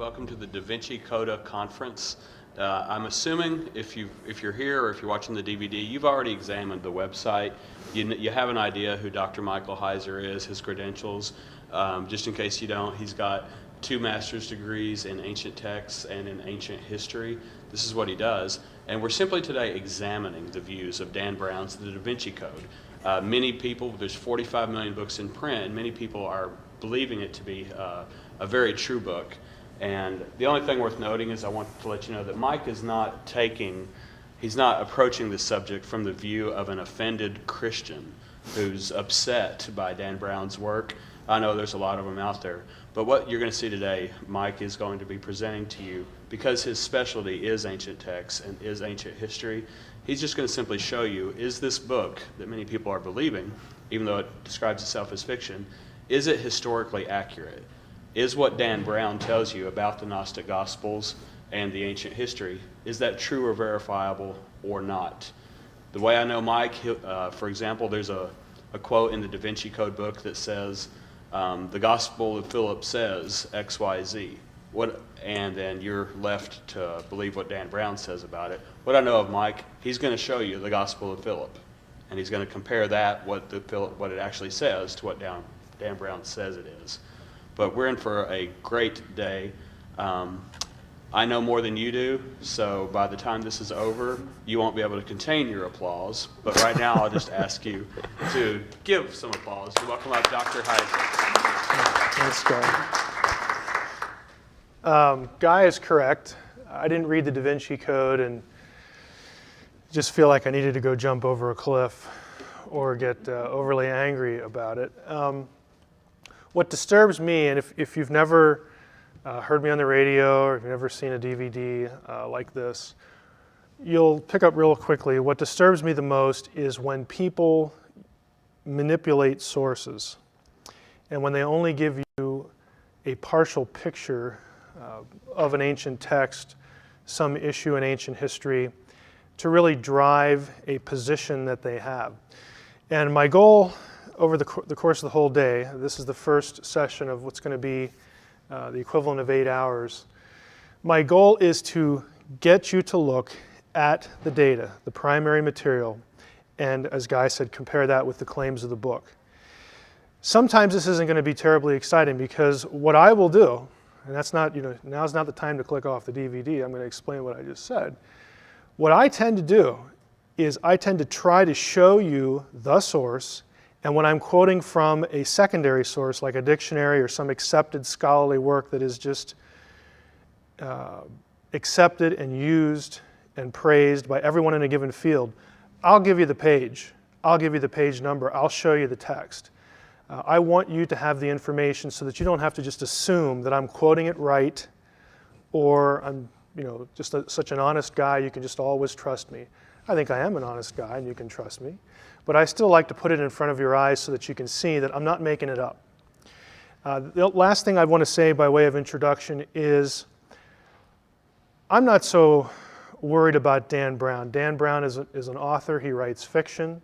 Welcome to the DaVinci Code conference. I'm assuming if you're here or if you're watching the DVD, you've already examined the website. You have an idea who Dr. Michael Heiser is, his credentials. Just in case you don't, he's got 2 master's degrees in ancient texts and in ancient history. This is what he does. And we're simply today examining the views of Dan Brown's The DaVinci Code. Many people, there's 45 million books in print, and many people are believing it to be a very true book. And the only thing worth noting is I want to let you know that Mike is he's not approaching this subject from the view of an offended Christian who's upset by Dan Brown's work. I know there's a lot of them out there. But what you're going to see today, Mike is going to be presenting to you, because his specialty is ancient texts and is ancient history, he's just going to simply show you, is this book that many people are believing, even though it describes itself as fiction, is it historically accurate? Is what Dan Brown tells you about the Gnostic Gospels and the ancient history, is that true or verifiable or not? The way I know Mike, for example, there's a quote in the DaVinci Code book that says, the Gospel of Philip says X, Y, Z. And then you're left to believe what Dan Brown says about it. What I know of Mike, he's going to show you the Gospel of Philip, and he's going to compare that, what it actually says, to what Dan Brown says it is. But we're in for a great day. I know more than you do, so by the time this is over, you won't be able to contain your applause. But right now, I'll just ask you to give some applause to welcome up Dr. Heiser. Thanks, Guy. Guy is correct. I didn't read the DaVinci Code and just feel like I needed to go jump over a cliff or get overly angry about it. What disturbs me, and if you've never heard me on the radio or if you've never seen a DVD like this, you'll pick up real quickly. What disturbs me the most is when people manipulate sources and when they only give you a partial picture of an ancient text, some issue in ancient history, to really drive a position that they have. And my goal over the course of the whole day, this is the first session of what's going to be the equivalent of 8 hours. My goal is to get you to look at the data, the primary material, and as Guy said, compare that with the claims of the book. Sometimes this isn't going to be terribly exciting, because what I will do, and that's not, now's not the time to click off the DVD, I'm going to explain what I just said. What I tend to do is I tend to try to show you the source, and when I'm quoting from a secondary source like a dictionary or some accepted scholarly work that is just accepted and used and praised by everyone in a given field, I'll give you the page. I'll give you the page number. I'll show you the text. I want you to have the information so that you don't have to just assume that I'm quoting it right, or I'm just such an honest guy, you can just always trust me. I think I am an honest guy and you can trust me. But I still like to put it in front of your eyes so that you can see that I'm not making it up. The last thing I want to say by way of introduction is I'm not so worried about Dan Brown. Dan Brown is an author. He writes fiction.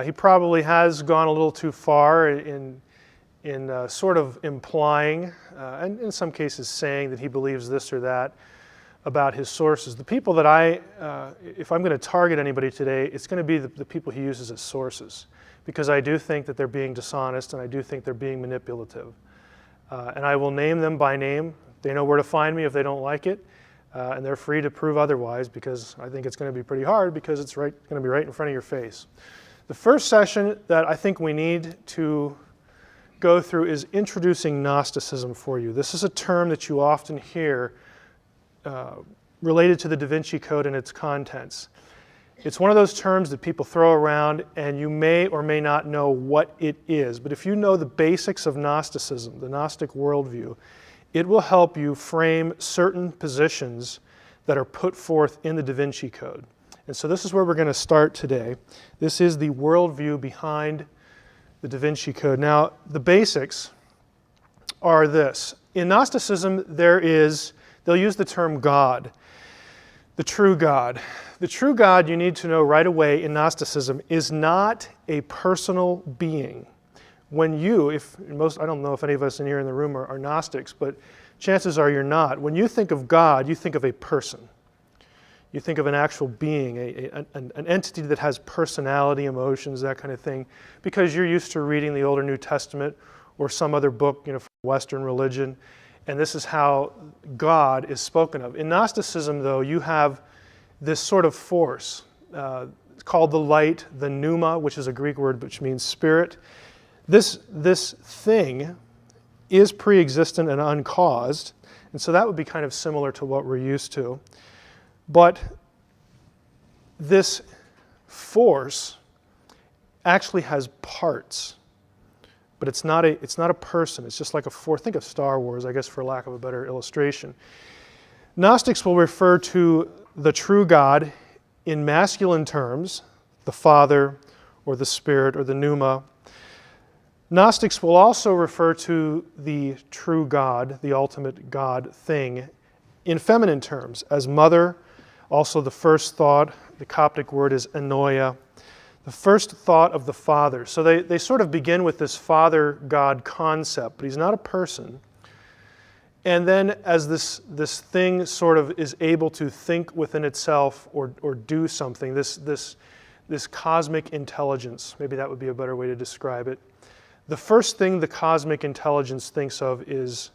He probably has gone a little too far in sort of implying, and in some cases saying, that he believes this or that about his sources. The people that if I'm going to target anybody today, it's going to be the people he uses as sources, because I do think that they're being dishonest and I do think they're being manipulative. And I will name them by name. They know where to find me if they don't like it, and they're free to prove otherwise, because I think it's going to be pretty hard, because it's going to be right in front of your face. The first session that I think we need to go through is introducing Gnosticism for you. This is a term that you often hear related to the DaVinci Code and its contents. It's one of those terms that people throw around and you may or may not know what it is. But if you know the basics of Gnosticism, the Gnostic worldview, it will help you frame certain positions that are put forth in the DaVinci Code. And so this is where we're going to start today. This is the worldview behind the DaVinci Code. Now, the basics are this. In Gnosticism, they'll use the term God, the true God. The true God, you need to know right away in Gnosticism, is not a personal being. when you, I don't know if any of us in here in the room are Gnostics, but chances are you're not. When you think of God, you think of a person. You think of an actual being, an entity that has personality, emotions, that kind of thing, because you're used to reading the Old or New Testament or some other book, from Western religion, and this is how God is spoken of. In Gnosticism, though, you have this sort of force called the light, the pneuma, which is a Greek word which means spirit. This thing is pre-existent and uncaused, and so that would be kind of similar to what we're used to. But this force actually has parts, but it's not a person. It's just like a force. Think of Star Wars, I guess, for lack of a better illustration. Gnostics will refer to the true God in masculine terms, the Father or the Spirit or the pneuma. Gnostics will also refer to the true God, the ultimate God thing, in feminine terms, as mother. Also, the first thought, the Coptic word is anoia, the first thought of the Father. So they sort of begin with this Father-God concept, but he's not a person. And then as this thing sort of is able to think within itself or do something, this cosmic intelligence, maybe that would be a better way to describe it. The first thing the cosmic intelligence thinks of is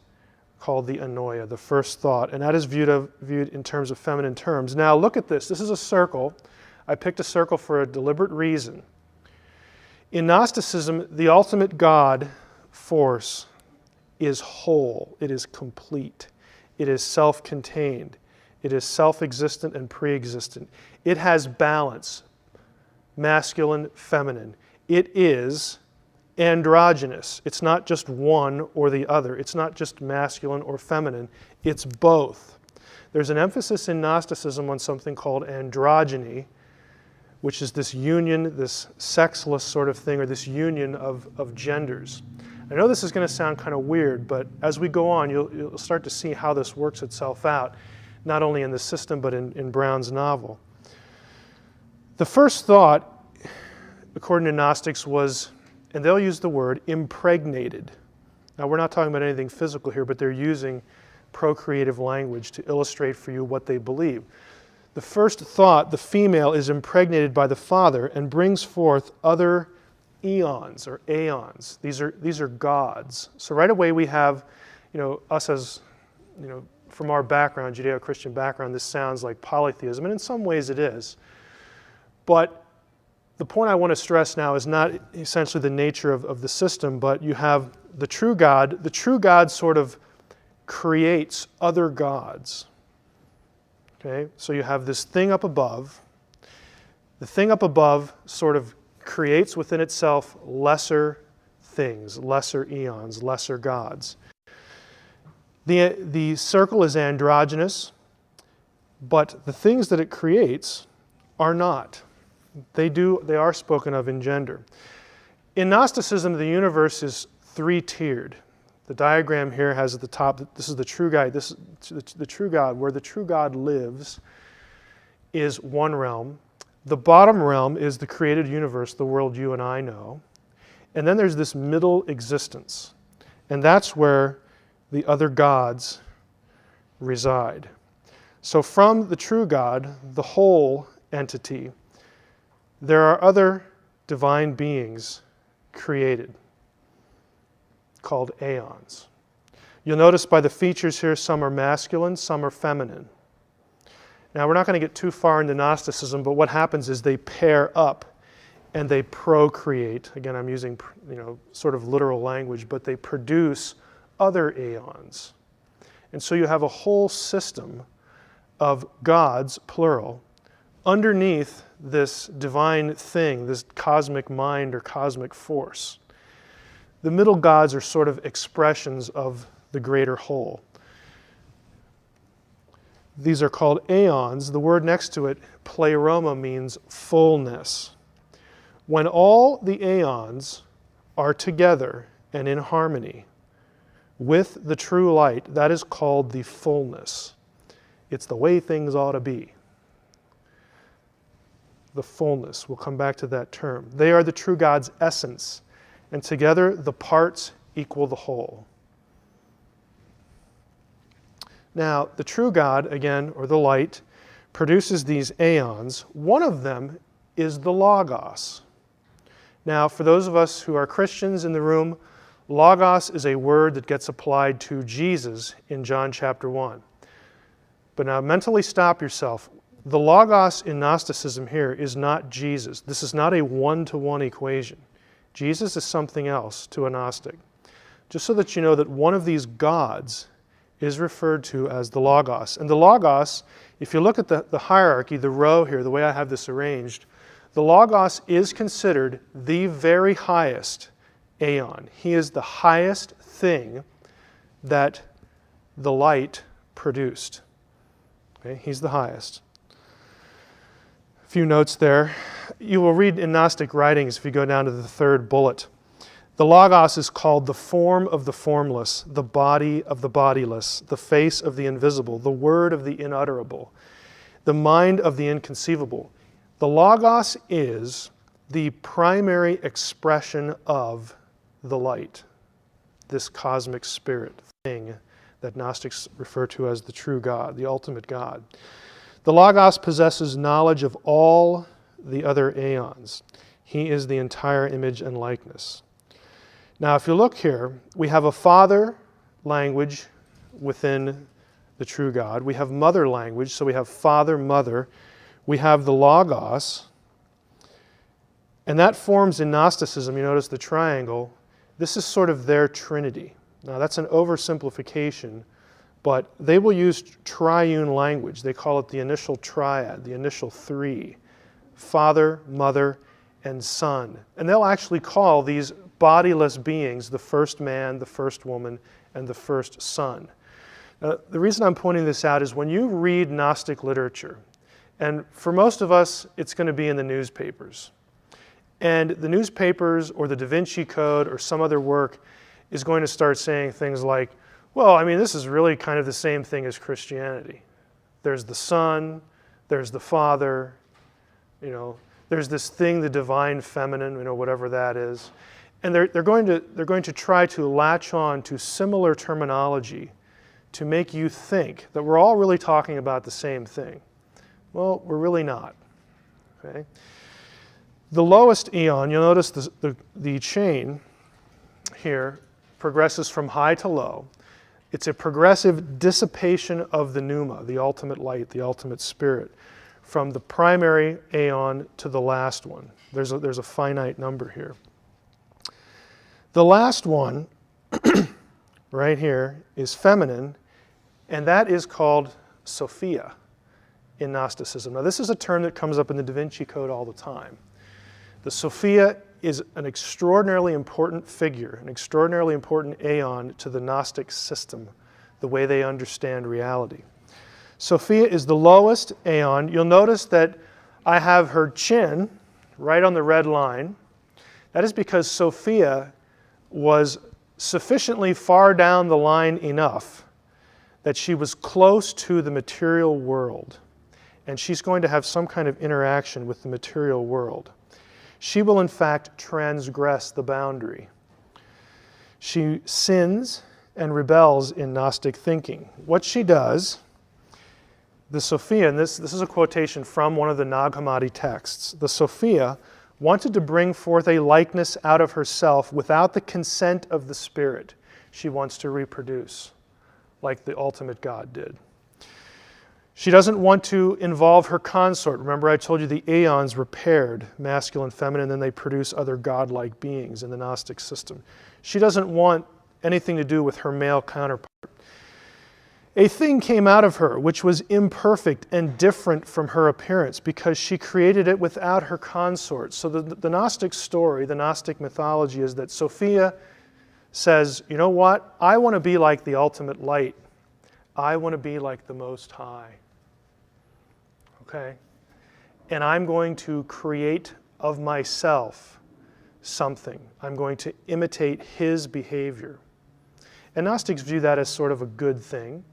called the anoia, the first thought, and that is viewed in terms of feminine terms. Now look at this. This is a circle. I picked a circle for a deliberate reason. In Gnosticism, the ultimate God force is whole. It is complete. It is self-contained. It is self-existent and pre-existent. It has balance, masculine, feminine. It is androgynous. It's not just one or the other. It's not just masculine or feminine. It's both. There's an emphasis in Gnosticism on something called androgyny, which is this union, this sexless sort of thing, or this union of genders. I know this is going to sound kind of weird, but as we go on, you'll start to see how this works itself out, not only in the system, but in Brown's novel. The first thought, according to Gnostics, was, and they'll use the word, impregnated. Now, we're not talking about anything physical here, but they're using procreative language to illustrate for you what they believe. The first thought, the female, is impregnated by the father and brings forth other eons or aeons. These are gods. So right away we have, us as, from our background, Judeo-Christian background, this sounds like polytheism, and in some ways it is. But the point I want to stress now is not essentially the nature of the system, but you have the true God. The true God sort of creates other gods. Okay? So you have this thing up above. The thing up above sort of creates within itself lesser things, lesser eons, lesser gods. The circle is androgynous, but the things that it creates are not. They are spoken of in gender. In Gnosticism, the universe is three-tiered. The diagram here has at the top, this is the true God. This is the true God. Where the true God lives is one realm. The bottom realm is the created universe, the world you and I know. And then there's this middle existence. And that's where the other gods reside. So from the true God, the whole entity, there are other divine beings created called aeons. You'll notice by the features here, some are masculine, some are feminine. Now, we're not going to get too far into Gnosticism, but what happens is they pair up and they procreate. Again, I'm using sort of literal language, but they produce other aeons. And so you have a whole system of gods, plural, underneath this divine thing, this cosmic mind or cosmic force. The middle gods are sort of expressions of the greater whole. These are called aeons. The word next to it, pleroma, means fullness. When all the aeons are together and in harmony with the true light, that is called the fullness. It's the way things ought to be. The fullness. We'll come back to that term. They are the true God's essence, and together the parts equal the whole. Now, the true God, again, or the light, produces these aeons. One of them is the Logos. Now, for those of us who are Christians in the room, Logos is a word that gets applied to Jesus in John chapter 1. But now mentally stop yourself. The Logos in Gnosticism here is not Jesus. This is not a one-to-one equation. Jesus is something else to a Gnostic. Just so that you know that one of these gods is referred to as the Logos. And the Logos, if you look at the hierarchy, the row here, the way I have this arranged, the Logos is considered the very highest aeon. He is the highest thing that the light produced. Okay? He's the highest. A few notes there. You will read in Gnostic writings, if you go down to the third bullet, the Logos is called the form of the formless, the body of the bodiless, the face of the invisible, the word of the inutterable, the mind of the inconceivable. The Logos is the primary expression of the light, this cosmic spirit thing that Gnostics refer to as the true God, the ultimate God. The Logos possesses knowledge of all the other aeons. He is the entire image and likeness. Now, if you look here, we have a father language within the true God. We have mother language, so we have father, mother. We have the Logos, and that forms in Gnosticism, you notice the triangle, this is sort of their trinity. Now, that's an oversimplification, but they will use triune language. They call it the initial triad, the initial three, Father, Mother, and Son. And they'll actually call these bodiless beings the first man, the first woman, and the first son. The reason I'm pointing this out is when you read Gnostic literature, and for most of us, it's going to be in the newspapers. And the newspapers or the DaVinci Code or some other work is going to start saying things like, well, I mean, this is really kind of the same thing as Christianity. There's the Son, there's the Father, there's this thing, the divine feminine, whatever that is. And they're going to try to latch on to similar terminology to make you think that we're all really talking about the same thing. Well, we're really not. Okay? The lowest eon, you'll notice the chain here progresses from high to low. It's a progressive dissipation of the pneuma, the ultimate light, the ultimate spirit, from the primary aeon to the last one. There's a finite number here. The last one, right here, is feminine, and that is called Sophia in Gnosticism. Now, this is a term that comes up in the DaVinci Code all the time. The Sophia is an extraordinarily important figure, an extraordinarily important aeon to the Gnostic system, the way they understand reality. Sophia is the lowest aeon. You'll notice that I have her chin right on the red line. That is because Sophia was sufficiently far down the line enough that she was close to the material world, and she's going to have some kind of interaction with the material world. She will, in fact, transgress the boundary. She sins and rebels in Gnostic thinking. What she does, the Sophia, and this is a quotation from one of the Nag Hammadi texts, the Sophia wanted to bring forth a likeness out of herself without the consent of the Spirit. She wants to reproduce, like the ultimate God did. She doesn't want to involve her consort. Remember, I told you the aeons were paired, masculine, feminine, and then they produce other godlike beings in the Gnostic system. She doesn't want anything to do with her male counterpart. A thing came out of her which was imperfect and different from her appearance because she created it without her consort. So the Gnostic story, the Gnostic mythology is that Sophia says, you know what? I want to be like the ultimate light. I want to be like the Most High. Okay? And I'm going to create of myself something. I'm going to imitate his behavior. And Gnostics view that as sort of a good thing.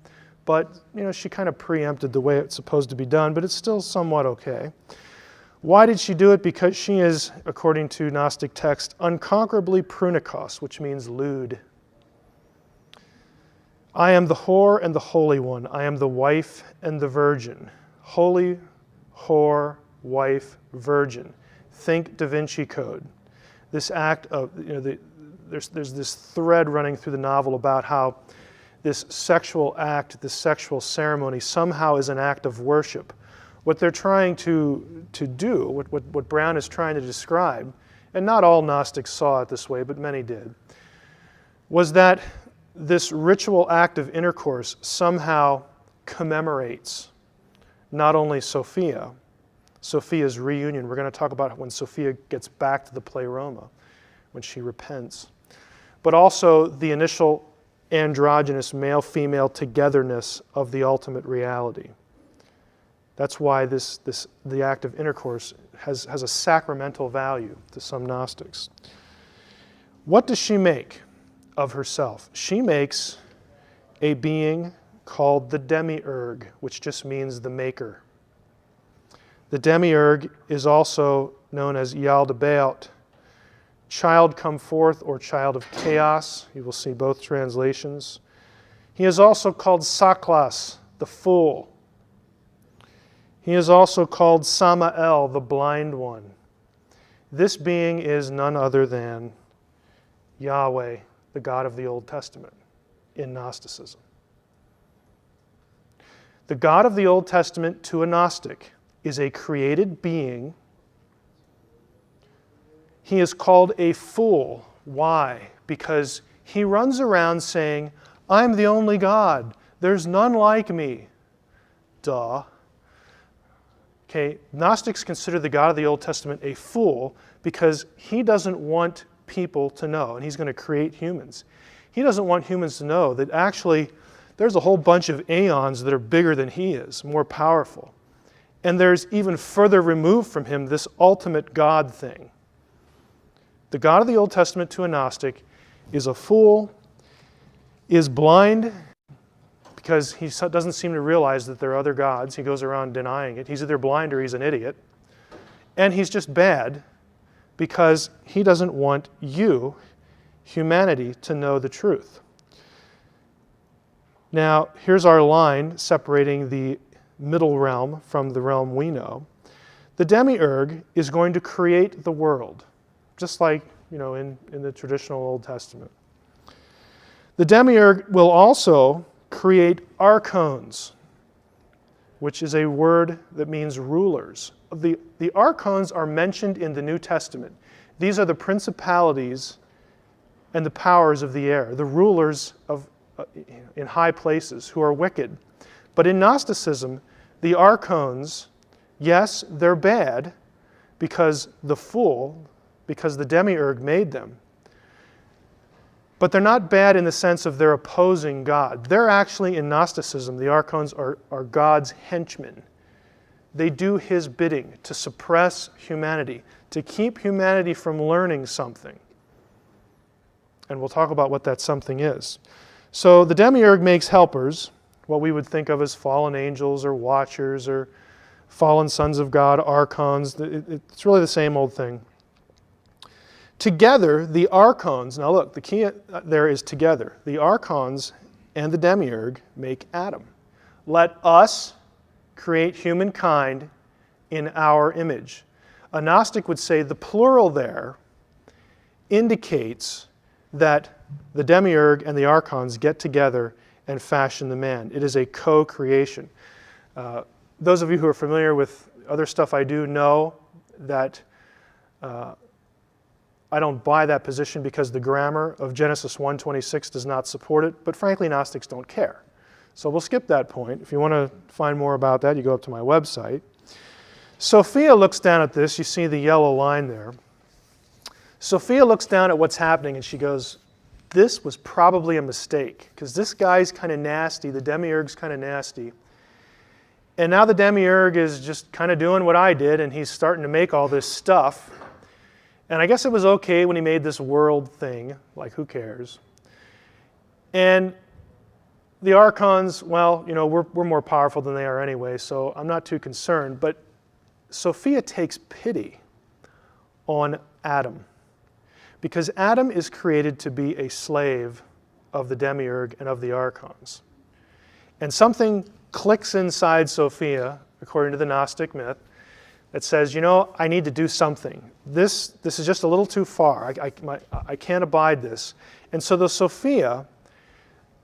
But, she kind of preempted the way it's supposed to be done, but it's still somewhat okay. Why did she do it? Because she is, according to Gnostic text, unconquerably prunikos, which means lewd. I am the whore and the holy one. I am the wife and the virgin. Holy, whore, wife, virgin. Think DaVinci Code. This act of, there's this thread running through the novel about how this sexual act, this sexual ceremony somehow is an act of worship. What they're trying to do, what Brown is trying to describe, and not all Gnostics saw it this way, but many did, was that this ritual act of intercourse somehow commemorates not only Sophia's reunion. We're going to talk about when Sophia gets back to the pleroma, when she repents, but also the initial androgynous male-female togetherness of the ultimate reality. That's why the act of intercourse has a sacramental value to some Gnostics. What does she make of herself? She makes a being called the demiurge, which just means the maker. The demiurge is also known as Yaldabaoth, child come forth or child of chaos. You will see both translations. He is also called Saklas, the fool. He is also called Samael, the blind one. This being is none other than Yahweh, the God of the Old Testament, in Gnosticism. The God of the Old Testament to a Gnostic is a created being. He is called a fool. Why? Because he runs around saying, I'm the only God. There's none like me. Duh. Okay, Gnostics consider the God of the Old Testament a fool because he doesn't want people to know, and he's going to create humans. He doesn't want humans to know that actually there's a whole bunch of aeons that are bigger than he is, more powerful. And there's even further removed from him this ultimate God thing. The God of the Old Testament to a Gnostic is a fool, is blind, because he doesn't seem to realize that there are other gods. He goes around denying it. He's either blind or he's an idiot. And he's just bad because he doesn't want you, humanity, to know the truth. Now, here's our line separating the middle realm from the realm we know. The demiurge is going to create the world, just like in the traditional Old Testament. The demiurge will also create archons, which is a word that means rulers. The archons are mentioned in the New Testament. These are the principalities and the powers of the air, the rulers in high places who are wicked. But in Gnosticism, the archons, yes, they're bad because the demiurge made them. But they're not bad in the sense of they're opposing God. They're actually, in Gnosticism, the archons are God's henchmen. They do his bidding to suppress humanity, to keep humanity from learning something. And we'll talk about what that something is. So the demiurge makes helpers, what we would think of as fallen angels or watchers or fallen sons of God, archons. It's really the same old thing. Together, the archons, now look, the key there is together. The archons and the demiurge make Adam. Let us create humankind in our image. A Gnostic would say the plural there indicates that the demiurge and the archons get together and fashion the man. It is a co-creation. Those of you who are familiar with other stuff I do know that I don't buy that position because the grammar of Genesis 1:26 does not support it, but frankly, Gnostics don't care. So we'll skip that point. If you want to find more about that, you go up to my website. Sophia looks down at this. You see the yellow line there. Sophia looks down at what's happening and she goes, this was probably a mistake because this guy's kind of nasty. The demiurge's kind of nasty. And now the demiurge is just kind of doing what I did and he's starting to make all this stuff. And I guess it was okay when he made this world thing, like who cares? And the archons, well, we're more powerful than they are anyway, so I'm not too concerned. But Sophia takes pity on Adam, because Adam is created to be a slave of the demiurge and of the archons. And something clicks inside Sophia, according to the Gnostic myth, that says, I need to do something. This is just a little too far. I can't abide this. And so the Sophia,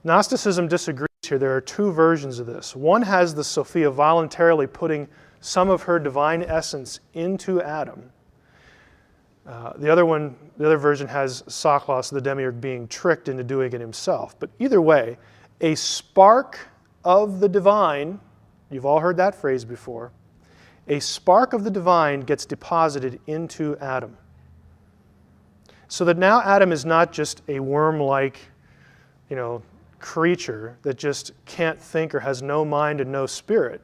Gnosticism disagrees here. There are two versions of this. One has the Sophia voluntarily putting some of her divine essence into Adam. The other version has Saklos, the demiurge, being tricked into doing it himself. But either way, a spark of the divine, you've all heard that phrase before, a spark of the divine gets deposited into Adam. So that now Adam is not just a worm-like, creature that just can't think or has no mind and no spirit,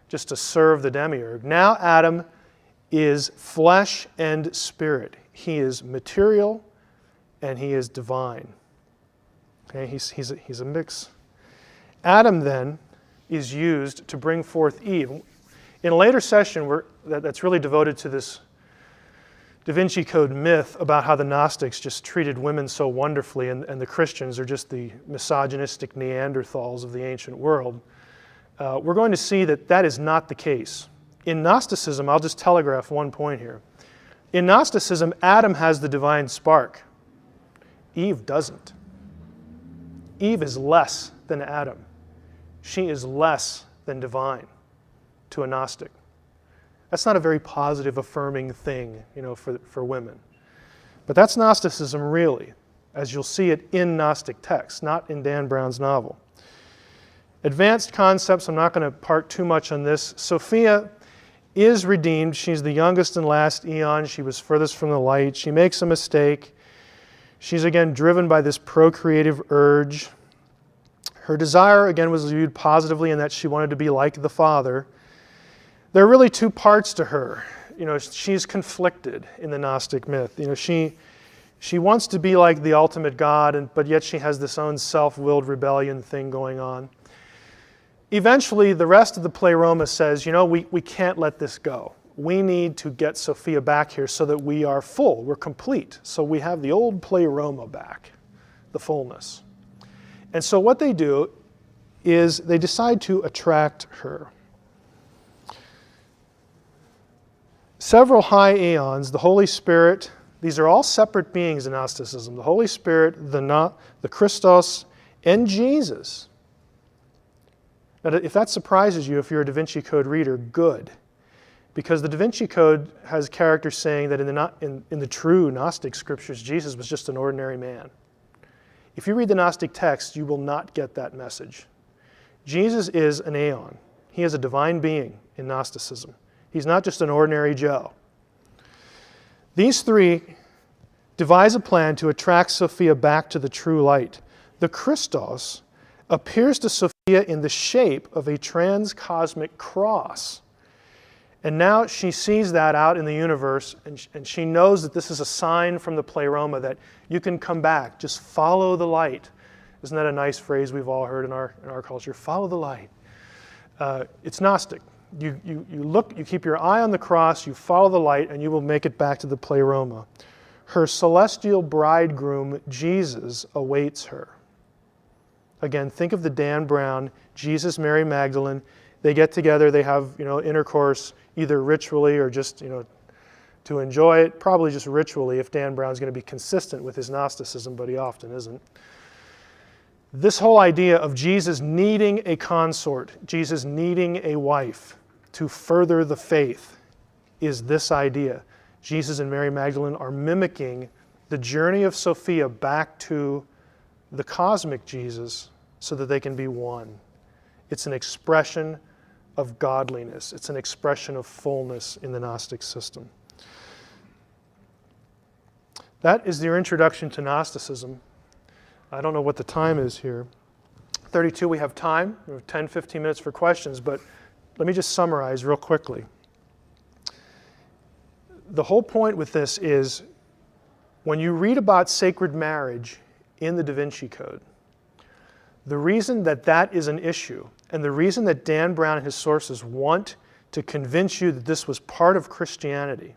just to serve the demiurge. Now Adam is flesh and spirit. He is material and he is divine. Okay, he's a mix. Adam then is used to bring forth Eve. In a later session that's really devoted to this DaVinci Code myth about how the Gnostics just treated women so wonderfully and the Christians are just the misogynistic Neanderthals of the ancient world, we're going to see that is not the case. In Gnosticism, I'll just telegraph one point here. In Gnosticism, Adam has the divine spark. Eve doesn't. Eve is less than Adam. She is less than divine to a Gnostic. That's not a very positive, affirming thing, for women. But that's Gnosticism really, as you'll see it in Gnostic texts, not in Dan Brown's novel. Advanced concepts, I'm not going to part too much on this. Sophia is redeemed. She's the youngest and last eon. She was furthest from the light. She makes a mistake. She's again driven by this procreative urge. Her desire, again, was viewed positively in that she wanted to be like the Father. There are really two parts to her. She's conflicted in the Gnostic myth. She wants to be like the ultimate God, but yet she has this own self-willed rebellion thing going on. Eventually, the rest of the Pleroma says, we can't let this go. We need to get Sophia back here so that we are full, we're complete. So we have the old Pleroma back, the fullness. And so what they do is they decide to attract her. Several high aeons, the Holy Spirit, these are all separate beings in Gnosticism. The Holy Spirit, the Christos, and Jesus. Now, if that surprises you, if you're a DaVinci Code reader, good. Because the DaVinci Code has characters saying that in the true Gnostic scriptures, Jesus was just an ordinary man. If you read the Gnostic text, you will not get that message. Jesus is an aeon. He is a divine being in Gnosticism. He's not just an ordinary Joe. These three devise a plan to attract Sophia back to the true light. The Christos appears to Sophia in the shape of a transcosmic cross. And now she sees that out in the universe, and she knows that this is a sign from the Pleroma that you can come back. Just follow the light. Isn't that a nice phrase we've all heard in our culture? Follow the light. It's Gnostic. You look, you keep your eye on the cross, you follow the light, and you will make it back to the Pleroma. Her celestial bridegroom, Jesus, awaits her. Again, think of the Dan Brown, Jesus, Mary Magdalene. They get together, they have intercourse, either ritually or just to enjoy it. Probably just ritually if Dan Brown's going to be consistent with his Gnosticism, but he often isn't. This whole idea of Jesus needing a consort, Jesus needing a wife to further the faith is this idea. Jesus and Mary Magdalene are mimicking the journey of Sophia back to the cosmic Jesus so that they can be one. It's an expression of godliness. It's an expression of fullness in the Gnostic system. That is your introduction to Gnosticism. I don't know what the time is here. 32, we have time. We have 10, 15 minutes for questions, but let me just summarize real quickly. The whole point with this is when you read about sacred marriage in the DaVinci Code, the reason that is an issue and the reason that Dan Brown and his sources want to convince you that this was part of Christianity,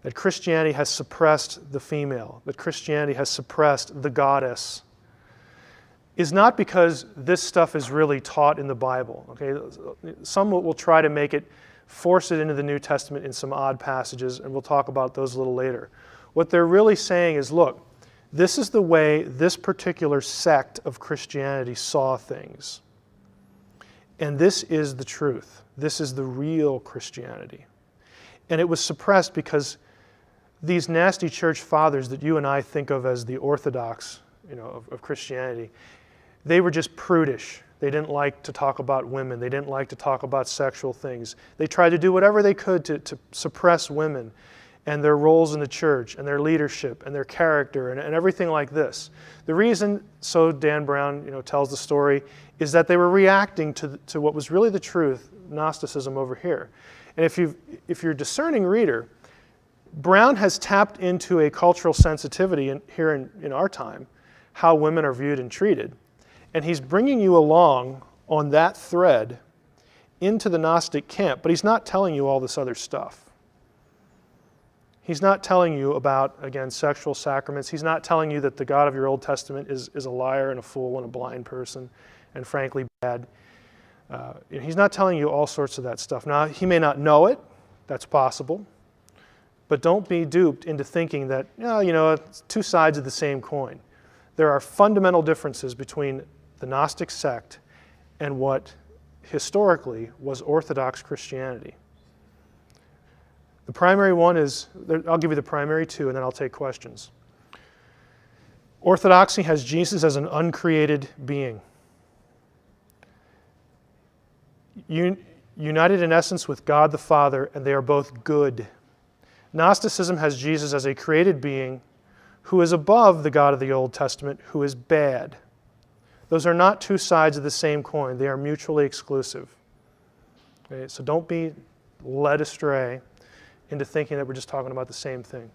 that Christianity has suppressed the female, that Christianity has suppressed the goddess, is not because this stuff is really taught in the Bible. Okay? Some will try to make it, force it into the New Testament in some odd passages, and we'll talk about those a little later. What they're really saying is, look, this is the way this particular sect of Christianity saw things. And this is the truth. This is the real Christianity. And it was suppressed because these nasty church fathers that you and I think of as the orthodox, of Christianity, they were just prudish. They didn't like to talk about women. They didn't like to talk about sexual things. They tried to do whatever they could to suppress women and their roles in the church and their leadership and their character and everything like this. The reason, so Dan Brown tells the story, is that they were reacting to what was really the truth, Gnosticism over here. And if you're a discerning reader, Brown has tapped into a cultural sensitivity here in our time, how women are viewed and treated. And he's bringing you along on that thread into the Gnostic camp, but he's not telling you all this other stuff. He's not telling you about, again, sexual sacraments. He's not telling you that the God of your Old Testament is a liar and a fool and a blind person and frankly bad. He's not telling you all sorts of that stuff. Now, he may not know it. That's possible. But don't be duped into thinking that, it's two sides of the same coin. There are fundamental differences between the Gnostic sect and what historically was Orthodox Christianity. The primary one is, I'll give you the primary two and then I'll take questions. Orthodoxy has Jesus as an uncreated being. United in essence with God the Father, and they are both good. Gnosticism has Jesus as a created being who is above the God of the Old Testament, who is bad. Those are not two sides of the same coin. They are mutually exclusive. Okay, so don't be led astray into thinking that we're just talking about the same thing.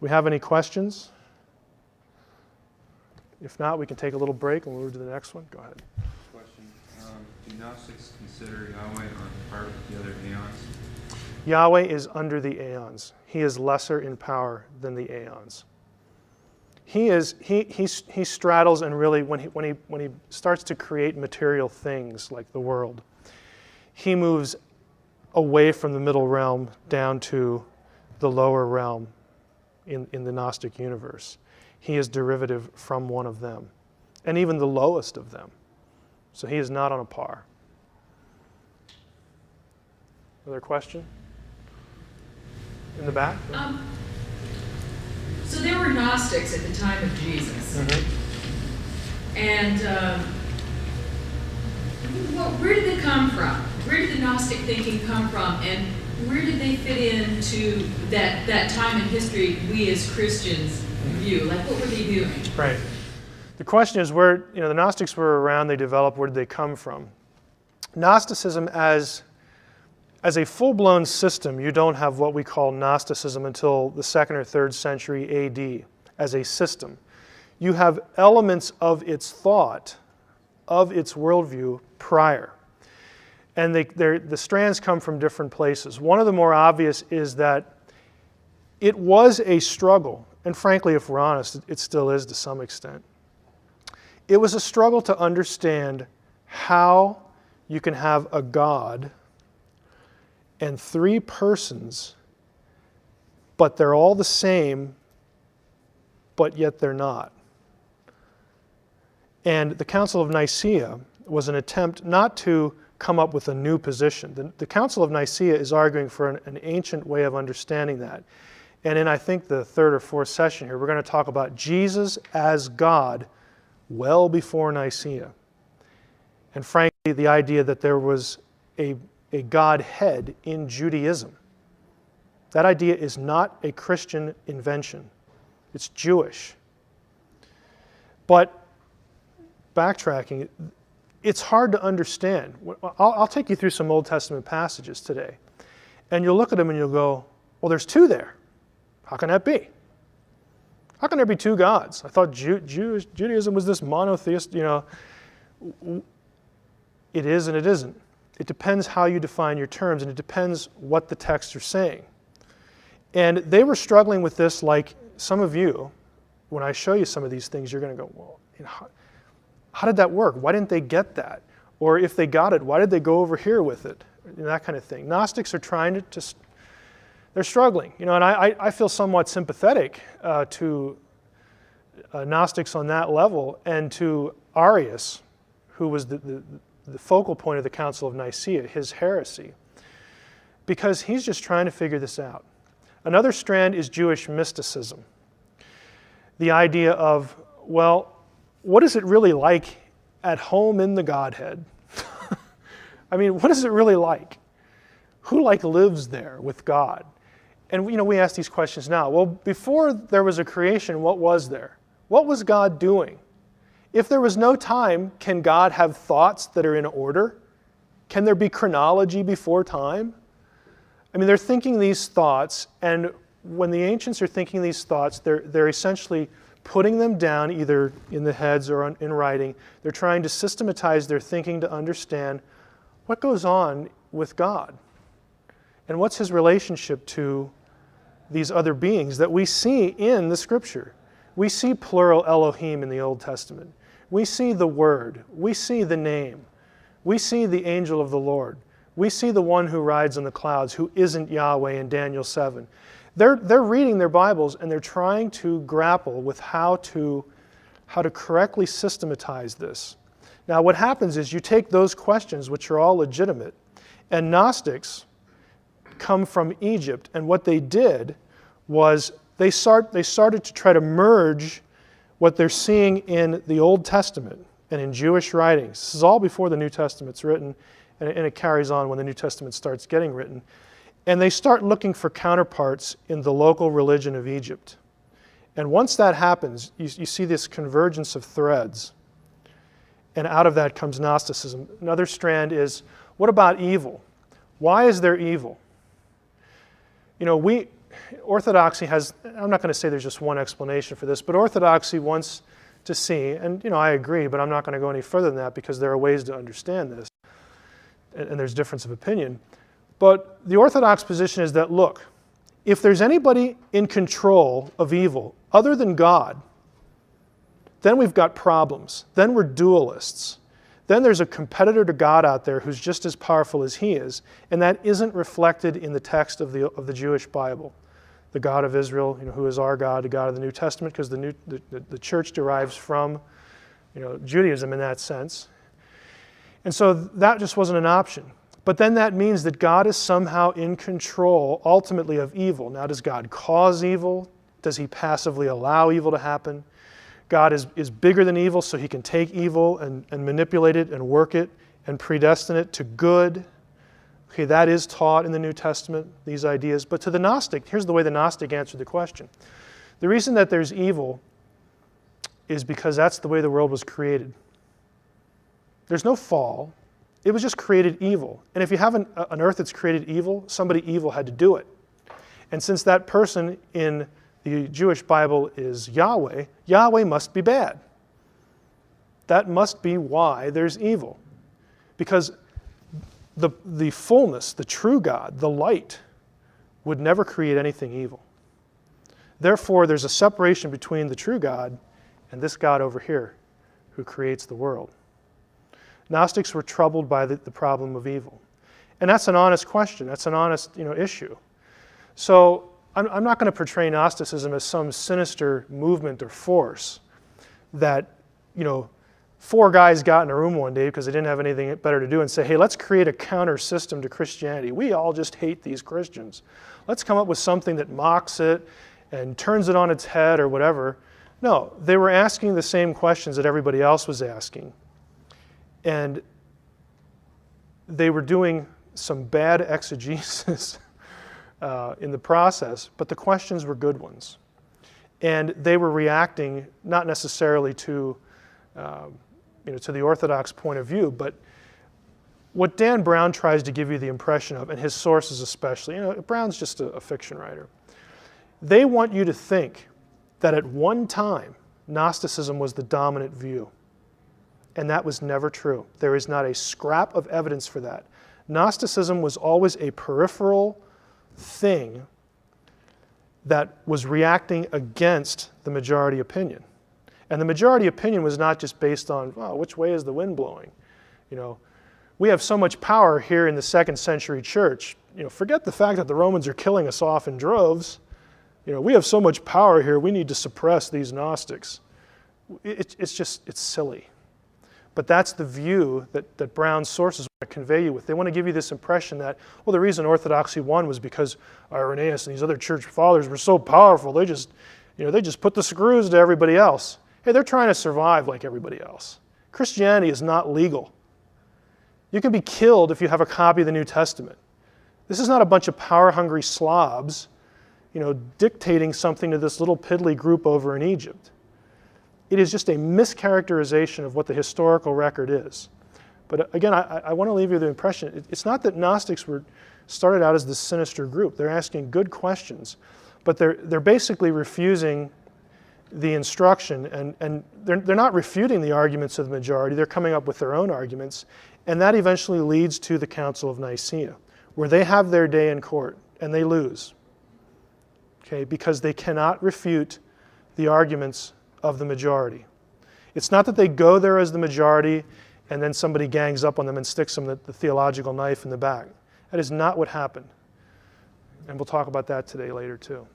We have any questions? If not, we can take a little break and we'll move to the next one. Go ahead. Question. Do Gnostics consider Yahweh on par with the other aeons? Yahweh is under the aeons. He is lesser in power than the aeons. He straddles, and really when he starts to create material things like the world, he moves away from the middle realm down to the lower realm in the Gnostic universe. He is derivative from one of them, and even the lowest of them. So he is not on a par. Another question? In the back? So there were Gnostics at the time of Jesus. Mm-hmm. And where did they come from? Where did the Gnostic thinking come from? And where did they fit into that time in history we as Christians view? Like, what were they doing? Right. The question is where, the Gnostics were around, they developed, where did they come from? Gnosticism as a full-blown system, you don't have what we call Gnosticism until the 2nd or 3rd century AD as a system. You have elements of its thought, of its worldview prior. And the strands come from different places. One of the more obvious is that it was a struggle, and frankly, if we're honest, it still is to some extent. It was a struggle to understand how you can have a God and 3 persons, but they're all the same, but yet they're not. And the Council of Nicaea was an attempt not to come up with a new position. The Council of Nicaea is arguing for an ancient way of understanding that. And in, I think, the 3rd or 4th session here, we're going to talk about Jesus as God well before Nicaea. And frankly, the idea that there was a Godhead in Judaism. That idea is not a Christian invention. It's Jewish. But backtracking, it's hard to understand. I'll take you through some Old Testament passages today. And you'll look at them and you'll go, well, there's 2 there. How can that be? How can there be 2 gods? I thought Judaism was this monotheist, It is and it isn't. It depends how you define your terms, and it depends what the texts are saying. And they were struggling with this like some of you. When I show you some of these things, you're going to go, well, how did that work? Why didn't they get that? Or if they got it, why did they go over here with it? That kind of thing. Gnostics are trying to they're struggling. And I feel somewhat sympathetic to Gnostics on that level, and to Arius, who was the focal point of the Council of Nicaea, his heresy, because he's just trying to figure this out. Another strand is Jewish mysticism. The idea of, well, what is it really like at home in the Godhead? I mean, what is it really like? Who lives there with God? And we ask these questions now. Well, before there was a creation, what was there? What was God doing? If there was no time, can God have thoughts that are in order? Can there be chronology before time? I mean, they're thinking these thoughts, and when the ancients are thinking these thoughts, they're essentially putting them down either in the heads or in writing. They're trying to systematize their thinking to understand what goes on with God and what's his relationship to these other beings that we see in the Scripture. We see plural Elohim in the Old Testament. We see the Word. We see the name. We see the angel of the Lord. We see the one who rides on the clouds, who isn't Yahweh in Daniel 7. They're reading their Bibles and they're trying to grapple with how to correctly systematize this. Now what happens is you take those questions, which are all legitimate, and Gnostics come from Egypt, and what they did was they started to try to merge what they're seeing in the Old Testament and in Jewish writings. This is all before the New Testament's written, and it carries on when the New Testament starts getting written. And they start looking for counterparts in the local religion of Egypt. And once that happens, you see this convergence of threads. And out of that comes Gnosticism. Another strand is, what about evil? Why is there evil? Orthodoxy has, I'm not going to say there's just one explanation for this, but Orthodoxy wants to see, and I agree, but I'm not going to go any further than that because there are ways to understand this, and there's difference of opinion. But the Orthodox position is that, look, if there's anybody in control of evil other than God, then we've got problems. Then we're dualists. Then there's a competitor to God out there who's just as powerful as he is, and that isn't reflected in the text of the Jewish Bible. The God of Israel, who is our God, the God of the New Testament, because the church derives from Judaism in that sense. And so that just wasn't an option. But then that means that God is somehow in control, ultimately, of evil. Now, does God cause evil? Does he passively allow evil to happen? God is bigger than evil, so he can take evil and manipulate it and work it and predestine it to good. Okay, that is taught in the New Testament, these ideas. But to the Gnostic, here's the way the Gnostic answered the question. The reason that there's evil is because that's the way the world was created. There's no fall. It was just created evil. And if you have an earth that's created evil, somebody evil had to do it. And since that person in the Jewish Bible is Yahweh, Yahweh must be bad. That must be why there's evil. Because the fullness, the true God, the light, would never create anything evil. Therefore, there's a separation between the true God and this God over here who creates the world. Gnostics were troubled by the problem of evil. And that's an honest question. That's an honest issue. So I'm not going to portray Gnosticism as some sinister movement or force that, four guys got in a room one day because they didn't have anything better to do and say, hey, let's create a counter system to Christianity. We all just hate these Christians. Let's come up with something that mocks it and turns it on its head or whatever. No, they were asking the same questions that everybody else was asking. And they were doing some bad exegesis in the process, but the questions were good ones. And they were reacting not necessarily to the Orthodox point of view, but what Dan Brown tries to give you the impression of, and his sources especially, Brown's just a fiction writer, they want you to think that at one time Gnosticism was the dominant view. And that was never true. There is not a scrap of evidence for that. Gnosticism was always a peripheral thing that was reacting against the majority opinion. And the majority opinion was not just based on, oh, which way is the wind blowing? You know, we have so much power here in the 2nd century church. You know, forget the fact that the Romans are killing us off in droves. You know, we have so much power here, we need to suppress these Gnostics. It's silly. But that's the view that Brown's sources want to convey you with. They want to give you this impression that, well, the reason Orthodoxy won was because Irenaeus and these other church fathers were so powerful, they just put the screws to everybody else. Hey, they're trying to survive like everybody else. Christianity is not legal. You can be killed if you have a copy of the New Testament. This is not a bunch of power-hungry slobs, you know, dictating something to this little piddly group over in Egypt. It is just a mischaracterization of what the historical record is. But again, I want to leave you the impression, it's not that Gnostics were started out as this sinister group. They're asking good questions, but they're basically refusing the instruction, and they're not refuting the arguments of the majority. They're coming up with their own arguments, and that eventually leads to the Council of Nicaea, where they have their day in court, and they lose. Okay, because they cannot refute the arguments of the majority. It's not that they go there as the majority and then somebody gangs up on them and sticks them the theological knife in the back. That is not what happened. And we'll talk about that today later too.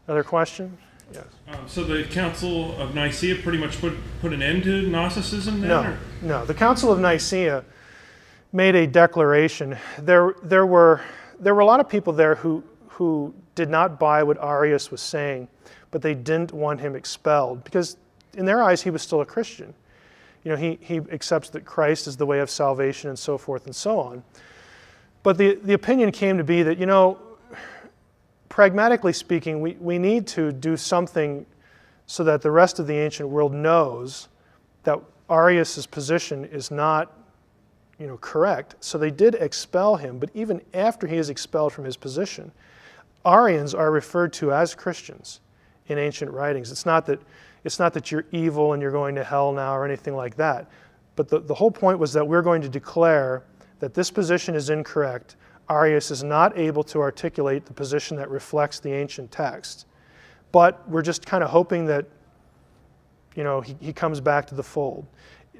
Another question? Yes. So the Council of Nicaea pretty much put an end to Gnosticism then? No. The Council of Nicaea made a declaration. There were a lot of people there who did not buy what Arius was saying, but they didn't want him expelled because in their eyes he was still a Christian. You know, he accepts that Christ is the way of salvation and so forth and so on. But the opinion came to be that, you know, pragmatically speaking, we need to do something so that the rest of the ancient world knows that Arius' position is not, you know, correct. So they did expel him, but even after he is expelled from his position, Arians are referred to as Christians in ancient writings. It's not that you're evil and you're going to hell now or anything like that. But the whole point was that we're going to declare that this position is incorrect. Arius is not able to articulate the position that reflects the ancient text. But we're just kind of hoping that, you know, he comes back to the fold.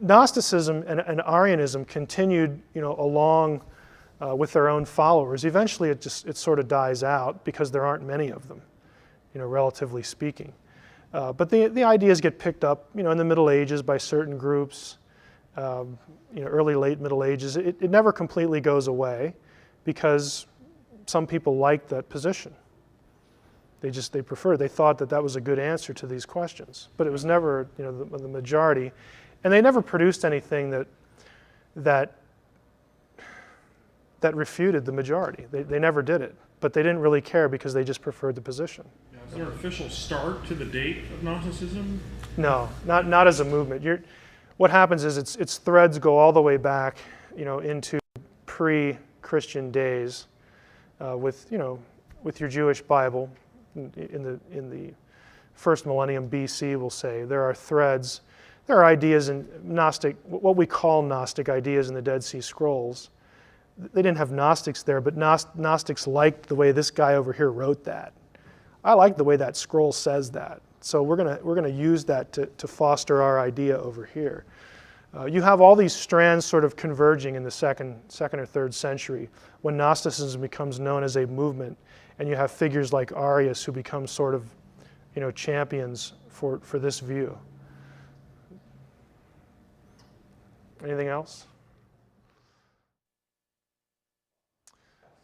Gnosticism and Arianism continued, you know, along with their own followers. Eventually it sort of dies out because there aren't many of them, you know, relatively speaking. But the ideas get picked up, you know, in the Middle Ages by certain groups, you know, early, late Middle Ages. It never completely goes away because some people liked that position. They preferred, they thought that was a good answer to these questions. But it was never, you know, the majority. And they never produced anything that refuted the majority. They never did it. But they didn't really care because they just preferred the position. Is there an official start to the date of Gnosticism? No, not as a movement. What happens is its threads go all the way back, you know, into pre-Christian days, with your Jewish Bible in the first millennium BC. We'll say there are threads. There are ideas in Gnostic, what we call Gnostic ideas in the Dead Sea Scrolls. They didn't have Gnostics there, but Gnostics liked the way this guy over here wrote that. I like the way that scroll says that. So we're gonna use that to foster our idea over here. You have all these strands sort of converging in the second or third century when Gnosticism becomes known as a movement, and you have figures like Arius who become sort of, you know, champions for this view. Anything else?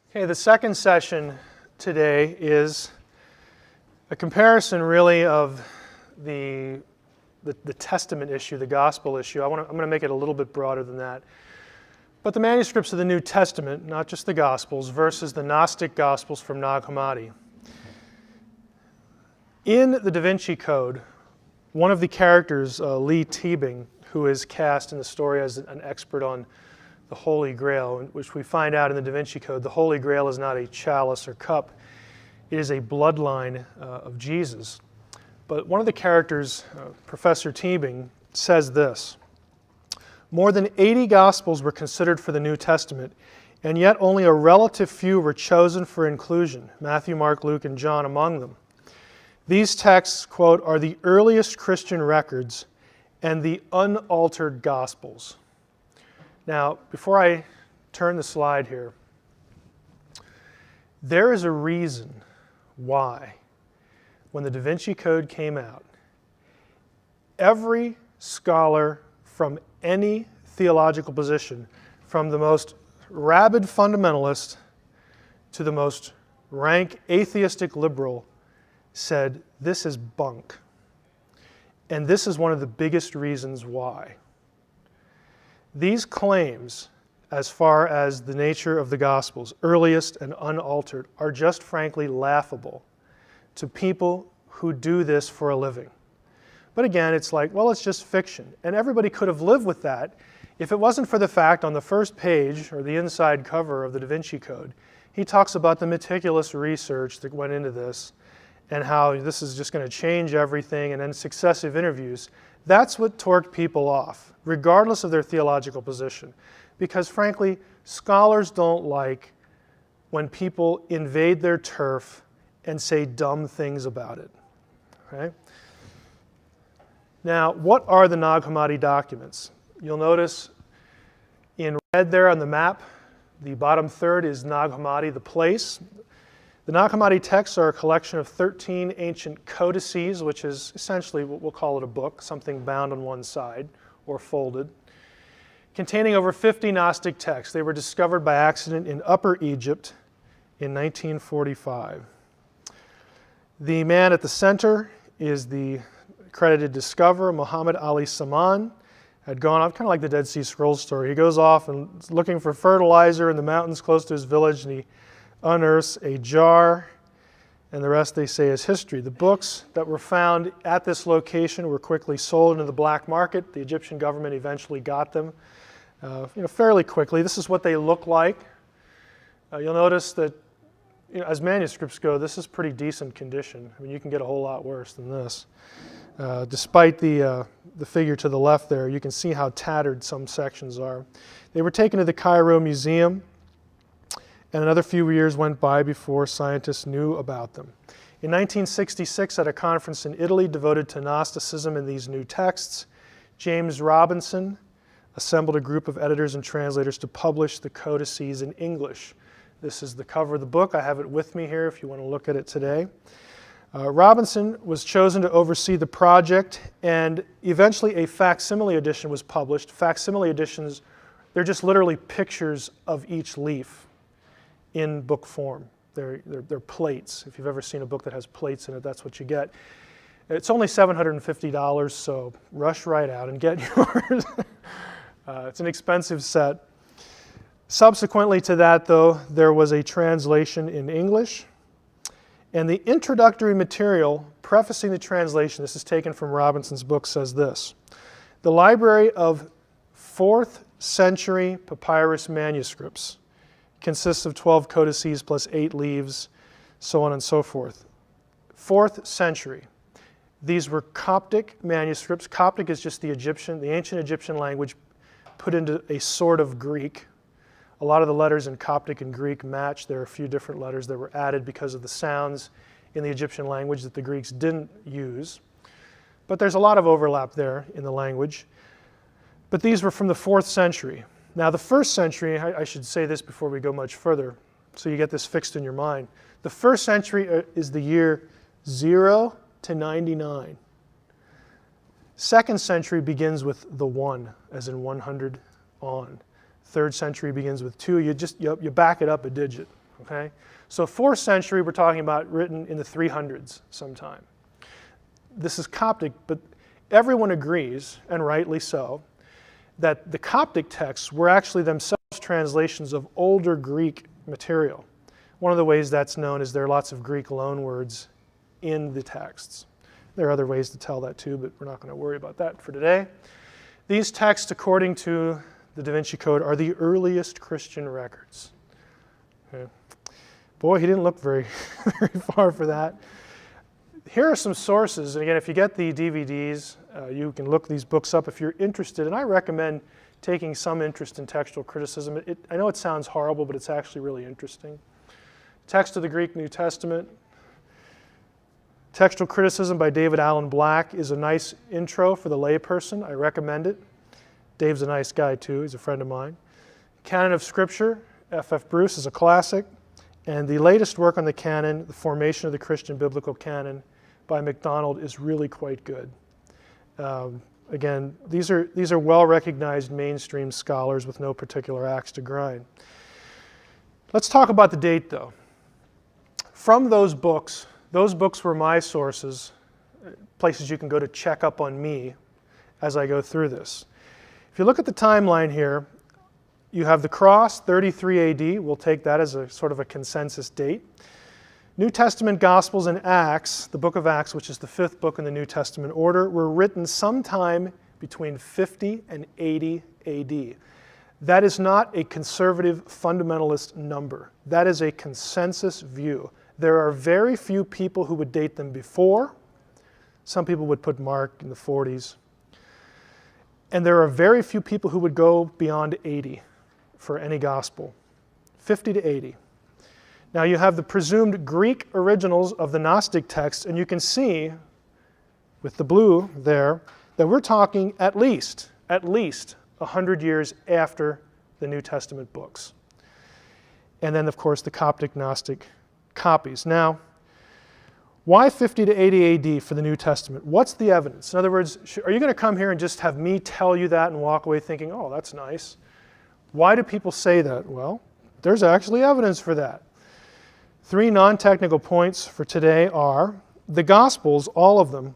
Okay, the second session today is a comparison really of the Testament issue, the gospel issue. I'm going to make it a little bit broader than that. But the manuscripts of the New Testament, not just the Gospels, versus the Gnostic Gospels from Nag Hammadi. In the DaVinci Code, one of the characters, Lee Teabing, who is cast in the story as an expert on the Holy Grail, which we find out in the DaVinci Code, the Holy Grail is not a chalice or cup. It is a bloodline of Jesus. But one of the characters, Professor Teabing, says this: more than 80 Gospels were considered for the New Testament, and yet only a relative few were chosen for inclusion, Matthew, Mark, Luke, and John among them. These texts, quote, are the earliest Christian records and the unaltered Gospels. Now, before I turn the slide here, there is a reason why, when the DaVinci Code came out, every scholar from any theological position, from the most rabid fundamentalist to the most rank atheistic liberal, said, this is bunk. And this is one of the biggest reasons why. These claims, as far as the nature of the Gospels, earliest and unaltered, are just frankly laughable to people who do this for a living. But again, it's like, well, it's just fiction. And everybody could have lived with that if it wasn't for the fact on the first page, or the inside cover of the DaVinci Code, he talks about the meticulous research that went into this and how this is just going to change everything, and then successive interviews. That's what torqued people off, regardless of their theological position. Because frankly, scholars don't like when people invade their turf and say dumb things about it. Okay? Now, what are the Nag Hammadi documents? You'll notice in red there on the map, the bottom third is Nag Hammadi, the place. The Nag Hammadi texts are a collection of 13 ancient codices, which is essentially what we'll call it a book, something bound on one side or folded, containing over 50 Gnostic texts. They were discovered by accident in Upper Egypt in 1945. The man at the center is the accredited discoverer, Muhammad Ali Saman. Had gone off, kind of like the Dead Sea Scrolls story. He goes off and is looking for fertilizer in the mountains close to his village, and he unearths a jar, and the rest, they say, is history. The books that were found at this location were quickly sold into the black market. The Egyptian government eventually got them fairly quickly. This is what they look like. You'll notice that as manuscripts go, this is pretty decent condition. I mean, you can get a whole lot worse than this. Despite the figure to the left there, you can see how tattered some sections are. They were taken to the Cairo Museum, and another few years went by before scientists knew about them. In 1966, at a conference in Italy devoted to Gnosticism and these new texts, James Robinson assembled a group of editors and translators to publish the codices in English. This is the cover of the book. I have it with me here if you want to look at it today. Robinson was chosen to oversee the project, and eventually a facsimile edition was published. Facsimile editions, they're just literally pictures of each leaf in book form. They're plates. If you've ever seen a book that has plates in it, that's what you get. It's only $750, so rush right out and get yours. It's an expensive set. Subsequently to that, though, there was a translation in English. And the introductory material prefacing the translation, this is taken from Robinson's book, says this: the library of 4th century papyrus manuscripts consists of 12 codices plus 8 leaves, so on and so forth. 4th century. These were Coptic manuscripts. Coptic is just the ancient Egyptian language put into a sort of Greek. A lot of the letters in Coptic and Greek match. There are a few different letters that were added because of the sounds in the Egyptian language that the Greeks didn't use. But there's a lot of overlap there in the language. But these were from the 4th century. Now the 1st century, I should say this before we go much further, so you get this fixed in your mind. The 1st century is the year 0 to 99. 2nd century begins with the 1, as in 100 on. 3rd century begins with 2. You back it up a digit, okay? So 4th century, we're talking about written in the 300s sometime. This is Coptic, but everyone agrees, and rightly so, that the Coptic texts were actually themselves translations of older Greek material. One of the ways that's known is there are lots of Greek loanwords in the texts. There are other ways to tell that too, but we're not going to worry about that for today. These texts, according to the DaVinci Code, are the earliest Christian records. Okay. Boy, he didn't look very far for that. Here are some sources, and again, if you get the DVDs, you can look these books up if you're interested, and I recommend taking some interest in textual criticism. I know it sounds horrible, but it's actually really interesting. Text of the Greek New Testament. Textual Criticism by David Allen Black is a nice intro for the layperson. I recommend it. Dave's a nice guy too. He's a friend of mine. Canon of Scripture, F.F. Bruce is a classic. And the latest work on the canon, The Formation of the Christian Biblical Canon by MacDonald, is really quite good. Again, these are well-recognized mainstream scholars with no particular axe to grind. Let's talk about the date, though. From those books were my sources, places you can go to check up on me as I go through this. If you look at the timeline here, you have the cross, 33 AD. We'll take that as a sort of a consensus date. New Testament Gospels and Acts, the book of Acts, which is the 5th book in the New Testament order, were written sometime between 50 and 80 AD. That is not a conservative fundamentalist number. That is a consensus view. There are very few people who would date them before. Some people would put Mark in the 40s. And there are very few people who would go beyond 80 for any gospel. 50 to 80. Now you have the presumed Greek originals of the Gnostic texts, and you can see with the blue there that we're talking at least 100 years after the New Testament books. And then, of course, the Coptic Gnostic copies. Now, why 50 to 80 AD for the New Testament? What's the evidence? In other words, are you going to come here and just have me tell you that and walk away thinking, oh, that's nice? Why do people say that? Well, there's actually evidence for that. 3 non-technical points for today are the Gospels, all of them,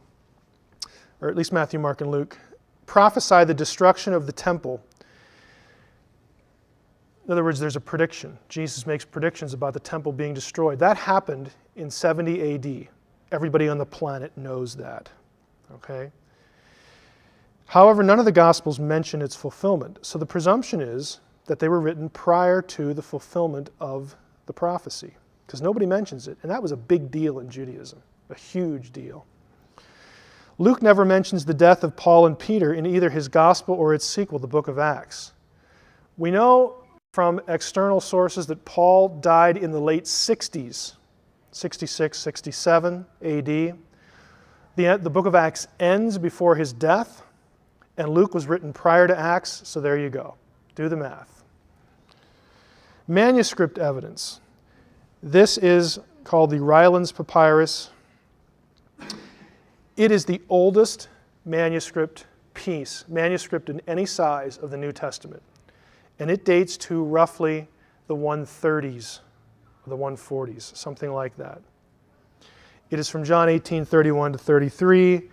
or at least Matthew, Mark, and Luke, prophesy the destruction of the temple. In other words, there's a prediction. Jesus makes predictions about the temple being destroyed. That happened in 70 AD. Everybody on the planet knows that. Okay? However, none of the Gospels mention its fulfillment. So the presumption is that they were written prior to the fulfillment of the prophecy, because nobody mentions it. And that was a big deal in Judaism, a huge deal. Luke never mentions the death of Paul and Peter in either his Gospel or its sequel, the book of Acts. We know from external sources that Paul died in the late 60s, 66, 67 AD. The book of Acts ends before his death, and Luke was written prior to Acts, so there you go. Do the math. Manuscript evidence. This is called the Rylands Papyrus. It is the oldest manuscript in any size of the New Testament. And it dates to roughly the 130s, or the 140s, something like that. It is from John 18:31 to 33.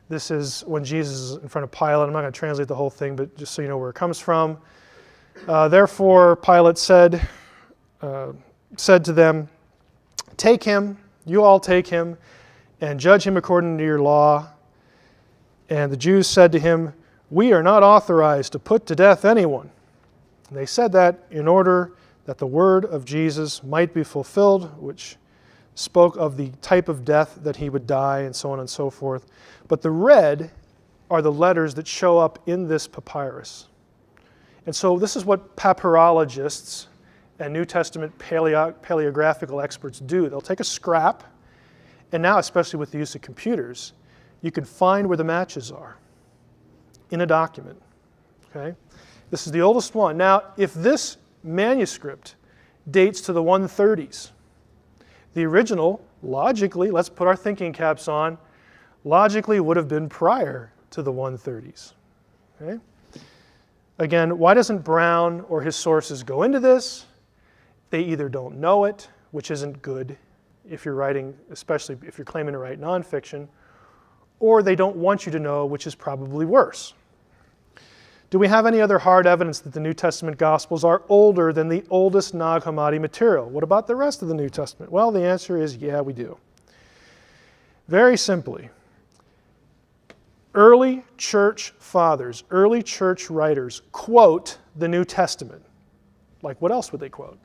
This is when Jesus is in front of Pilate. I'm not going to translate the whole thing, but just so you know where it comes from. Therefore, Pilate said to them, "Take him, you all take him, and judge him according to your law." And the Jews said to him, "We are not authorized to put to death anyone." And they said that in order that the word of Jesus might be fulfilled, which spoke of the type of death that he would die, and so on and so forth. But the red are the letters that show up in this papyrus. And so this is what papyrologists and New Testament paleographical experts do. They'll take a scrap, and now, especially with the use of computers, you can find where the matches are in a document. Okay? This is the oldest one. Now, if this manuscript dates to the 130s, the original, logically, let's put our thinking caps on, logically would have been prior to the 130s. Okay? Again, why doesn't Brown or his sources go into this? They either don't know it, which isn't good if you're writing, especially if you're claiming to write nonfiction, or they don't want you to know, which is probably worse. Do we have any other hard evidence that the New Testament Gospels are older than the oldest Nag Hammadi material? What about the rest of the New Testament? Well, the answer is yeah, we do. Very simply, early church fathers, early church writers quote the New Testament. Like, what else would they quote?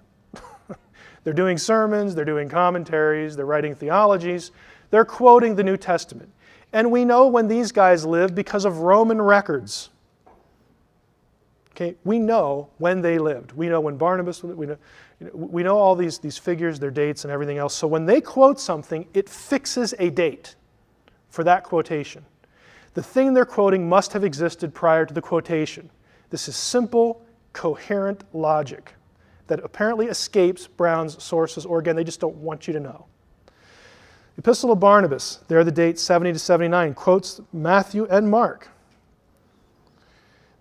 They're doing sermons, they're doing commentaries, they're writing theologies. They're quoting the New Testament. And we know when these guys lived because of Roman records. Okay, we know when they lived. We know when Barnabas, we know all these figures, their dates and everything else. So when they quote something, it fixes a date for that quotation. The thing they're quoting must have existed prior to the quotation. This is simple, coherent logic that apparently escapes Brown's sources, or again, they just don't want you to know. The Epistle of Barnabas, there the date 70 to 79, quotes Matthew and Mark.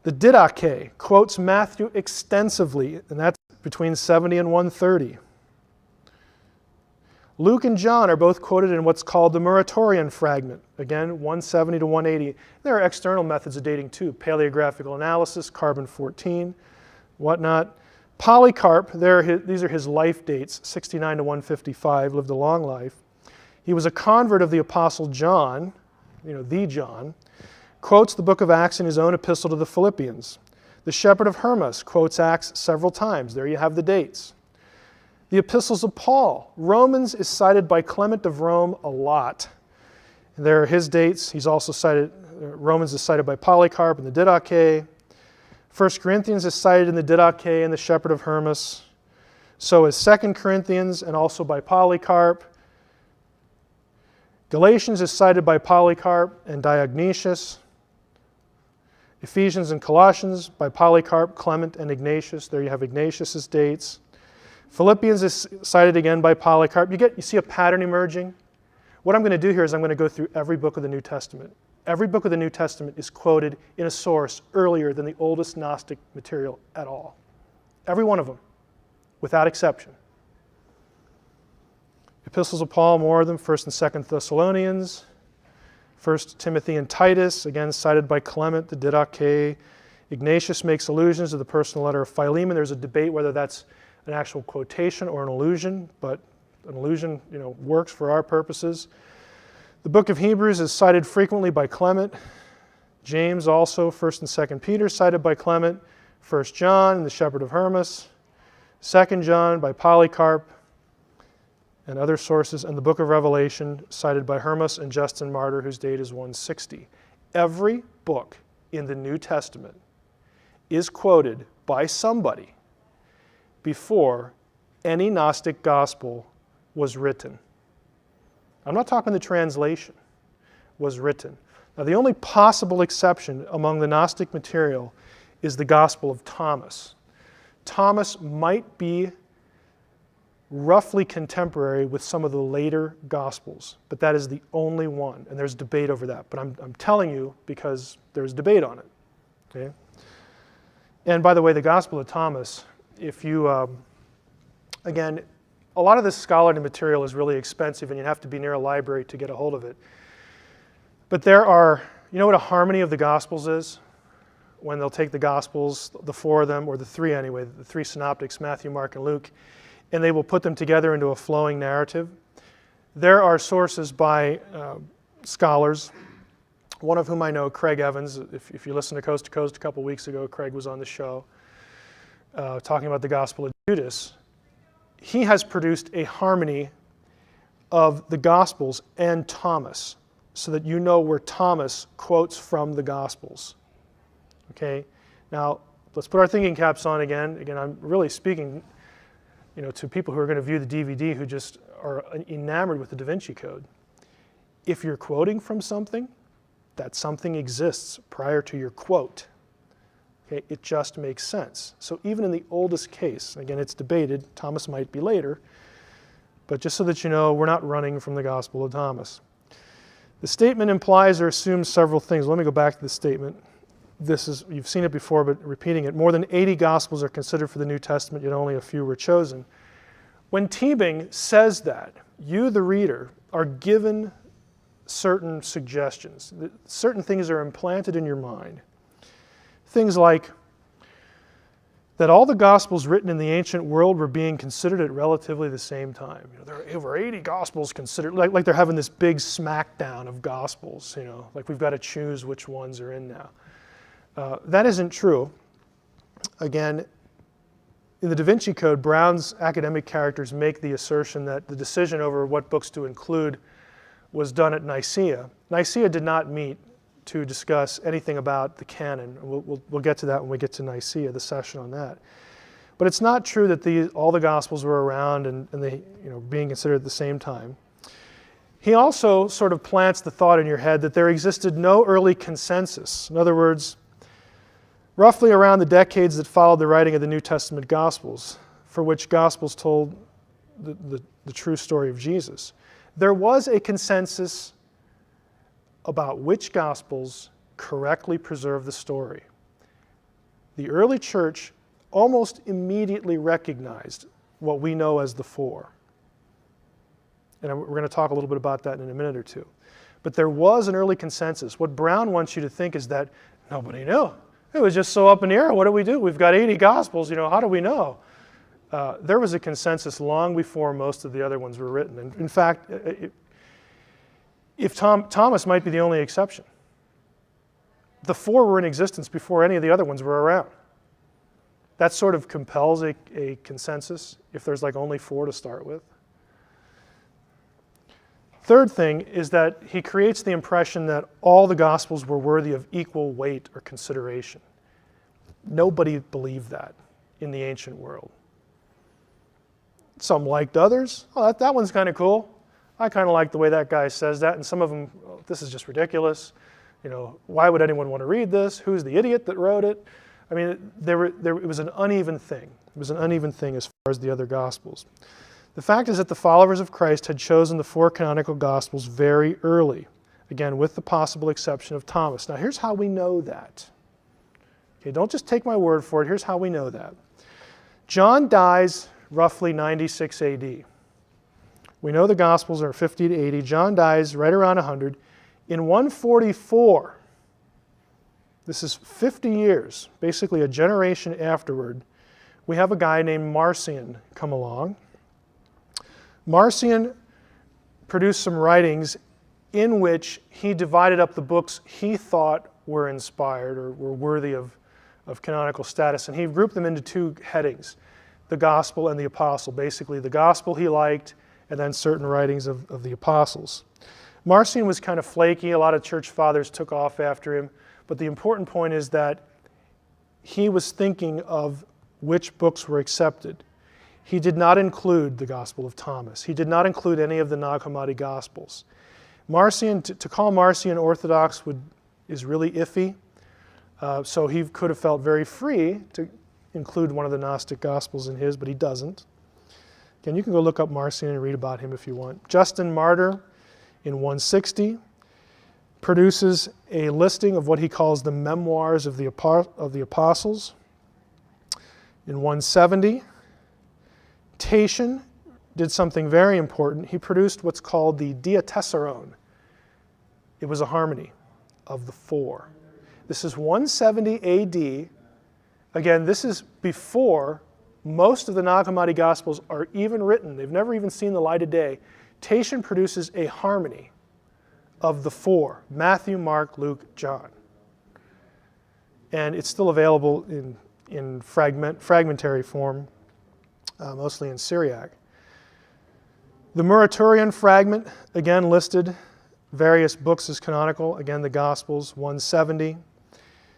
The Didache quotes Matthew extensively, and that's between 70 and 130. Luke and John are both quoted in what's called the Muratorian fragment, again, 170 to 180. There are external methods of dating too, paleographical analysis, carbon-14, whatnot. Polycarp, these are his life dates, 69 to 155, lived a long life. He was a convert of the Apostle John, the John, quotes the book of Acts in his own epistle to the Philippians. The shepherd of Hermas quotes Acts several times. There you have the dates. The epistles of Paul. Romans is cited by Clement of Rome a lot. There are his dates. He's also cited, Romans is cited by Polycarp in the Didache. 1 Corinthians is cited in the Didache and the shepherd of Hermas. So is 2 Corinthians and also by Polycarp. Galatians is cited by Polycarp and Diognetus. Ephesians and Colossians by Polycarp, Clement, and Ignatius. There you have Ignatius's dates. Philippians is cited again by Polycarp. You see a pattern emerging? What I'm going to do here is I'm going to go through every book of the New Testament. Every book of the New Testament is quoted in a source earlier than the oldest Gnostic material at all. Every one of them, without exception. Epistles of Paul, more of them, 1st and 2nd Thessalonians, 1 Timothy and Titus, again cited by Clement, the Didache. Ignatius makes allusions to the personal letter of Philemon. There's a debate whether that's an actual quotation or an allusion, but an allusion, works for our purposes. The book of Hebrews is cited frequently by Clement. James also, 1st and 2nd Peter, cited by Clement. 1 John and the shepherd of Hermas. 2 John by Polycarp and other sources, and the book of Revelation cited by Hermas and Justin Martyr, whose date is 160. Every book in the New Testament is quoted by somebody before any Gnostic gospel was written. I'm not talking the translation, was written. Now, the only possible exception among the Gnostic material is the Gospel of Thomas. Thomas might be roughly contemporary with some of the later Gospels, but that is the only one, and there's debate over that. But I'm telling you because there's debate on it. Okay? And by the way, the Gospel of Thomas, if you, again, a lot of this scholarly material is really expensive and you have to be near a library to get a hold of it. But there are, you know what a harmony of the Gospels is? When they'll take the Gospels, the four of them, or the three anyway, the three synoptics, Matthew, Mark, and Luke, and they will put them together into a flowing narrative. There are sources by scholars, one of whom I know, Craig Evans. If you listen to Coast a couple weeks ago, Craig was on the show talking about the Gospel of Judas. He has produced a harmony of the Gospels and Thomas so that you know where Thomas quotes from the Gospels. Okay? Now, let's put our thinking caps on again. Again, I'm really speaking to people who are going to view the DVD who just are enamored with the DaVinci Code. If you're quoting from something, that something exists prior to your quote. Okay, it just makes sense. So even in the oldest case, again, it's debated, Thomas might be later, but just so that you know, we're not running from the Gospel of Thomas. The statement implies or assumes several things. Let me go back to the statement. You've seen it before, but repeating it. More than 80 Gospels are considered for the New Testament, yet only a few were chosen. When Teabing says that, you, the reader, are given certain suggestions. Certain things are implanted in your mind. Things like that all the Gospels written in the ancient world were being considered at relatively the same time. There are over 80 Gospels considered, like they're having this big smackdown of Gospels, like we've got to choose which ones are in now. That isn't true. Again, in the DaVinci Code, Brown's academic characters make the assertion that the decision over what books to include was done at Nicaea. Nicaea did not meet to discuss anything about the canon. We'll get to that when we get to Nicaea, the session on that. But it's not true that all the Gospels were around and they, being considered at the same time. He also sort of plants the thought in your head that there existed no early consensus. In other words, roughly around the decades that followed the writing of the New Testament Gospels, for which Gospels told the true story of Jesus, there was a consensus about which Gospels correctly preserve the story. The early church almost immediately recognized what we know as the four. And we're going to talk a little bit about that in a minute or two. But there was an early consensus. What Brown wants you to think is that nobody knew. It was just so up in the air. What do we do? We've got 80 Gospels. How do we know? There was a consensus long before most of the other ones were written. And in fact, Thomas might be the only exception. The four were in existence before any of the other ones were around. That sort of compels a consensus if there's like only four to start with. Third thing is that he creates the impression that all the Gospels were worthy of equal weight or consideration. Nobody believed that in the ancient world. Some liked others. Oh, that one's kind of cool. I kind of like the way that guy says that. And some of them, this is just ridiculous. Why would anyone want to read this? Who's the idiot that wrote it? I mean, it was an uneven thing. It was an uneven thing as far as the other Gospels. The fact is that the followers of Christ had chosen the four canonical Gospels very early, again, with the possible exception of Thomas. Now, here's how we know that. Okay, don't just take my word for it. Here's how we know that. John dies roughly 96 AD. We know the Gospels are 50 to 80. John dies right around 100. In 144, this is 50 years, basically a generation afterward, we have a guy named Marcion come along. Marcion produced some writings in which he divided up the books he thought were inspired or were worthy of canonical status, and he grouped them into two headings, the Gospel and the Apostle. Basically, the Gospel he liked, and then certain writings of the Apostles. Marcion was kind of flaky. A lot of church fathers took off after him, but the important point is that he was thinking of which books were accepted. He did not include the Gospel of Thomas. He did not include any of the Nag Hammadi Gospels. Marcion, to call Marcion orthodox is really iffy, so he could have felt very free to include one of the Gnostic Gospels in his, but he doesn't. Again, you can go look up Marcion and read about him if you want. Justin Martyr, in 160, produces a listing of what he calls the Memoirs of the Apostles. In 170, Tatian did something very important. He produced what's called the Diatessaron. It was a harmony of the four. This is 170 AD. Again, this is before most of the Nag Hammadi Gospels are even written. They've never even seen the light of day. Tatian produces a harmony of the four, Matthew, Mark, Luke, John. And it's still available in fragmentary form, mostly in Syriac. The Muratorian fragment, again listed various books as canonical. Again, the Gospels, 170.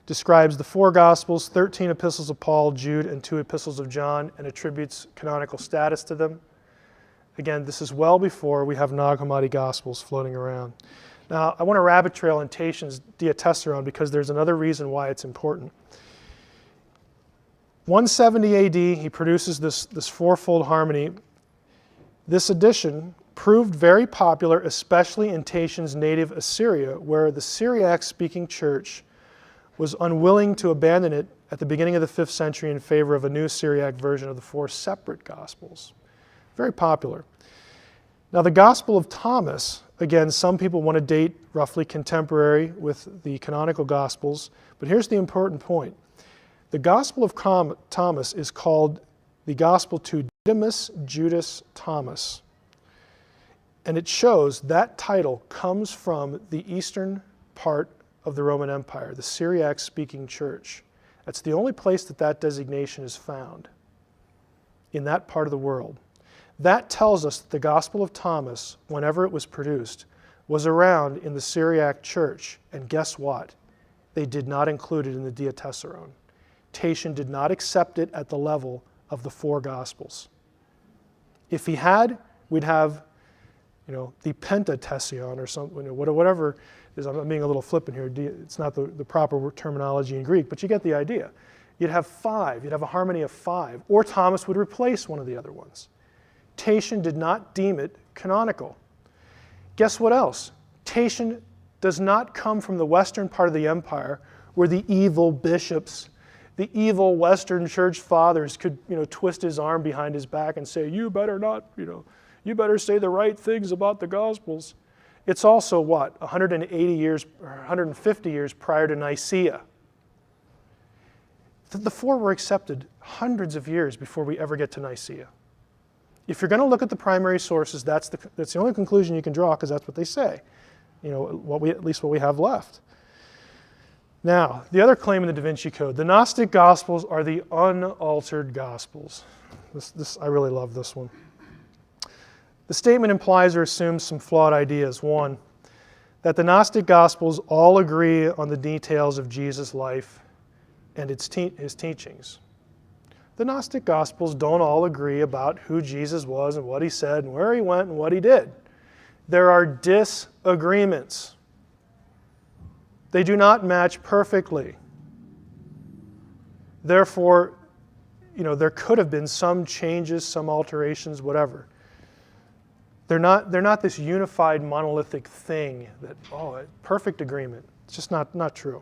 Describes the four Gospels, 13 epistles of Paul, Jude, and 2 epistles of John, and attributes canonical status to them. Again, this is well before we have Nag Hammadi Gospels floating around. Now, I want to rabbit trail in Tatian's Diatessaron because there's another reason why it's important. 170 AD, he produces this fourfold harmony. This edition proved very popular, especially in Tatian's native Assyria, where the Syriac-speaking church was unwilling to abandon it at the beginning of the 5th century in favor of a new Syriac version of the 4 separate Gospels. Very popular. Now, the Gospel of Thomas, again, some people want to date roughly contemporary with the canonical Gospels, but here's the important point. The Gospel of Thomas is called the Gospel to Didymus Judas Thomas. And it shows that title comes from the eastern part of the Roman Empire, the Syriac-speaking church. That's the only place that designation is found, in that part of the world. That tells us that the Gospel of Thomas, whenever it was produced, was around in the Syriac church, and guess what? They did not include it in the Diatessaron. Tatian did not accept it at the level of the four Gospels. If he had, we'd have, the Pentatession or something, whatever it is. I'm being a little flippant here. It's not the proper terminology in Greek, but you get the idea. You'd have five. You'd have a harmony of five. Or Thomas would replace one of the other ones. Tatian did not deem it canonical. Guess what else? Tatian does not come from the western part of the empire where the evil bishops, the evil Western church fathers could, twist his arm behind his back and say, you better not, you better say the right things about the Gospels. It's also what? 180 years or 150 years prior to Nicaea. The four were accepted hundreds of years before we ever get to Nicaea. If you're going to look at the primary sources, that's the only conclusion you can draw, because that's what they say. At least what we have left. Now, the other claim in the DaVinci Code, the Gnostic Gospels are the unaltered Gospels. I really love this one. The statement implies or assumes some flawed ideas. One, that the Gnostic Gospels all agree on the details of Jesus' life and his teachings. The Gnostic Gospels don't all agree about who Jesus was and what he said and where he went and what he did. There are disagreements. They do not match perfectly. Therefore, there could have been some changes, some alterations, whatever. They're not this unified monolithic thing that, perfect agreement. It's just not true.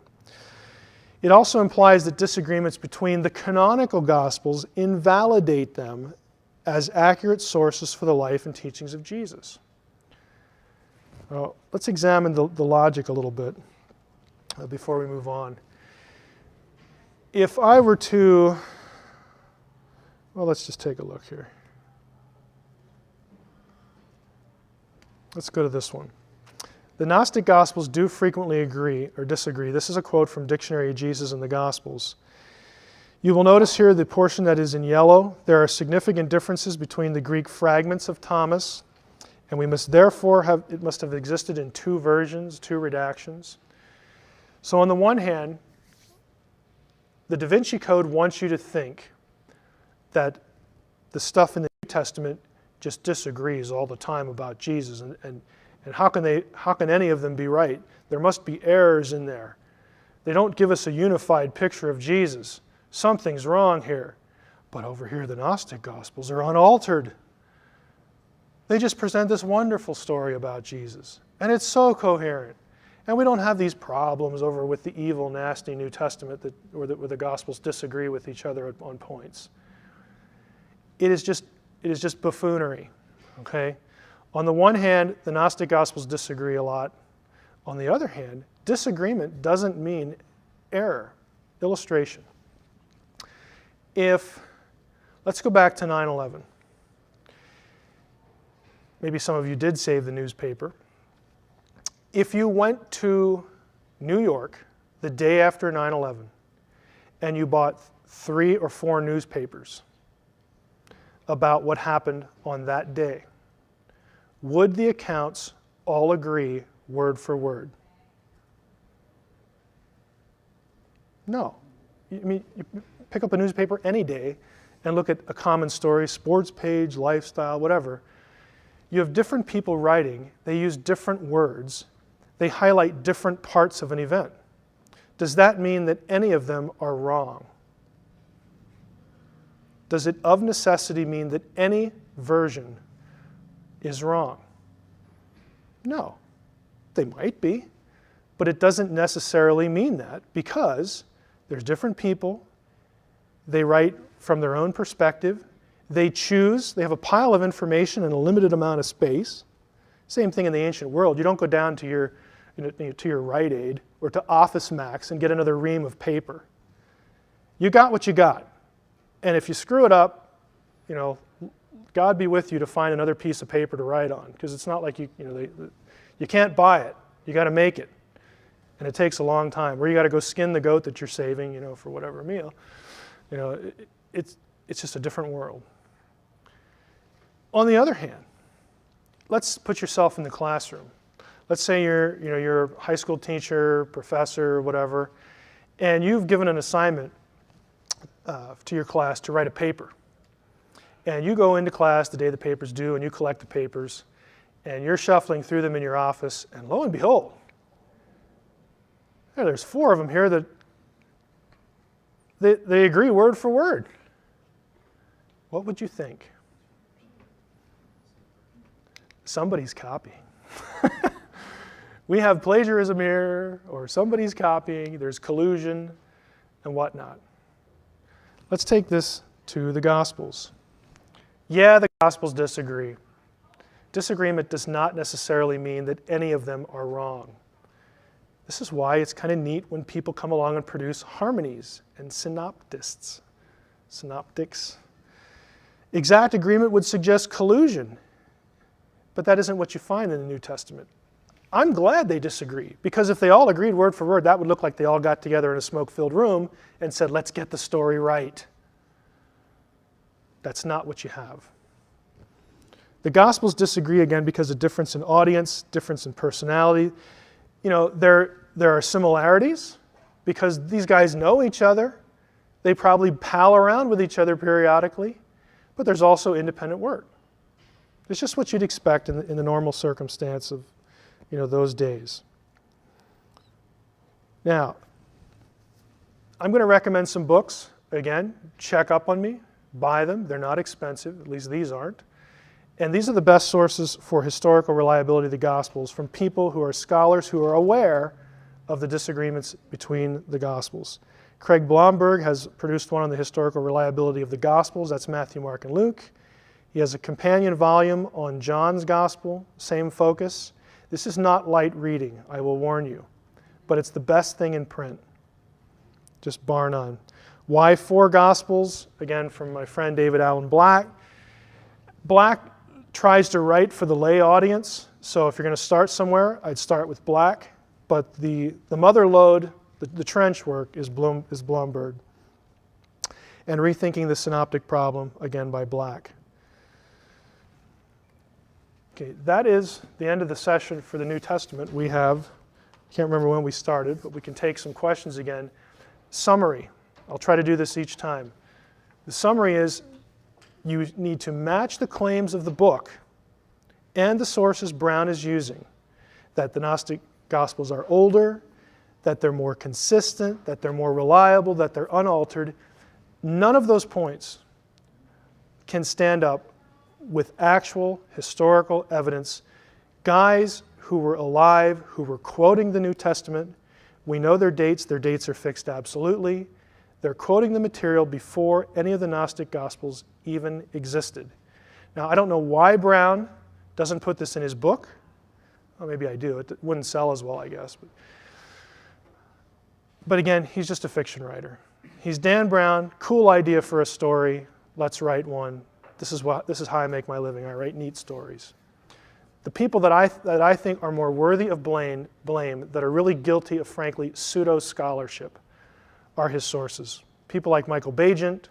It also implies that disagreements between the canonical Gospels invalidate them as accurate sources for the life and teachings of Jesus. Let's examine the logic a little bit before we move on. If I were to, let's just take a look here. Let's go to this one. The Gnostic Gospels do frequently agree or disagree. This is a quote from Dictionary of Jesus and the Gospels. You will notice here the portion that is in yellow. There are significant differences between the Greek fragments of Thomas, and we must therefore it must have existed in two versions, two redactions. So on the one hand, the DaVinci Code wants you to think that the stuff in the New Testament just disagrees all the time about Jesus, and how can any of them be right? There must be errors in there. They don't give us a unified picture of Jesus. Something's wrong here. But over here, the Gnostic Gospels are unaltered. They just present this wonderful story about Jesus, and it's so coherent. And we don't have these problems over with the evil, nasty New Testament where the Gospels disagree with each other on points. It is just buffoonery, okay? On the one hand, the Gnostic Gospels disagree a lot. On the other hand, disagreement doesn't mean error. Illustration. Let's go back to 9/11. Maybe some of you did save the newspaper. If you went to New York the day after 9/11 and you bought 3 or 4 newspapers about what happened on that day, would the accounts all agree word for word? No. You pick up a newspaper any day and look at a common story, sports page, lifestyle, whatever. You have different people writing. They use different words. They highlight different parts of an event. Does that mean that any of them are wrong? Does it of necessity mean that any version is wrong? No. They might be, but it doesn't necessarily mean that, because there's different people. They write from their own perspective. They have a pile of information in a limited amount of space. Same thing in the ancient world. You don't go down to your Rite Aid or to Office Max and get another ream of paper. You got what you got. And if you screw it up, God be with you to find another piece of paper to write on, because it's not like you can't buy it. You got to make it. And it takes a long time. Or you got to go skin the goat that you're saving, for whatever meal. It's just a different world. On the other hand, let's put yourself in the classroom. Let's say you're a high school teacher, professor, whatever, and you've given an assignment to your class to write a paper. And you go into class the day the paper's due, and you collect the papers, and you're shuffling through them in your office, and lo and behold, there's 4 of them here that they agree word for word. What would you think? Somebody's copying. We have plagiarism here, or somebody's copying, there's collusion, and whatnot. Let's take this to the Gospels. Yeah, the Gospels disagree. Disagreement does not necessarily mean that any of them are wrong. This is why it's kind of neat when people come along and produce harmonies and synoptics. Exact agreement would suggest collusion, but that isn't what you find in the New Testament. I'm glad they disagree, because if they all agreed word for word, that would look like they all got together in a smoke-filled room and said, let's get the story right. That's not what you have. The Gospels disagree again because of difference in audience, difference in personality. There are similarities because these guys know each other. They probably pal around with each other periodically, but there's also independent work. It's just what you'd expect in the normal circumstance of those days. Now, I'm going to recommend some books. Again, check up on me, buy them. They're not expensive, at least these aren't. And these are the best sources for historical reliability of the Gospels from people who are scholars who are aware of the disagreements between the Gospels. Craig Blomberg has produced one on the historical reliability of the Gospels. That's Matthew, Mark, and Luke. He has a companion volume on John's Gospel, same focus. This is not light reading, I will warn you, but it's the best thing in print, just bar none. Why 4 Gospels? Again, from my friend David Allen Black. Black tries to write for the lay audience, so if you're going to start somewhere, I'd start with Black, but the mother lode, the trench work, is Blomberg. And Rethinking the Synoptic Problem, again by Black. Okay, that is the end of the session for the New Testament. We have, I can't remember when we started, but we can take some questions again. Summary. I'll try to do this each time. The summary is you need to match the claims of the book and the sources Brown is using, that the Gnostic Gospels are older, that they're more consistent, that they're more reliable, that they're unaltered. None of those points can stand up with actual historical evidence. Guys who were alive, who were quoting the New Testament, we know their dates are fixed absolutely. They're quoting the material before any of the Gnostic Gospels even existed. Now, I don't know why Brown doesn't put this in his book. Well, maybe I do. It wouldn't sell as well, I guess. But again, he's just a fiction writer. He's Dan Brown, cool idea for a story, let's write one. This is how I make my living. I write neat stories. The people that I think are more worthy of blame, that are really guilty of, frankly, pseudo-scholarship, are his sources. People like Michael Bagent,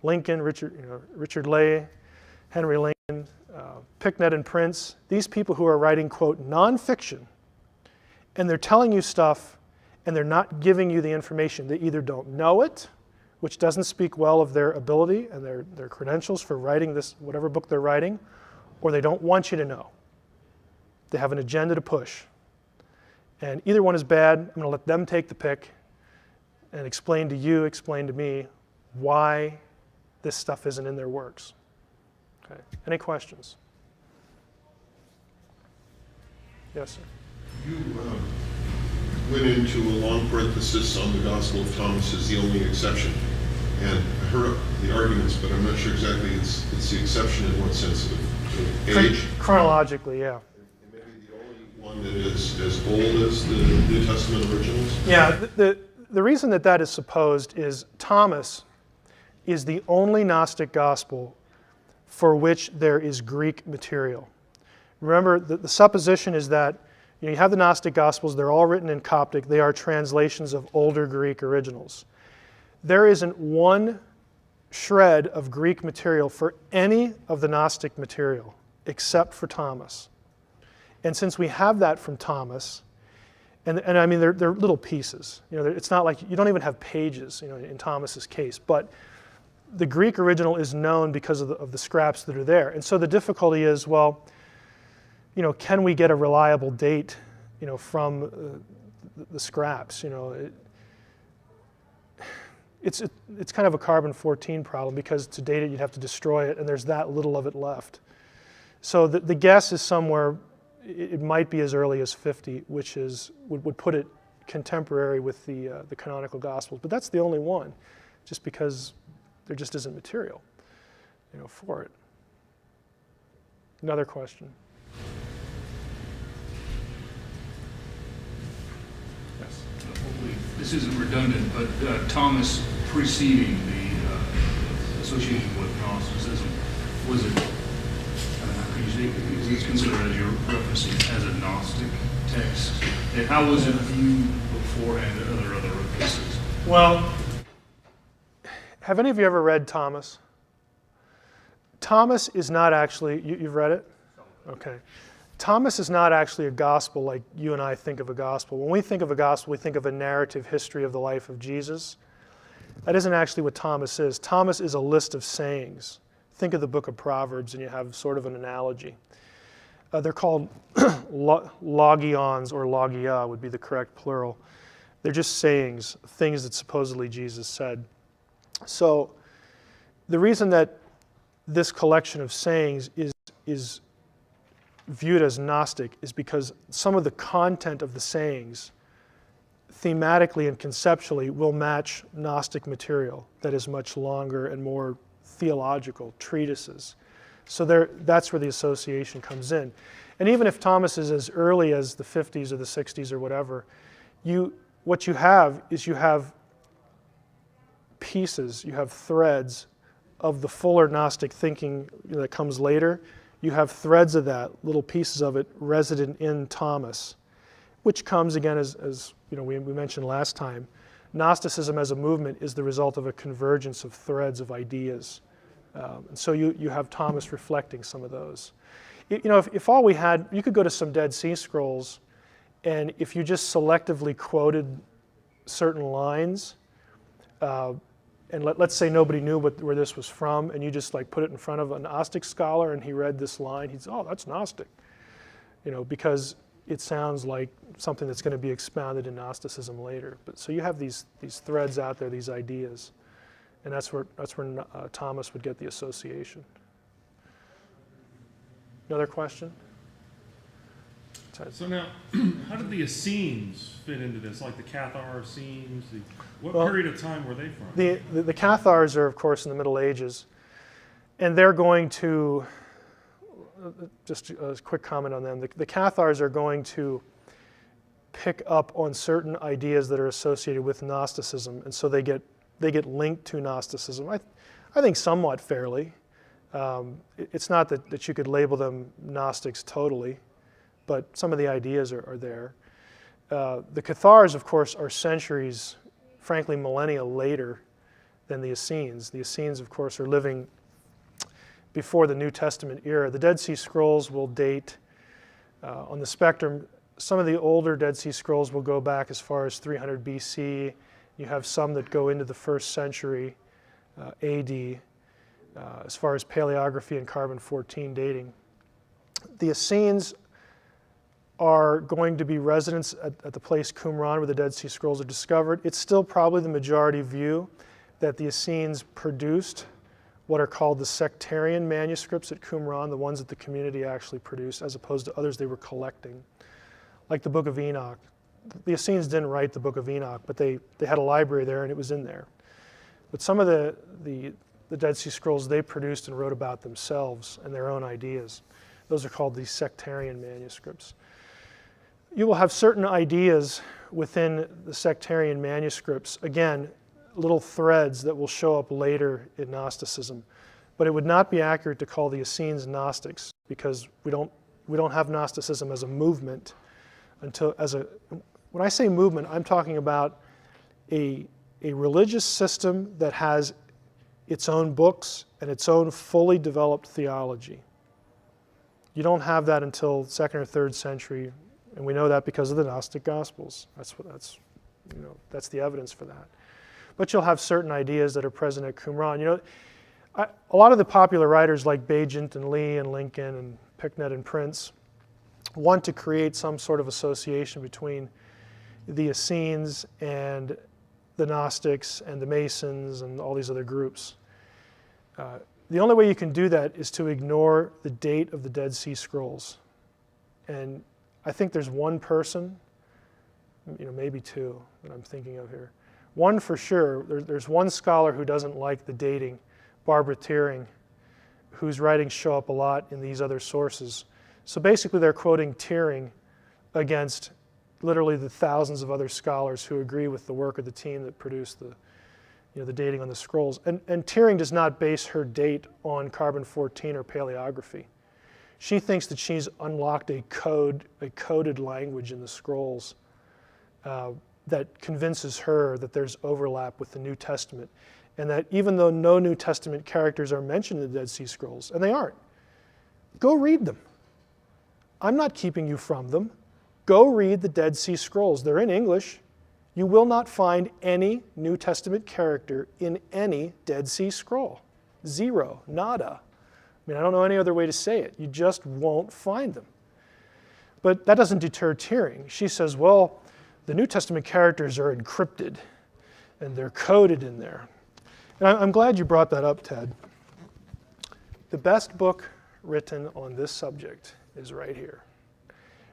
Lincoln, Richard Lay, Henry Lincoln, Picknett and Prince. These people who are writing, quote, nonfiction, and they're telling you stuff, and they're not giving you the information. They either don't know it, which doesn't speak well of their ability and their credentials for writing this, whatever book they're writing, or they don't want you to know. They have an agenda to push. And either one is bad. I'm going to let them take the pick and explain to you, explain to me why this stuff isn't in their works. Okay. Any questions? Yes, sir. You went into a long parenthesis on the Gospel of Thomas as the only exception. And I heard the arguments, but I'm not sure exactly it's the exception in what sense of age? Chronologically, yeah. And maybe the only one that is as old as the New Testament originals? Yeah, the reason that is supposed is Thomas is the only Gnostic gospel for which there is Greek material. Remember, the supposition is that you have the Gnostic Gospels, they're all written in Coptic, they are translations of older Greek originals. There isn't one shred of Greek material for any of the Gnostic material except for Thomas. And since we have that from Thomas, and I mean, they're little pieces. It's not like you don't even have pages, in Thomas's case. But the Greek original is known because of the scraps that are there. And so the difficulty is, well, can we get a reliable date, from the scraps? It's kind of a carbon-14 problem, because to date it you'd have to destroy it, and there's that little of it left. So the guess is somewhere, it might be as early as 50, which would put it contemporary with the canonical Gospels. But that's the only one, just because there just isn't material, for it. Another question. Yes. Hopefully this isn't redundant, but Thomas preceding the association with Gnosticism, was it? Is it considered, as you're referencing, as a Gnostic text? And how was it viewed beforehand in other places? Well, have any of you ever read Thomas? Thomas is not actually, you've read it? Okay. Thomas is not actually a gospel like you and I think of a gospel. When we think of a gospel, we think of a narrative history of the life of Jesus. That isn't actually what Thomas is. Thomas is a list of sayings. Think of the book of Proverbs and you have sort of an analogy. They're called logions, or logia would be the correct plural. They're just sayings, things that supposedly Jesus said. So the reason that this collection of sayings is viewed as Gnostic is because some of the content of the sayings, thematically and conceptually, will match Gnostic material that is much longer and more theological treatises. So that's where the association comes in. And even if Thomas is as early as the 50s or the 60s or whatever, what you have is you have pieces, you have threads of the fuller Gnostic thinking that comes later. You have threads of that, little pieces of it, resident in Thomas, which comes again as we mentioned last time. Gnosticism as a movement is the result of a convergence of threads of ideas. And so you have Thomas reflecting some of those. If all we had, you could go to some Dead Sea Scrolls, and if you just selectively quoted certain lines, and let's say nobody knew where this was from, and you just put it in front of a Gnostic scholar, and he read this line, he'd say, oh, that's Gnostic, because it sounds like something that's going to be expounded in Gnosticism later. But so you have these threads out there, these ideas. And that's where Thomas would get the association. Another question? So now, how did the Essenes fit into this? Like the Cathar Essenes? What period of time were they from? The Cathars are, of course, in the Middle Ages. And they're going to, just a quick comment on them, the Cathars are going to pick up on certain ideas that are associated with Gnosticism. And so they get linked to Gnosticism, I think somewhat fairly. It's not that you could label them Gnostics totally, but some of the ideas are there. The Cathars, of course, are centuries, frankly millennia later than the Essenes. The Essenes, of course, are living before the New Testament era. The Dead Sea Scrolls will date on the spectrum. Some of the older Dead Sea Scrolls will go back as far as 300 BC. You have some that go into the 1st century AD, as far as paleography and carbon-14 dating. The Essenes are going to be residents at the place Qumran where the Dead Sea Scrolls are discovered. It's still probably the majority view that the Essenes produced what are called the sectarian manuscripts at Qumran, the ones that the community actually produced, as opposed to others they were collecting, like the Book of Enoch. The Essenes didn't write the Book of Enoch, but they had a library there and it was in there. But some of the Dead Sea Scrolls they produced and wrote about themselves and their own ideas. Those are called the sectarian manuscripts. You will have certain ideas within the sectarian manuscripts, again, little threads that will show up later in Gnosticism. But it would not be accurate to call the Essenes Gnostics, because we don't have Gnosticism as a movement when I say movement, I'm talking about a religious system that has its own books and its own fully developed theology. You don't have that until 2nd or 3rd century, and we know that because of the Gnostic Gospels. That's the evidence for that. But you'll have certain ideas that are present at Qumran. A lot of the popular writers like Bagent and Lee and Lincoln and Picknett and Prince want to create some sort of association between the Essenes and the Gnostics and the Masons and all these other groups. The only way you can do that is to ignore the date of the Dead Sea Scrolls. And I think there's one person, maybe two that I'm thinking of here. One for sure, there's one scholar who doesn't like the dating, Barbara Teering, whose writings show up a lot in these other sources. So basically they're quoting Teering against literally the thousands of other scholars who agree with the work of the team that produced the dating on the scrolls. And Teering does not base her date on carbon-14 or paleography. She thinks that she's unlocked a coded language in the scrolls that convinces her that there's overlap with the New Testament, and that even though no New Testament characters are mentioned in the Dead Sea Scrolls, and they aren't, go read them. I'm not keeping you from them. Go read the Dead Sea Scrolls. They're in English. You will not find any New Testament character in any Dead Sea Scroll. Zero, nada. I don't know any other way to say it. You just won't find them. But that doesn't deter Teering. She says, well, the New Testament characters are encrypted and they're coded in there. And I'm glad you brought that up, Ted. The best book written on this subject is right here.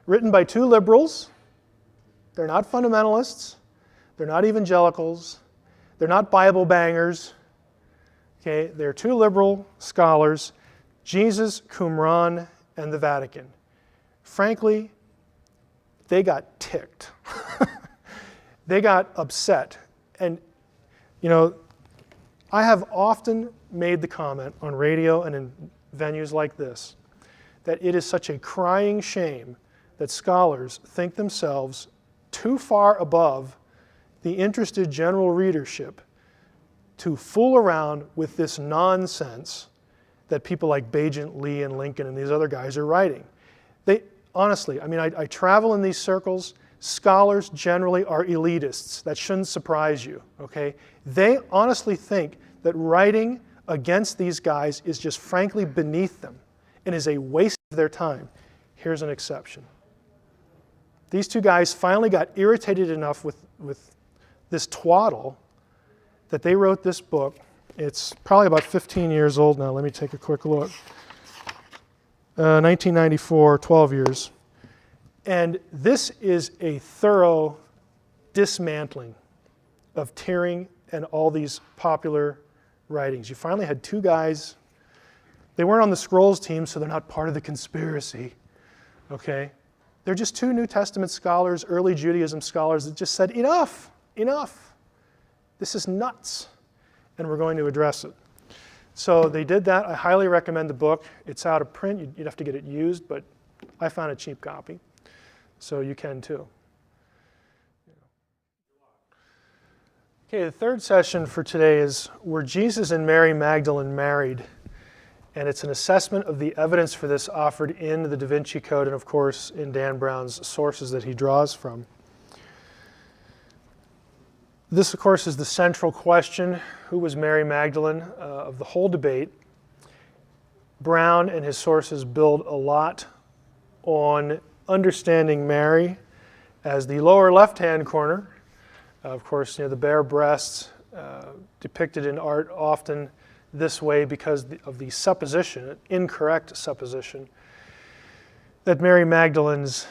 Written by two liberals. They're not fundamentalists. They're not evangelicals. They're not Bible bangers. Okay, they're two liberal scholars, Jesus, Qumran, and the Vatican. Frankly, they got ticked. They got upset. And, I have often made the comment on radio and in venues like this that it is such a crying shame that scholars think themselves too far above the interested general readership to fool around with this nonsense that people like Bagent, Lee, and Lincoln and these other guys are writing. Honestly, I travel in these circles. Scholars generally are elitists. That shouldn't surprise you, okay? They honestly think that writing against these guys is just frankly beneath them and is a waste of their time. Here's an exception. These two guys finally got irritated enough with this twaddle that they wrote this book. It's probably about 15 years old now. Let me take a quick look. 1994, 12 years. And this is a thorough dismantling of Teering and all these popular writings. You finally had two guys. They weren't on the Scrolls team, so they're not part of the conspiracy. Okay? They're just two New Testament scholars, early Judaism scholars that just said, enough, enough. This is nuts. And we're going to address it. So they did that. I highly recommend the book. It's out of print. You'd have to get it used, but I found a cheap copy. So you can too. Okay, the third session for today is Were Jesus and Mary Magdalene married? And it's an assessment of the evidence for this offered in the DaVinci Code and, of course, in Dan Brown's sources that he draws from. This, of course, is the central question. Who was Mary Magdalene of the whole debate? Brown and his sources build a lot on understanding Mary as the lower left-hand corner. Of course, the bare breasts depicted in art often this way because of the supposition, an incorrect supposition, that Mary Magdalene's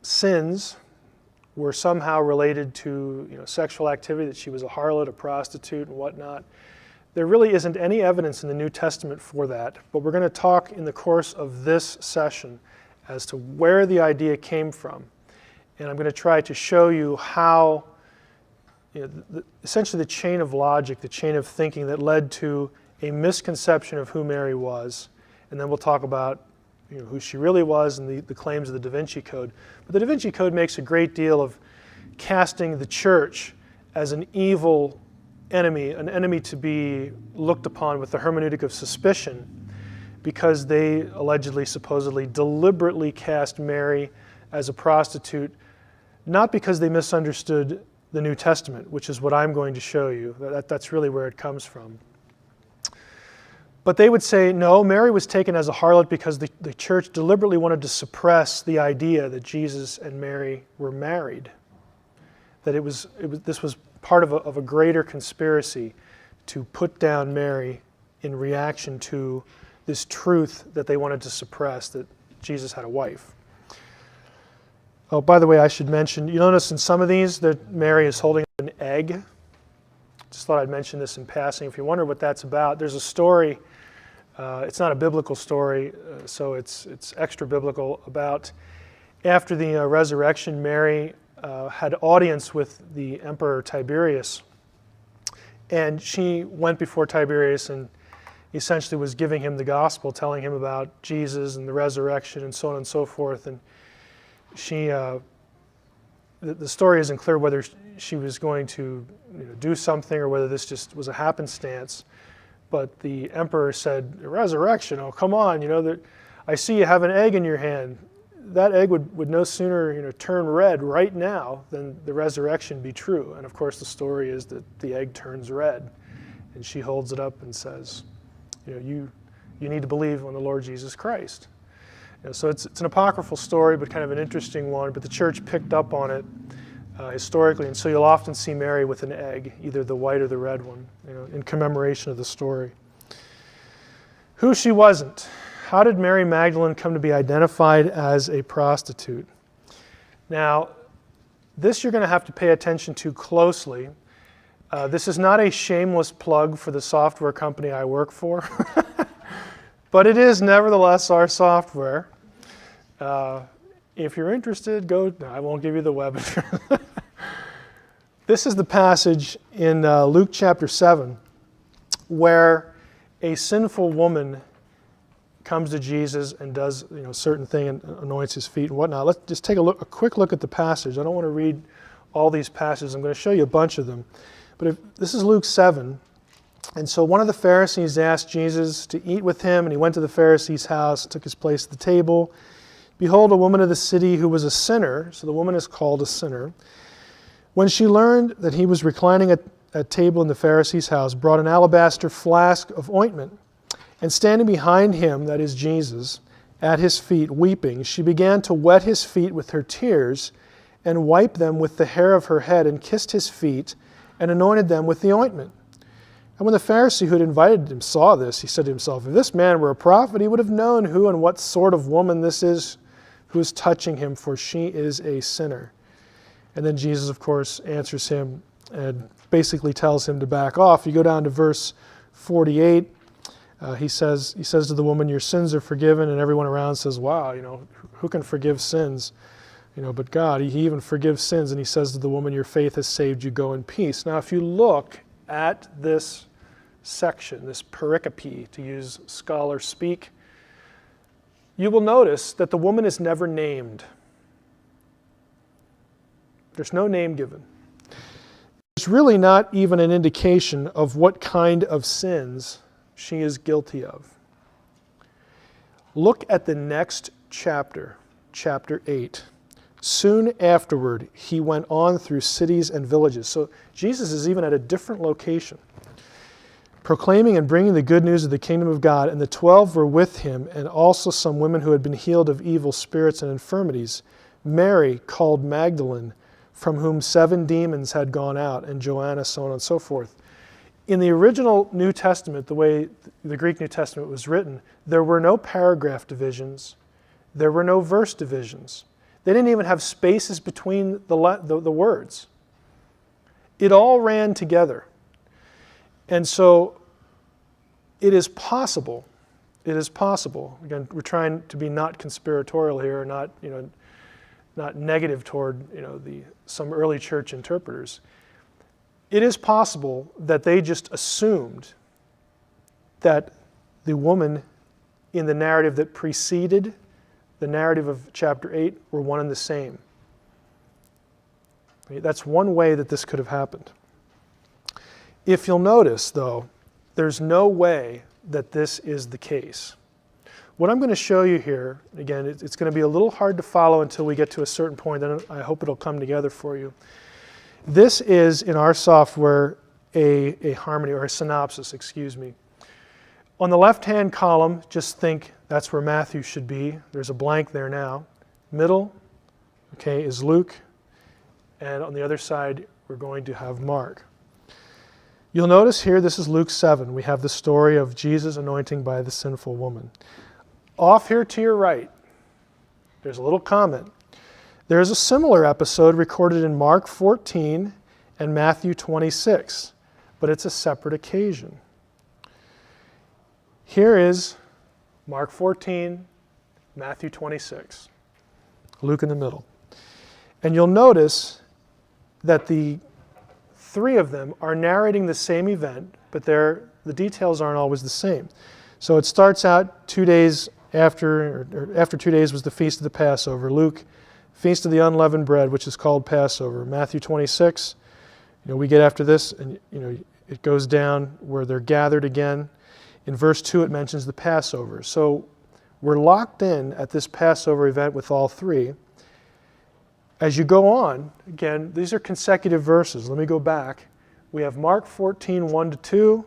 sins were somehow related to sexual activity, that she was a harlot, a prostitute, and whatnot. There really isn't any evidence in the New Testament for that, but we're going to talk in the course of this session as to where the idea came from. And I'm going to try to show you how, essentially the chain of logic, the chain of thinking that led to a misconception of who Mary was. And then we'll talk about who she really was and the claims of the DaVinci Code. But the DaVinci Code makes a great deal of casting the church as an evil enemy, an enemy to be looked upon with the hermeneutic of suspicion, because they allegedly, supposedly, deliberately cast Mary as a prostitute, not because they misunderstood the New Testament, which is what I'm going to show you. That's really where it comes from. But they would say, no, Mary was taken as a harlot because the church deliberately wanted to suppress the idea that Jesus and Mary were married. That this was part of a greater conspiracy to put down Mary in reaction to this truth that they wanted to suppress, that Jesus had a wife. Oh, by the way, I should mention, you notice in some of these that Mary is holding an egg. Just thought I'd mention this in passing. If you wonder what that's about, there's a story, it's not a biblical story, so it's extra biblical, about after the resurrection, Mary had audience with the Emperor Tiberius. And she went before Tiberius and essentially was giving him the gospel, telling him about Jesus and the resurrection and so on and so forth. And she, the story isn't clear whether she was going to do something or whether this just was a happenstance. But the emperor said, resurrection, oh, come on, I see you have an egg in your hand. That egg would no sooner turn red right now than the resurrection be true. And of course the story is that the egg turns red. And she holds it up and says, you need to believe on the Lord Jesus Christ. So it's an apocryphal story, but kind of an interesting one. But the church picked up on it historically, and so you'll often see Mary with an egg, either the white or the red one, in commemoration of the story. Who she wasn't. How did Mary Magdalene come to be identified as a prostitute? Now, this you're going to have to pay attention to closely. This is not a shameless plug for the software company I work for, but it is nevertheless our software. If you're interested, no, I won't give you the web address. This is the passage in Luke chapter 7 where a sinful woman comes to Jesus and does certain thing and anoints his feet and whatnot. Let's just take a quick look at the passage. I don't want to read all these passages. I'm going to show you a bunch of them. But this is Luke 7. And so one of the Pharisees asked Jesus to eat with him, and he went to the Pharisee's house, took his place at the table. Behold, a woman of the city who was a sinner, so the woman is called a sinner, when she learned that he was reclining at table in the Pharisee's house, brought an alabaster flask of ointment, and standing behind him, that is Jesus, at his feet, weeping, she began to wet his feet with her tears, and wiped them with the hair of her head, and kissed his feet, and anointed them with the ointment. And when the Pharisee who had invited him saw this, he said to himself, if this man were a prophet, he would have known who and what sort of woman this is who is touching him, for she is a sinner. And then Jesus, of course, answers him and basically tells him to back off. You go down to verse 48. He says to the woman, your sins are forgiven, and everyone around says, wow, who can forgive sins? But God, he even forgives sins, and he says to the woman, your faith has saved you, go in peace. Now, if you look at this section, this pericope, to use scholar speak, you will notice that the woman is never named. There's no name given. There's really not even an indication of what kind of sins she is guilty of. Look at the next chapter, chapter 8. Soon afterward, he went on through cities and villages. So Jesus is even at a different location, proclaiming and bringing the good news of the kingdom of God. And the 12 were with him, and also some women who had been healed of evil spirits and infirmities. Mary, called Magdalene, from whom 7 demons had gone out, and Joanna, so on and so forth. In the original New Testament, the way the Greek New Testament was written, there were no paragraph divisions. There were no verse divisions. They didn't even have spaces between the words. It all ran together. And so it is possible, again, we're trying to be not conspiratorial here, not negative toward some early church interpreters. It is possible that they just assumed that the woman in the narrative that preceded the narrative of chapter 8 were one and the same. That's one way that this could have happened. If you'll notice, though, there's no way that this is the case. what I'm going to show you here, again, it's going to be a little hard to follow until we get to a certain point, then I hope it'll come together for you. This is, in our software, a harmony, or a synopsis, excuse me. On the left-hand column, just think that's where Matthew should be. There's a blank there now. Middle, okay, is Luke. And on the other side, we're going to have Mark. You'll notice here, this is Luke 7. We have the story of Jesus anointing by the sinful woman. Off here to your right, there's a little comment. There's a similar episode recorded in Mark 14 and Matthew 26, but it's a separate occasion. Here is Mark 14, Matthew 26, Luke in the middle. And you'll notice that the three of them are narrating the same event, but the details aren't always the same. So it starts out 2 days after 2 days was the Feast of the Passover. Luke, Feast of the Unleavened Bread, which is called Passover. Matthew 26, we get after this, and it goes down where they're gathered again. In verse 2, it mentions the Passover. So we're locked in at this Passover event with all three. As you go on, again, these are consecutive verses. Let me go back. We have Mark 14, 1-2.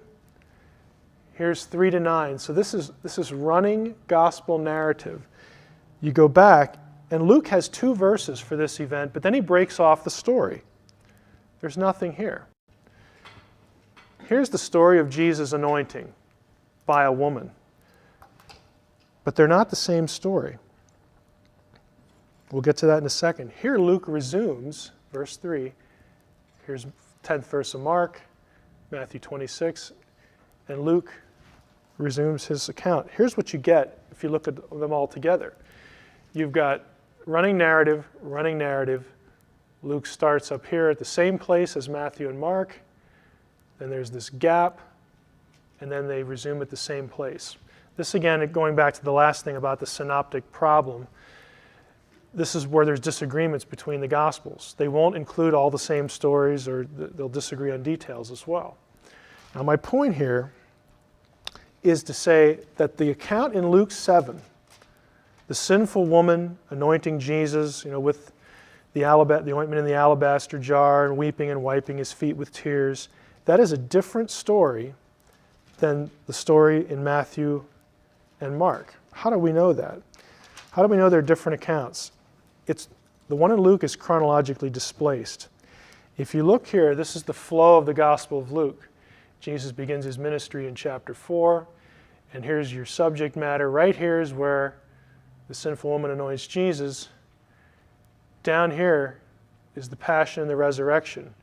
Here's 3-9. So this is running gospel narrative. You go back, and Luke has 2 verses for this event, but then he breaks off the story. There's nothing here. Here's the story of Jesus' anointing by a woman. But they're not the same story. We'll get to that in a second. Here Luke resumes, verse 3. Here's 10th verse of Mark, Matthew 26, and Luke resumes his account. Here's what you get if you look at them all together. You've got running narrative. Luke starts up here at the same place as Matthew and Mark. Then there's this gap, and then they resume at the same place. This, again, going back to the last thing about the synoptic problem, this is where there's disagreements between the Gospels. They won't include all the same stories, or they'll disagree on details as well. Now, my point here is to say that the account in Luke 7, the sinful woman anointing Jesus, with the ointment in the alabaster jar and weeping and wiping his feet with tears, that is a different story than the story in Matthew and Mark. How do we know that? How do we know they're different accounts? The one in Luke is chronologically displaced. If you look here, this is the flow of the Gospel of Luke. Jesus begins his ministry in chapter 4, and here's your subject matter. Right here is where the sinful woman anoints Jesus. Down here is the passion and the resurrection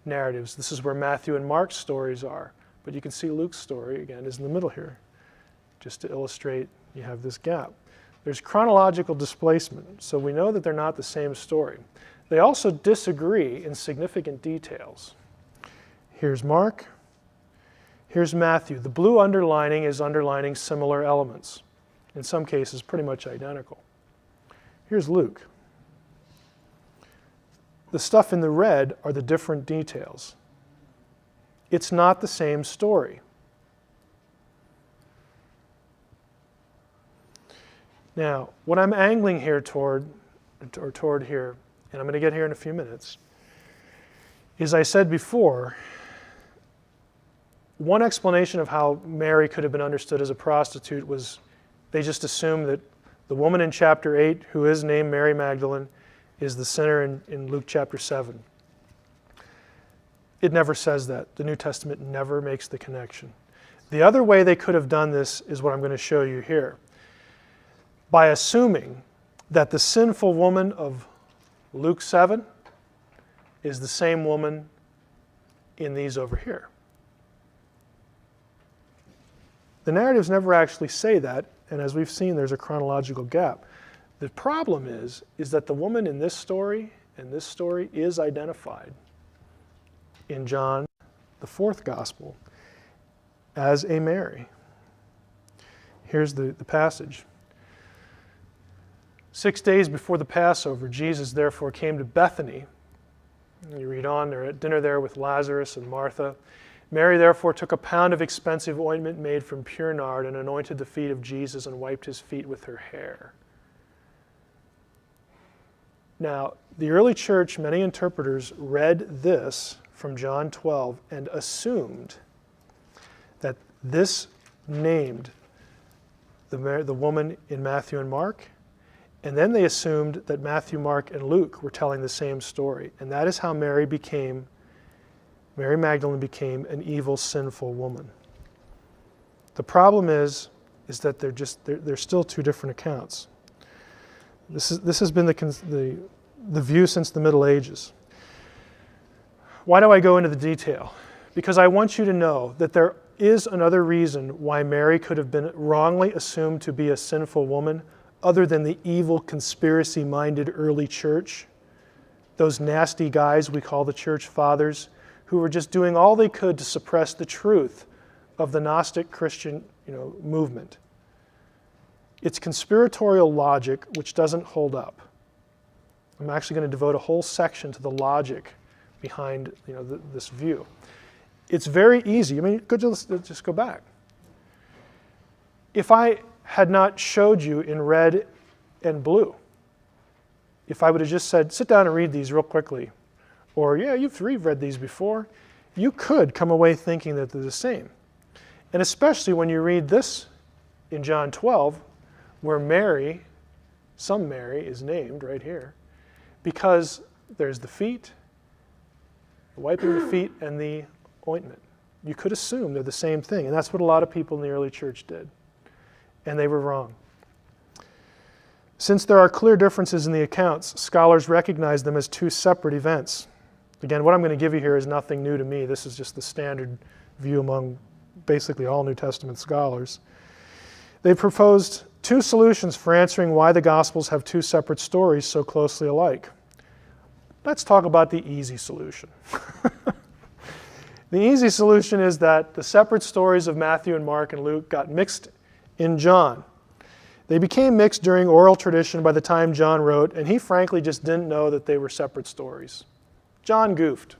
narratives. This is where Matthew and Mark's stories are. But you can see Luke's story, again, is in the middle here. Just to illustrate, you have this gap. There's chronological displacement, so we know that they're not the same story. They also disagree in significant details. Here's Mark. Here's Matthew. The blue underlining is underlining similar elements. In some cases, pretty much identical. Here's Luke. The stuff in the red are the different details. It's not the same story. Now, what I'm angling here toward here, and I'm going to get here in a few minutes, is I said before, one explanation of how Mary could have been understood as a prostitute was they just assumed that the woman in chapter 8, who is named Mary Magdalene, is the sinner in Luke chapter 7. It never says that. The New Testament never makes the connection. The other way they could have done this is what I'm going to show you here. By assuming that the sinful woman of Luke 7 is the same woman in these over here. The narratives never actually say that, and as we've seen, there's a chronological gap. The problem is that the woman in this story and this story is identified in John, the 4th Gospel, as a Mary. Here's the passage. 6 days before the Passover, Jesus therefore came to Bethany. And you read on, they're at dinner there with Lazarus and Martha. Mary therefore took a pound of expensive ointment made from pure nard and anointed the feet of Jesus and wiped his feet with her hair. Now, the early church, many interpreters read this from John 12 and assumed that this named the woman in Matthew and Mark, and then they assumed that Matthew, Mark, and Luke were telling the same story. And that is how Mary Magdalene became an evil, sinful woman. The problem is that they're still two different accounts. This has been the view since the Middle Ages. Why do I go into the detail? Because I want you to know that there is another reason why Mary could have been wrongly assumed to be a sinful woman, other than the evil, conspiracy-minded early church, those nasty guys we call the church fathers, who were just doing all they could to suppress the truth of the Gnostic Christian movement. It's conspiratorial logic which doesn't hold up. I'm actually going to devote a whole section to the logic behind this view. It's very easy. I mean, just go back. If I had not showed you in red and blue, if I would have just said, sit down and read these real quickly, or yeah, you've read these before, you could come away thinking that they're the same. And especially when you read this in John 12, where Mary, some Mary, is named right here, because there's the feet, the wiping the feet, and the ointment. You could assume they're the same thing, and that's what a lot of people in the early church did. And they were wrong. Since there are clear differences in the accounts, scholars recognize them as two separate events. Again, what I'm going to give you here is nothing new to me. This is just the standard view among basically all New Testament scholars. They proposed two solutions for answering why the Gospels have two separate stories so closely alike. Let's talk about the easy solution. The easy solution is that the separate stories of Matthew and Mark and Luke got mixed in John. They became mixed during oral tradition by the time John wrote, and he frankly just didn't know that they were separate stories. John goofed.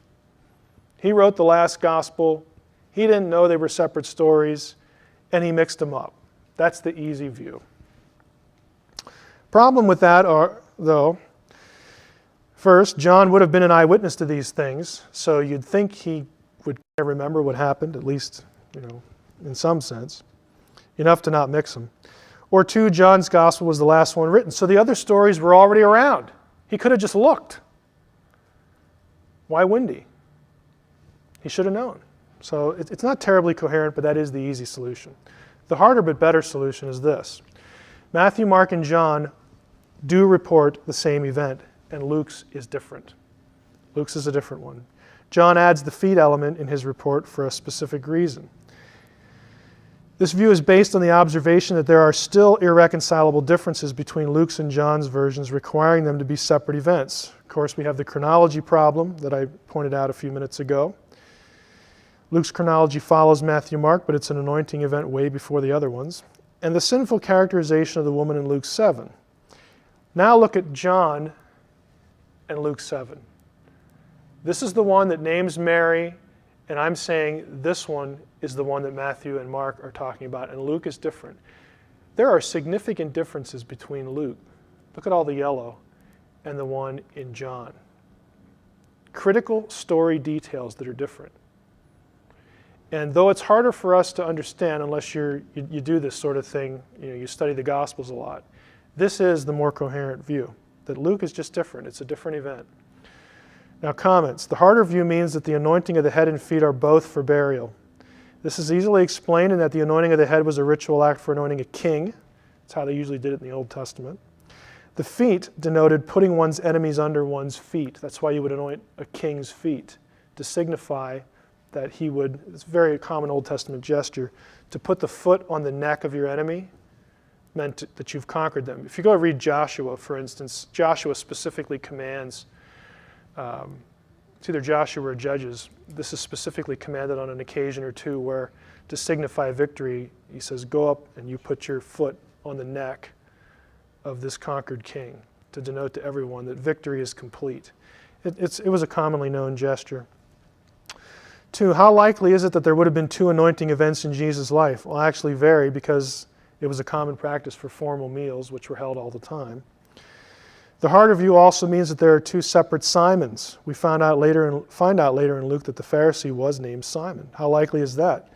He wrote the last gospel. He didn't know they were separate stories, and he mixed them up. That's the easy view. Problem with that though, first, John would have been an eyewitness to these things, so you'd think he would remember what happened, at least, in some sense, enough to not mix them. Or two, John's gospel was the last one written, so the other stories were already around. He could have just looked. Why wouldn't he? He should have known. So it's not terribly coherent, but that is the easy solution. The harder but better solution is this. Matthew, Mark, and John do report the same event, and Luke's is different. Luke's is a different one. John adds the feet element in his report for a specific reason. This view is based on the observation that there are still irreconcilable differences between Luke's and John's versions, requiring them to be separate events. Of course, we have the chronology problem that I pointed out a few minutes ago. Luke's chronology follows Matthew, Mark, but it's an anointing event way before the other ones. And the sinful characterization of the woman in Luke 7. Now look at John and Luke 7. This is the one that names Mary, and I'm saying this one is the one that Matthew and Mark are talking about, and Luke is different. There are significant differences between Luke. Look at all the yellow, and the one in John. Critical story details that are different. And though it's harder for us to understand unless you do this sort of thing, you study the Gospels a lot, this is the more coherent view, that Luke is just different. It's a different event. Now, comments. The harder view means that the anointing of the head and feet are both for burial. This is easily explained in that the anointing of the head was a ritual act for anointing a king. That's how they usually did it in the Old Testament. The feet denoted putting one's enemies under one's feet. That's why you would anoint a king's feet, to signify that he would, it's a very common Old Testament gesture, to put the foot on the neck of your enemy meant that you've conquered them. If you go read Joshua, for instance, Joshua specifically commands, it's either Joshua or Judges, this is specifically commanded on an occasion or two where to signify victory, he says, go up and you put your foot on the neck of this conquered king to denote to everyone that victory is complete. It was a commonly known gesture. 2, how likely is it that there would have been 2 anointing events in Jesus' life? Well, actually vary, because it was a common practice for formal meals, which were held all the time. The harder view also means that there are 2 separate Simons. We find out later in Luke that the Pharisee was named Simon. How likely is that?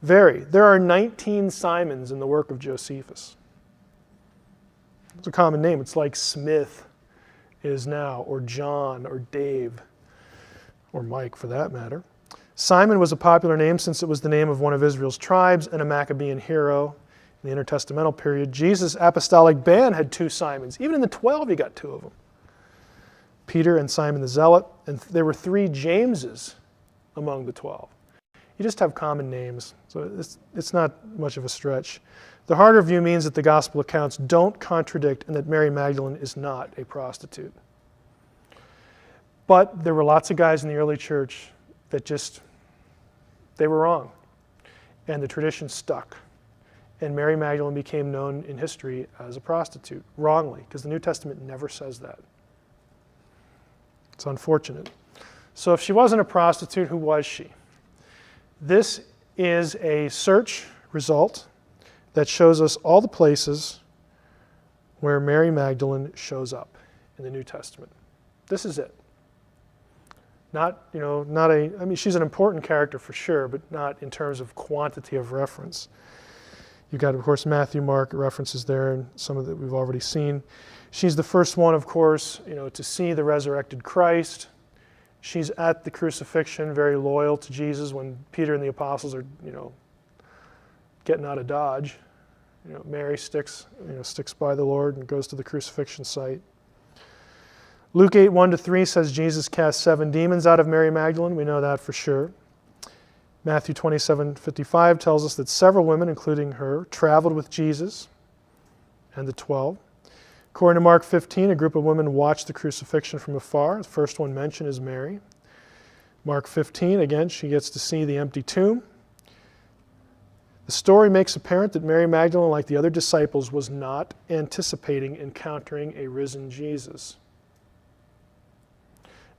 Vary. There are 19 Simons in the work of Josephus. It's a common name. It's like Smith is now, or John, or Dave, or Mike for that matter. Simon was a popular name since it was the name of one of Israel's tribes and a Maccabean hero in the intertestamental period. Jesus' apostolic band had 2 Simons. Even in the 12, he got 2 of them. Peter and Simon the Zealot, and there were 3 Jameses among the 12. You just have common names, so it's not much of a stretch. The harder view means that the gospel accounts don't contradict and that Mary Magdalene is not a prostitute. But there were lots of guys in the early church that they were wrong. And the tradition stuck. And Mary Magdalene became known in history as a prostitute, wrongly, because the New Testament never says that. It's unfortunate. So if she wasn't a prostitute, who was she? This is a search result that shows us all the places where Mary Magdalene shows up in the New Testament. This is it. I mean, she's an important character for sure, but not in terms of quantity of reference. You've got, of course, Matthew, Mark references there, and some of that we've already seen. She's the first one, of course, to see the resurrected Christ. She's at the crucifixion, very loyal to Jesus when Peter and the apostles are, getting out of Dodge. Mary sticks by the Lord and goes to the crucifixion site. Luke 8, 1-3 says Jesus cast 7 demons out of Mary Magdalene. We know that for sure. Matthew 27:55 tells us that several women, including her, traveled with Jesus and the 12. According to Mark 15, a group of women watched the crucifixion from afar. The first one mentioned is Mary. Mark 15, again, she gets to see the empty tomb. The story makes apparent that Mary Magdalene, like the other disciples, was not anticipating encountering a risen Jesus.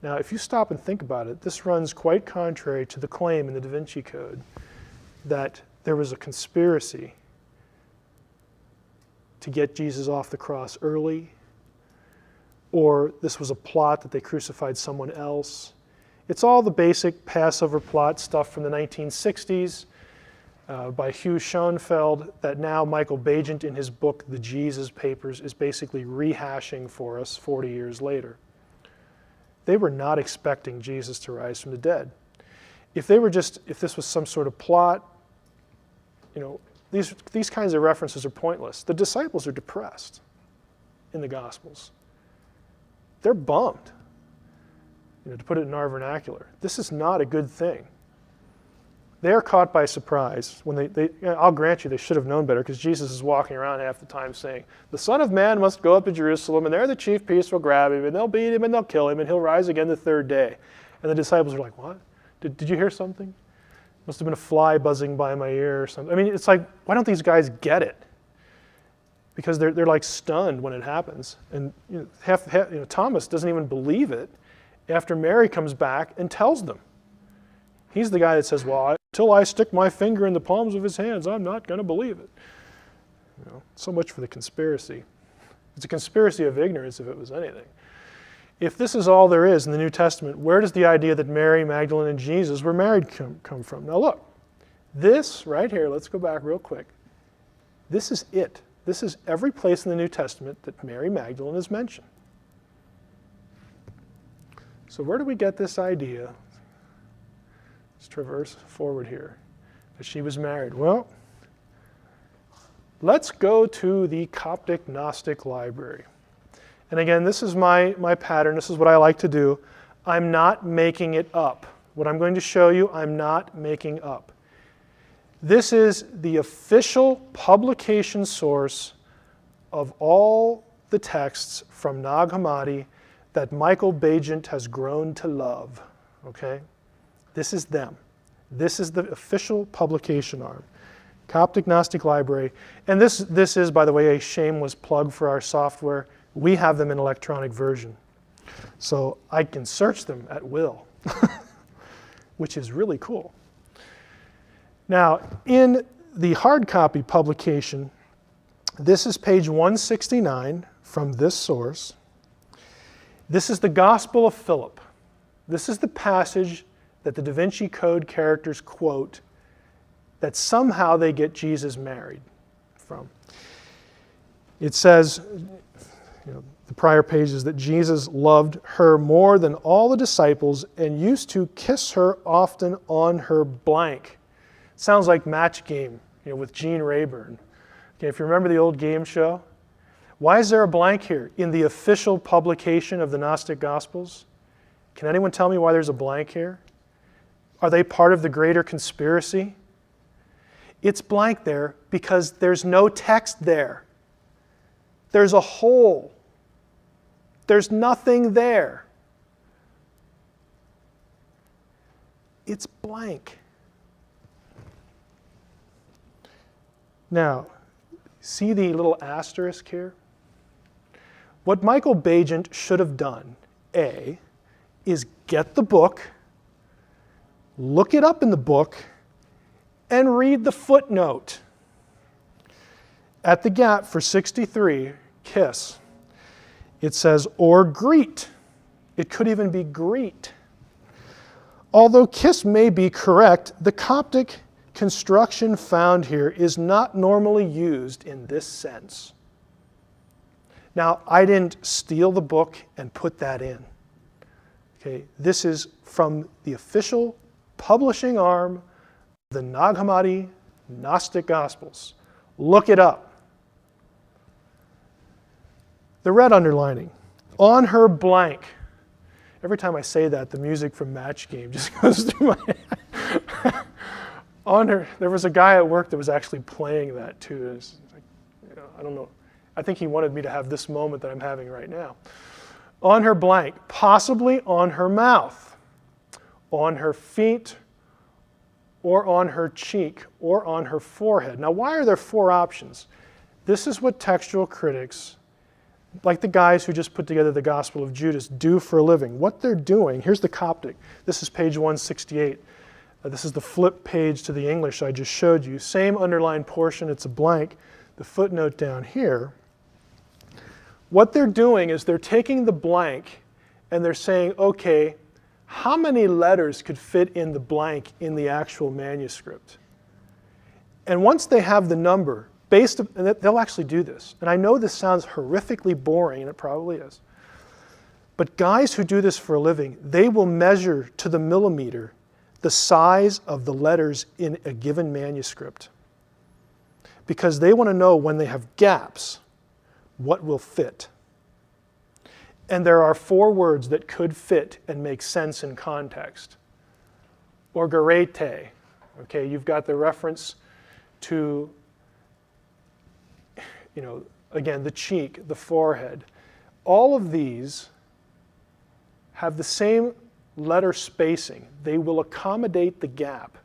Now, if you stop and think about it, this runs quite contrary to the claim in the DaVinci Code that there was a conspiracy to get Jesus off the cross early, or this was a plot that they crucified someone else. It's all the basic Passover plot stuff from the 1960s by Hugh Schoenfeld that now Michael Bagent in his book, The Jesus Papers, is basically rehashing for us 40 years later. They were not expecting Jesus to rise from the dead. If this was some sort of plot, these kinds of references are pointless. The disciples are depressed in the Gospels. They're bummed, to put it in our vernacular. This is not a good thing. They are caught by surprise when I'll grant you they should have known better, because Jesus is walking around half the time saying, the Son of Man must go up to Jerusalem, and there the chief priests will grab him, and they'll beat him, and they'll kill him, and he'll rise again the 3rd day. And the disciples are like, what? Did you hear something? Must have been a fly buzzing by my ear or something. I mean, it's like, why don't these guys get it? Because they're like stunned when it happens. And Thomas doesn't even believe it after Mary comes back and tells them. He's the guy that says, well, until I stick my finger in the palms of his hands, I'm not going to believe it. So much for the conspiracy. It's a conspiracy of ignorance if it was anything. If this is all there is in the New Testament, where does the idea that Mary, Magdalene, and Jesus were married come from? Now look, this right here, let's go back real quick. This is it. This is every place in the New Testament that Mary Magdalene is mentioned. So where do we get this idea? Let's traverse forward here. That she was married. Well, let's go to the Coptic Gnostic Library. And again, this is my pattern. This is what I like to do. I'm not making it up. What I'm going to show you, I'm not making up. This is the official publication source of all the texts from Nag Hammadi that Michael Bagent has grown to love. Okay? This is them. This is the official publication arm. Coptic Gnostic Library. And this is, by the way, a shameless plug for our software. We have them in electronic version. So I can search them at will. which is really cool. Now, in the hard copy publication, this is page 169 from this source. This is the Gospel of Philip. This is the passage that the DaVinci Code characters quote that somehow they get Jesus married from. It says, the prior pages, that Jesus loved her more than all the disciples and used to kiss her often on her blank. Sounds like Match Game, with Gene Rayburn. Okay, if you remember the old game show, why is there a blank here in the official publication of the Gnostic Gospels? Can anyone tell me why there's a blank here? Are they part of the greater conspiracy? It's blank there because there's no text there. There's a hole. There's nothing there. It's blank. Now, see the little asterisk here? What Michael Bagent should have done, A, is get the book, look it up in the book, and read the footnote. At the gap for 63, kiss, it says, or greet. It could even be greet. Although kiss may be correct, the Coptic construction found here is not normally used in this sense. Now, I didn't steal the book and put that in. Okay, this is from the official publishing arm of the Nag Hammadi Gnostic Gospels. Look it up. The red underlining, on her blank. Every time I say that, the music from Match Game just goes through my head. On her, there was a guy at work that was actually playing that too. It's like, I don't know. I think he wanted me to have this moment that I'm having right now. On her blank, possibly on her mouth, on her feet, or on her cheek, or on her forehead. Now, why are there 4 options? This is what textual critics, like the guys who just put together the Gospel of Judas, do for a living. What they're doing, here's the Coptic. This is page 168. This is the flip page to the English I just showed you. Same underlined portion, it's a blank. The footnote down here. What they're doing is they're taking the blank and they're saying, okay, how many letters could fit in the blank in the actual manuscript? And once they have the number, and they'll actually do this. And I know this sounds horrifically boring, and it probably is. But guys who do this for a living, they will measure to the millimeter the size of the letters in a given manuscript. Because they want to know when they have gaps, what will fit. And there are 4 words that could fit and make sense in context. Orgarete. Okay, you've got the reference to, again, the cheek, the forehead. All of these have the same letter spacing. They will accommodate the gap.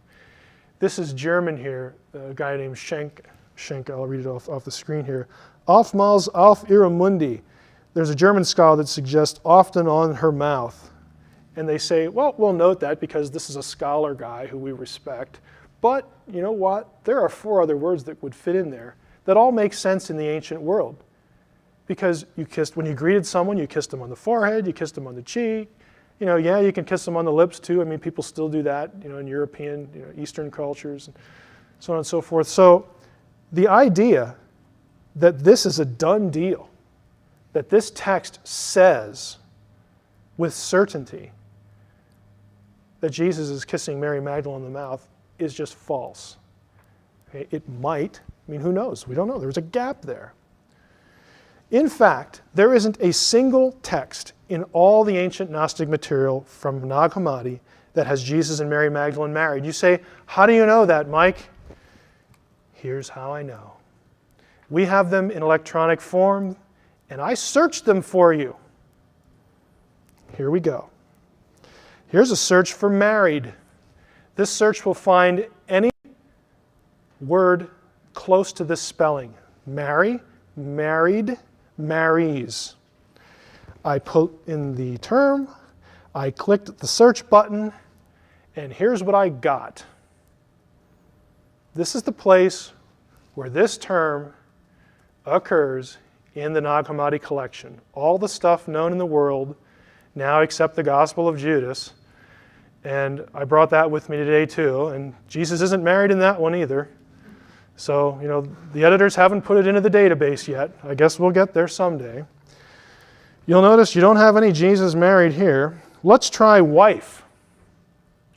This is German here, a guy named Schenk, I'll read it off the screen here. Oftmals auf ihrem Mundi. There's a German scholar that suggests often on her mouth. And they say, well, we'll note that because this is a scholar guy who we respect. But you know what? There are 4 other words that would fit in there that all make sense in the ancient world. Because when you greeted someone, you kissed them on the forehead, you kissed them on the cheek. You can kiss them on the lips too. I mean, people still do that, in European, Eastern cultures, and so on and so forth. So the idea that this is a done deal, that this text says with certainty that Jesus is kissing Mary Magdalene on the mouth is just false. Okay? It might. Who knows? We don't know. There's a gap there. In fact, there isn't a single text in all the ancient Gnostic material from Nag Hammadi that has Jesus and Mary Magdalene married. You say, how do you know that, Mike? Here's how I know. We have them in electronic form, and I searched them for you. Here we go. Here's a search for married. This search will find any word close to this spelling. Marry, married, marries. I put in the term, I clicked the search button, And here's what I got. This is the place where this term occurs in the Nag Hammadi collection. All the stuff known in the world now except the Gospel of Judas. And I brought that with me today too. And Jesus isn't married in that one either. So, the editors haven't put it into the database yet. I guess we'll get there someday. You'll notice you don't have any Jesus married here. Let's try wife.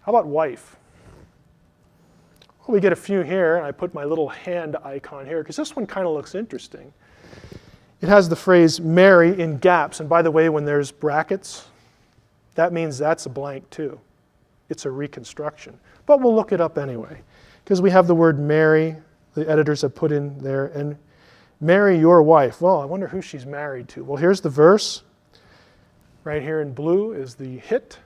How about wife? Well, we get a few here, and I put my little hand icon here because this one kind of looks interesting. It has the phrase marry in gaps, and by the way, when there's brackets, that means that's a blank too. It's a reconstruction. But we'll look it up anyway because we have the word marry, the editors have put in there, and marry your wife. Well, I wonder who she's married to. Well, here's the verse. Right here in blue is the hit.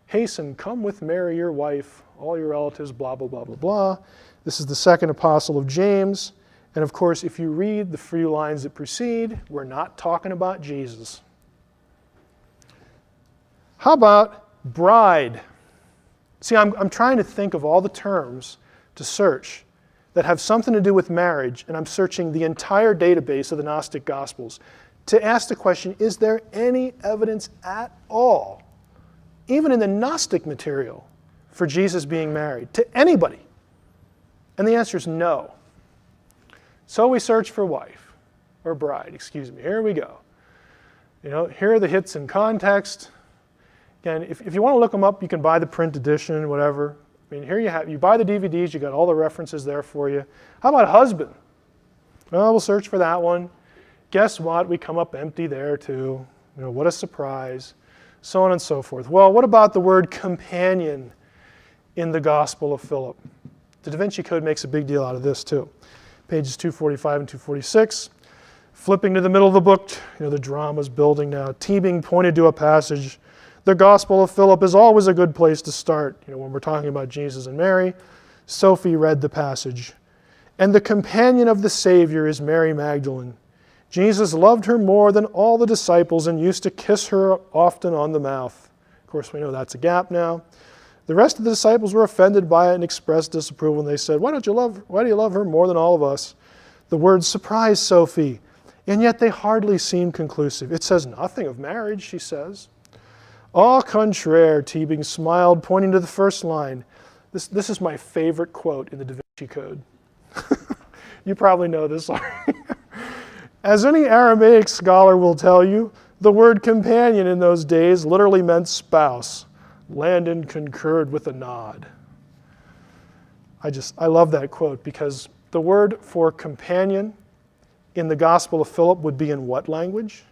Hasten, come with Mary, your wife, all your relatives, blah, blah, blah, blah, blah. This is the second epistle of James. And of course, if you read the few lines that precede, we're not talking about Jesus. How about bride? See, I'm trying to think of all the terms to search that have something to do with marriage, and I'm searching the entire database of the Gnostic Gospels to ask the question, is there any evidence at all, even in the Gnostic material, for Jesus being married to anybody? And the answer is no. So we search for wife, or bride, excuse me. Here we go. Here are the hits in context. Again, if you want to look them up, you can buy the print edition, whatever. Here you buy the DVDs, you got all the references there for you. How about husband? Well, we'll search for that one. Guess what? We come up empty there too. What a surprise. So on and so forth. Well, what about the word companion in the Gospel of Philip? The DaVinci Code makes a big deal out of this too. Pages 245 and 246. Flipping to the middle of the book, the drama's building now. Teebing pointed to a passage. The Gospel of Philip is always a good place to start. When we're talking about Jesus and Mary, Sophie read the passage. And the companion of the Savior is Mary Magdalene. Jesus loved her more than all the disciples and used to kiss her often on the mouth. Of course, we know that's a gap now. The rest of the disciples were offended by it and expressed disapproval, and they said, why do you love her more than all of us? The words surprised Sophie, and yet they hardly seem conclusive. It says nothing of marriage, she says. Au contraire, Teebing smiled, pointing to the first line. This is my favorite quote in the DaVinci Code. You probably know this already. As any Aramaic scholar will tell you, the word companion in those days literally meant spouse. Landon concurred with a nod. I love that quote because the word for companion in the Gospel of Philip would be in what language?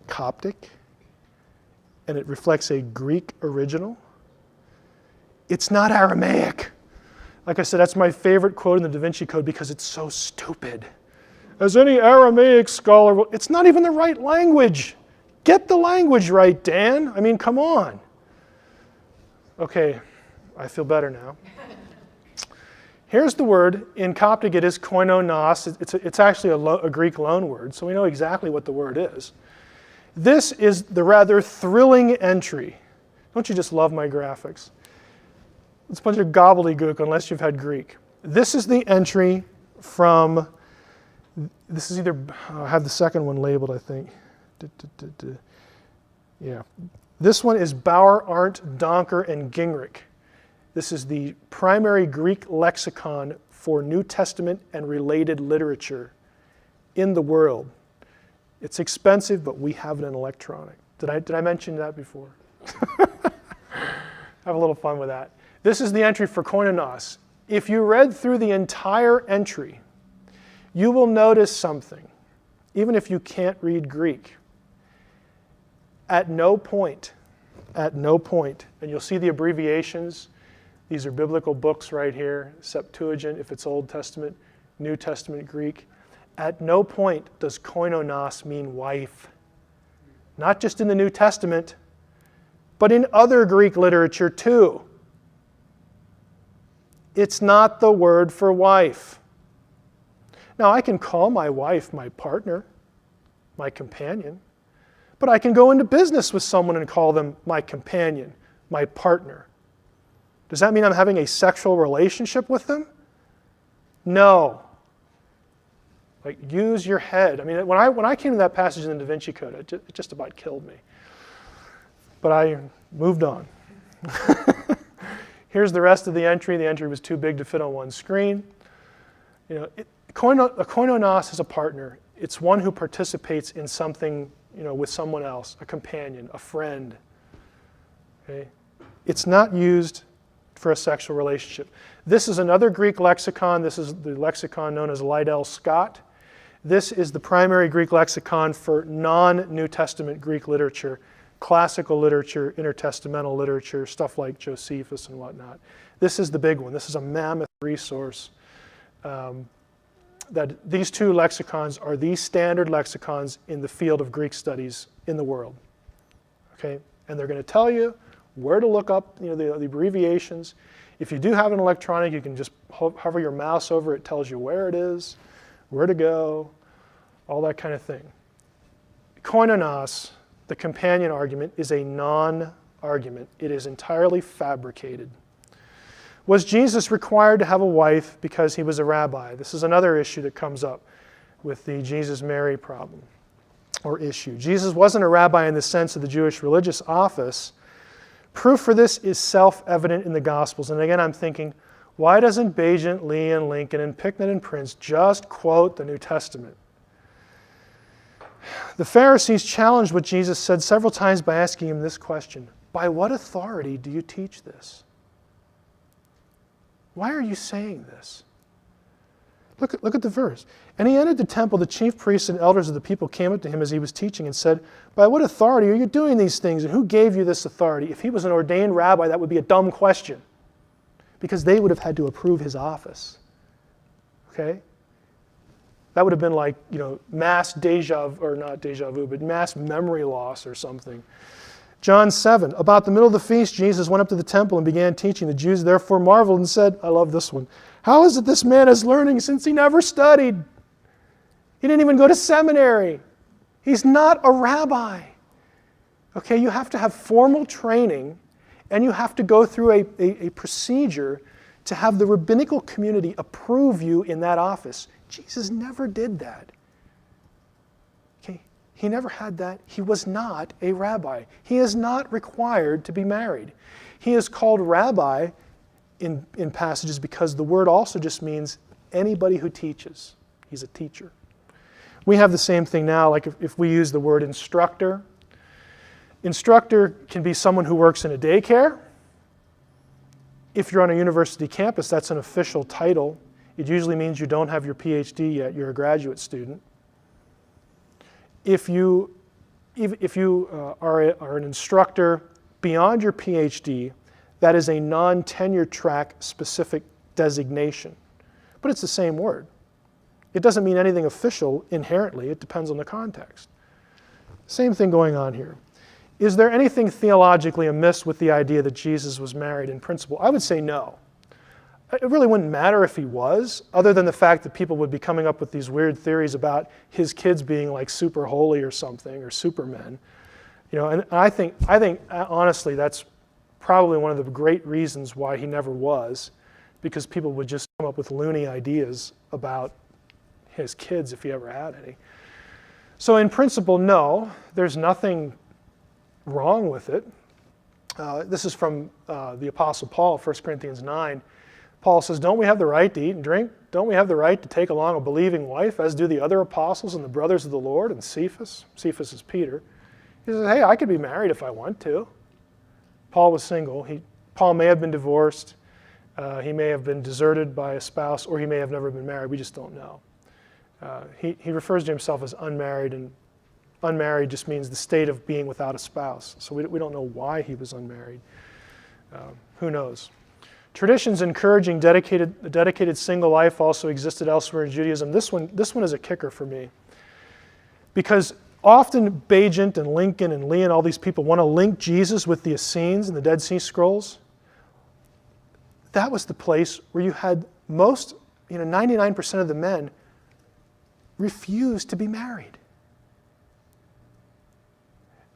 Coptic. And it reflects a Greek original. It's not Aramaic. Like I said, that's my favorite quote in the DaVinci Code because it's so stupid. As any Aramaic scholar will, it's not even the right language. Get the language right, Dan. Come on. Okay, I feel better now. Here's the word. In Coptic, it is koinonos. It's actually a Greek loan word, so we know exactly what the word is. This is the rather thrilling entry. Don't you just love my graphics? It's a bunch of gobbledygook unless you've had Greek. This is the entry from, this is either, I have the second one labeled, I think. Yeah. This one is Bauer, Arndt, Donker, and Gingrich. This is the primary Greek lexicon for New Testament and related literature in the world. It's expensive, but we have it in electronic. Did I mention that before? Have a little fun with that. This is the entry for koinonos. If you read through the entire entry, you will notice something, even if you can't read Greek. At no point, and you'll see the abbreviations. These are biblical books right here, Septuagint if it's Old Testament, New Testament Greek. At no point does koinonos mean wife. Not just in the New Testament, but in other Greek literature too. It's not the word for wife. Now, I can call my wife my partner, my companion, but I can go into business with someone and call them my companion, my partner, Does that mean I'm having a sexual relationship with them? No. Like, use your head. I mean, when I came to that passage in the DaVinci Code, it just about killed me. But I moved on. Here's the rest of the entry. The entry was too big to fit on one screen. You know, a koinonos is a partner. It's one who participates in something, you know, with someone else, a companion, a friend. Okay? It's not used for a sexual relationship. This is another Greek lexicon. This is the lexicon known as Liddell Scott. This is the primary Greek lexicon for non-New Testament Greek literature, classical literature, intertestamental literature, stuff like Josephus and whatnot. This is the big one. This is a mammoth resource. That these two lexicons are the standard lexicons in the field of Greek studies in the world. Okay? And they're going to tell you where to look up, you know, the abbreviations. If you do have an electronic, you can just hover your mouse over it. It tells you where it is, where to go, all that kind of thing. Koinonos, the companion argument, is a non-argument. It is entirely fabricated. Was Jesus required to have a wife because he was a rabbi? This is another issue that comes up with the Jesus-Mary problem, or issue. Jesus wasn't a rabbi in the sense of the Jewish religious office. Proof for this is self-evident in the Gospels. And again, I'm thinking, why doesn't Bagent, Lee, and Lincoln, and Picknett, and Prince just quote the New Testament? The Pharisees challenged what Jesus said several times by asking him this question: by what authority do you teach this? Why are you saying this? Look at the verse. And he entered the temple. The chief priests and elders of the people came up to him as he was teaching and said, by what authority are you doing these things? And who gave you this authority? If he was an ordained rabbi, that would be a dumb question, because they would have had to approve his office. Okay? That would have been like, you know, mass mass memory loss or something. John 7, about the middle of the feast, Jesus went up to the temple and began teaching. The Jews therefore marveled and said, I love this one, how is it this man is learning since he never studied? He didn't even go to seminary. He's not a rabbi. Okay, you have to have formal training, and you have to go through a procedure to have the rabbinical community approve you in that office. Jesus never did that. Okay, he never had that. He was not a rabbi. He is not required to be married. He is called rabbi in passages because the word also just means anybody who teaches. He's a teacher. We have the same thing now, like if we use the word instructor. Instructor can be someone who works in a daycare. If you're on a university campus, that's an official title. It usually means you don't have your PhD yet, you're a graduate student. If you are an instructor beyond your PhD, that is a non-tenure track specific designation. But it's the same word. It doesn't mean anything official inherently. It depends on the context. Same thing going on here. Is there anything theologically amiss with the idea that Jesus was married in principle? I would say no. It really wouldn't matter if he was, other than the fact that people would be coming up with these weird theories about his kids being like super holy or something, or supermen. You know, and I think honestly that's probably one of the great reasons why he never was, because people would just come up with loony ideas about his kids if he ever had any. So in principle, no, there's nothing wrong with it. This is from the Apostle Paul, 1 Corinthians 9. Paul says, don't we have the right to eat and drink? Don't we have the right to take along a believing wife, as do the other apostles and the brothers of the Lord? And Cephas is Peter. He says, hey, I could be married if I want to. Paul was single. Paul may have been divorced. He may have been deserted by a spouse, or he may have never been married. We just don't know. He refers to himself as unmarried, and unmarried just means the state of being without a spouse. So we don't know why he was unmarried. Who knows? Traditions encouraging dedicated single life also existed elsewhere in Judaism. This one is a kicker for me, because often Bagent and Lincoln and Lee and all these people want to link Jesus with the Essenes and the Dead Sea Scrolls. That was the place where you had 99% of the men refused to be married.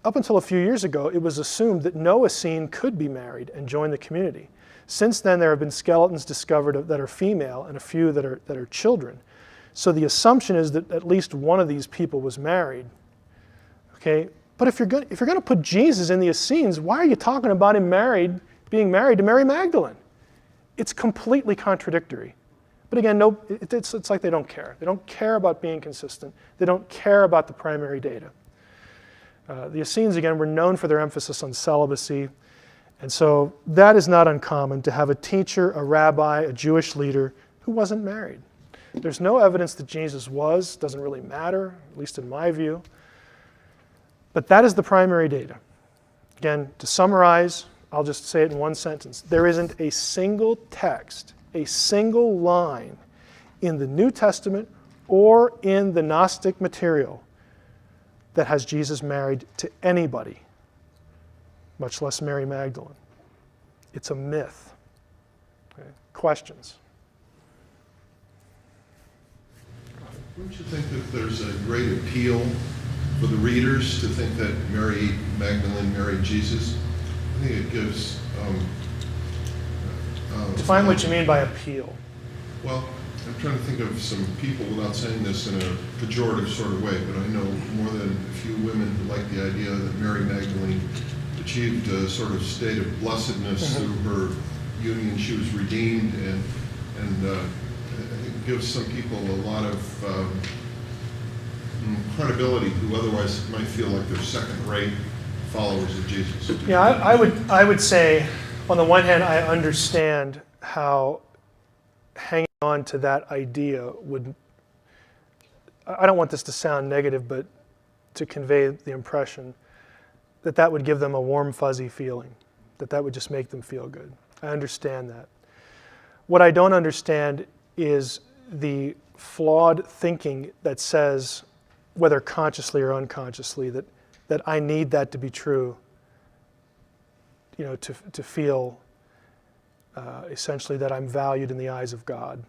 Up until a few years ago, it was assumed that no Essene could be married and join the community. Since then, there have been skeletons discovered that are female and a few that are children. So the assumption is that at least one of these people was married. Okay, but if you're going to put Jesus in the Essenes, why are you talking about him being married to Mary Magdalene? It's completely contradictory. But again, it's like they don't care. They don't care about being consistent. They don't care about the primary data. The Essenes, again, were known for their emphasis on celibacy. And so that is not uncommon to have a teacher, a rabbi, a Jewish leader who wasn't married. There's no evidence that Jesus was. Doesn't really matter, at least in my view. But that is the primary data. Again, to summarize, I'll just say it in one sentence. There isn't a single text, a single line in the New Testament or in the Gnostic material that has Jesus married to anybody, much less Mary Magdalene. It's a myth. Okay. Questions? Don't you think that there's a great appeal for the readers to think that Mary Magdalene married Jesus? I think it gives... Define what you mean by appeal. Well, I'm trying to think of some people, without saying this in a pejorative sort of way, but I know more than a few women who like the idea that Mary Magdalene achieved a sort of state of blessedness through her union. She was redeemed, and I think it gives some people a lot of credibility who otherwise might feel like they're second-rate followers of Jesus. Yeah, I would say, on the one hand, I understand how hanging on to that idea would, I don't want this to sound negative, but to convey the impression that that would give them a warm, fuzzy feeling, that would just make them feel good. I understand that. What I don't understand is the flawed thinking that says, whether consciously or unconsciously, that I need that to be true, to feel essentially that I'm valued in the eyes of God.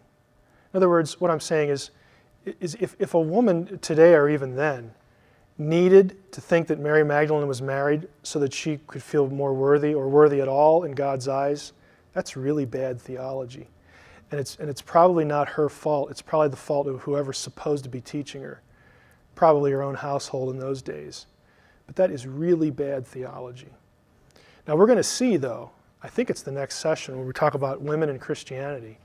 In other words, what I'm saying is if a woman today or even then needed to think that Mary Magdalene was married so that she could feel more worthy or worthy at all in God's eyes, that's really bad theology. And it's probably not her fault. It's probably the fault of whoever's supposed to be teaching her, probably her own household in those days. But that is really bad theology. Now we're going to see, though, I think it's the next session where we talk about women in Christianity,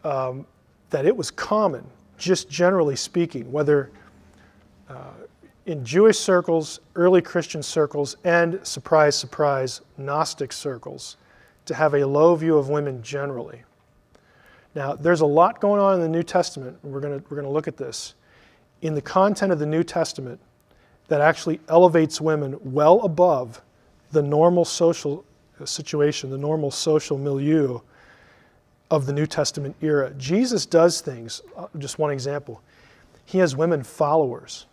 that it was common, just generally speaking, whether in Jewish circles, early Christian circles, and, surprise, surprise, Gnostic circles, to have a low view of women generally. Now, there's a lot going on in the New Testament, and we're going to look at this, in the content of the New Testament that actually elevates women well above the normal social situation, the normal social milieu of the New Testament era. Jesus does things, just one example. He has women followers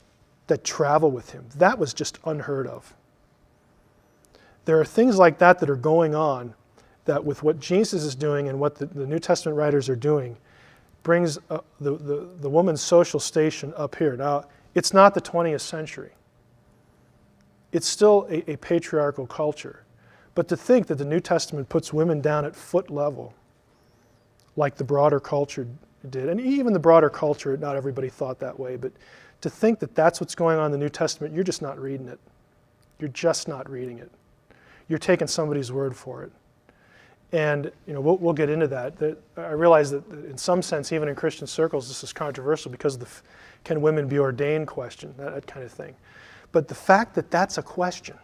that travel with him. That was just unheard of. There are things like that are going on that with what Jesus is doing and what the New Testament writers are doing brings the woman's social station up here. Now, it's not the 20th century. It's still a patriarchal culture. But to think that the New Testament puts women down at foot level, like the broader culture did, and even the broader culture, not everybody thought that way, but to think that that's what's going on in the New Testament, you're just not reading it. You're just not reading it. You're taking somebody's word for it. And we'll get into that. I realize that in some sense, even in Christian circles, this is controversial because of the can women be ordained question, that kind of thing. But the fact that that's a question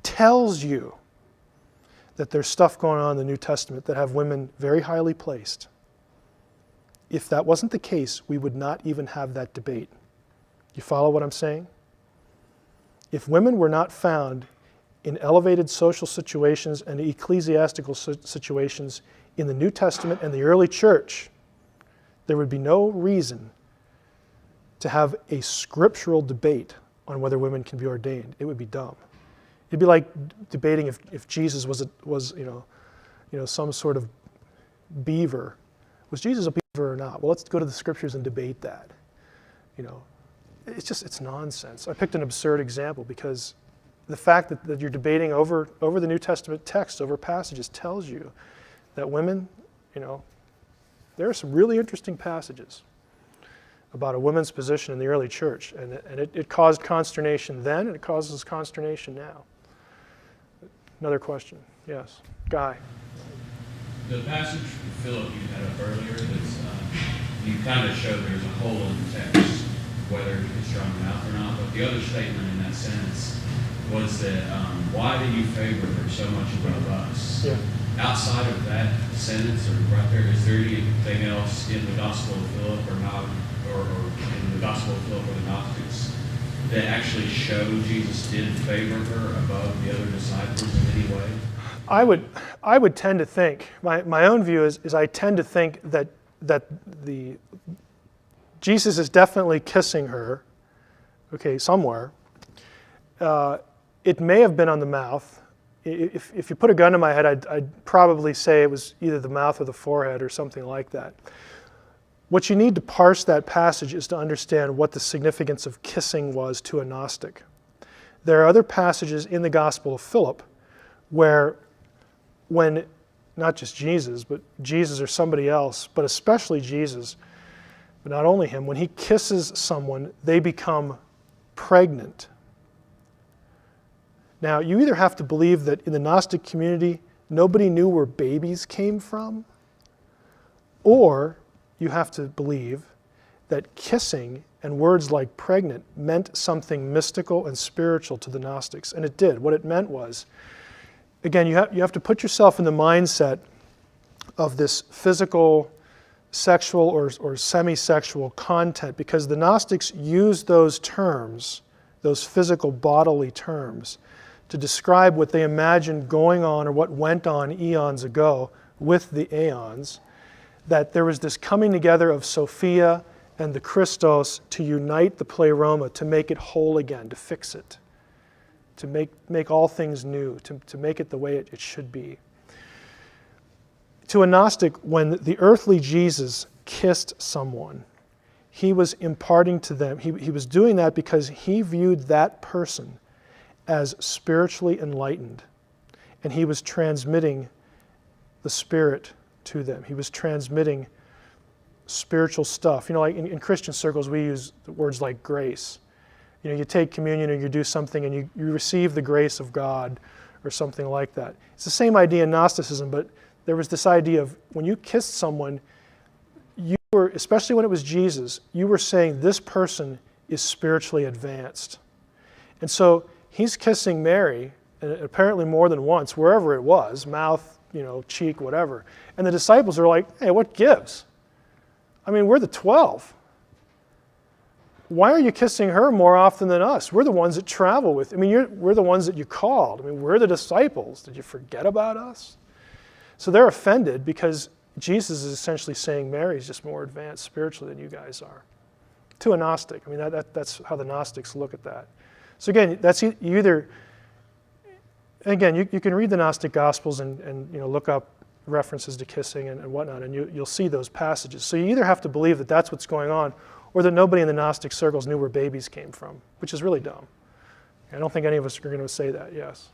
tells you that there's stuff going on in the New Testament that have women very highly placed. If that wasn't the case, we would not even have that debate. You follow what I'm saying? If women were not found in elevated social situations and ecclesiastical situations in the New Testament and the early church, there would be no reason to have a scriptural debate on whether women can be ordained. It would be dumb. It'd be like debating if Jesus was some sort of beaver. Was Jesus a beaver or not? Well, let's go to the scriptures and debate that. It's nonsense. I picked an absurd example because the fact that you're debating over the New Testament text, over passages, tells you that women, there are some really interesting passages about a woman's position in the early church, and it caused consternation then, and it causes consternation now. Another question. Yes. Guy. The passage from Philip you had up earlier, that's, you kind of showed there's a hole in the text, whether he could strong the mouth or not, but the other statement in that sentence was that, why do you favor her so much above us? Yeah. Outside of that sentence, or right there, is there anything else in the Gospel of Philip or not, or in the Gospel of Philip or the Gnostics that actually show Jesus did favor her above the other disciples in any way? I would tend to think, my own view is I tend to think that Jesus is definitely kissing her, somewhere. It may have been on the mouth. If you put a gun to my head, I'd probably say it was either the mouth or the forehead or something like that. What you need to parse that passage is to understand what the significance of kissing was to a Gnostic. There are other passages in the Gospel of Philip where when, not just Jesus, but Jesus or somebody else, but especially Jesus, but not only him, when he kisses someone, they become pregnant. Now, you either have to believe that in the Gnostic community, nobody knew where babies came from, or you have to believe that kissing and words like pregnant meant something mystical and spiritual to the Gnostics, and it did. What it meant was, again, you have to put yourself in the mindset of this physical, sexual, or semi-sexual content, because the Gnostics used those terms, those physical bodily terms, to describe what they imagined going on or what went on eons ago with the aeons, that there was this coming together of Sophia and the Christos to unite the pleroma, to make it whole again, to fix it, to make all things new, to make it the way it should be. To a Gnostic, when the earthly Jesus kissed someone, he was imparting to them, he was doing that because he viewed that person as spiritually enlightened, and he was transmitting the Spirit to them. He was transmitting spiritual stuff. Like in Christian circles, we use words like grace. You take communion or you do something and you receive the grace of God or something like that. It's the same idea in Gnosticism, but there was this idea of when you kissed someone, you were, especially when it was Jesus, you were saying this person is spiritually advanced. And so he's kissing Mary, and apparently more than once, wherever it was, mouth, cheek, whatever. And the disciples are like, hey, what gives? I mean, we're the 12. Why are you kissing her more often than us? We're the ones that travel with. We're the ones that you called. We're the disciples. Did you forget about us? So they're offended because Jesus is essentially saying Mary's just more advanced spiritually than you guys are. To a Gnostic. That's how the Gnostics look at that. So again, that's either. Again, you can read the Gnostic Gospels and look up references to kissing and whatnot, and you'll see those passages. So you either have to believe that that's what's going on, or that nobody in the Gnostic circles knew where babies came from, which is really dumb. I don't think any of us are going to say that, yes.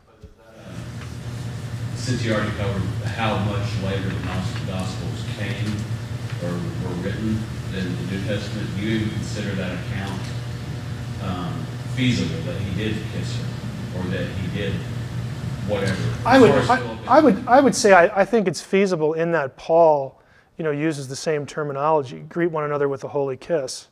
Since you already covered how much later the Gnostic Gospels came or were written than the New Testament, do you even consider that account feasible, that he did kiss her, or that he did whatever? I would say I think it's feasible in that Paul, uses the same terminology, greet one another with a holy kiss.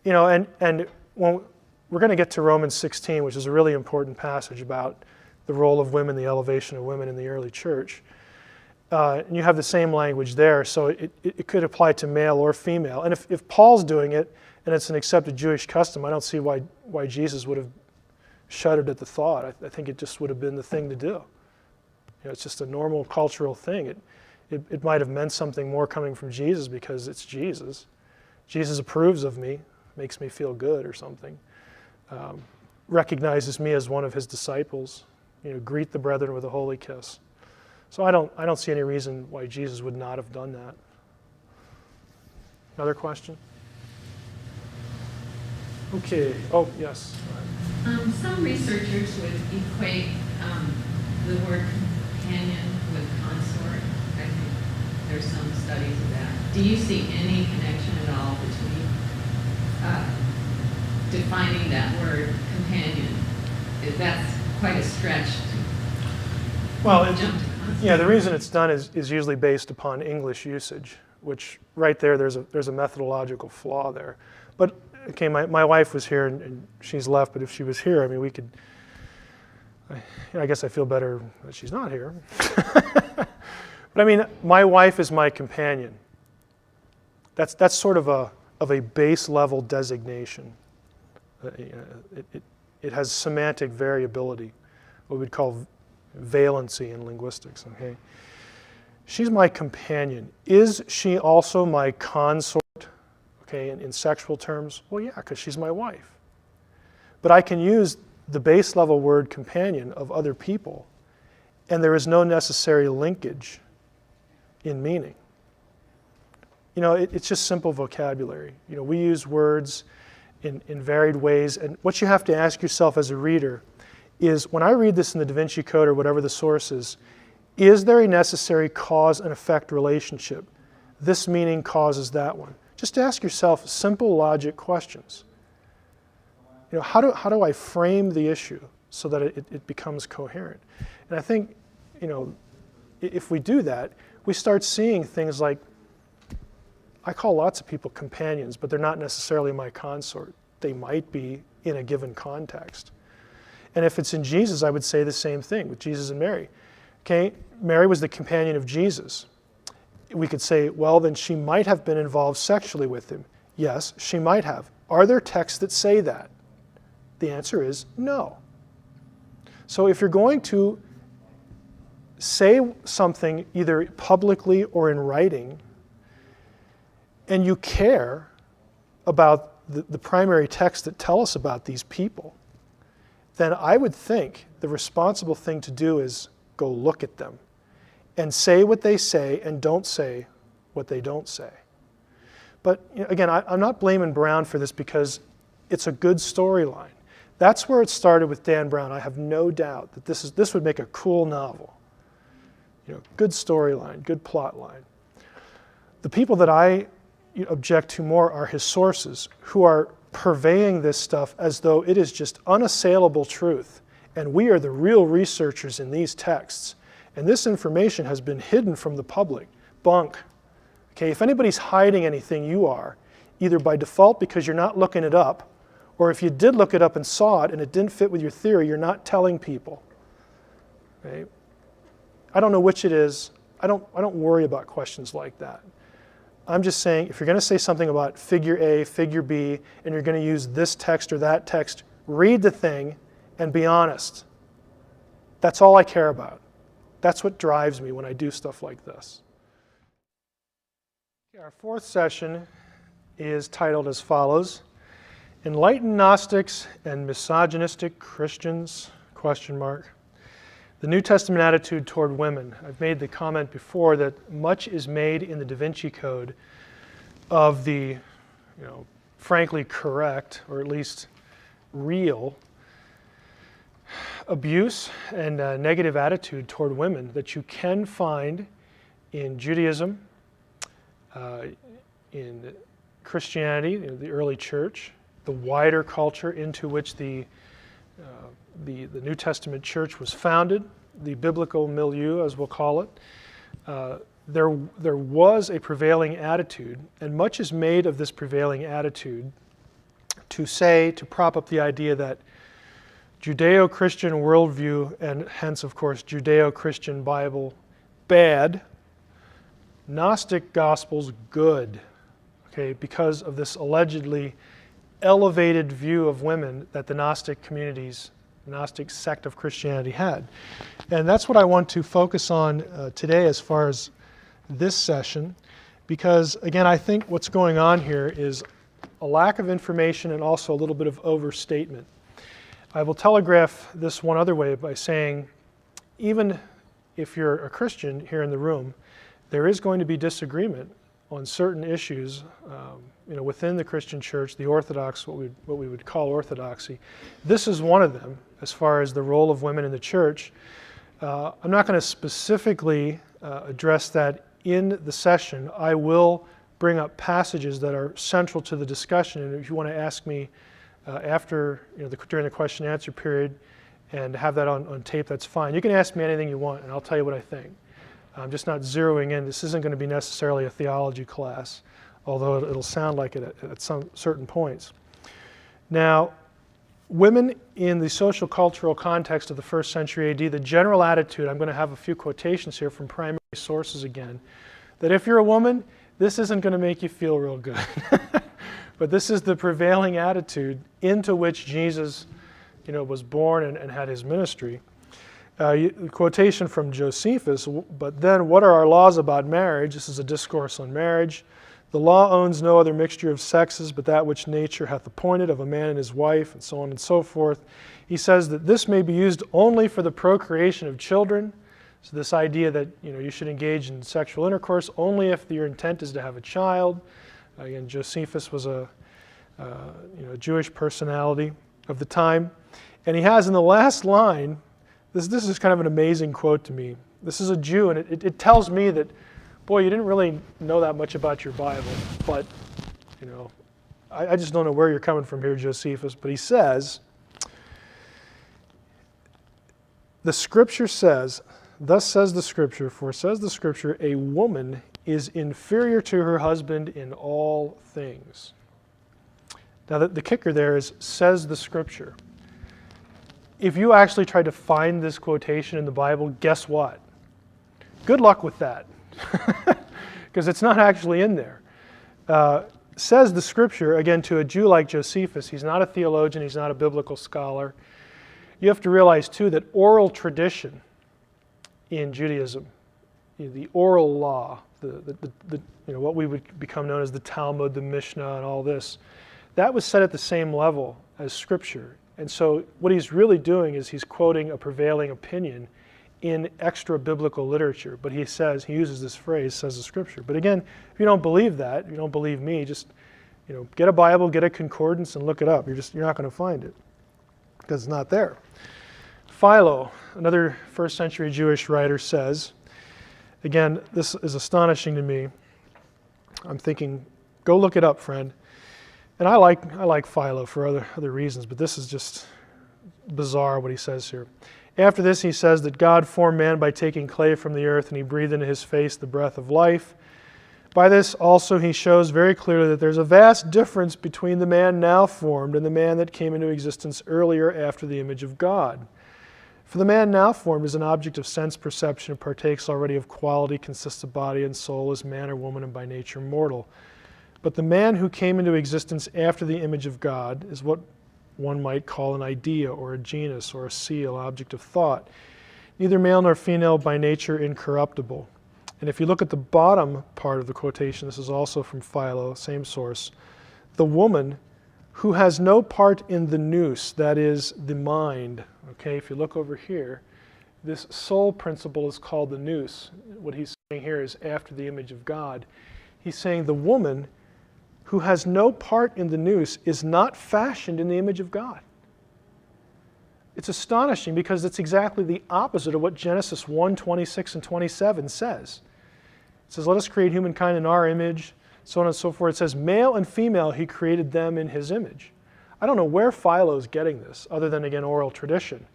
And when we're going to get to Romans 16, which is a really important passage about the role of women, the elevation of women in the early church. And you have the same language there, so it could apply to male or female. And if Paul's doing it, and it's an accepted Jewish custom, I don't see why Jesus would have shuddered at the thought. I think it just would have been the thing to do. It's just a normal cultural thing. It might have meant something more coming from Jesus because it's Jesus. Jesus approves of me, makes me feel good or something. Recognizes me as one of his disciples. Greet the brethren with a holy kiss. So I don't see any reason why Jesus would not have done that. Another question? Okay. Oh, yes. Some researchers would equate the word companion with consort. I think there's some studies of that. Do you see any connection at all between defining that word companion? If that's quite a stretch to Well, jump to yeah, the reason it's done is usually based upon English usage, which right there's a methodological flaw there. But okay, my wife was here and she's left, but if she was here, I mean, we could. I guess I feel better that she's not here. But I mean, my wife is my companion. That's sort of a base level designation. It has semantic variability, what we'd call valency in linguistics. Okay, she's my companion. Is she also my consort? Okay, in sexual terms, well, yeah, because she's my wife. But I can use the base level word companion of other people, and there is no necessary linkage in meaning. You know, it's just simple vocabulary. You know, we use words in varied ways, and what you have to ask yourself as a reader is, when I read this in the DaVinci Code or whatever the source is there a necessary cause and effect relationship? This meaning causes that one. Just ask yourself simple logic questions. You know, how do I frame the issue so that it becomes coherent? And I think, you know, if we do that, we start seeing things like, I call lots of people companions, but they're not necessarily my consort. They might be in a given context. And if it's in Jesus, I would say the same thing with Jesus and Mary. Okay, Mary was the companion of Jesus. We could say, well, then she might have been involved sexually with him. Yes, she might have. Are there texts that say that? The answer is no. So if you're going to say something either publicly or in writing, and you care about the primary texts that tell us about these people, then I would think the responsible thing to do is go look at them and say what they say and don't say what they don't say. But you know, again, I'm not blaming Brown for this because it's a good storyline. That's where it started with Dan Brown. I have no doubt that this would make a cool novel. You know, good storyline, good plot line. The people that I object to more are his sources, who are purveying this stuff as though it is just unassailable truth, and we are the real researchers in these texts, and this information has been hidden from the public. Bunk. Okay, if anybody's hiding anything, you are, either by default because you're not looking it up, or if you did look it up and saw it and it didn't fit with your theory, you're not telling people. Okay? I don't know which it is. I don't worry about questions like that. I'm just saying, if you're going to say something about figure A, figure B, and you're going to use this text or that text, read the thing and be honest. That's all I care about. That's what drives me when I do stuff like this. Our fourth session is titled as follows: Enlightened Gnostics and Misogynistic Christians, ? The New Testament attitude toward women. I've made the comment before that much is made in the DaVinci Code of the, frankly correct, or at least real, abuse and negative attitude toward women that you can find in Judaism, in Christianity, the early church, the wider culture into which the New Testament church was founded, the biblical milieu, as we'll call it. There was a prevailing attitude, and much is made of this prevailing attitude to prop up the idea that Judeo-Christian worldview, and hence, of course, Judeo-Christian Bible, bad, Gnostic Gospels, good, okay, because of this allegedly elevated view of women that the Gnostic communities, Gnostic sect of Christianity had. And that's what I want to focus on today as far as this session, because again, I think what's going on here is a lack of information and also a little bit of overstatement. I will telegraph this one other way by saying, even if you're a Christian here in the room, there is going to be disagreement on certain issues within the Christian church, the Orthodox, what we would call orthodoxy. This is one of them as far as the role of women in the church. I'm not going to specifically address that in the session, I will bring up passages that are central to the discussion. And if you want to ask me after, during the question and answer period and have that on tape, that's fine. You can ask me anything you want, and I'll tell you what I think. I'm just not zeroing in. This isn't going to be necessarily a theology class, although it'll sound like it at some certain points. Now, women in the social cultural context of the 1st century AD, the general attitude, I'm going to have a few quotations here from primary sources again, that if you're a woman, this isn't going to make you feel real good. But this is the prevailing attitude into which Jesus was born and had his ministry. Quotation from Josephus, but then what are our laws about marriage? This is a discourse on marriage. The law owns no other mixture of sexes but that which nature hath appointed of a man and his wife, and so on and so forth. He says that this may be used only for the procreation of children. So this idea that you should engage in sexual intercourse only if your intent is to have a child. Again, Josephus was a Jewish personality of the time. And he has in the last line, this is kind of an amazing quote to me. This is a Jew, and it tells me that, boy, you didn't really know that much about your Bible, but, I just don't know where you're coming from here, Josephus, but he says, the Scripture says, thus says the Scripture, for says the Scripture, a woman is inferior to her husband in all things. Now, the kicker there is, says the Scripture. If you actually try to find this quotation in the Bible, guess what? Good luck with that. Because it's not actually in there. Says the Scripture, again, to a Jew like Josephus. He's not a theologian, he's not a biblical scholar. You have to realize, too, that oral tradition in Judaism, the oral law, what we would become known as the Talmud, the Mishnah, and all this, that was set at the same level as Scripture. And so what he's really doing is he's quoting a prevailing opinion in extra biblical literature, but he uses this phrase, says the Scripture. But again, if you don't believe that, if you don't believe me, just get a Bible, get a concordance, and look it up. You're not going to find it because it's not there. Philo, another 1st century Jewish writer, says, again, this is astonishing to me. I'm thinking, go look it up, friend. And I like Philo for other reasons, but this is just bizarre what he says here. After this, he says that God formed man by taking clay from the earth, and he breathed into his face the breath of life. By this also he shows very clearly that there's a vast difference between the man now formed and the man that came into existence earlier after the image of God. For the man now formed is an object of sense perception and partakes already of quality, consists of body and soul, is man or woman, and by nature mortal. But the man who came into existence after the image of God is what one might call an idea or a genus or a seal, object of thought. Neither male nor female, by nature incorruptible. And if you look at the bottom part of the quotation, this is also from Philo, same source, the woman who has no part in the nous, that is, the mind. Okay, if you look over here, this soul principle is called the nous. What he's saying here is after the image of God. He's saying the woman who has no part in the nous is not fashioned in the image of God. It's astonishing because it's exactly the opposite of what Genesis 1:26 and 27 says. It says, let us create humankind in our image, so on and so forth. It says, male and female, he created them in his image. I don't know where Philo is getting this, other than, again, oral tradition,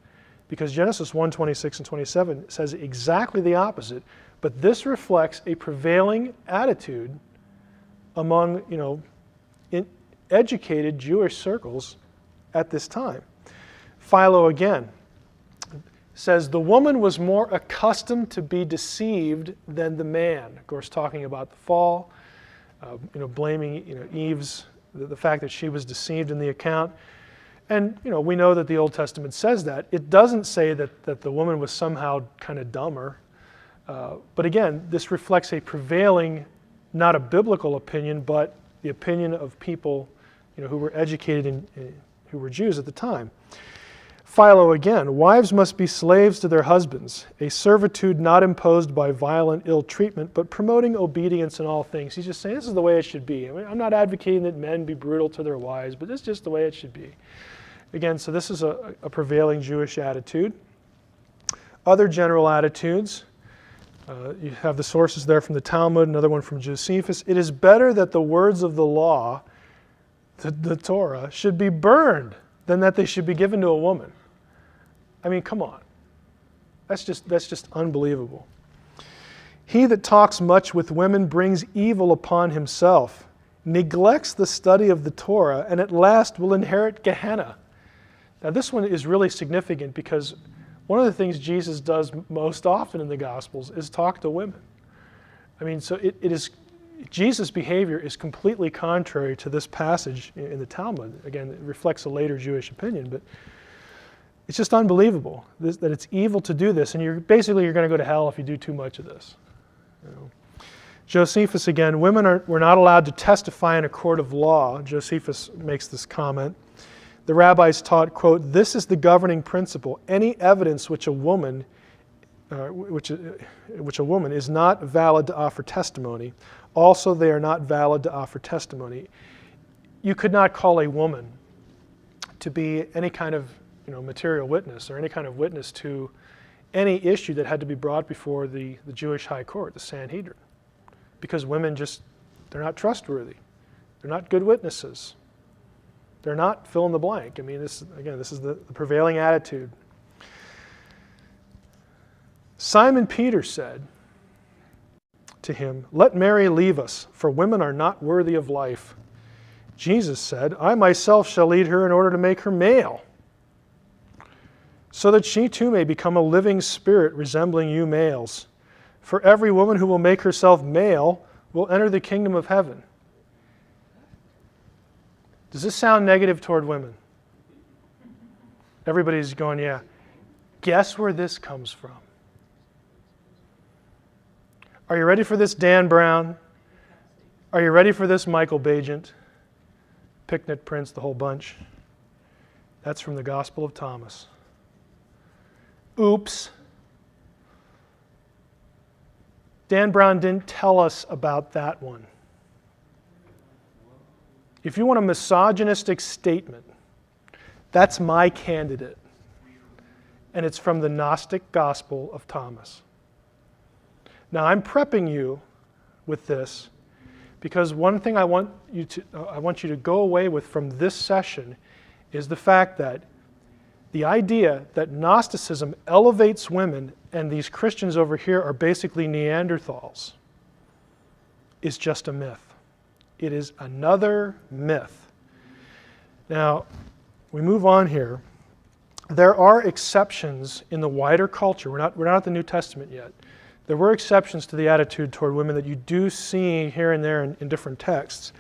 because Genesis 1:26 and 27 says exactly the opposite, but this reflects a prevailing attitude among, educated Jewish circles at this time. Philo again says the woman was more accustomed to be deceived than the man. Of course, talking about the fall, blaming Eve's the fact that she was deceived in the account. And we know that the Old Testament says that. It doesn't say that the woman was somehow kind of dumber. But again, this reflects a prevailing, not a biblical opinion, but the opinion of people who were educated and who were Jews at the time. Philo again, wives must be slaves to their husbands, a servitude not imposed by violent ill treatment, but promoting obedience in all things. He's just saying this is the way it should be. I mean, I'm not advocating that men be brutal to their wives, but this is just the way it should be. Again, so this is a prevailing Jewish attitude. Other general attitudes, You have the sources there from the Talmud, another one from Josephus. It is better that the words of the law, the Torah, should be burned than that they should be given to a woman. I mean, come on. That's just unbelievable. He that talks much with women brings evil upon himself, neglects the study of the Torah, and at last will inherit Gehenna. Now this one is really significant because one of the things Jesus does most often in the Gospels is talk to women. I mean, so it is, Jesus' behavior is completely contrary to this passage in the Talmud. Again, it reflects a later Jewish opinion, but it's just unbelievable that it's evil to do this, and you're going to go to hell if you do too much of this. You know. Josephus again, women were not allowed to testify in a court of law. Josephus makes this comment. The rabbis taught, quote, "This is the governing principle. Any evidence which a woman is not valid to offer testimony, also they are not valid to offer testimony." You could not call a woman to be any kind of material witness or any kind of witness to any issue that had to be brought before the Jewish high court, the Sanhedrin, because women they're not trustworthy. They're not good witnesses. They're not fill in the blank. I mean, this is the prevailing attitude. Simon Peter said to him, "Let Mary leave us, for women are not worthy of life." Jesus said, "I myself shall lead her in order to make her male, so that she too may become a living spirit resembling you males. For every woman who will make herself male will enter the kingdom of heaven." Does this sound negative toward women? Everybody's going, yeah. Guess where this comes from? Are you ready for this, Dan Brown? Are you ready for this, Michael Bajent? Picnic Prince, the whole bunch. That's from the Gospel of Thomas. Oops. Dan Brown didn't tell us about that one. If you want a misogynistic statement, that's my candidate. And it's from the Gnostic Gospel of Thomas. Now, I'm prepping you with this because one thing I want you to go away with from this session is the fact that the idea that Gnosticism elevates women and these Christians over here are basically Neanderthals is just a myth. It is another myth. Now, we move on here. There are exceptions in the wider culture. We're not at the New Testament yet. There were exceptions to the attitude toward women that you do see here and there in different texts.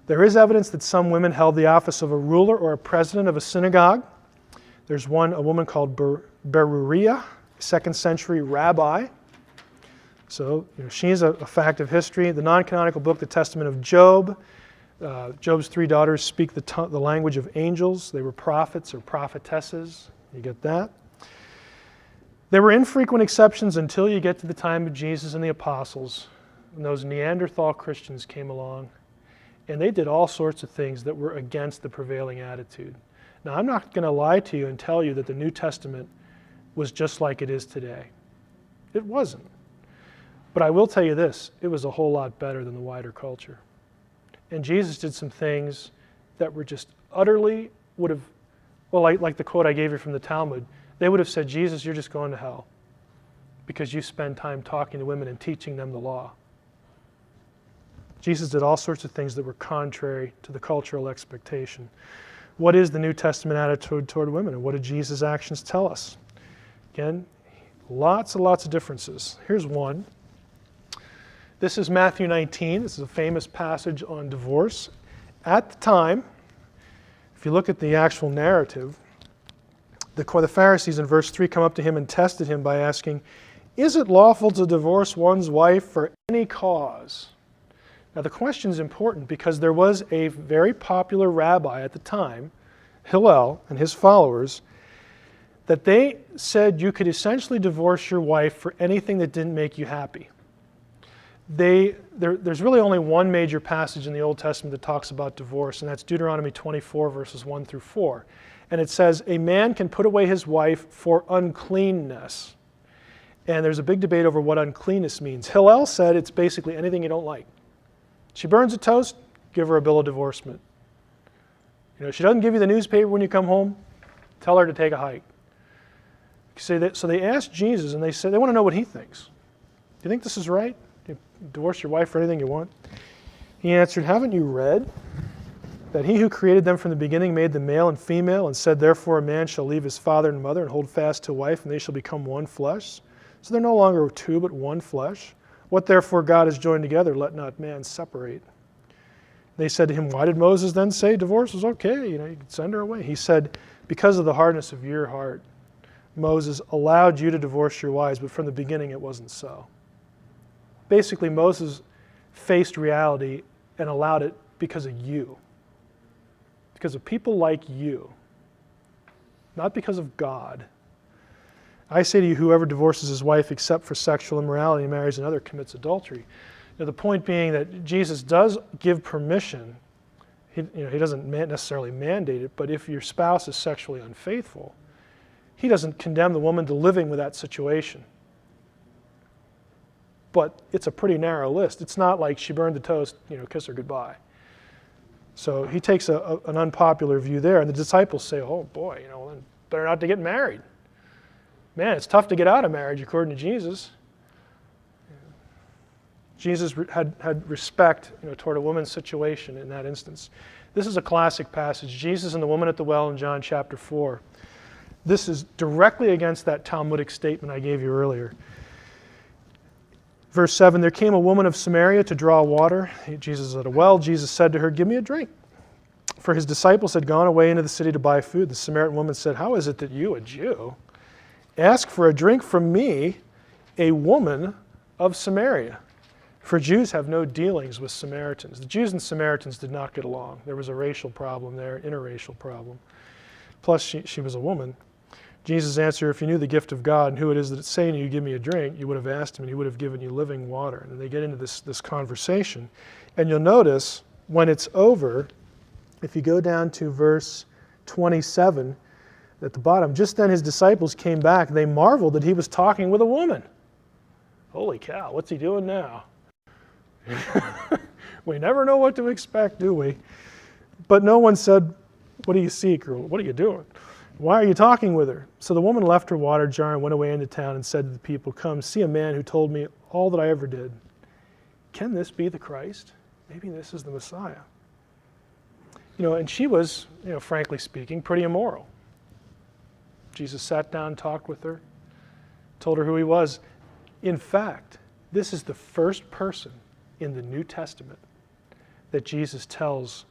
There is evidence that some women held the office of a ruler or a president of a synagogue. There's a woman called Beruriah, 2nd century rabbi. So she's a fact of history. The non-canonical book, the Testament of Job. Job's 3 daughters speak the language of angels. They were prophets or prophetesses. You get that? There were infrequent exceptions until you get to the time of Jesus and the apostles, when those Neanderthal Christians came along, and they did all sorts of things that were against the prevailing attitude. Now, I'm not going to lie to you and tell you that the New Testament was just like it is today. It wasn't. But I will tell you this, it was a whole lot better than the wider culture. And Jesus did some things that were just utterly would have, well, like the quote I gave you from the Talmud, they would have said, "Jesus, you're just going to hell because you spend time talking to women and teaching them the law." Jesus did all sorts of things that were contrary to the cultural expectation. What is the New Testament attitude toward women, and what did Jesus' actions tell us? Again, lots and lots of differences. Here's one. This is Matthew 19. This is a famous passage on divorce. At the time, if you look at the actual narrative, the Pharisees in verse 3 come up to him and tested him by asking, "Is it lawful to divorce one's wife for any cause?" Now the question is important because there was a very popular rabbi at the time, Hillel and his followers, that they said you could essentially divorce your wife for anything that didn't make you happy. There's really only one major passage in the Old Testament that talks about divorce, and that's Deuteronomy 24, verses 1 through 4. And it says, "A man can put away his wife for uncleanness." And there's a big debate over what uncleanness means. Hillel said it's basically anything you don't like. She burns a toast, give her a bill of divorcement. She doesn't give you the newspaper when you come home, tell her to take a hike. So they asked Jesus, and they said they want to know what he thinks. Do you think this is right? You divorce your wife for anything you want? He answered, haven't you read that he who created them from the beginning made them male and female, and said, therefore a man shall leave his father and mother and hold fast to a wife, and they shall become one flesh? So they're no longer two, but one flesh. What therefore God has joined together, let not man separate. They said to him, why did Moses then say divorce was okay? You could send her away. He said, because of the hardness of your heart, Moses allowed you to divorce your wives, but from the beginning it wasn't so. Basically, Moses faced reality and allowed it because of you. Because of people like you. Not because of God. I say to you, whoever divorces his wife except for sexual immorality and marries another commits adultery. The point being that Jesus does give permission. He doesn't necessarily mandate it, but if your spouse is sexually unfaithful, he doesn't condemn the woman to living with that situation. But it's a pretty narrow list. It's not like she burned the toast, kiss her goodbye. So he takes an unpopular view there, and the disciples say, oh boy, then better not to get married. Man, it's tough to get out of marriage according to Jesus. Jesus had respect toward a woman's situation in that instance. This is a classic passage. Jesus and the woman at the well in John chapter 4. This is directly against that Talmudic statement I gave you earlier. Verse 7, there came a woman of Samaria to draw water. Jesus is at a well. Jesus said to her, give me a drink. For his disciples had gone away into the city to buy food. The Samaritan woman said, how is it that you, a Jew, ask for a drink from me, a woman of Samaria? For Jews have no dealings with Samaritans. The Jews and Samaritans did not get along. There was a racial problem there, interracial problem. Plus, she was a woman. Jesus answered, if you knew the gift of God and who it is that it's saying to you, give me a drink, you would have asked him and he would have given you living water. And they get into this conversation. And you'll notice when it's over, if you go down to verse 27 at the bottom, just then his disciples came back. They marveled that he was talking with a woman. Holy cow, what's he doing now? We never know what to expect, do we? But no one said, what do you seek? Or what are you doing? Why are you talking with her? So the woman left her water jar and went away into town and said to the people, come, see a man who told me all that I ever did. Can this be the Christ? Maybe this is the Messiah. And she was, frankly speaking, pretty immoral. Jesus sat down, talked with her, told her who he was. In fact, this is the first person in the New Testament that Jesus tells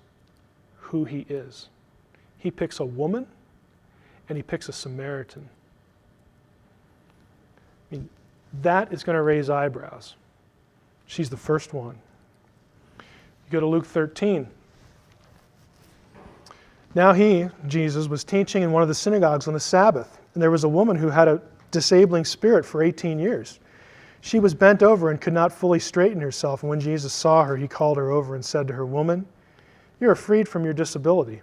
who he is. He picks a woman and he picks a Samaritan. That is going to raise eyebrows. She's the first one. You go to Luke 13. Now he, Jesus, was teaching in one of the synagogues on the Sabbath, and there was a woman who had a disabling spirit for 18 years. She was bent over and could not fully straighten herself, and when Jesus saw her, he called her over and said to her, woman, you are freed from your disability.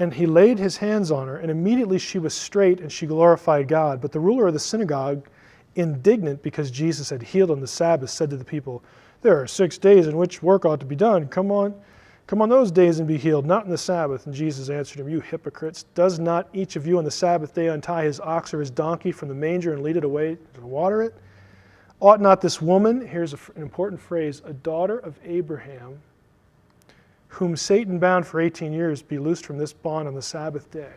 And he laid his hands on her, and immediately she was straight, and she glorified God. But the ruler of the synagogue, indignant because Jesus had healed on the Sabbath, said to the people, there are 6 days in which work ought to be done. Come on those days and be healed, not in the Sabbath. And Jesus answered him, you hypocrites, does not each of you on the Sabbath day untie his ox or his donkey from the manger and lead it away to water it? Ought not this woman, here's an important phrase, a daughter of Abraham, whom Satan bound for 18 years, be loosed from this bond on the Sabbath day?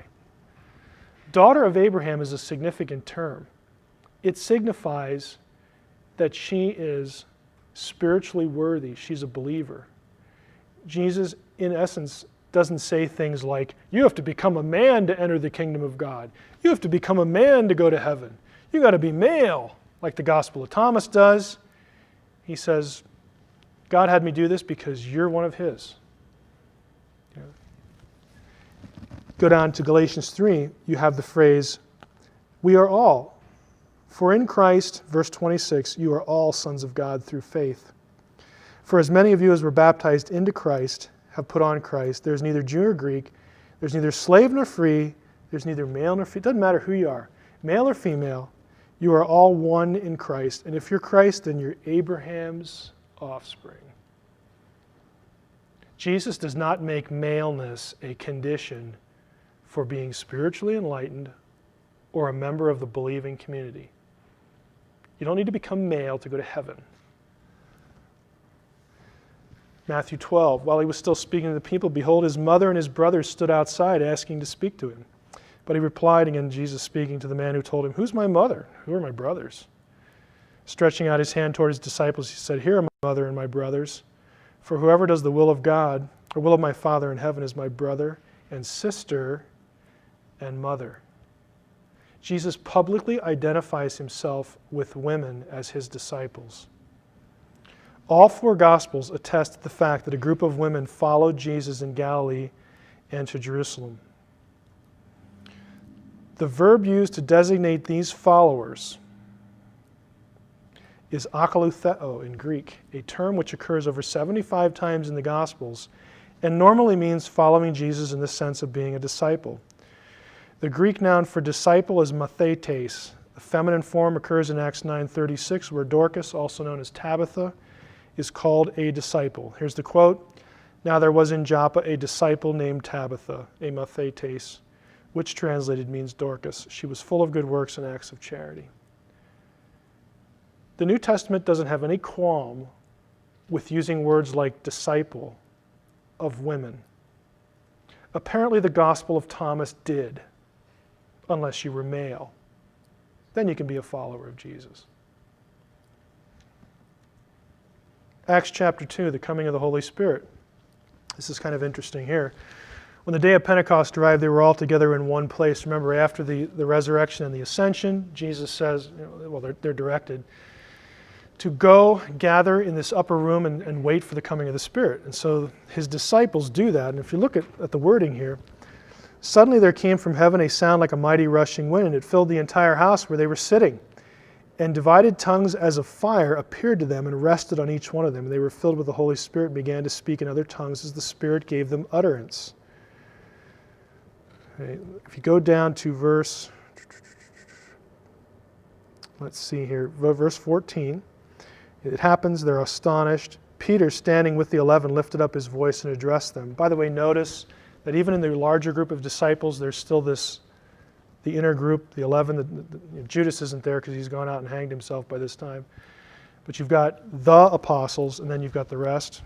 Daughter of Abraham is a significant term. It signifies that she is spiritually worthy. She's a believer. Jesus, in essence, doesn't say things like, you have to become a man to enter the kingdom of God. You have to become a man to go to heaven. You got to be male, like the Gospel of Thomas does. He says, God had me do this because you're one of his. Go down to Galatians 3, you have the phrase, we are all. For in Christ, verse 26, you are all sons of God through faith. For as many of you as were baptized into Christ have put on Christ. There's neither Jew nor Greek. There's neither slave nor free. There's neither male nor female. It doesn't matter who you are, male or female. You are all one in Christ. And if you're Christ, then you're Abraham's offspring. Jesus does not make maleness a condition for being spiritually enlightened or a member of the believing community. You don't need to become male to go to heaven. Matthew 12, while he was still speaking to the people, behold, his mother and his brothers stood outside asking to speak to him. But he replied, again, Jesus speaking to the man who told him, who's my mother? Who are my brothers? Stretching out his hand toward his disciples, he said, here are my mother and my brothers. For whoever does the will of God, or will of my Father in heaven, is my brother and sister and mother. Jesus publicly identifies himself with women as his disciples. All four Gospels attest to the fact that a group of women followed Jesus in Galilee and to Jerusalem. The verb used to designate these followers is akalutheo in Greek, a term which occurs over 75 times in the Gospels and normally means following Jesus in the sense of being a disciple. The Greek noun for disciple is mathetes. The feminine form occurs in Acts 9:36, where Dorcas, also known as Tabitha, is called a disciple. Here's the quote. Now there was in Joppa a disciple named Tabitha, a mathetes, which translated means Dorcas. She was full of good works and acts of charity. The New Testament doesn't have any qualm with using words like disciple of women. Apparently the Gospel of Thomas did, unless you were male. Then you can be a follower of Jesus. Acts chapter 2, the coming of the Holy Spirit. This is kind of interesting here. When the day of Pentecost arrived, they were all together in one place. Remember, after the resurrection and the ascension, Jesus says, they're directed to go gather in this upper room and wait for the coming of the Spirit. And so his disciples do that. And if you look at the wording here, suddenly there came from heaven a sound like a mighty rushing wind, and it filled the entire house where they were sitting. And divided tongues as of fire appeared to them and rested on each one of them. And they were filled with the Holy Spirit and began to speak in other tongues as the Spirit gave them utterance. Okay, if you go down to verse 14, it happens, they're astonished. Peter, standing with the 11, lifted up his voice and addressed them. By the way, notice that even in the larger group of disciples, there's still the inner group, the 11. Judas isn't there because he's gone out and hanged himself by this time. But you've got the apostles, and then you've got the rest.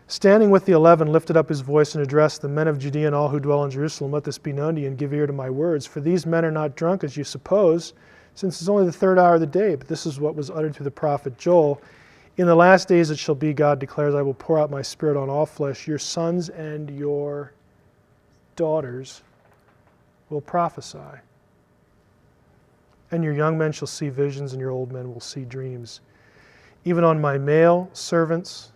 Standing with the 11, lifted up his voice and addressed the men of Judea and all who dwell in Jerusalem. Let this be known to you, and give ear to my words. For these men are not drunk, as you suppose, since it's only the third hour of the day. But this is what was uttered through the prophet Joel. In the last days it shall be, God declares, I will pour out my Spirit on all flesh. Your sons and your daughters will prophesy. And your young men shall see visions, and your old men will see dreams. Even on my male servants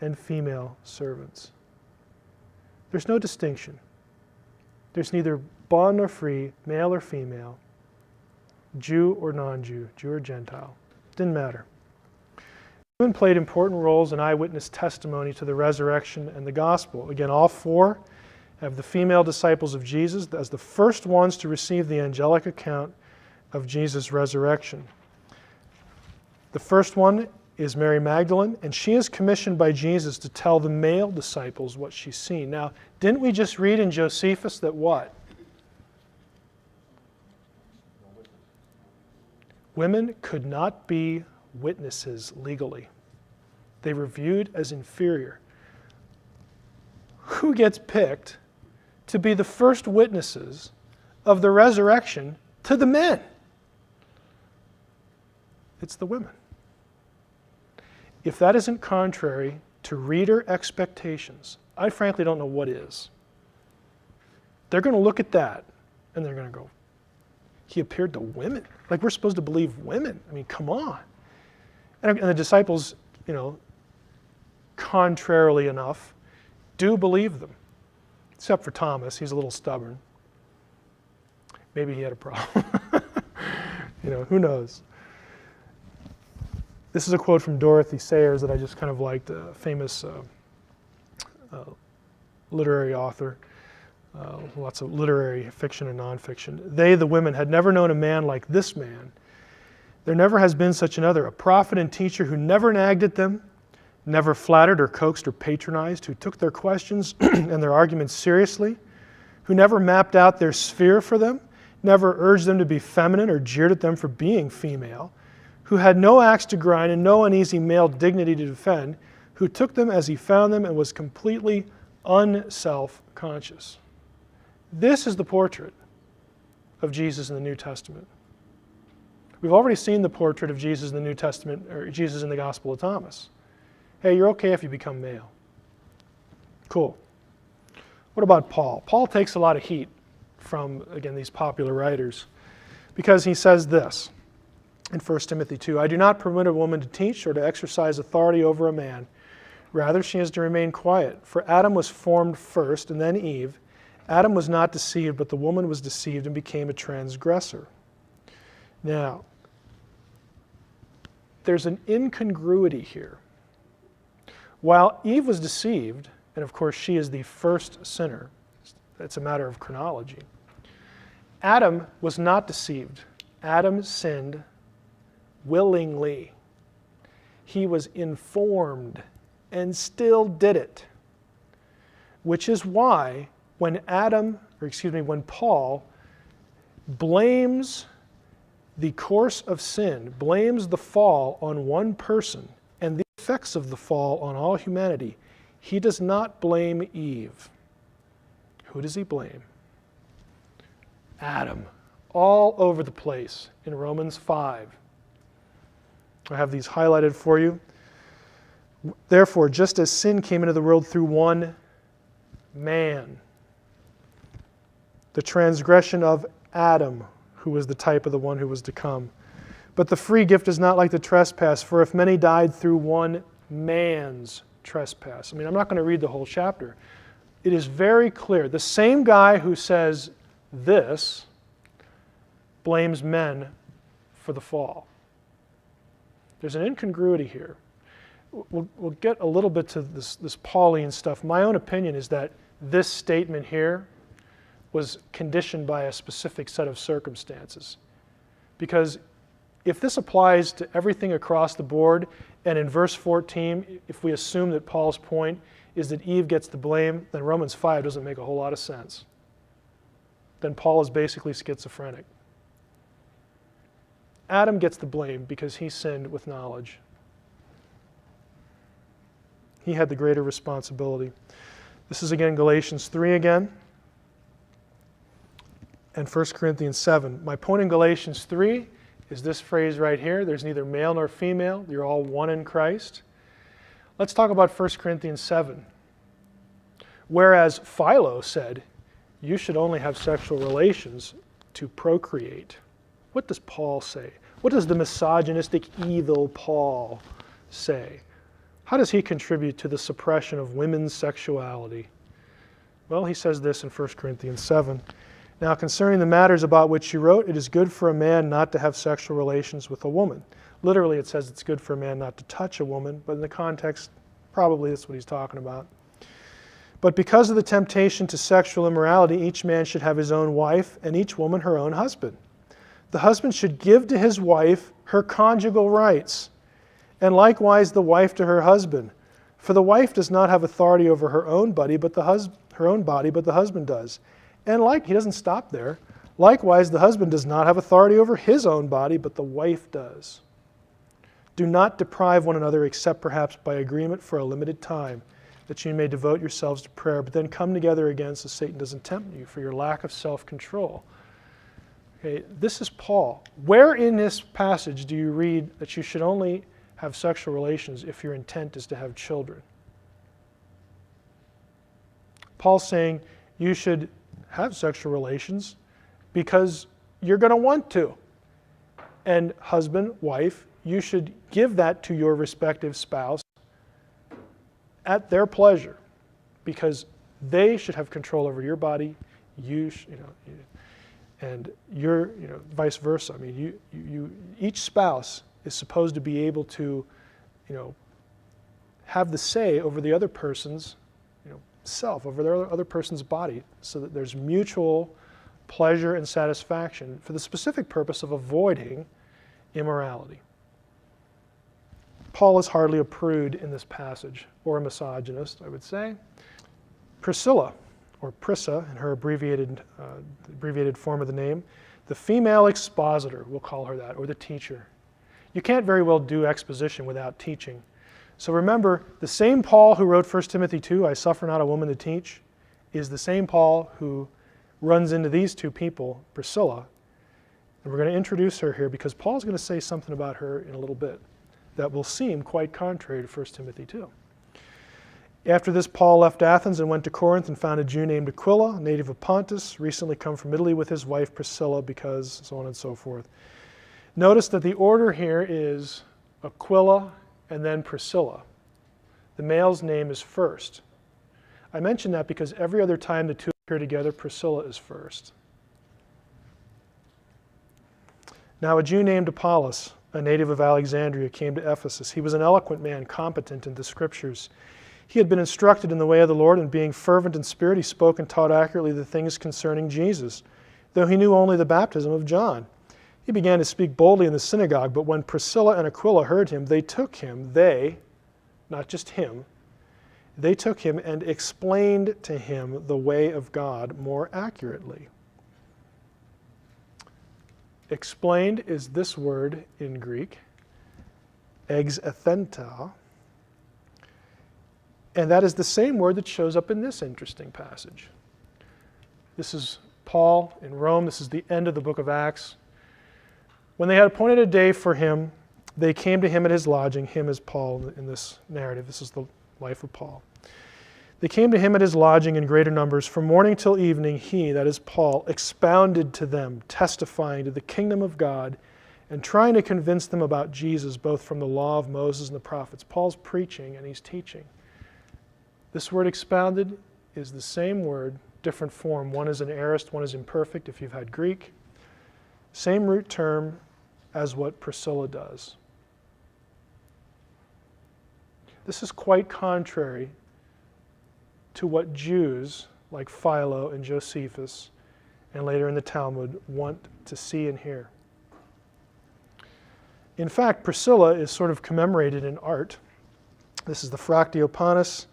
and female servants. There's no distinction. There's neither bond nor free, male or female, Jew or non-Jew, Jew or Gentile. Didn't matter. Women played important roles in eyewitness testimony to the resurrection and the gospel. Again, all four have the female disciples of Jesus as the first ones to receive the angelic account of Jesus' resurrection. The first one is Mary Magdalene, and she is commissioned by Jesus to tell the male disciples what she's seen. Now, didn't we just read in Josephus that what? Women could not be witnesses legally. They were viewed as inferior. Who gets picked to be the first witnesses of the resurrection to the men? It's the women. If that isn't contrary to reader expectations, I frankly don't know what is. They're going to look at that and they're going to go, he appeared to women? Like we're supposed to believe women? I mean, come on. And the disciples, contrarily enough, do believe them. Except for Thomas, he's a little stubborn. Maybe he had a problem. Who knows? This is a quote from Dorothy Sayers that I just kind of liked, a famous literary author. lots of literary fiction and nonfiction. They, the women, had never known a man like this man. There never has been such another, a prophet and teacher who never nagged at them, never flattered or coaxed or patronized, who took their questions and their arguments seriously, who never mapped out their sphere for them, never urged them to be feminine or jeered at them for being female, who had no axe to grind and no uneasy male dignity to defend, who took them as he found them and was completely unself-conscious. This is the portrait of Jesus in the New Testament. We've already seen the portrait of Jesus in the New Testament, or Jesus in the Gospel of Thomas. Hey, you're okay if you become male. Cool. What about Paul? Paul takes a lot of heat from, again, these popular writers because he says this in 1 Timothy 2, I do not permit a woman to teach or to exercise authority over a man. Rather, she is to remain quiet. For Adam was formed first and then Eve. Adam was not deceived, but the woman was deceived and became a transgressor. Now, there's an incongruity here. While Eve was deceived, and of course she is the first sinner, it's a matter of chronology, Adam was not deceived. Adam sinned willingly. He was informed and still did it. Which is why when when Paul blames the course of sin, blames the fall on one person and the effects of the fall on all humanity, he does not blame Eve. Who does he blame? Adam. All over the place in Romans 5. I have these highlighted for you. Therefore, just as sin came into the world through one man, the transgression of Adam, who was the type of the one who was to come. But the free gift is not like the trespass, for if many died through one man's trespass. I mean, I'm not going to read the whole chapter. It is very clear. The same guy who says this blames men for the fall. There's an incongruity here. We'll get a little bit to this Pauline stuff. My own opinion is that this statement here was conditioned by a specific set of circumstances. Because if this applies to everything across the board, and in verse 14, if we assume that Paul's point is that Eve gets the blame, then Romans 5 doesn't make a whole lot of sense. Then Paul is basically schizophrenic. Adam gets the blame because he sinned with knowledge. He had the greater responsibility. This is again Galatians 3 again, and 1 Corinthians 7. My point in Galatians 3 is this phrase right here. There's neither male nor female. You're all one in Christ. Let's talk about 1 Corinthians 7. Whereas Philo said, you should only have sexual relations to procreate. What does Paul say? What does the misogynistic, evil Paul say? How does he contribute to the suppression of women's sexuality? Well, he says this in 1 Corinthians 7. Now, concerning the matters about which he wrote, it is good for a man not to have sexual relations with a woman. Literally, it says it's good for a man not to touch a woman, but in the context, probably that's what he's talking about. But because of the temptation to sexual immorality, each man should have his own wife, and each woman her own husband. The husband should give to his wife her conjugal rights, and likewise the wife to her husband. For the wife does not have authority over her own body, but the husband does. And he doesn't stop there. Likewise, the husband does not have authority over his own body, but the wife does. Do not deprive one another, except perhaps by agreement for a limited time, that you may devote yourselves to prayer, but then come together again so Satan doesn't tempt you for your lack of self-control. Okay, this is Paul. Where in this passage do you read that you should only have sexual relations if your intent is to have children? Paul's saying you should have sexual relations because you're going to want to. And husband, wife, you should give that to your respective spouse at their pleasure, because they should have control over your body. And you're, vice versa. I mean, each spouse is supposed to be able to, have the say over the other person's, self, over the other person's body, so that there's mutual pleasure and satisfaction for the specific purpose of avoiding immorality. Paul is hardly a prude in this passage, or a misogynist, I would say. Priscilla, or Prissa in her abbreviated form of the name, the female expositor, we'll call her that, or the teacher. You can't very well do exposition without teaching. So remember, the same Paul who wrote 1 Timothy 2, I suffer not a woman to teach, is the same Paul who runs into these two people, Priscilla. And we're going to introduce her here because Paul's going to say something about her in a little bit that will seem quite contrary to 1 Timothy 2. After this, Paul left Athens and went to Corinth and found a Jew named Aquila, a native of Pontus, recently come from Italy with his wife Priscilla, because so on and so forth. Notice that the order here is Aquila and then Priscilla. The male's name is first. I mention that because every other time the two appear together, Priscilla is first. Now a Jew named Apollos, a native of Alexandria, came to Ephesus. He was an eloquent man, competent in the Scriptures. He had been instructed in the way of the Lord, and being fervent in spirit, he spoke and taught accurately the things concerning Jesus, though he knew only the baptism of John. He began to speak boldly in the synagogue, but when Priscilla and Aquila heard him, not just him, they took him and explained to him the way of God more accurately. Explained is this word in Greek, exathenta, and that is the same word that shows up in this interesting passage. This is Paul in Rome. This is the end of the book of Acts. When they had appointed a day for him, they came to him at his lodging. Him is Paul in this narrative. This is the life of Paul. They came to him at his lodging in greater numbers. From morning till evening, he, that is Paul, expounded to them, testifying to the kingdom of God and trying to convince them about Jesus, both from the law of Moses and the prophets. Paul's preaching and he's teaching. This word expounded is the same word, different form. One is an aorist, one is imperfect if you've had Greek. Same root term as what Priscilla does. This is quite contrary to what Jews like Philo and Josephus and later in the Talmud want to see and hear. In fact, Priscilla is sort of commemorated in art. This is the Fractiopanus,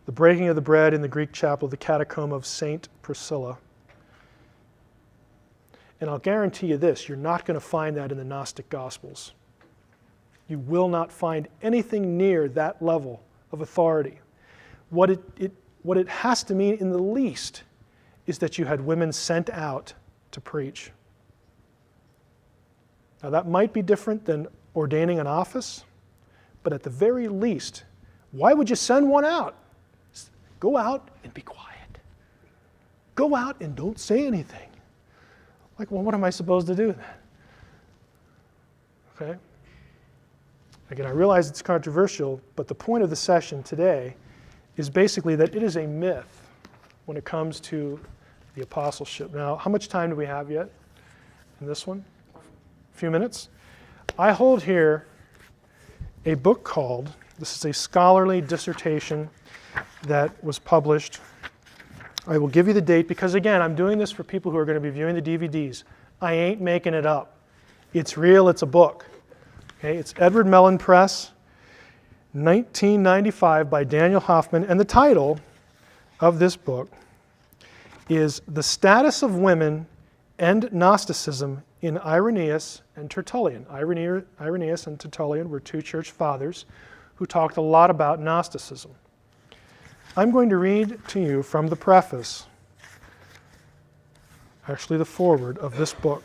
the breaking of the bread in the Greek chapel, the catacomb of Saint Priscilla. And I'll guarantee you this, you're not going to find that in the Gnostic Gospels. You will not find anything near that level of authority. What it has to mean in the least is that you had women sent out to preach. Now that might be different than ordaining an office, but at the very least, why would you send one out? Go out and be quiet. Go out and don't say anything. Like, well, what am I supposed to do then? Okay? Again, I realize it's controversial, but the point of the session today is basically that it is a myth when it comes to the apostleship. Now, how much time do we have yet in this one? A few minutes? I hold here a book called, this is a scholarly dissertation that was published. I will give you the date because, again, I'm doing this for people who are going to be viewing the DVDs. I ain't making it up. It's real, it's a book. Okay, it's Edward Mellon Press, 1995 by Daniel Hoffman, and the title of this book is The Status of Women and Gnosticism in Irenaeus and Tertullian. Irenaeus and Tertullian were two church fathers who talked a lot about Gnosticism. I'm going to read to you from the preface, actually the foreword of this book.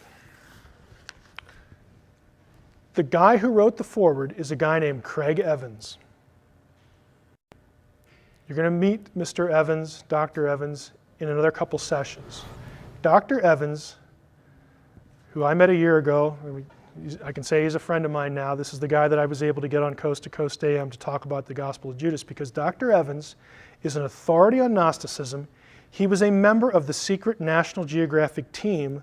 The guy who wrote the foreword is a guy named Craig Evans. You're going to meet Mr. Evans, Dr. Evans, in another couple sessions. Dr. Evans, who I met a year ago, I can say he's a friend of mine now. This is the guy that I was able to get on Coast to Coast AM to talk about the Gospel of Judas, because Dr. Evans is an authority on Gnosticism. He was a member of the secret National Geographic team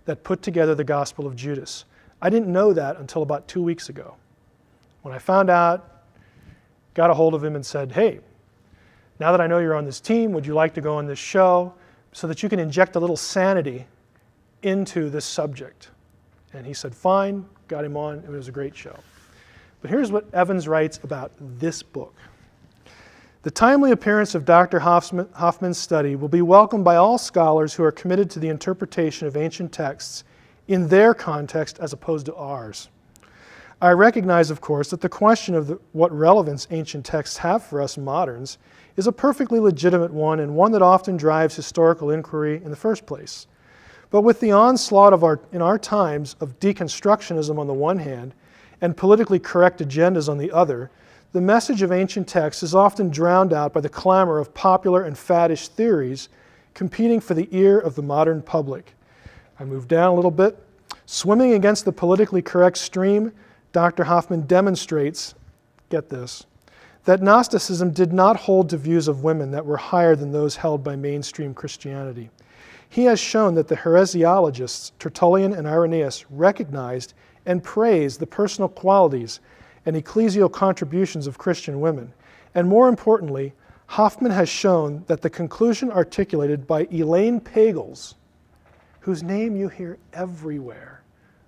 that put together the Gospel of Judas. I didn't know that until about 2 weeks ago. When I found out, got a hold of him and said, hey, Now that I know you're on this team, would you like to go on this show so that you can inject a little sanity into this subject? And he said, fine, got him on. It was a great show. But here's what Evans writes about this book. The timely appearance of Dr. Hoffman's study will be welcomed by all scholars who are committed to the interpretation of ancient texts in their context as opposed to ours. I recognize, of course, that the question of what relevance ancient texts have for us moderns is a perfectly legitimate one and one that often drives historical inquiry in the first place. But with the onslaught in our times of deconstructionism on the one hand and politically correct agendas on the other, the message of ancient texts is often drowned out by the clamor of popular and faddish theories competing for the ear of the modern public. I move down a little bit. Swimming against the politically correct stream, Dr. Hoffman demonstrates, get this, that Gnosticism did not hold to views of women that were higher than those held by mainstream Christianity. He has shown that the heresiologists Tertullian and Irenaeus recognized and praised the personal qualities and ecclesial contributions of Christian women. And more importantly, Hoffman has shown that the conclusion articulated by Elaine Pagels, whose name you hear everywhere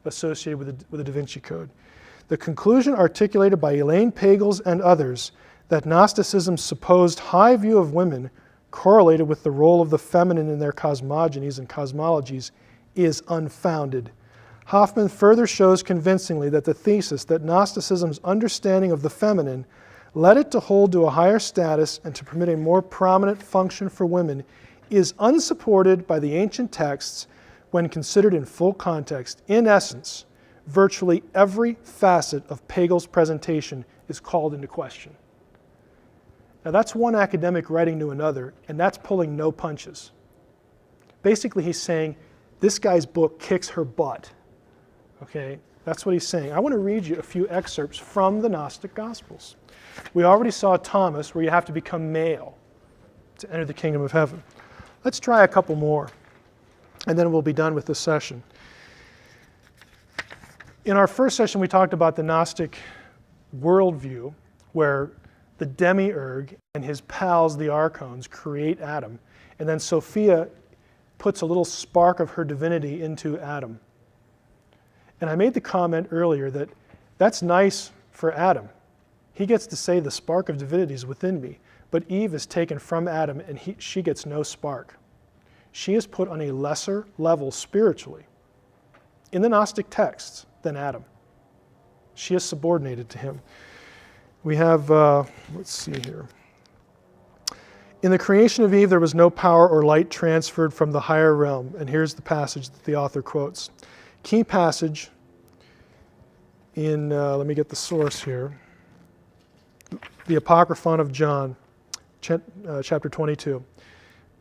associated with the DaVinci Code, the conclusion articulated by Elaine Pagels and others that Gnosticism's supposed high view of women correlated with the role of the feminine in their cosmogonies and cosmologies is unfounded. Hoffman further shows convincingly that the thesis that Gnosticism's understanding of the feminine led it to hold to a higher status and to permit a more prominent function for women is unsupported by the ancient texts when considered in full context. In essence, virtually every facet of Pagel's presentation is called into question. Now that's one academic writing to another, and that's pulling no punches. Basically, he's saying, this guy's book kicks her butt. Okay, that's what he's saying. I want to read you a few excerpts from the Gnostic Gospels. We already saw Thomas, where you have to become male to enter the kingdom of heaven. Let's try a couple more, and then we'll be done with this session. In our first session, we talked about the Gnostic worldview, where the demiurge and his pals, the archons, create Adam. And then Sophia puts a little spark of her divinity into Adam. And I made the comment earlier that that's nice for Adam. He gets to say the spark of divinity is within me. But Eve is taken from Adam and she gets no spark. She is put on a lesser level spiritually in the Gnostic texts than Adam. She is subordinated to him. We have, let's see here. In the creation of Eve, there was no power or light transferred from the higher realm. And here's the passage that the author quotes. Key passage in, let me get the source here, the Apocryphon of John, chapter 22,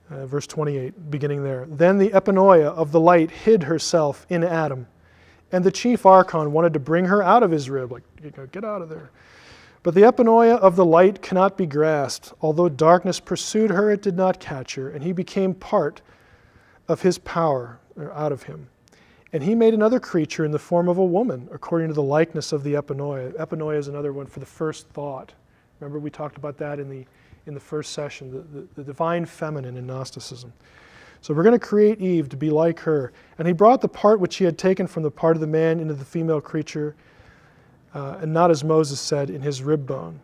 verse 28, beginning there. Then the epinoia of the light hid herself in Adam, and the chief archon wanted to bring her out of his rib, like, get out of there. But the epinoia of the light cannot be grasped. Although darkness pursued her, it did not catch her, and he became part of his power, or out of him. And he made another creature in the form of a woman, according to the likeness of the epinoia. Epinoia is another one for the first thought. Remember we talked about that in the first session, the divine feminine in Gnosticism. So we're going to create Eve to be like her. And he brought the part which he had taken from the part of the man into the female creature, and not as Moses said, in his rib bone.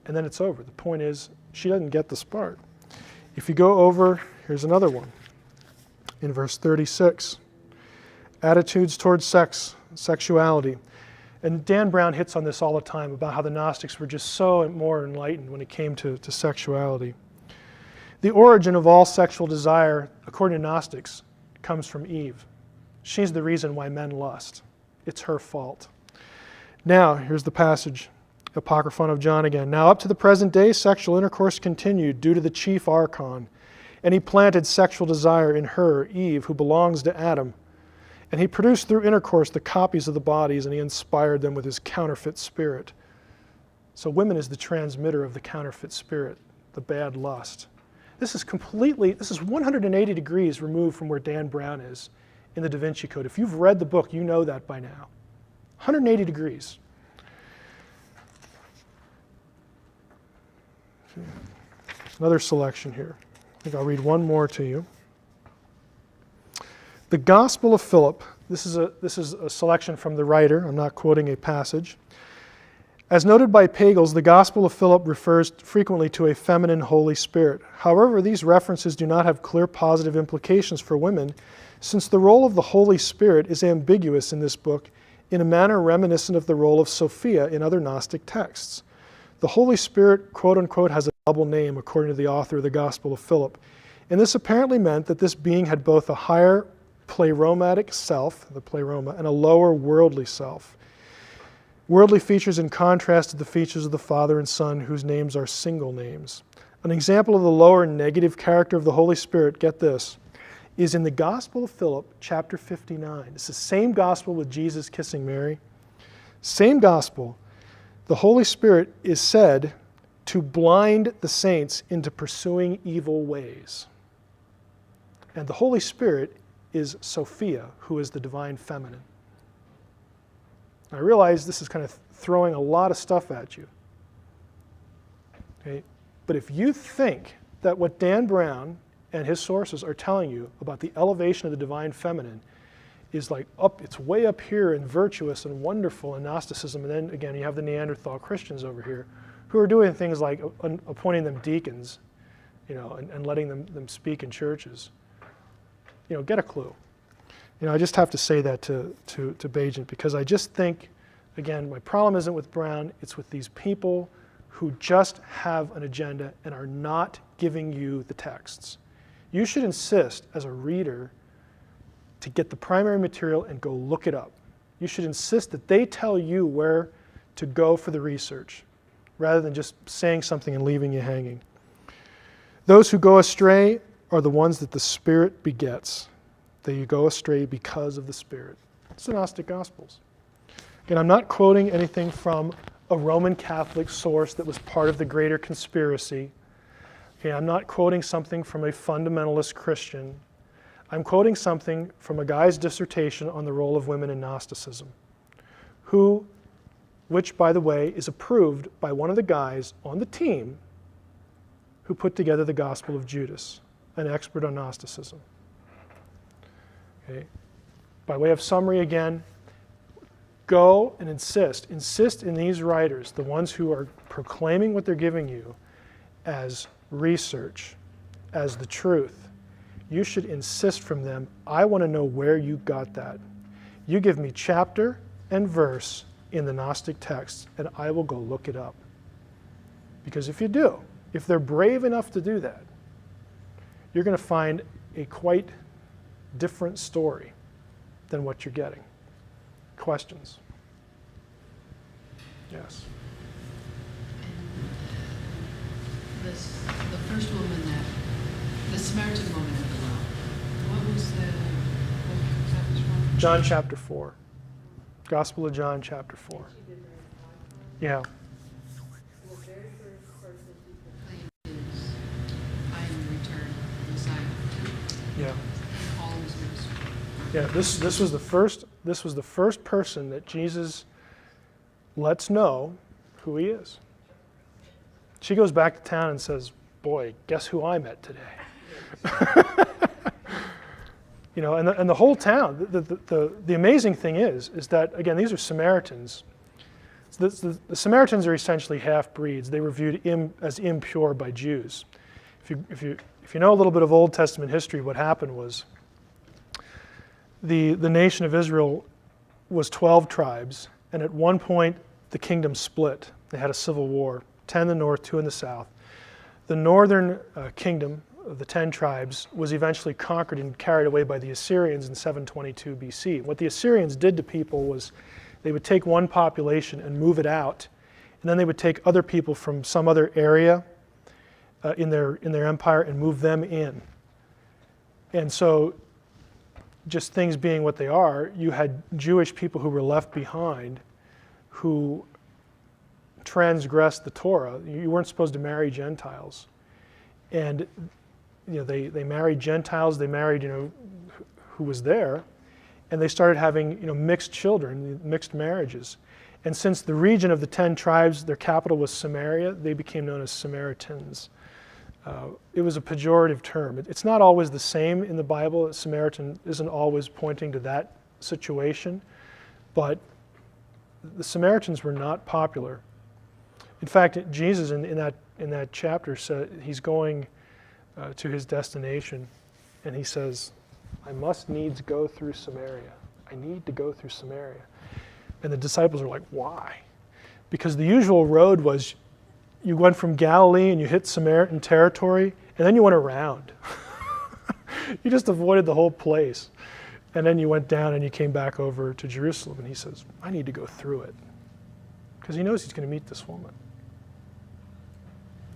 And then it's over. The point is, she doesn't get the spark. If you go over, here's another one. In verse 36, attitudes towards sex, sexuality. And Dan Brown hits on this all the time about how the Gnostics were just so more enlightened when it came to sexuality. The origin of all sexual desire, according to Gnostics, comes from Eve. She's the reason why men lust. It's her fault. Now, here's the passage, Apocryphon of John again. Now up to the present day, sexual intercourse continued due to the chief archon, and he planted sexual desire in her, Eve, who belongs to Adam. And he produced through intercourse the copies of the bodies, and he inspired them with his counterfeit spirit. So women is the transmitter of the counterfeit spirit, the bad lust. This is 180 degrees removed from where Dan Brown is in the DaVinci Code. If you've read the book, you know that by now. 180 degrees. Okay. Another selection here. I think I'll read one more to you. The Gospel of Philip. This is a selection from the writer. I'm not quoting a passage. As noted by Pagels, the Gospel of Philip refers frequently to a feminine Holy Spirit. However, these references do not have clear positive implications for women, since the role of the Holy Spirit is ambiguous in this book in a manner reminiscent of the role of Sophia in other Gnostic texts. The Holy Spirit, quote unquote, has a double name, according to the author of the Gospel of Philip. And this apparently meant that this being had both a higher pleromatic self, the pleroma, and a lower worldly self. Worldly features in contrast to the features of the Father and Son, whose names are single names. An example of the lower negative character of the Holy Spirit, get this, is in the Gospel of Philip, chapter 59. It's the same gospel with Jesus kissing Mary. Same gospel. The Holy Spirit is said to blind the saints into pursuing evil ways. And the Holy Spirit is Sophia, who is the divine feminine. I realize this is kind of throwing a lot of stuff at you. Okay? But if you think that what Dan Brown and his sources are telling you about the elevation of the divine feminine is like it's way up here and virtuous and wonderful in Gnosticism, and then again you have the Neanderthal Christians over here who are doing things like appointing them deacons, and letting them speak in churches. Get a clue. I just have to say that to Bajent, because I just think, again, my problem isn't with Brown, it's with these people who just have an agenda and are not giving you the texts. You should insist as a reader to get the primary material and go look it up. You should insist that they tell you where to go for the research, rather than just saying something and leaving you hanging. Those who go astray are the ones that the Spirit begets. They go astray because of the Spirit. It's the Gnostic Gospels. Again, I'm not quoting anything from a Roman Catholic source that was part of the greater conspiracy. Okay, I'm not quoting something from a fundamentalist Christian. I'm quoting something from a guy's dissertation on the role of women in Gnosticism, which, by the way, is approved by one of the guys on the team who put together the Gospel of Judas, an expert on Gnosticism. Okay. By way of summary again, go and insist in these writers, the ones who are proclaiming what they're giving you as research, as the truth. You should insist from them, I want to know where you got that. You give me chapter and verse in the Gnostic texts, and I will go look it up. Because if you do, if they're brave enough to do that, you're going to find a quite different story than what you're getting. Questions? Yes. The first woman, the Samaritan woman at the well, what was that was from? John chapter 4. Gospel of John chapter 4. Yeah. The very first person he proclaimed is, I am the return of the Messiah. Yeah. All of his ministry. Yeah, this was the first person that Jesus lets know who he is. She goes back to town and says, boy, guess who I met today? And the whole town, the amazing thing is that, again, these are Samaritans. The Samaritans are essentially half-breeds. They were viewed as impure by Jews. If you know a little bit of Old Testament history, what happened was the nation of Israel was 12 tribes, and at one point the kingdom split. They had a civil war, 10 in the north, 2 in the south. The northern kingdom of the 10 tribes was eventually conquered and carried away by the Assyrians in 722 BC. What the Assyrians did to people was they would take one population and move it out, and then they would take other people from some other area in their empire and move them in. And so, just things being what they are, you had Jewish people who were left behind who transgressed the Torah. You weren't supposed to marry Gentiles. And they married Gentiles, they married who was there, and they started having mixed children, mixed marriages. And since the region of the 10 tribes, their capital was Samaria, they became known as Samaritans. It was a pejorative term. It's not always the same in the Bible. Samaritan isn't always pointing to that situation, but the Samaritans were not popular. In fact, Jesus in that chapter said he's going to his destination, and he says, "I must needs go through Samaria. I need to go through Samaria." And the disciples are like, "Why?" Because the usual road was you went from Galilee and you hit Samaritan territory, and then you went around. You just avoided the whole place. And then you went down and you came back over to Jerusalem. And he says, "I need to go through it." Because he knows he's going to meet this woman.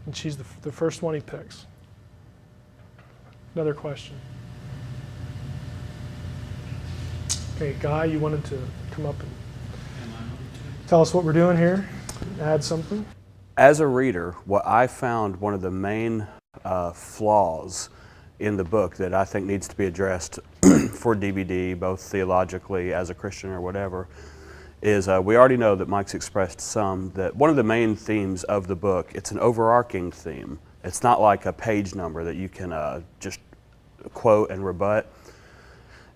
And she's the first one he picks. Another question. Okay, Guy, you wanted to come up and tell us what we're doing here? Add something? As a reader, what I found one of the main flaws in the book that I think needs to be addressed for DVD, both theologically as a Christian or whatever, is we already know that Mike's expressed some, that one of the main themes of the book, it's an overarching theme. It's not like a page number that you can just quote and rebut.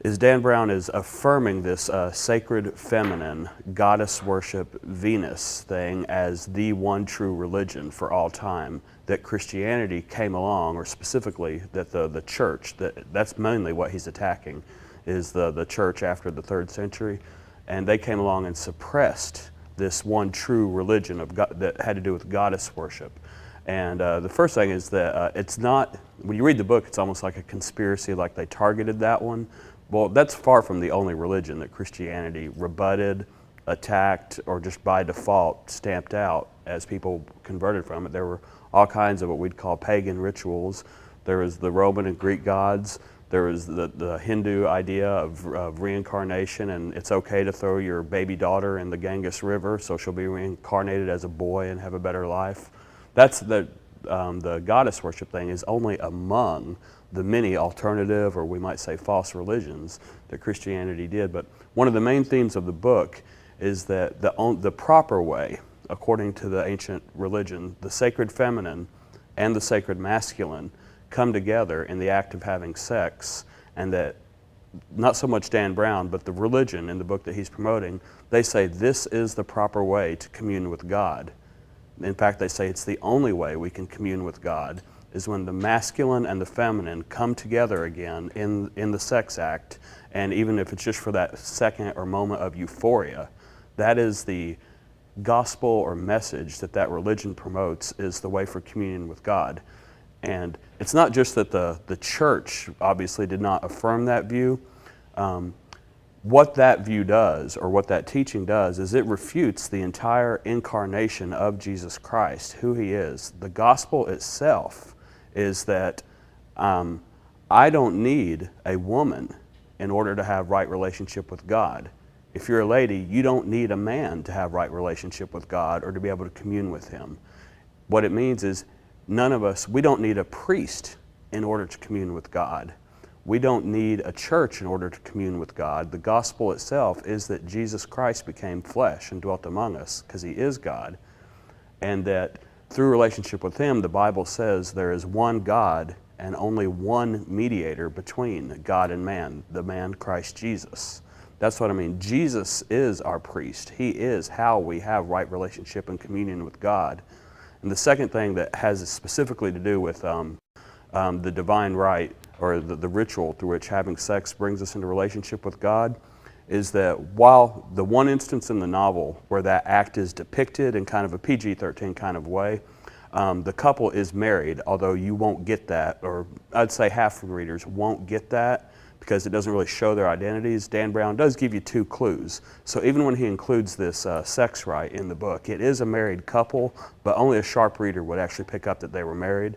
Is Dan Brown is affirming this sacred feminine goddess worship Venus thing as the one true religion for all time, that Christianity came along, or specifically that the church, that's mainly what he's attacking, is the church after the 3rd century, and they came along and suppressed this one true religion of God, that had to do with goddess worship. And the first thing is that it's not, when you read the book, it's almost like a conspiracy, like they targeted that one. Well, that's far from the only religion that Christianity rebutted, attacked, or just by default stamped out as people converted from it. There were all kinds of what we'd call pagan rituals. There was the Roman and Greek gods. There was the Hindu idea of reincarnation, and it's okay to throw your baby daughter in the Ganges River so she'll be reincarnated as a boy and have a better life. That's the goddess worship thing is only among the many alternative, or we might say false religions that Christianity did. But one of the main themes of the book is that the proper way, according to the ancient religion, the sacred feminine and the sacred masculine come together in the act of having sex, and that not so much Dan Brown, but the religion in the book that he's promoting, they say this is the proper way to commune with God. In fact, they say it's the only way we can commune with God is when the masculine and the feminine come together again in the sex act, and even if it's just for that second or moment of euphoria, that is the gospel or message that religion promotes, is the way for communion with God. And it's not just that the church obviously did not affirm that view. What that view does, or what that teaching does, is it refutes the entire incarnation of Jesus Christ, who he is. The gospel itself is that I don't need a woman in order to have right relationship with God. If you're a lady, you don't need a man to have right relationship with God or to be able to commune with him. What it means is none of us, we don't need a priest in order to commune with God. We don't need a church in order to commune with God. The gospel itself is that Jesus Christ became flesh and dwelt among us because he is God, and that through relationship with him, the Bible says there is one God and only one mediator between God and man, the man Christ Jesus. That's what I mean. Jesus is our priest. He is how we have right relationship and communion with God. And the second thing that has specifically to do with the divine right, or the ritual through which having sex brings us into relationship with God, is that while the one instance in the novel where that act is depicted in kind of a PG-13 kind of way, the couple is married, although you won't get that, or I'd say half of the readers won't get that because it doesn't really show their identities. Dan Brown does give you 2 clues. So even when he includes this sex rite in the book, it is a married couple, but only a sharp reader would actually pick up that they were married,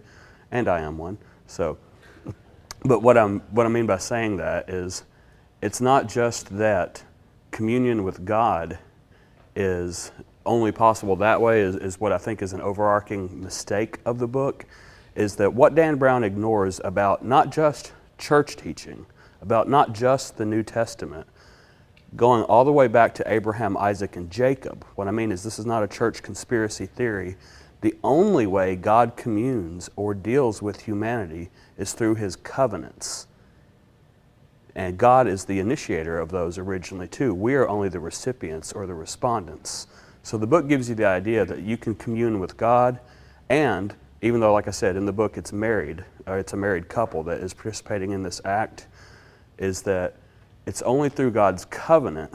and I am one. So, but what I mean by saying that is, it's not just that communion with God is only possible that way, is what I think is an overarching mistake of the book, is that what Dan Brown ignores about not just church teaching, about not just the New Testament, going all the way back to Abraham, Isaac, and Jacob. What I mean is this is not a church conspiracy theory. The only way God communes or deals with humanity is through his covenants. And God is the initiator of those originally too. We are only the recipients or the respondents. So the book gives you the idea that you can commune with God, and even though, like I said, in the book it's married, or it's a married couple that is participating in this act, is that it's only through God's covenant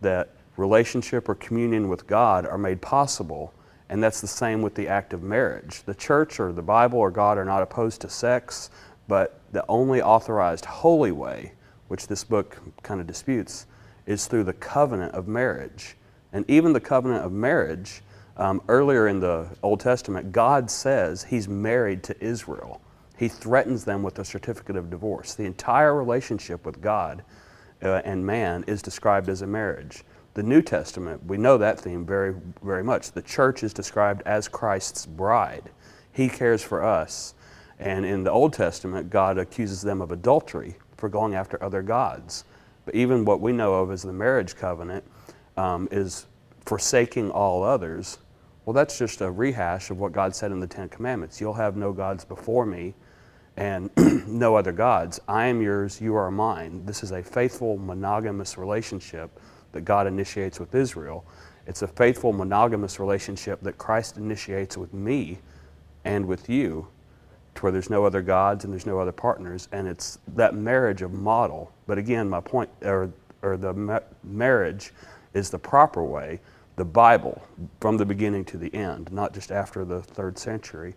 that relationship or communion with God are made possible, and that's the same with the act of marriage. The church or the Bible or God are not opposed to sex, but the only authorized holy way, which this book kind of disputes, is through the covenant of marriage. And even the covenant of marriage, earlier in the Old Testament, God says he's married to Israel. He threatens them with a certificate of divorce. The entire relationship with God and man is described as a marriage. The New Testament, we know that theme very, very much. The church is described as Christ's bride. He cares for us. And in the Old Testament, God accuses them of adultery for going after other gods. But even what we know of as the marriage covenant is forsaking all others. Well, that's just a rehash of what God said in the Ten Commandments. You'll have no gods before me and no other gods. I am yours, you are mine. This is a faithful monogamous relationship that God initiates with Israel. It's a faithful monogamous relationship that Christ initiates with me and with you, to where there's no other gods and there's no other partners, and it's that marriage of model. But again, my point, marriage is the proper way. The Bible, from the beginning to the end, not just after the 3rd century,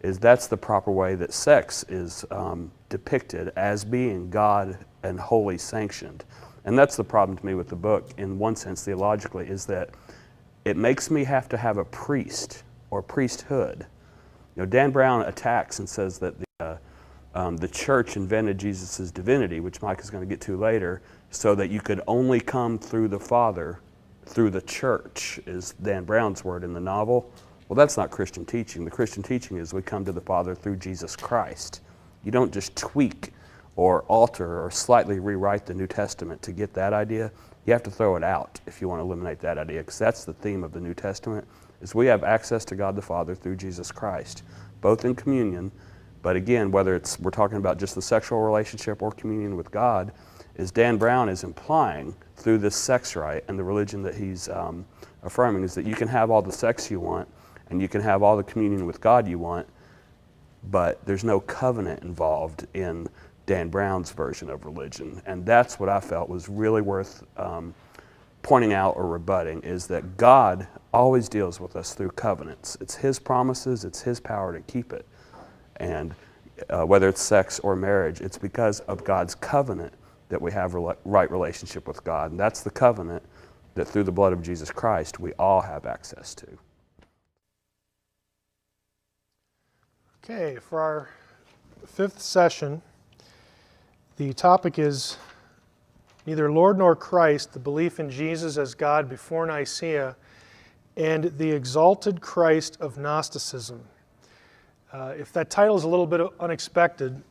that's the proper way that sex is depicted as being God and wholly sanctioned. And that's the problem to me with the book, in one sense, theologically, is that it makes me have to have a priest or priesthood. You know, Dan Brown attacks and says that the church invented Jesus' divinity, which Mike is going to get to later, so that you could only come through the Father through the church, is Dan Brown's word in the novel. Well, that's not Christian teaching. The Christian teaching is we come to the Father through Jesus Christ. You don't just tweak or alter or slightly rewrite the New Testament to get that idea. You have to throw it out if you want to eliminate that idea, because that's the theme of the New Testament, is we have access to God the Father through Jesus Christ, both in communion, but again, whether we're talking about just the sexual relationship or communion with God, is Dan Brown is implying through this sex rite and the religion that he's affirming, is that you can have all the sex you want and you can have all the communion with God you want, but there's no covenant involved in Dan Brown's version of religion. And that's what I felt was really worth pointing out or rebutting, is that God always deals with us through covenants. It's his promises, it's his power to keep it. And whether it's sex or marriage, it's because of God's covenant that we have right relationship with God. And that's the covenant that through the blood of Jesus Christ we all have access to. Okay, for our 5th session, the topic is neither Lord nor Christ, the belief in Jesus as God before Nicaea, and the exalted Christ of Gnosticism. If that title is a little bit unexpected,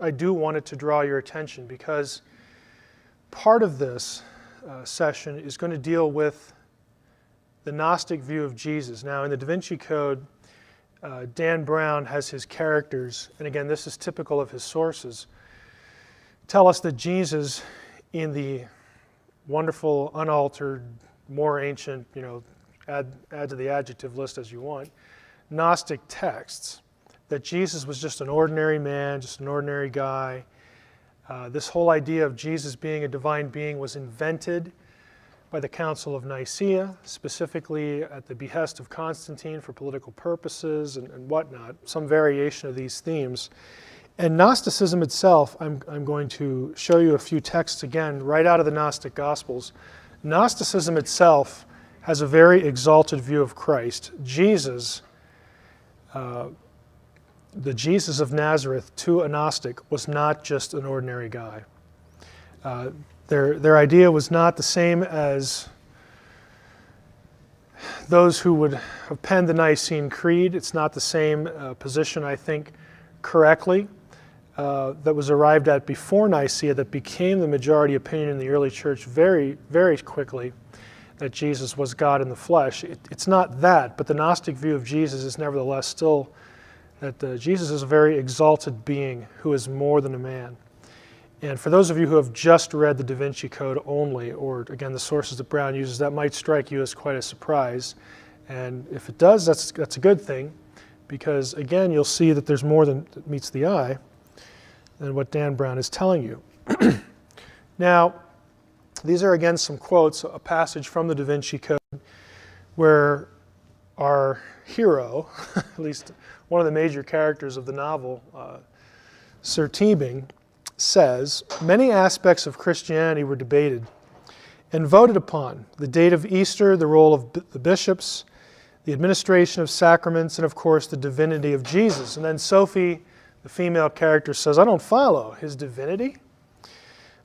I do want it to draw your attention, because part of this session is going to deal with the Gnostic view of Jesus. Now, in the DaVinci Code, Dan Brown has his characters, and again, this is typical of his sources, tell us that Jesus, in the wonderful, unaltered, more ancient, add to the adjective list as you want, Gnostic texts, that Jesus was just an ordinary man, just an ordinary guy. This whole idea of Jesus being a divine being was invented by the Council of Nicaea, specifically at the behest of Constantine for political purposes and whatnot, some variation of these themes. And Gnosticism itself, I'm going to show you a few texts again, right out of the Gnostic Gospels. Gnosticism itself has a very exalted view of Christ. Jesus, the Jesus of Nazareth to a Gnostic was not just an ordinary guy. Their idea was not the same as those who would have penned the Nicene Creed. It's not the same position, I think, correctly, that was arrived at before Nicaea that became the majority opinion in the early church very, very quickly. that Jesus was God in the flesh. It's not that, but the Gnostic view of Jesus is nevertheless still that Jesus is a very exalted being who is more than a man. And for those of you who have just read the DaVinci Code only, or again the sources that Brown uses, that might strike you as quite a surprise. And if it does, that's a good thing, because again you'll see that there's more than meets the eye than what Dan Brown is telling you. Now, these are again some quotes, a passage from the DaVinci Code where our hero, at least one of the major characters of the novel, Sir Teabing, says, "Many aspects of Christianity were debated and voted upon. The date of Easter, the role of the bishops, the administration of sacraments, and of course the divinity of Jesus." And then Sophie, the female character, says, "I don't follow. His divinity?"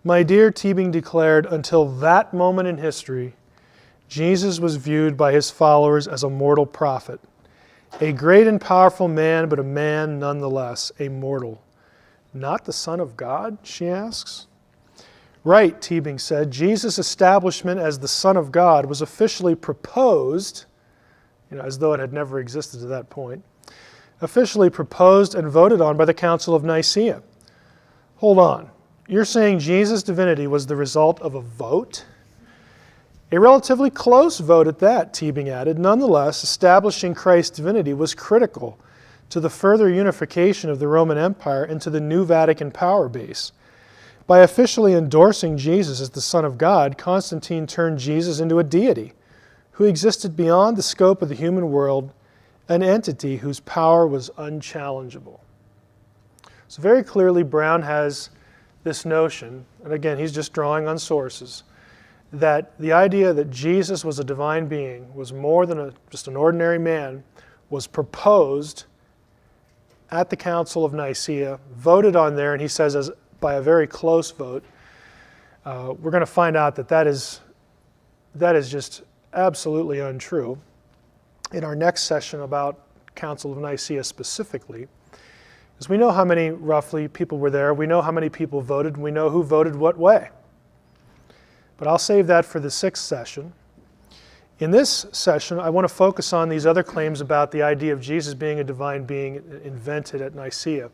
"My dear," Teabing declared, "until that moment in history, Jesus was viewed by his followers as a mortal prophet. A great and powerful man, but a man nonetheless, a mortal. Not the Son of God?" she asks. "Right," Teabing said. "Jesus' establishment as the Son of God was officially proposed," as though it had never existed to that point, "officially proposed and voted on by the Council of Nicaea." Hold on. You're saying Jesus' divinity was the result of a vote? "A relatively close vote at that," Teabing added. "Nonetheless, establishing Christ's divinity was critical to the further unification of the Roman Empire into the new Vatican power base. By officially endorsing Jesus as the Son of God, Constantine turned Jesus into a deity who existed beyond the scope of the human world, an entity whose power was unchallengeable." So very clearly Brown has this notion, and again he's just drawing on sources, that the idea that Jesus was a divine being, was more than just an ordinary man, was proposed at the Council of Nicaea, voted on there, and he says by a very close vote. We're going to find out that is just absolutely untrue in our next session about Council of Nicaea specifically, because we know how many roughly people were there, we know how many people voted, and we know who voted what way. But I'll save that for the sixth session. In this session, I want to focus on these other claims about the idea of Jesus being a divine being invented at Nicaea,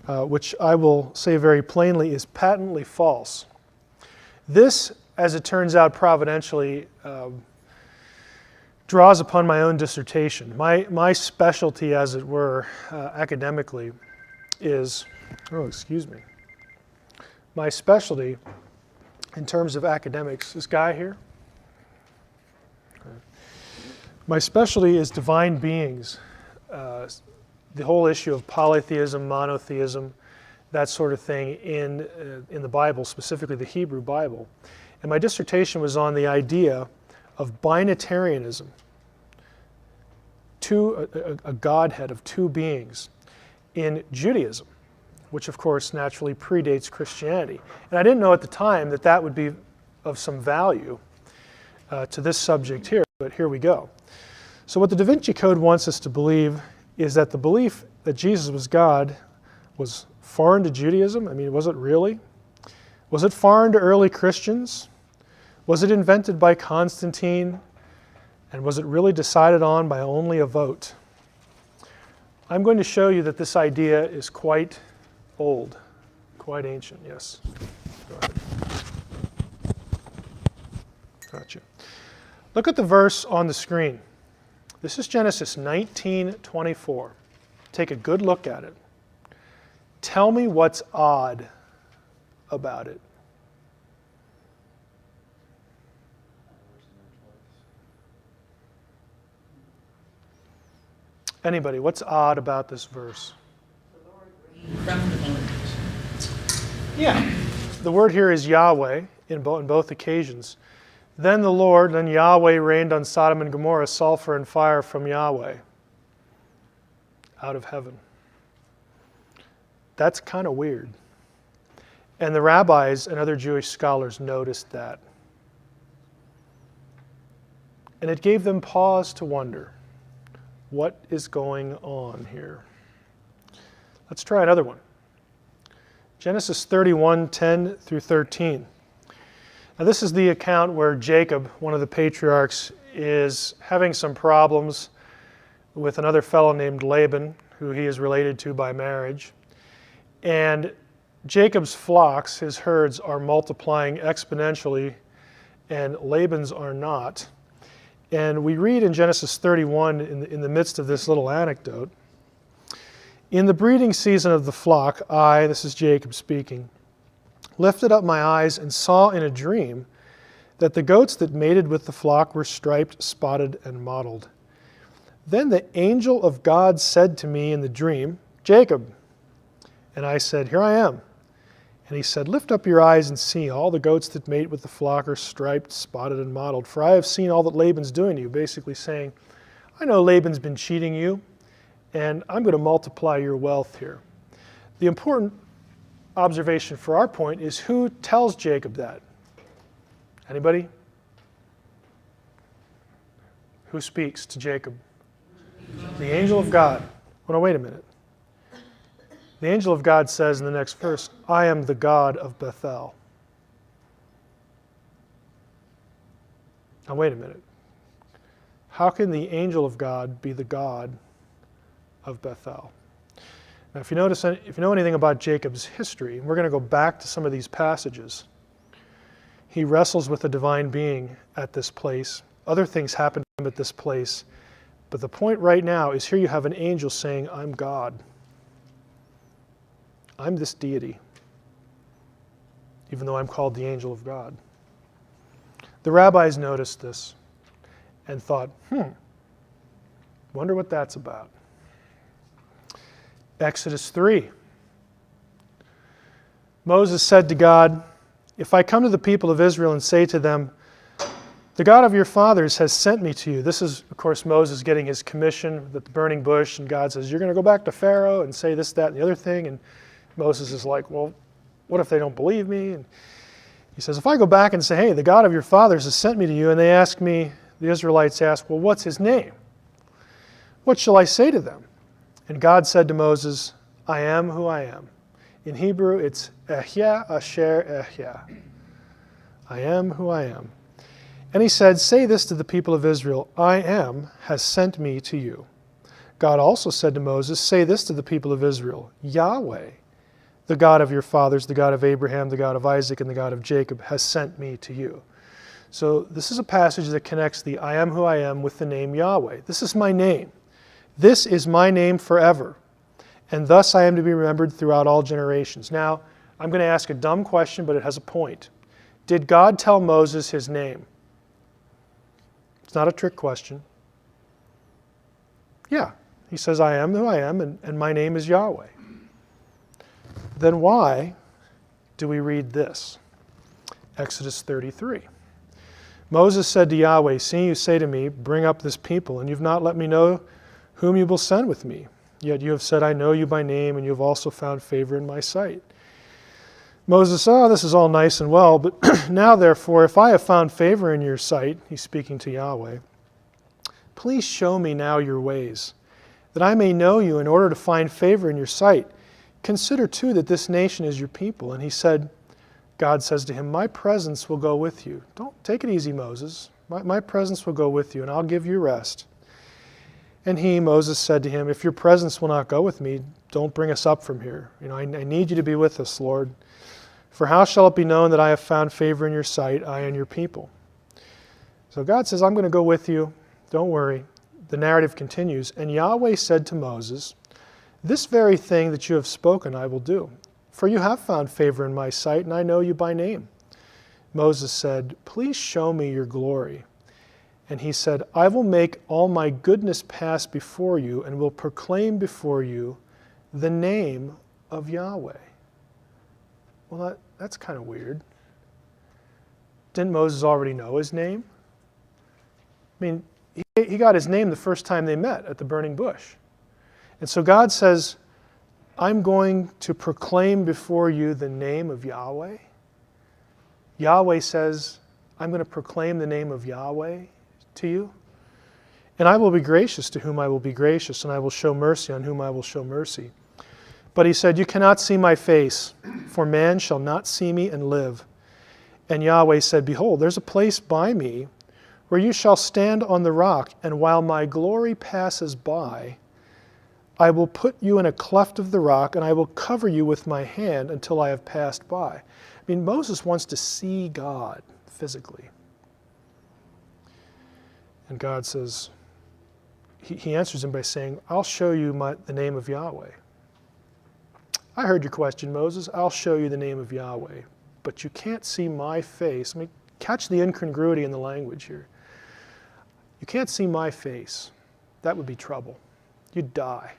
which I will say very plainly is patently false. This, as it turns out providentially, draws upon my own dissertation. My specialty, as it were, academically, is, my specialty in terms of academics, this guy here, my specialty is divine beings, the whole issue of polytheism, monotheism, that sort of thing in the Bible, specifically the Hebrew Bible. And my dissertation was on the idea of binitarianism, a godhead of two beings in Judaism, which of course naturally predates Christianity. And I didn't know at the time that that would be of some value to this subject here, but here we go. So what the DaVinci Code wants us to believe is that the belief that Jesus was God was foreign to Judaism. I mean, was it really? Was it foreign to early Christians? Was it invented by Constantine? And was it really decided on by only a vote? I'm going to show you that this idea is quite old, quite ancient, yes. Go ahead. Gotcha. Look at the verse on the screen. This is Genesis 19:24. Take a good look at it. Tell me what's odd about it. Anybody, what's odd about this verse? Yeah. The word here is Yahweh in both occasions. Then Yahweh rained on Sodom and Gomorrah sulfur and fire from Yahweh out of heaven. That's kind of weird. And the rabbis and other Jewish scholars noticed that. And it gave them pause to wonder, what is going on here? Let's try another one. Genesis 31:10 through 13. Now, this is the account where Jacob, one of the patriarchs, is having some problems with another fellow named Laban, who he is related to by marriage. And Jacob's flocks, his herds, are multiplying exponentially, and Laban's are not. And we read in Genesis 31, in the midst of this little anecdote, "In the breeding season of the flock, I," this is Jacob speaking, "lifted up my eyes and saw in a dream that the goats that mated with the flock were striped, spotted, and mottled. Then the angel of God said to me in the dream, 'Jacob.' And I said, 'Here I am.' And he said, 'Lift up your eyes and see, all the goats that mate with the flock are striped, spotted, and mottled. For I have seen all that Laban's doing to you,'" basically saying, "I know Laban's been cheating you, and I'm going to multiply your wealth here." The important observation for our point is, who tells Jacob that? Anybody? Who speaks to Jacob? The angel of God. Well, no, wait a minute. The angel of God says in the next verse, "I am the God of Bethel." Now, wait a minute. How can the angel of God be the God of Bethel? Now, if you know anything about Jacob's history, and we're going to go back to some of these passages, he wrestles with the divine being at this place. Other things happen to him at this place. But the point right now is, here you have an angel saying, "I'm God. I'm this deity," even though I'm called the angel of God. The rabbis noticed this and thought, wonder what that's about. Exodus 3. Moses said to God, "If I come to the people of Israel and say to them, 'The God of your fathers has sent me to you.'" This is, of course, Moses getting his commission at the burning bush, and God says, "You're going to go back to Pharaoh and say this, that, and the other thing." And Moses is like, "Well, what if they don't believe me?" And he says, "If I go back and say, 'Hey, the God of your fathers has sent me to you,' and they ask me," the Israelites ask, "Well, what's his name? What shall I say to them?" And God said to Moses, "I am who I am." In Hebrew, it's Ehyeh Asher Ehyeh. I am who I am. And he said, "Say this to the people of Israel, 'I am has sent me to you.'" God also said to Moses, "Say this to the people of Israel, 'Yahweh, the God of your fathers, the God of Abraham, the God of Isaac, and the God of Jacob, has sent me to you.'" So this is a passage that connects the "I am who I am" with the name Yahweh. This is my name. This is my name forever, and thus I am to be remembered throughout all generations. Now, I'm going to ask a dumb question, but it has a point. Did God tell Moses his name? It's not a trick question. Yeah, he says, "I am who I am, and my name is Yahweh." Then why do we read this? Exodus 33. Moses said to Yahweh, "See, you say to me, 'Bring up this people,' and you've not let me know whom you will send with me. Yet you have said, 'I know you by name, and you have also found favor in my sight.'" Moses said, "Oh, this is all nice and well, but now therefore, if I have found favor in your sight," he's speaking to Yahweh, "please show me now your ways, that I may know you in order to find favor in your sight. Consider too that this nation is your people." And he said, God says to him, "My presence will go with you." Don't take it easy, Moses. My presence will go with you, and I'll give you rest. And Moses said to him, "If your presence will not go with me, don't bring us up from here. I need you to be with us, Lord. For how shall it be known that I have found favor in your sight, I and your people?" So God says, "I'm going to go with you. Don't worry." The narrative continues. And Yahweh said to Moses, "This very thing that you have spoken I will do. For you have found favor in my sight, and I know you by name." Moses said, "Please show me your glory." And he said, "I will make all my goodness pass before you, and will proclaim before you the name of Yahweh." Well, that's kind of weird. Didn't Moses already know his name? I mean, he got his name the first time they met at the burning bush. And so God says, "I'm going to proclaim before you the name of Yahweh." Yahweh says, "I'm going to proclaim the name of Yahweh to you. And I will be gracious to whom I will be gracious, and I will show mercy on whom I will show mercy." But he said, "You cannot see my face, for man shall not see me and live. And Yahweh said, Behold, there's a place by me where you shall stand on the rock, and while my glory passes by, I will put you in a cleft of the rock, and I will cover you with my hand until I have passed by. I mean, Moses wants to see God physically. And God says, he answers him by saying, I'll show you the name of Yahweh. I heard your question, Moses. I'll show you the name of Yahweh. But you can't see my face. I mean, catch the incongruity in the language here. You can't see my face. That would be trouble. You'd die.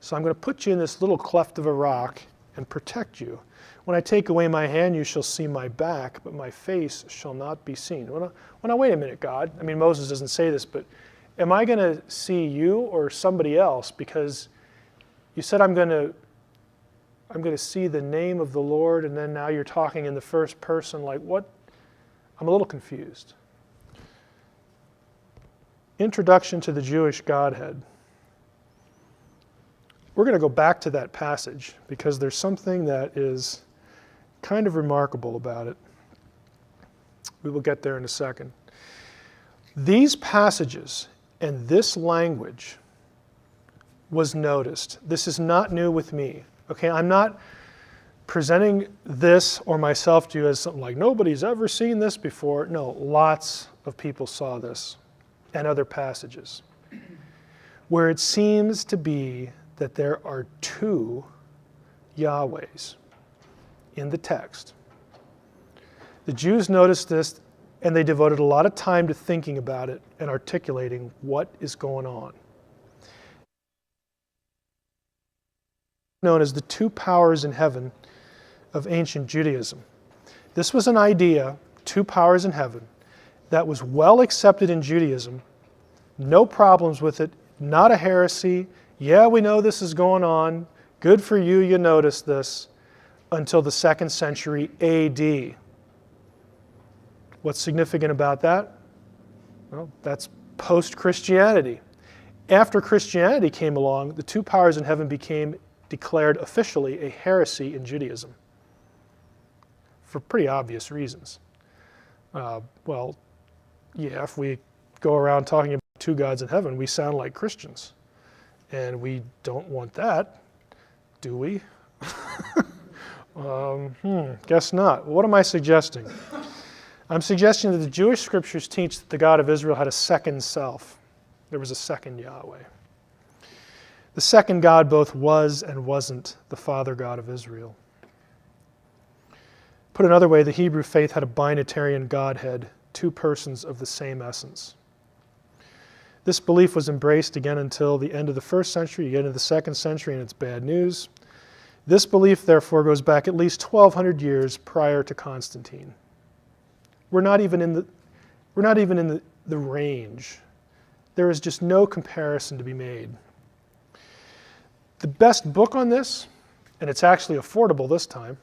So I'm going to put you in this little cleft of a rock and protect you. When I take away my hand, you shall see my back, but my face shall not be seen. Well, wait a minute, God. I mean, Moses doesn't say this, but am I going to see you or somebody else? Because you said I'm going to see the name of the Lord, and then now you're talking in the first person. Like, what? I'm a little confused. Introduction to the Jewish Godhead. We're going to go back to that passage because there's something that is kind of remarkable about it. We will get there in a second. These passages and this language was noticed. This is not new with me. Okay, I'm not presenting this or myself to you as something like nobody's ever seen this before. No, lots of people saw this and other passages where it seems to be that there are two Yahwehs in the text. The Jews noticed this and they devoted a lot of time to thinking about it and articulating what is going on. Known as the two powers in heaven of ancient Judaism. This was an idea, two powers in heaven, that was well accepted in Judaism, no problems with it, not a heresy. Yeah, we know this is going on. Good for you, you noticed this, until the 2nd century AD. What's significant about that? Well, that's post-Christianity. After Christianity came along, the two powers in heaven became declared officially a heresy in Judaism for pretty obvious reasons. Well, yeah, if we go around talking about two gods in heaven, we sound like Christians. And we don't want that, do we? Guess not. What am I suggesting? I'm suggesting that the Jewish scriptures teach that the God of Israel had a second self. There was a second Yahweh. The second God both was and wasn't the Father God of Israel. Put another way, the Hebrew faith had a binitarian Godhead, two persons of the same essence. This belief was embraced again until the end of the 1st century, you get into the 2nd century, and it's bad news. This belief, therefore, goes back at least 1,200 years prior to Constantine. We're not even in the range. There is just no comparison to be made. The best book on this, and it's actually affordable this time,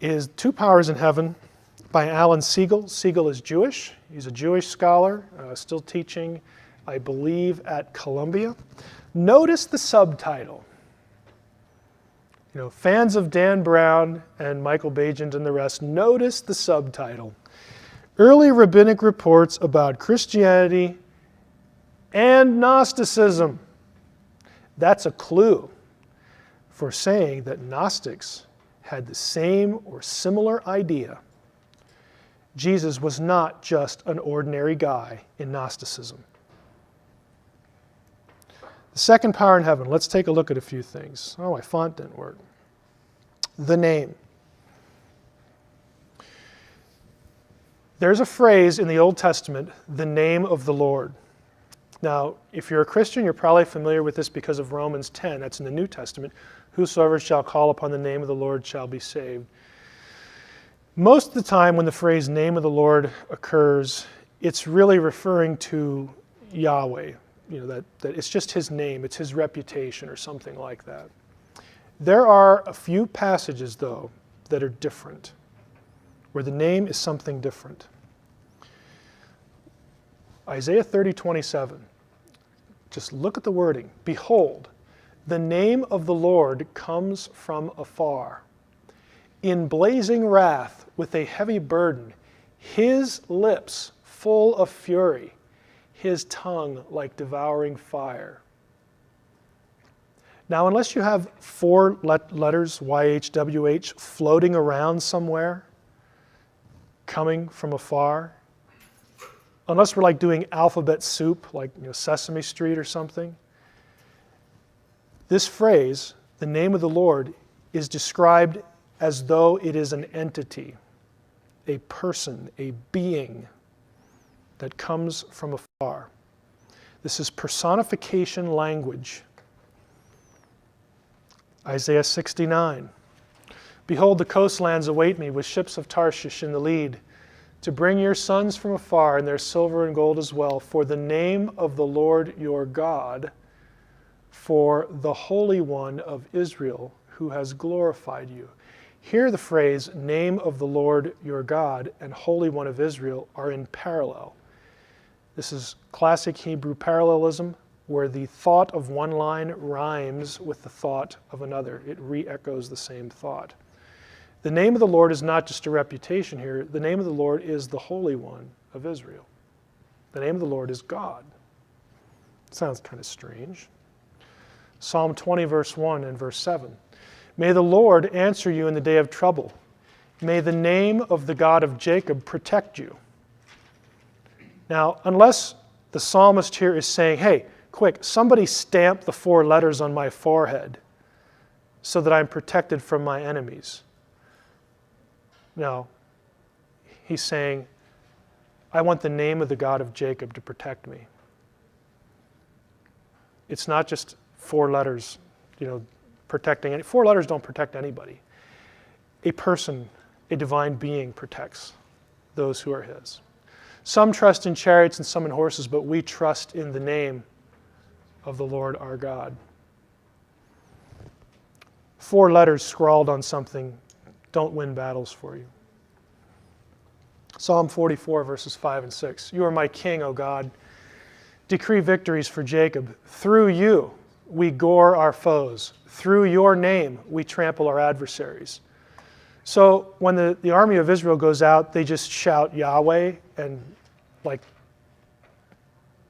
is Two Powers in Heaven by Alan Siegel. Siegel is Jewish. He's a Jewish scholar, still teaching, I believe, at Columbia. Notice the subtitle. You know, fans of Dan Brown and Michael Bajent and the rest, notice the subtitle. Early Rabbinic Reports about Christianity and Gnosticism. That's a clue for saying that Gnostics had the same or similar idea. Jesus was not just an ordinary guy in Gnosticism. The second power in heaven. Let's take a look at a few things. Oh, my font didn't work. The name. There's a phrase in the Old Testament, the name of the Lord. Now, if you're a Christian, you're probably familiar with this because of Romans 10. That's in the New Testament. Whosoever shall call upon the name of the Lord shall be saved. Most of the time when the phrase name of the Lord occurs, it's really referring to Yahweh. You know, that it's just his name, it's his reputation or something like that. There are a few passages, though, that are different, where the name is something different. Isaiah 30:27. Just look at the wording. Behold, the name of the Lord comes from afar, in blazing wrath with a heavy burden, his lips full of fury, his tongue like devouring fire. Now, unless you have four letters, YHWH, floating around somewhere, coming from afar, unless we're like doing alphabet soup, like Sesame Street or something, this phrase, the name of the Lord, is described as though it is an entity, a person, a being that comes from afar. This is personification language. Isaiah 69. Behold, the coastlands await me with ships of Tarshish in the lead, to bring your sons from afar and their silver and gold as well, for the name of the Lord your God, for the Holy One of Israel, who has glorified you. Here the phrase, name of the Lord your God and Holy One of Israel, are in parallel. This is classic Hebrew parallelism, where the thought of one line rhymes with the thought of another. It re-echoes the same thought. The name of the Lord is not just a reputation here. The name of the Lord is the Holy One of Israel. The name of the Lord is God. Sounds kind of strange. Psalm 20, verse 1 and verse 7. May the Lord answer you in the day of trouble. May the name of the God of Jacob protect you. Now, unless the psalmist here is saying, hey, quick, somebody stamp the 4 letters on my forehead so that I'm protected from my enemies. No. He's saying, I want the name of the God of Jacob to protect me. It's not just 4 letters, protecting 4 letters don't protect anybody. A person, a divine being protects those who are his. Some trust in chariots and some in horses, but we trust in the name of the Lord our God. 4 letters scrawled on something don't win battles for you. Psalm 44, verses 5 and 6. You are my king, O God. Decree victories for Jacob. Through you we gore our foes. Through your name we trample our adversaries. So when the army of Israel goes out, they just shout Yahweh and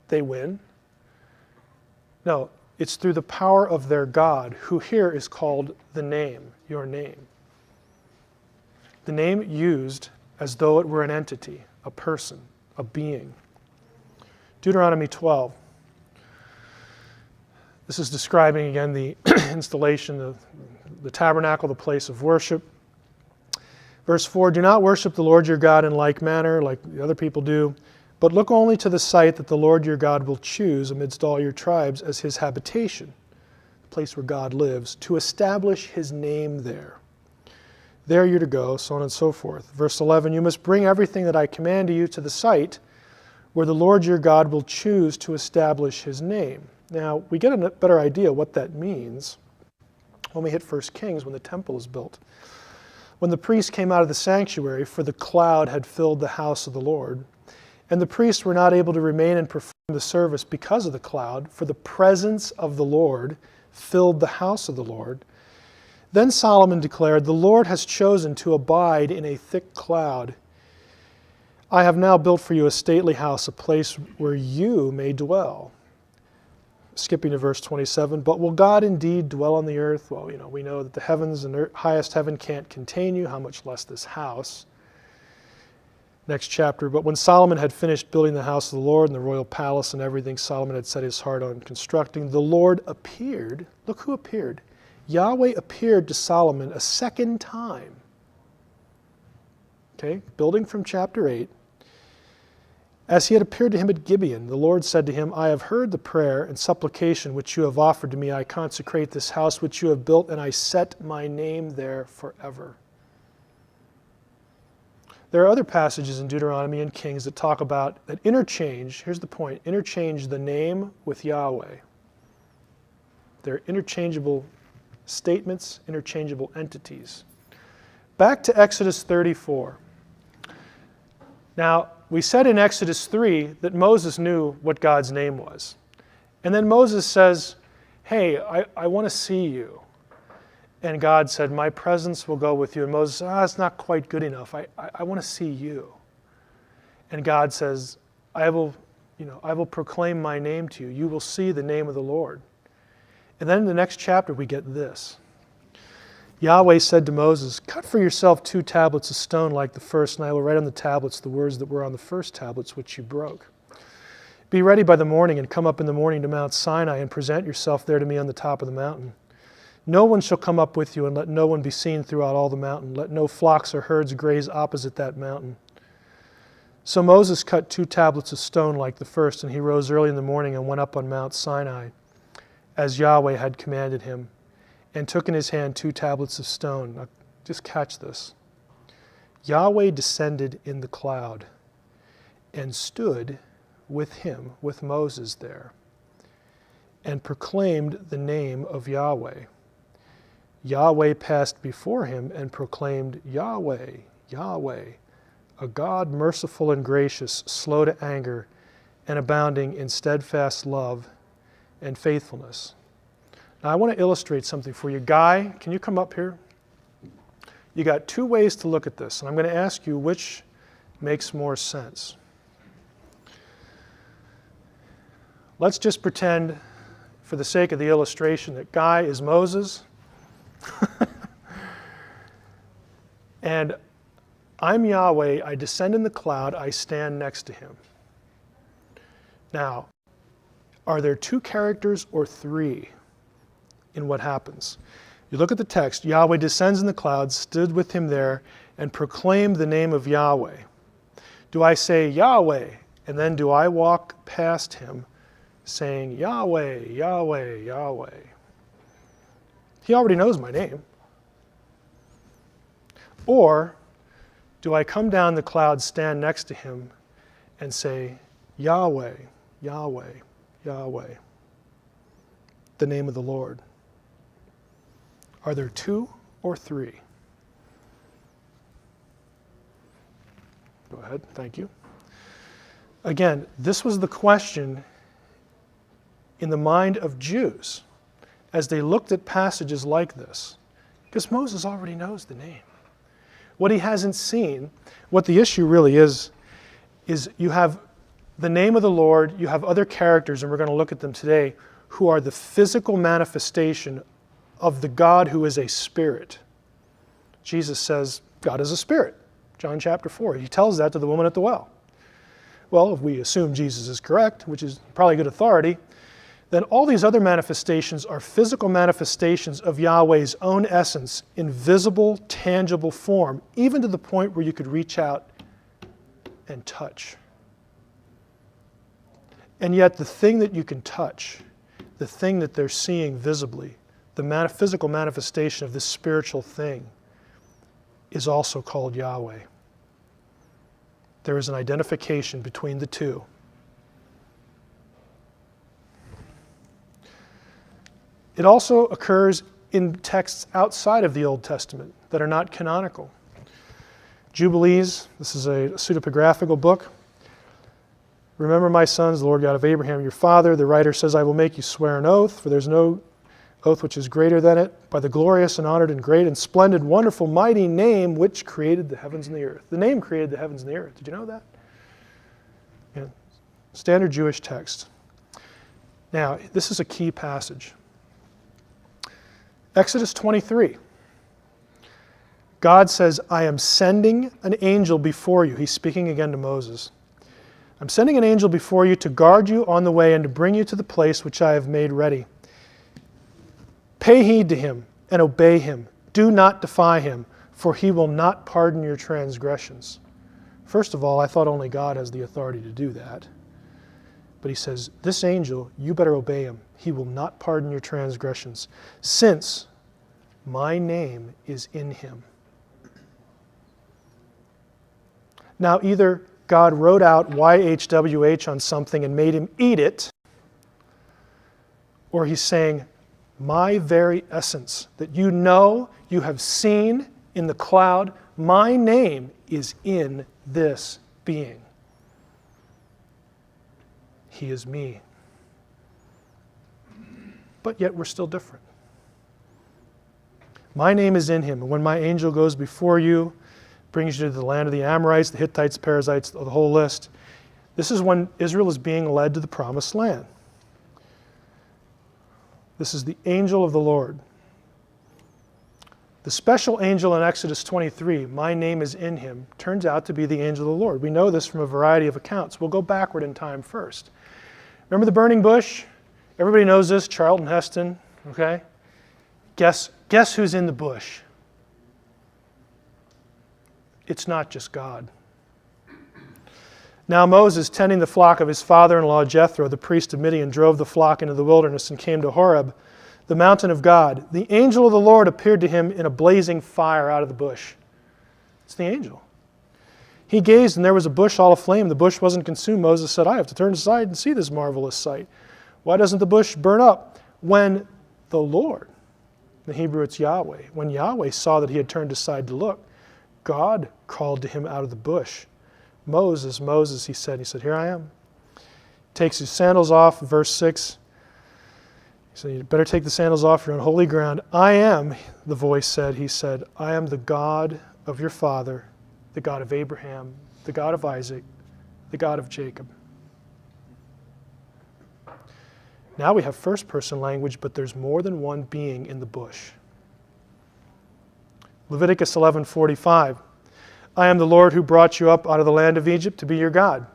they win. No, it's through the power of their God, who here is called the name, your name. The name used as though it were an entity, a person, a being. Deuteronomy 12. This is describing again the installation of the tabernacle, the place of worship. Verse 4, do not worship the Lord your God in like manner, like the other people do, but look only to the site that the Lord your God will choose amidst all your tribes as his habitation, the place where God lives, to establish his name there. There you're to go, so on and so forth. Verse 11, you must bring everything that I command you to the site where the Lord your God will choose to establish his name. Now, we get a better idea what that means when we hit 1 Kings, when the temple is built. When the priests came out of the sanctuary, for the cloud had filled the house of the Lord, and the priests were not able to remain and perform the service because of the cloud, for the presence of the Lord filled the house of the Lord. Then Solomon declared, the Lord has chosen to abide in a thick cloud. I have now built for you a stately house, a place where you may dwell. Skipping to verse 27, but will God indeed dwell on the earth? Well, we know that the heavens and the highest heaven can't contain you, how much less this house. Next chapter, but when Solomon had finished building the house of the Lord and the royal palace and everything Solomon had set his heart on constructing, the Lord appeared. Look who appeared. Yahweh appeared to Solomon a second time. Okay, building from chapter 8. As he had appeared to him at Gibeon, the Lord said to him, I have heard the prayer and supplication which you have offered to me. I consecrate this house which you have built, and I set my name there forever. There are other passages in Deuteronomy and Kings that talk about that interchange, here's the point, interchange the name with Yahweh. They're interchangeable statements, interchangeable entities. Back to Exodus 34. Now, we said in Exodus 3 that Moses knew what God's name was. And then Moses says, hey, I want to see you. And God said, my presence will go with you. And Moses said, it's not quite good enough. I want to see you. And God says, I will proclaim my name to you. You will see the name of the Lord. And then in the next chapter, we get this. Yahweh said to Moses, cut for yourself 2 tablets of stone like the first, and I will write on the tablets the words that were on the first tablets which you broke. Be ready by the morning and come up in the morning to Mount Sinai and present yourself there to me on the top of the mountain. No one shall come up with you, and let no one be seen throughout all the mountain. Let no flocks or herds graze opposite that mountain. So Moses cut 2 tablets of stone like the first, and he rose early in the morning and went up on Mount Sinai, as Yahweh had commanded him, and took in his hand 2 tablets of stone. Now, just catch this. Yahweh descended in the cloud and stood with him, with Moses there, and proclaimed the name of Yahweh. Yahweh passed before him and proclaimed, Yahweh, Yahweh, a God merciful and gracious, slow to anger, and abounding in steadfast love and faithfulness. Now I want to illustrate something for you. Guy, can you come up here? You got 2 ways to look at this, and I'm going to ask you which makes more sense. Let's just pretend, for the sake of the illustration, that Guy is Moses, and I'm Yahweh, I descend in the cloud, I stand next to him. Now, are there 2 characters or 3 in what happens? You look at the text, Yahweh descends in the cloud, stood with him there, and proclaimed the name of Yahweh. Do I say Yahweh, and then do I walk past him saying Yahweh, Yahweh, Yahweh? He already knows my name. Or do I come down the cloud, stand next to him, and say Yahweh, Yahweh, Yahweh, the name of the Lord? Are there 2 or 3? Go ahead, thank you. Again, this was the question in the mind of Jews as they looked at passages like this, because Moses already knows the name. What he hasn't seen, what the issue really is you have the name of the Lord, you have other characters, and we're going to look at them today, who are the physical manifestation of the God who is a spirit. Jesus says, God is a spirit, John chapter 4. He tells that to the woman at the well. Well, if we assume Jesus is correct, which is probably good authority, then all these other manifestations are physical manifestations of Yahweh's own essence in visible, tangible form, even to the point where you could reach out and touch. And yet the thing that you can touch, the thing that they're seeing visibly, the physical manifestation of this spiritual thing, is also called Yahweh. There is an identification between the 2. It also occurs in texts outside of the Old Testament that are not canonical. Jubilees, this is a pseudepigraphical book. Remember, my sons, the Lord God of Abraham, your father. The writer says, I will make you swear an oath, for there's no oath which is greater than it, by the glorious and honored and great and splendid, wonderful, mighty name which created the heavens and the earth. The name created the heavens and the earth. Did you know that? Yeah. Standard Jewish text. Now, this is a key passage. Exodus 23. God says, I am sending an angel before you. He's speaking again to Moses. I'm sending an angel before you to guard you on the way and to bring you to the place which I have made ready. Pay heed to him and obey him. Do not defy him, for he will not pardon your transgressions. First of all, I thought only God has the authority to do that. But he says, this angel, you better obey him. He will not pardon your transgressions, since my name is in him. Now, either God wrote out YHWH on something and made him eat it, or he's saying, my very essence that you know, you have seen in the cloud, my name is in this being. He is me. But yet we're still different. My name is in him, and when my angel goes before you, brings you to the land of the Amorites, the Hittites, the Perizzites, the whole list. This is when Israel is being led to the promised land. This is the angel of the Lord. The special angel in Exodus 23, my name is in him, turns out to be the angel of the Lord. We know this from a variety of accounts. We'll go backward in time first. Remember the burning bush? Everybody knows this, Charlton Heston, okay? Guess who's in the bush? It's not just God. Now Moses, tending the flock of his father-in-law Jethro, the priest of Midian, drove the flock into the wilderness and came to Horeb, the mountain of God. The angel of the Lord appeared to him in a blazing fire out of the bush. It's the angel. He gazed, and there was a bush all aflame. The bush wasn't consumed. Moses said, I have to turn aside and see this marvelous sight. Why doesn't the bush burn up? When the Lord, in the Hebrew it's Yahweh, when Yahweh saw that he had turned aside to look, God called to him out of the bush. Moses, Moses, he said, here I am. Takes his sandals off, verse 6. He said, you better take the sandals off, you're on holy ground. I am, the voice said, he said, I am the God of your father, the God of Abraham, the God of Isaac, the God of Jacob. Now we have first person language, but there's more than one being in the bush. Leviticus 11:45. I am the Lord who brought you up out of the land of Egypt to be your God.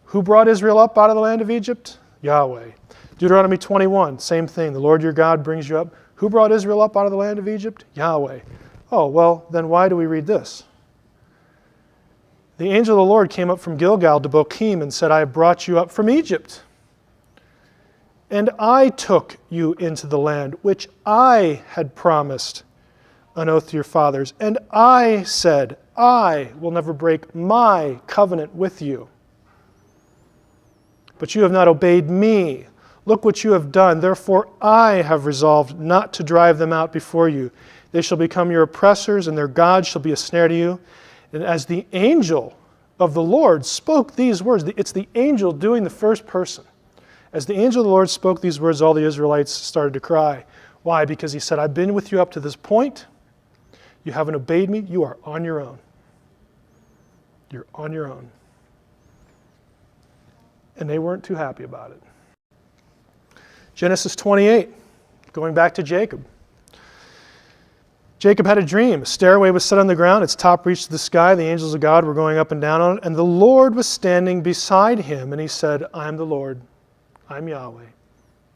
Who brought Israel up out of the land of Egypt? Yahweh. Deuteronomy 21, same thing. The Lord your God brings you up. Who brought Israel up out of the land of Egypt? Yahweh. Oh, well, then why do we read this? The angel of the Lord came up from Gilgal to Bochim and said, I have brought you up from Egypt. And I took you into the land which I had promised an oath to your fathers. And I said, I will never break my covenant with you. But you have not obeyed me. Look what you have done. Therefore I have resolved not to drive them out before you. They shall become your oppressors, and their gods shall be a snare to you. And as the angel of the Lord spoke these words, it's the angel doing the first person. As the angel of the Lord spoke these words, all the Israelites started to cry. Why? Because he said, I've been with you up to this point. You haven't obeyed me. You are on your own. You're on your own. And they weren't too happy about it. Genesis 28, going back to Jacob. Jacob had a dream. A stairway was set on the ground. Its top reached the sky. The angels of God were going up and down on it. And the Lord was standing beside him. And he said, I am the Lord. I'm Yahweh,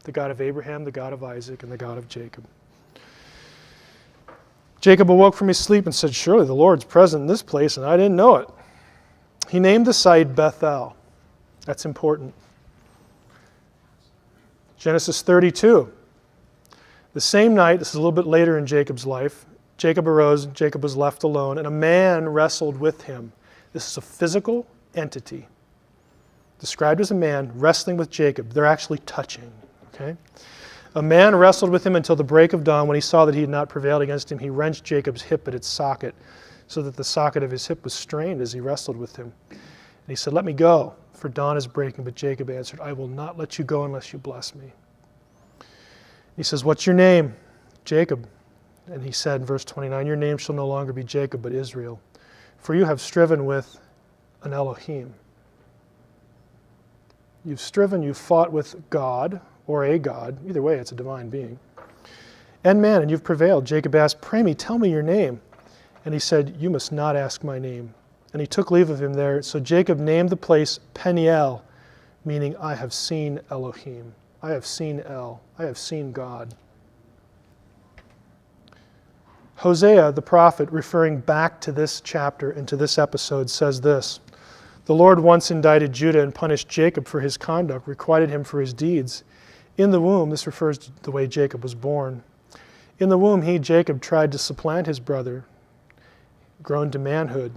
the God of Abraham, the God of Isaac, and the God of Jacob. Jacob awoke from his sleep and said, surely the Lord's present in this place, and I didn't know it. He named the site Bethel. That's important. Genesis 32. The same night, this is a little bit later in Jacob's life, Jacob arose, Jacob was left alone, and a man wrestled with him. This is a physical entity, described as a man wrestling with Jacob. They're actually touching, okay? A man wrestled with him until the break of dawn. When he saw that he had not prevailed against him, he wrenched Jacob's hip at its socket, so that the socket of his hip was strained as he wrestled with him. And he said, let me go, for dawn is breaking. But Jacob answered, I will not let you go unless you bless me. He says, what's your name? Jacob. And he said in verse 29, your name shall no longer be Jacob, but Israel, for you have striven with an Elohim. You've striven, you've fought with God, or a God. Either way, it's a divine being. And man, and you've prevailed. Jacob asked, pray me, tell me your name. And he said, you must not ask my name. And he took leave of him there. So Jacob named the place Peniel, meaning I have seen Elohim. I have seen El. I have seen God. Hosea, the prophet, referring back to this chapter and to this episode, says this. The Lord once indicted Judah and punished Jacob for his conduct, requited him for his deeds. In the womb, this refers to the way Jacob was born. In the womb, he, Jacob, tried to supplant his brother, grown to manhood.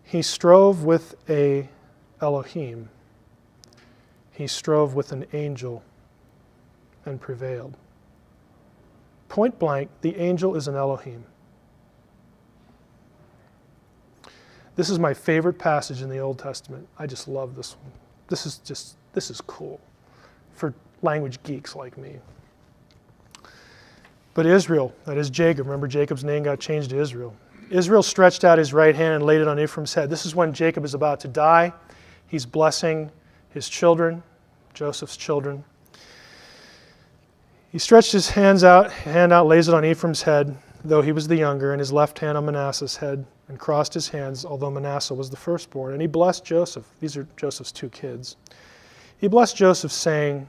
He strove with a Elohim. He strove with an angel and prevailed. Point blank, the angel is an Elohim. This is my favorite passage in the Old Testament. I just love this one. This is cool for language geeks like me. But Israel, that is Jacob, remember Jacob's name got changed to Israel. Israel stretched out his right hand and laid it on Ephraim's head. This is when Jacob is about to die. He's blessing his children, Joseph's children. He stretched his hand out, lays it on Ephraim's head, though he was the younger, and his left hand on Manasseh's head, and crossed his hands, although Manasseh was the firstborn. And he blessed Joseph. These are Joseph's two kids. He blessed Joseph, saying,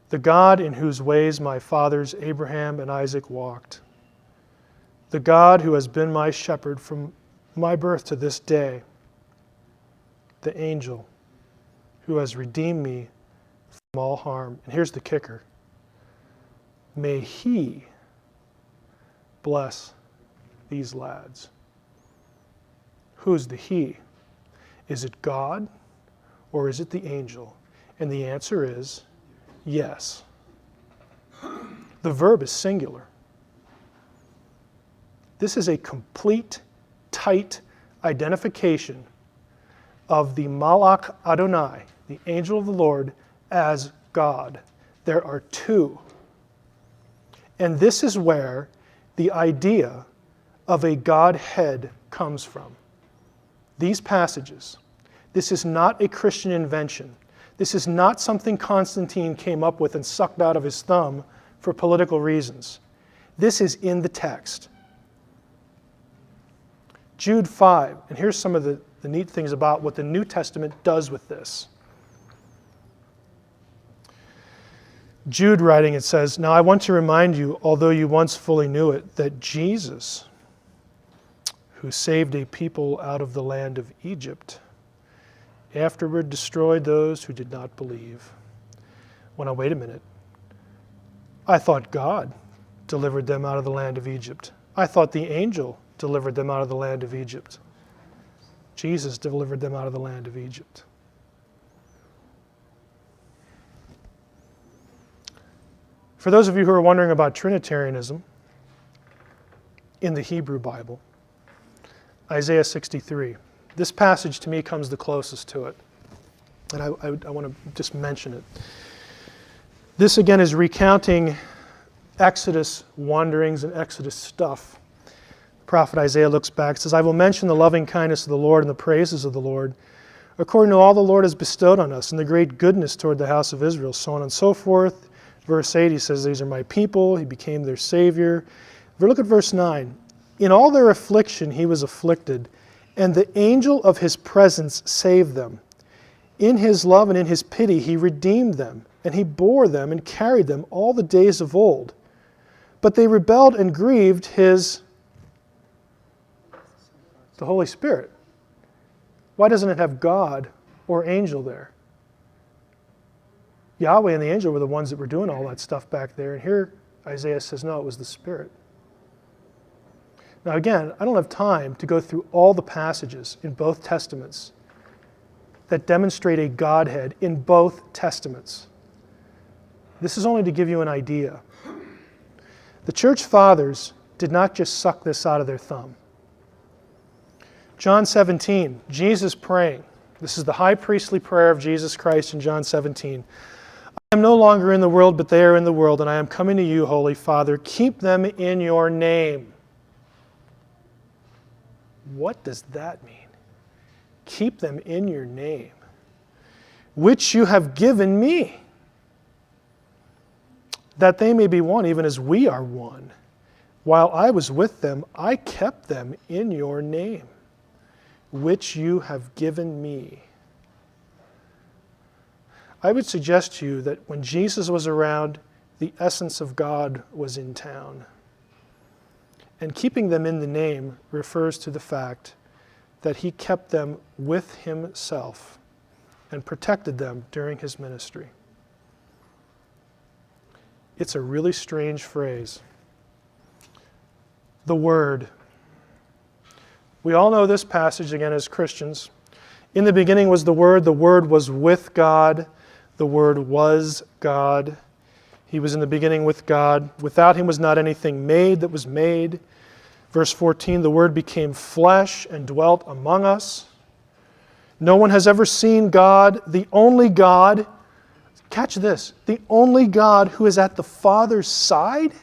"The God in whose ways my fathers Abraham and Isaac walked, the God who has been my shepherd from my birth to this day, the angel who has redeemed me from all harm." And here's the kicker. May he bless these lads. Who's the he? Is it God or is it the angel? And the answer is yes. The verb is singular. This is a complete, tight identification of the Malach Adonai, the angel of the Lord, as God. There are two. And this is where the idea of a Godhead comes from. These passages. This is not a Christian invention. This is not something Constantine came up with and sucked out of his thumb for political reasons. This is in the text. Jude 5, and here's some of the neat things about what the New Testament does with this. Jude writing, it says, "Now I want to remind you, although you once fully knew it, that Jesus, who saved a people out of the land of Egypt, afterward destroyed those who did not believe." Well, now wait a minute. I thought God delivered them out of the land of Egypt. I thought the angel delivered them out of the land of Egypt. Jesus delivered them out of the land of Egypt. For those of you who are wondering about Trinitarianism in the Hebrew Bible, Isaiah 63. This passage to me comes the closest to it. And I want to just mention it. This again is recounting Exodus wanderings and Exodus stuff. The prophet Isaiah looks back and says, "I will mention the loving kindness of the Lord and the praises of the Lord, according to all the Lord has bestowed on us, and the great goodness toward the house of Israel," so on and so forth. Verse 8, he says, "These are my people. He became their Savior." But look at verse 9. "In all their affliction he was afflicted, and the angel of his presence saved them. In his love and in his pity he redeemed them, and he bore them and carried them all the days of old. But they rebelled and grieved the Holy Spirit." Why doesn't it have God or angel there? Yahweh and the angel were the ones that were doing all that stuff back there. And here Isaiah says, no, it was the Spirit. Now again, I don't have time to go through all the passages in both Testaments that demonstrate a Godhead in both Testaments. This is only to give you an idea. The church fathers did not just suck this out of their thumb. John 17, Jesus praying. This is the high priestly prayer of Jesus Christ in John 17. "I am no longer in the world, but they are in the world, and I am coming to you, Holy Father. Keep them in your name." What does that mean? Keep them in your name, which you have given me, that they may be one, even as we are one. While I was with them, I kept them in your name, which you have given me. I would suggest to you that when Jesus was around, the essence of God was in town. And keeping them in the name refers to the fact that he kept them with himself and protected them during his ministry. It's a really strange phrase. The Word. We all know this passage again as Christians. "In the beginning was the Word was with God, the Word was God. He was in the beginning with God. Without him was not anything made that was made." Verse 14, "The Word became flesh and dwelt among us. No one has ever seen God, the only God." Catch this. "The only God who is at the Father's side."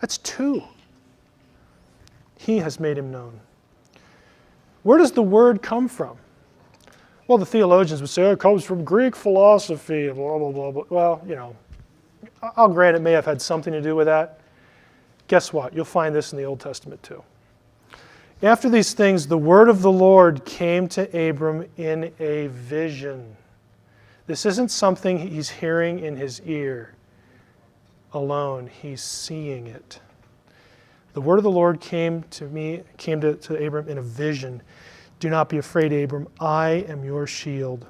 That's two. He has made him known. Where does the word come from? Well, the theologians would say, it comes from Greek philosophy, blah, blah, blah, blah. Well, I'll grant it may have had something to do with that. Guess what? You'll find this in the Old Testament too. After these things, the word of the Lord came to Abram in a vision. This isn't something he's hearing in his ear alone. He's seeing it. The word of the Lord came to Abram in a vision. Do not be afraid, Abram. I am your shield.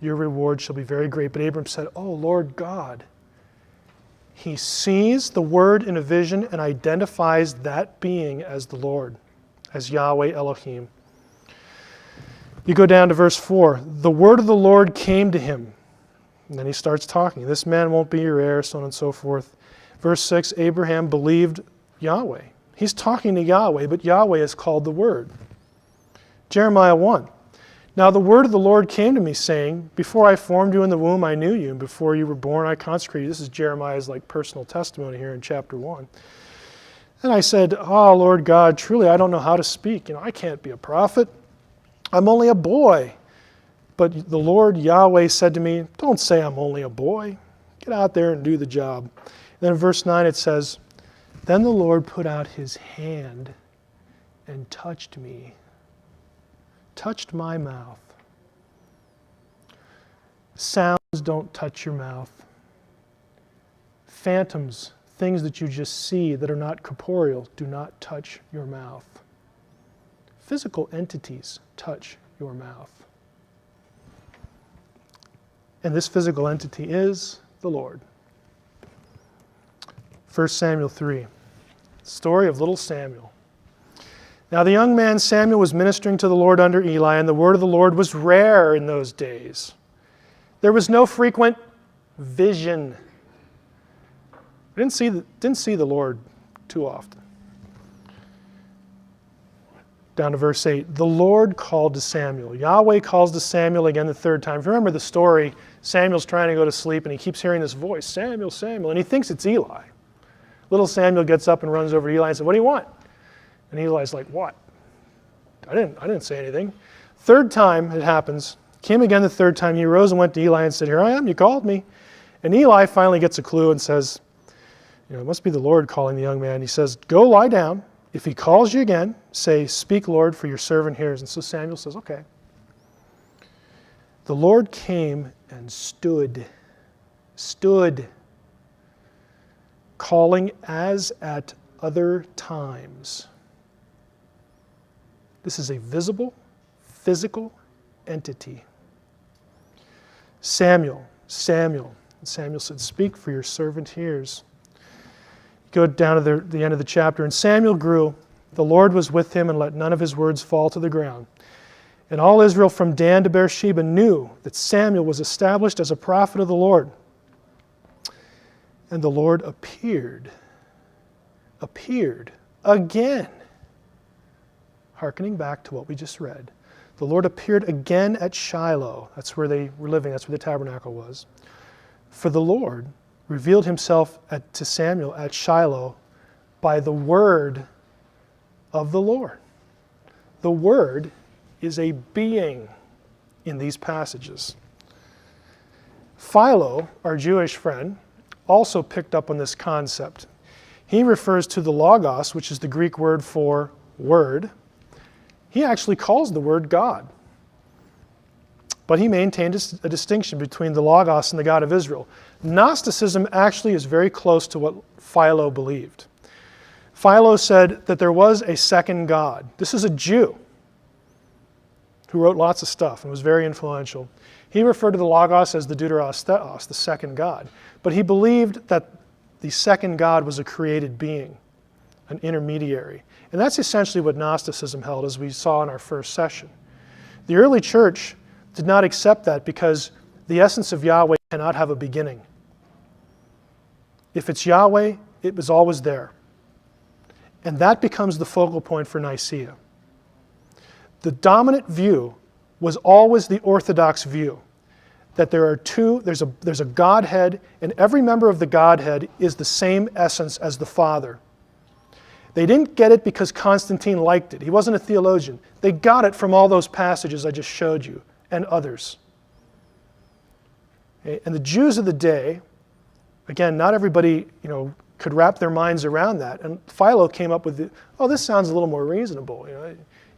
Your reward shall be very great. But Abram said, Oh, Lord God. He sees the word in a vision and identifies that being as the Lord, as Yahweh Elohim. You go down to verse 4. The word of the Lord came to him. And then he starts talking. This man won't be your heir, so on and so forth. Verse 6, Abraham believed Yahweh. He's talking to Yahweh, but Yahweh is called the Word. Jeremiah 1. Now the word of the Lord came to me, saying, Before I formed you in the womb, I knew you, and before you were born, I consecrated you. This is Jeremiah's personal testimony here in chapter 1. And I said, Oh, Lord God, truly I don't know how to speak. I can't be a prophet. I'm only a boy. But the Lord Yahweh said to me, Don't say I'm only a boy. Get out there and do the job. Then in verse 9 it says, Then the Lord put out his hand and touched me. Touched my mouth. Sounds don't touch your mouth. Phantoms, things that you just see that are not corporeal, do not touch your mouth. Physical entities touch your mouth. And this physical entity is the Lord. 1 Samuel 3, story of little Samuel. Now the young man Samuel was ministering to the Lord under Eli, and the word of the Lord was rare in those days. There was no frequent vision. I didn't see the Lord too often. Down to verse 8. The Lord called to Samuel. Yahweh calls to Samuel again the third time. If you remember the story, Samuel's trying to go to sleep, and he keeps hearing this voice, Samuel, Samuel, and he thinks it's Eli. Little Samuel gets up and runs over to Eli and says, What do you want? And Eli's like, What? I didn't say anything. Third time it happens. Came again the third time. He arose and went to Eli and said, Here I am, you called me. And Eli finally gets a clue and says, It must be the Lord calling the young man. He says, Go lie down. If he calls you again, say, Speak, Lord, for your servant hears. And so Samuel says, Okay. The Lord came and stood, calling as at other times. This is a visible, physical entity. Samuel. And Samuel said, Speak, for your servant hears. Go down to the end of the chapter. And Samuel grew. The Lord was with him and let none of his words fall to the ground. And all Israel from Dan to Beersheba knew that Samuel was established as a prophet of the Lord. And the Lord appeared again. Hearkening back to what we just read. The Lord appeared again at Shiloh. That's where they were living. That's where the tabernacle was. For the Lord revealed himself to Samuel at Shiloh by the word of the Lord. The word is a being in these passages. Philo, our Jewish friend, also picked up on this concept. He refers to the logos, which is the Greek word for word. He actually calls the word God. But he maintained a distinction between the logos and the God of Israel. Gnosticism actually is very close to what Philo believed. Philo said that there was a second God. This is a Jew who wrote lots of stuff and was very influential. He referred to the logos as the deuteros theos, the second God. But he believed that the second God was a created being, an intermediary. And that's essentially what Gnosticism held, as we saw in our first session. The early church did not accept that because the essence of Yahweh cannot have a beginning. If it's Yahweh, it was always there. And that becomes the focal point for Nicaea. The dominant view was always the Orthodox view, that there are there's a Godhead, and every member of the Godhead is the same essence as the Father, They didn't get it because Constantine liked it. He wasn't a theologian. They got it from all those passages I just showed you and others. Okay? And the Jews of the day, again, not everybody, could wrap their minds around that. And Philo came up with, this sounds a little more reasonable.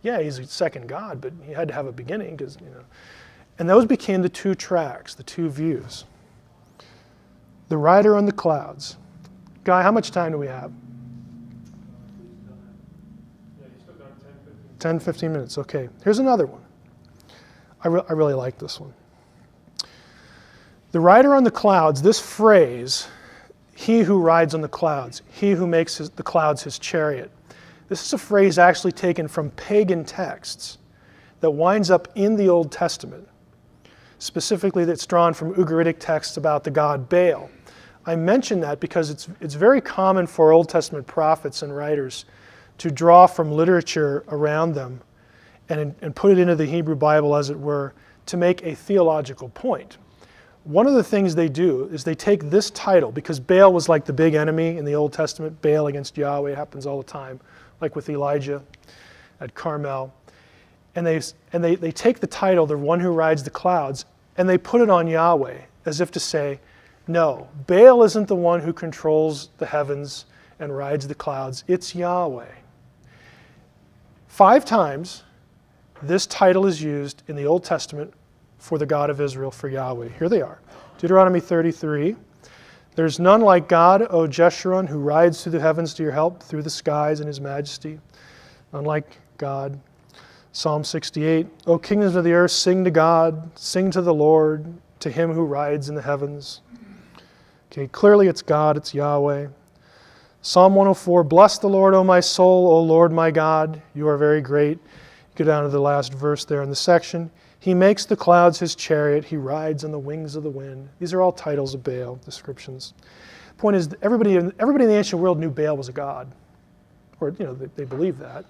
Yeah, he's a second God, but he had to have a beginning, because. And those became the two tracks, the two views. The rider on the clouds. Guy, how much time do we have? 10, 15 minutes. Okay. Here's another one. I really like this one. The rider on the clouds, this phrase, he who rides on the clouds, he who makes the clouds his chariot. This is a phrase actually taken from pagan texts that winds up in the Old Testament. Specifically, that's drawn from Ugaritic texts about the god Baal. I mention that because it's very common for Old Testament prophets and writers to draw from literature around them and put it into the Hebrew Bible, as it were, to make a theological point. One of the things they do is they take this title, because Baal was like the big enemy in the Old Testament. Baal against Yahweh happens all the time, like with Elijah at Carmel. And they take the title, the one who rides the clouds, and they put it on Yahweh, as if to say, no, Baal isn't the one who controls the heavens and rides the clouds. It's Yahweh. 5 times, this title is used in the Old Testament for the God of Israel, for Yahweh. Here they are. Deuteronomy 33. There's none like God, O Jeshurun, who rides through the heavens to your help, through the skies in his majesty. None like God. Psalm 68, O kingdoms of the earth, sing to God, sing to the Lord, to him who rides in the heavens. Okay, clearly it's God, it's Yahweh. Psalm 104, bless the Lord, O my soul, O Lord my God, you are very great. Go down to the last verse there in the section. He makes the clouds his chariot, he rides on the wings of the wind. These are all titles of Baal, descriptions. The point is, everybody in the ancient world knew Baal was a god, or they believed that.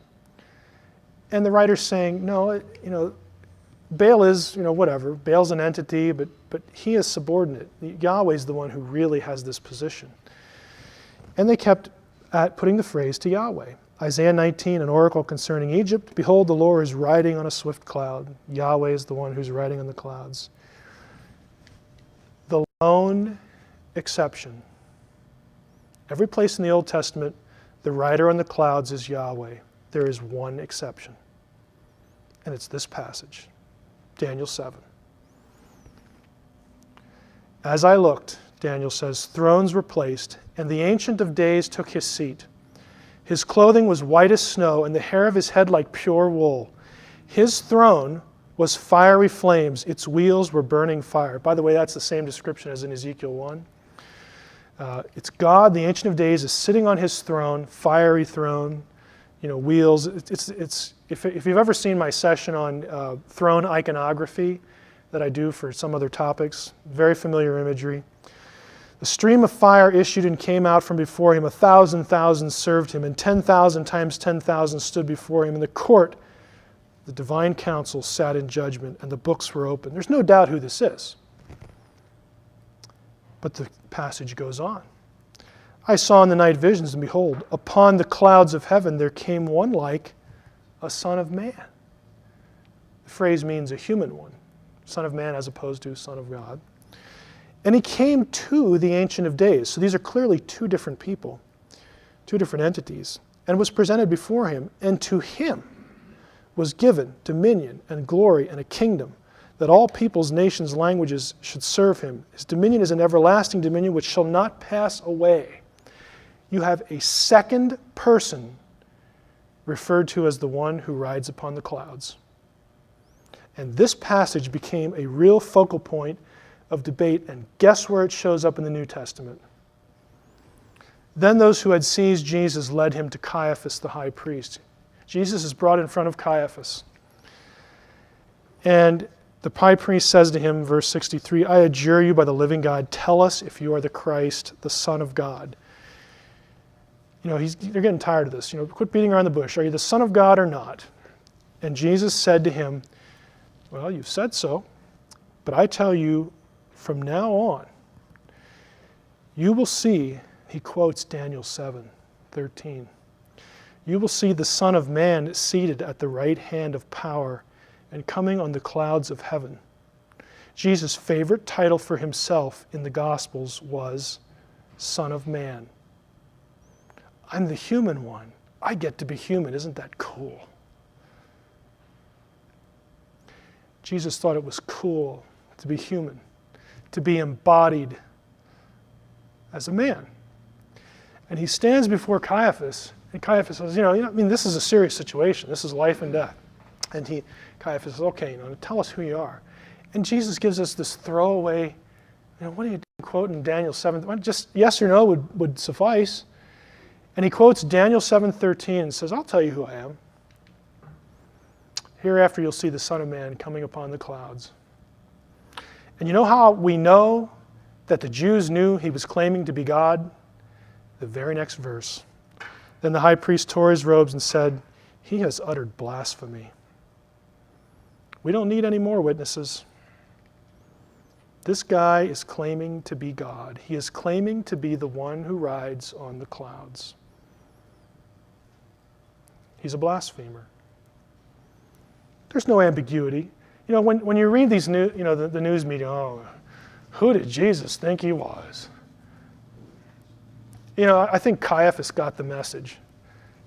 And the writer's saying, no, Baal is, whatever. Baal's an entity, but he is subordinate. Yahweh's the one who really has this position. And they kept at putting the phrase to Yahweh. Isaiah 19, an oracle concerning Egypt. Behold, the Lord is riding on a swift cloud. Yahweh is the one who's riding on the clouds. The lone exception. Every place in the Old Testament, the rider on the clouds is Yahweh. There is one exception, and it's this passage, Daniel 7. As I looked, Daniel says, thrones were placed, and the Ancient of Days took his seat. His clothing was white as snow, and the hair of his head like pure wool. His throne was fiery flames. Its wheels were burning fire. By the way, that's the same description as in Ezekiel 1. It's God, the Ancient of Days, is sitting on his throne, fiery throne, wheels. If you've ever seen my session on throne iconography that I do for some other topics, very familiar imagery. The stream of fire issued and came out from before him. 1,000,000 served him, and 10,000 times 10,000 stood before him. In the court, the divine council sat in judgment, and the books were open. There's no doubt who this is. But the passage goes on. I saw in the night visions, and behold, upon the clouds of heaven there came one like a son of man. The phrase means a human one. Son of man as opposed to son of God. And he came to the Ancient of Days. So these are clearly two different people, two different entities, and was presented before him. And to him was given dominion and glory and a kingdom, that all peoples, nations, languages should serve him. His dominion is an everlasting dominion which shall not pass away. You have a second person referred to as the one who rides upon the clouds. And this passage became a real focal point of debate, and guess where it shows up in the New Testament? Then those who had seized Jesus led him to Caiaphas the high priest. Jesus is brought in front of Caiaphas. And the high priest says to him, verse 63, I adjure you by the living God, tell us if you are the Christ, the Son of God. They're getting tired of this. Quit beating around the bush. Are you the Son of God or not? And Jesus said to him, well, you've said so, but I tell you, from now on, you will see, he quotes Daniel 7:13. you will see the Son of Man seated at the right hand of power and coming on the clouds of heaven. Jesus' favorite title for himself in the Gospels was Son of Man. I'm the human one. I get to be human. Isn't that cool? Jesus thought it was cool to be human, to be embodied as a man. And he stands before Caiaphas, and Caiaphas says, this is a serious situation. This is life and death. And Caiaphas says, okay, tell us who you are. And Jesus gives us this throwaway, what are you quoting Daniel 7? Well, just yes or no would suffice. And he quotes Daniel 7:13 and says, I'll tell you who I am. Hereafter you'll see the Son of Man coming upon the clouds. And you know how we know that the Jews knew he was claiming to be God? The very next verse. Then the high priest tore his robes and said, he has uttered blasphemy. We don't need any more witnesses. This guy is claiming to be God. He is claiming to be the one who rides on the clouds. He's a blasphemer. There's no ambiguity. When you read these the news media, who did Jesus think he was? I think Caiaphas got the message.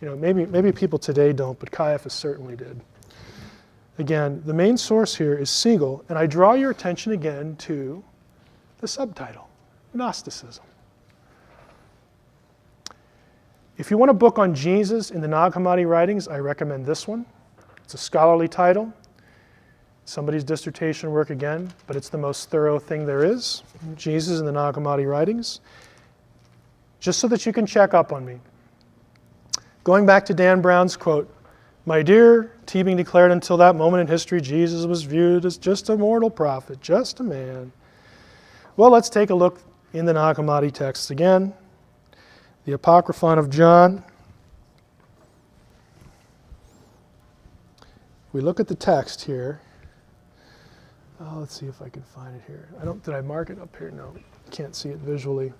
Maybe people today don't, but Caiaphas certainly did. Again, the main source here is Siegel, and I draw your attention again to the subtitle, Gnosticism. If you want a book on Jesus in the Nag Hammadi writings, I recommend this one. It's a scholarly title, somebody's dissertation work again, but it's the most thorough thing there is, Jesus in the Nag Hammadi writings, just so that you can check up on me. Going back to Dan Brown's quote, my dear, Teabing declared until that moment in history, Jesus was viewed as just a mortal prophet, just a man. Well, let's take a look in the Nag Hammadi texts again. The Apocryphon of John. We look at the text here. Let's see if I can find it here. Did I mark it up here? No, can't see it visually.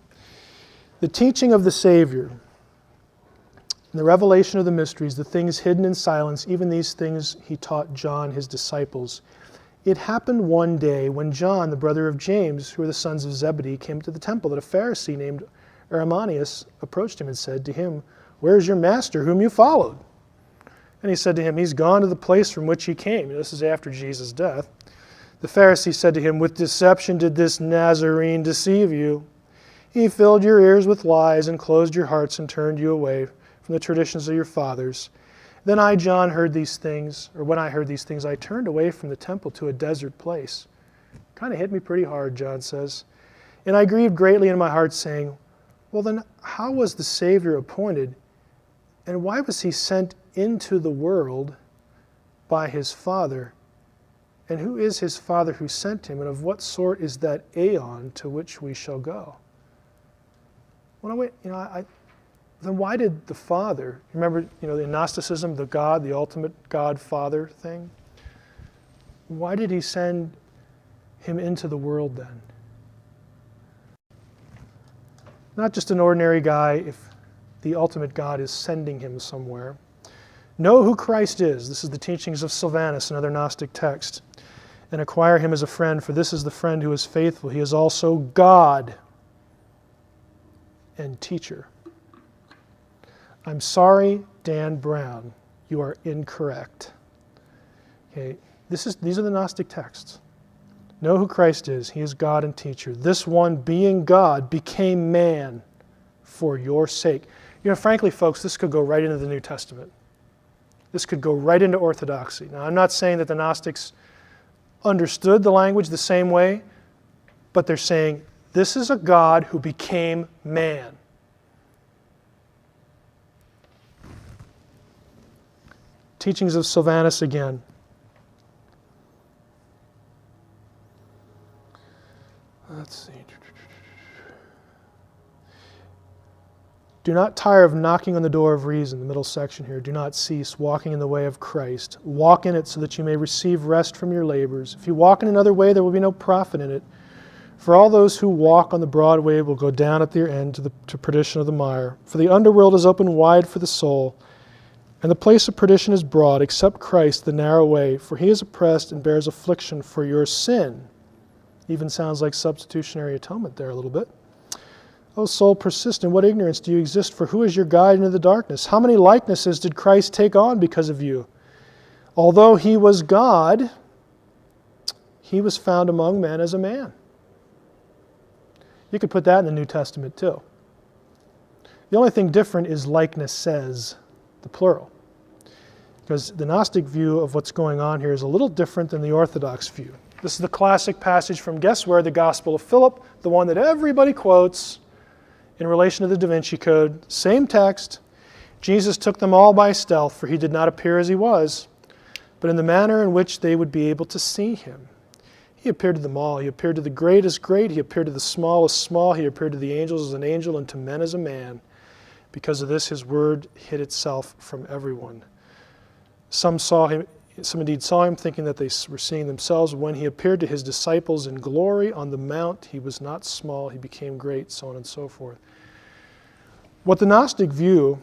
The teaching of the Savior. In the revelation of the mysteries, the things hidden in silence, even these things he taught John, his disciples. It happened one day when John, the brother of James, who were the sons of Zebedee, came to the temple, that a Pharisee named Aramanius approached him and said to him, where is your master whom you followed? And he said to him, he's gone to the place from which he came. This is after Jesus' death. The Pharisee said to him, with deception did this Nazarene deceive you. He filled your ears with lies and closed your hearts and turned you away from the traditions of your fathers. Then I, John, heard these things, or when I heard these things, I turned away from the temple to a desert place. Kind of hit me pretty hard, John says. And I grieved greatly in my heart, saying, well then, how was the Savior appointed, and why was he sent into the world by his Father? And who is his Father who sent him, and of what sort is that aeon to which we shall go? Then why did the Father, remember, in Gnosticism, the God, the ultimate God-Father thing? Why did he send him into the world then? Not just an ordinary guy if the ultimate God is sending him somewhere. Know who Christ is. This is the teachings of Sylvanus, another Gnostic text. And acquire him as a friend, for this is the friend who is faithful. He is also God and teacher. I'm sorry, Dan Brown, you are incorrect. Okay, these are the Gnostic texts. Know who Christ is. He is God and teacher. This one, being God, became man for your sake. Frankly, folks, this could go right into the New Testament. This could go right into orthodoxy. Now, I'm not saying that the Gnostics understood the language the same way, but they're saying, this is a God who became man. Teachings of Sylvanus again. Let's see. Do not tire of knocking on the door of reason, the middle section here. Do not cease walking in the way of Christ. Walk in it so that you may receive rest from your labors. If you walk in another way, there will be no profit in it. For all those who walk on the broad way will go down at their end to perdition of the mire. For the underworld is open wide for the soul, And the place of perdition is broad, except Christ, the narrow way, for he is oppressed and bears affliction for your sin. Even sounds like substitutionary atonement there a little bit. O soul, persist in what ignorance do you exist? For who is your guide into the darkness? How many likenesses did Christ take on because of you? Although he was God, he was found among men as a man. You could put that in the New Testament too. The only thing different is likeness says, the plural. Because the Gnostic view of what's going on here is a little different than the Orthodox view. This is the classic passage from, guess where? The Gospel of Philip, the one that everybody quotes in relation to the DaVinci Code. Same text. Jesus took them all by stealth, for he did not appear as he was, but in the manner in which they would be able to see him. He appeared to them all. He appeared to the great as great. He appeared to the small as small. He appeared to the angels as an angel and to men as a man. Because of this, his word hid itself from everyone. Some indeed saw him, thinking that they were seeing themselves. When he appeared to his disciples in glory on the mount, he was not small, he became great, so on and so forth. What the Gnostic view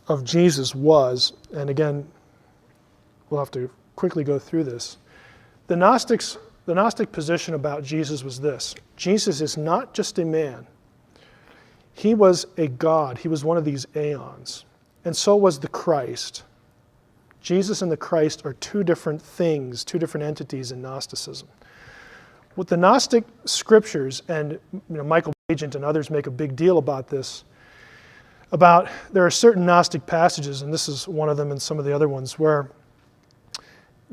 of Jesus was, and again, we'll have to quickly go through this. The Gnostic position about Jesus was this: Jesus is not just a man. He was a God. He was one of these aeons. And so was the Christ. Jesus and the Christ are two different things, two different entities in Gnosticism. What the Gnostic scriptures, and Michael Agent and others make a big deal about this, there are certain Gnostic passages, and this is one of them and some of the other ones, where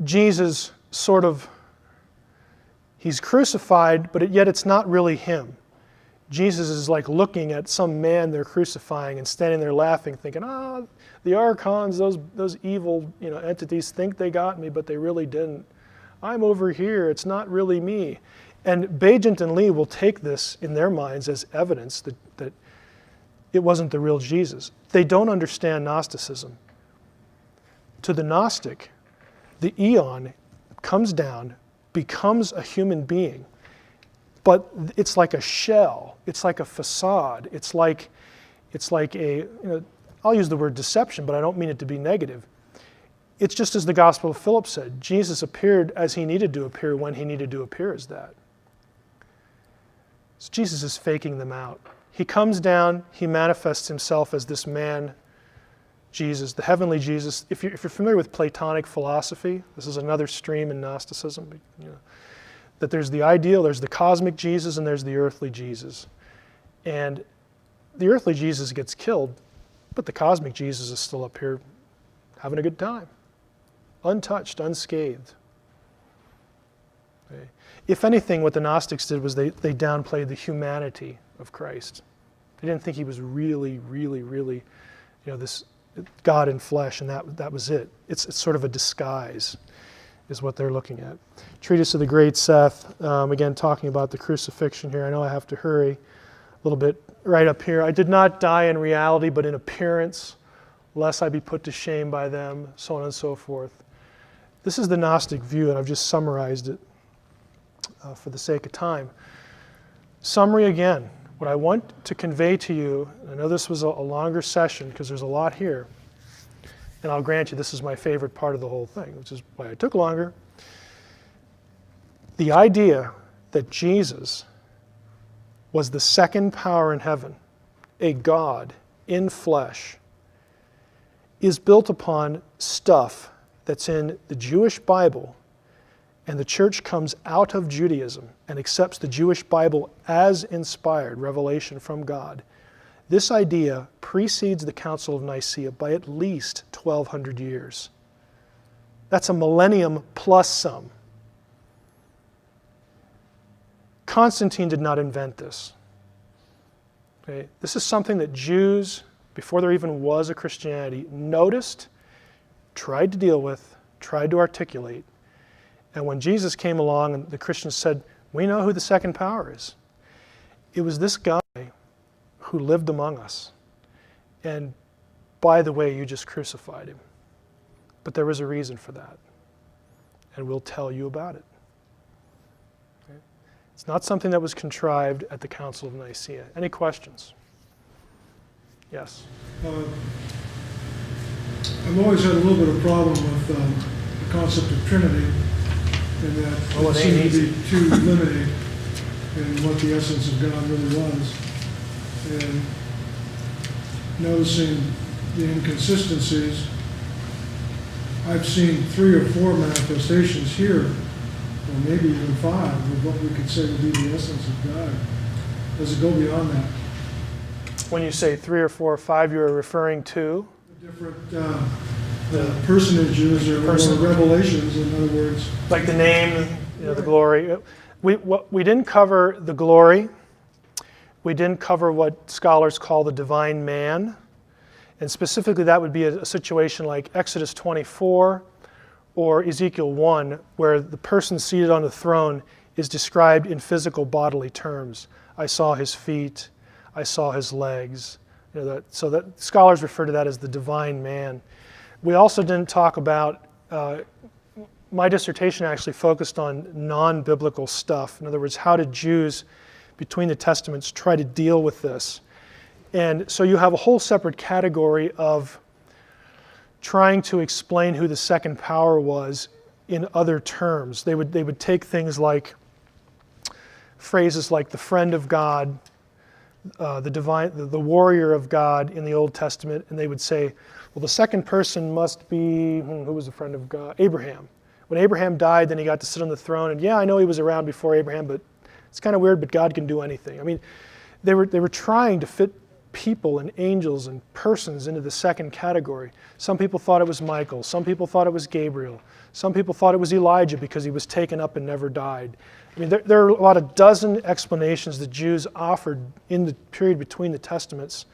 Jesus he's crucified, but yet it's not really him. Jesus is like looking at some man they're crucifying and standing there laughing, thinking, the archons, those evil entities think they got me, but they really didn't. I'm over here. It's not really me. And Bajent and Lee will take this in their minds as evidence that it wasn't the real Jesus. They don't understand Gnosticism. To the Gnostic, the eon comes down, becomes a human being, but it's like a shell. It's like a facade. It's like a, I'll use the word deception, but I don't mean it to be negative. It's just as the Gospel of Philip said, Jesus appeared as he needed to appear when he needed to appear as that. So Jesus is faking them out. He comes down, he manifests himself as this man, Jesus, the heavenly Jesus. If you're familiar with Platonic philosophy, this is another stream in Gnosticism, that there's the ideal, there's the cosmic Jesus, and there's the earthly Jesus. And the earthly Jesus gets killed, but the cosmic Jesus is still up here having a good time, untouched, unscathed. Okay. If anything, what the Gnostics did was they downplayed the humanity of Christ. They didn't think he was really, really, really, this God in flesh, and that was it. It's sort of a disguise, is what they're looking at. Treatise of the Great Seth, again talking about the crucifixion here. I know I have to hurry a little bit. Right up here, I did not die in reality, but in appearance, lest I be put to shame by them, so on and so forth. This is the Gnostic view, and I've just summarized it for the sake of time. Summary again. What I want to convey to you, and I know this was a longer session because there's a lot here, and I'll grant you this is my favorite part of the whole thing, which is why it took longer. The idea that Jesus was the second power in heaven, a God in flesh, is built upon stuff that's in the Jewish Bible, and the church comes out of Judaism and accepts the Jewish Bible as inspired revelation from God. This idea precedes the Council of Nicaea by at least 1,200 years. That's a millennium plus some. Constantine did not invent this. Okay? This is something that Jews, before there even was a Christianity, noticed, tried to deal with, tried to articulate. And when Jesus came along and the Christians said, we know who the second power is. It was this guy who lived among us. And by the way, you just crucified him. But there was a reason for that. And we'll tell you about it. Okay? It's not something that was contrived at the Council of Nicaea. Any questions? Yes? I've always had a little bit of problem with the concept of Trinity, and that Well, it it seemed ain't to be too limiting in what the essence of God really was. And noticing the inconsistencies, I've seen 3 or 4 manifestations here, or maybe even 5, of what we could say would be the essence of God. Does it go beyond that? When you say 3 or 4 or 5, you're referring to? Different personages or revelations, in other words. Like the name, the glory. We didn't cover the glory. We didn't cover what scholars call the divine man. And specifically, that would be a situation like Exodus 24 or Ezekiel 1, where the person seated on the throne is described in physical bodily terms. I saw his feet. I saw his legs. So that scholars refer to that as the divine man. We also didn't talk about, my dissertation actually focused on non-biblical stuff. In other words, how did Jews between the Testaments try to deal with this? And so you have a whole separate category of trying to explain who the second power was in other terms. They would take things like phrases like the friend of God, the warrior of God in the Old Testament, and they would say, well, the second person must be, who was the friend of God? Abraham. When Abraham died, then he got to sit on the throne, and yeah, I know he was around before Abraham, but it's kind of weird, but God can do anything. I mean, they were trying to fit people and angels and persons into the second category. Some people thought it was Michael. Some people thought it was Gabriel. Some people thought it was Elijah because he was taken up and never died. I mean, there are a lot of dozen explanations the Jews offered in the period between the Testaments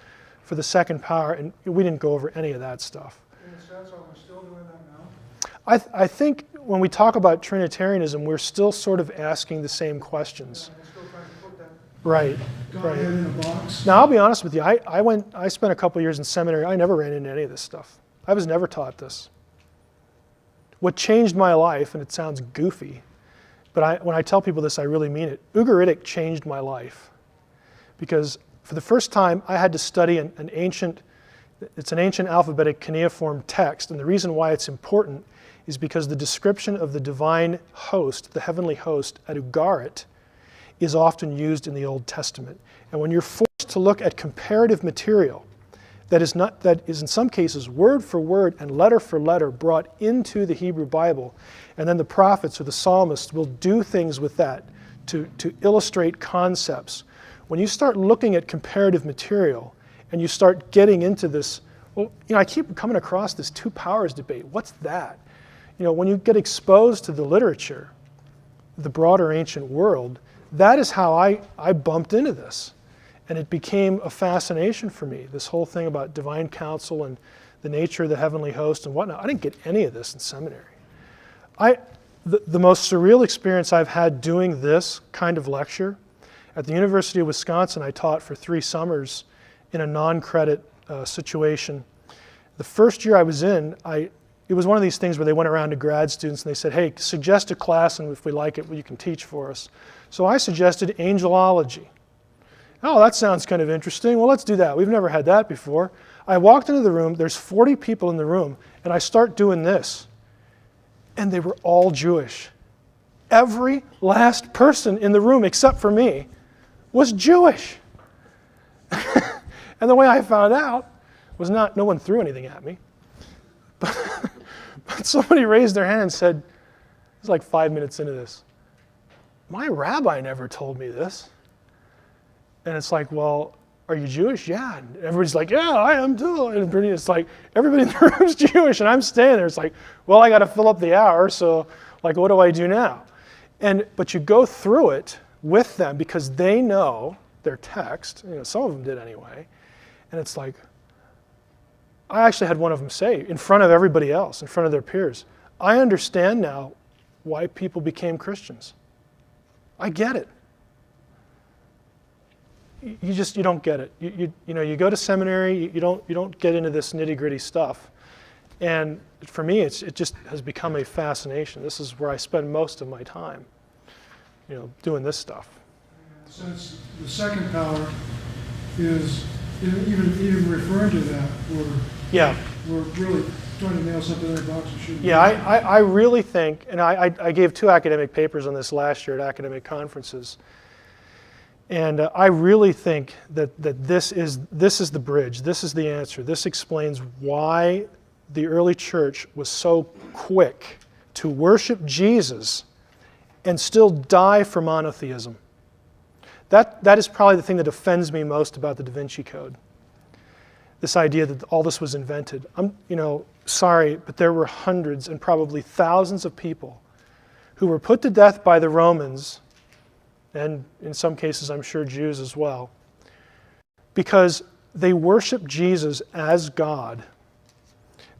for the second power, and we didn't go over any of that stuff. In a sense, are we still doing that now? I think when we talk about Trinitarianism, we're still sort of asking the same questions. We're still trying to put that Right. Godhead in a box. Now, I'll be honest with you. I spent a couple years in seminary. I never ran into any of this stuff. I was never taught this. What changed my life, and it sounds goofy, but when I tell people this, I really mean it. Ugaritic changed my life, because for the first time, I had to study an ancient alphabetic cuneiform text, and the reason why it's important is because the description of the divine host, the heavenly host at Ugarit, is often used in the Old Testament. And when you're forced to look at comparative material that is in some cases word for word and letter for letter brought into the Hebrew Bible, and then the prophets or the psalmists will do things with that to illustrate concepts. When you start looking at comparative material and you start getting into this, well, I keep coming across this 2 powers debate. What's that? When you get exposed to the literature, the broader ancient world, that is how I bumped into this. And it became a fascination for me, this whole thing about divine counsel and the nature of the heavenly host and whatnot. I didn't get any of this in seminary. The most surreal experience I've had doing this kind of lecture, at the University of Wisconsin, I taught for 3 summers in a non-credit situation. The first year I was in, it was one of these things where they went around to grad students and they said, hey, suggest a class, and if we like it, you can teach for us. So I suggested angelology. Oh, that sounds kind of interesting. Well, let's do that. We've never had that before. I walked into the room. There's 40 people in the room, and I start doing this. And they were all Jewish. Every last person in the room, except for me, was Jewish. And the way I found out was no one threw anything at me. But somebody raised their hand and said, it was like 5 minutes into this, my rabbi never told me this. And it's like, well, are you Jewish? Yeah. And everybody's like, yeah, I am too. And it's like, everybody in the room's Jewish, and I'm standing there. It's like, well, I got to fill up the hour, so like, what do I do now? But you go through it with them because they know their text. Some of them did anyway. And it's like, I actually had one of them say, in front of everybody else, in front of their peers, I understand now why people became Christians. I get it. You don't get it. You go to seminary, you don't get into this nitty-gritty stuff. And for me, it just has become a fascination. This is where I spend most of my time, doing this stuff. Since the second power is even referring to that, we're really trying to nail something in a box that shouldn't be. Yeah, I really think, and I gave 2 academic papers on this last year at academic conferences, and I really think that this is the bridge, this is the answer. This explains why the early church was so quick to worship Jesus and still die for monotheism. That is probably the thing that offends me most about the DaVinci Code. This idea that all this was invented. I'm, sorry, but there were hundreds and probably thousands of people who were put to death by the Romans, and in some cases I'm sure Jews as well, because they worshiped Jesus as God,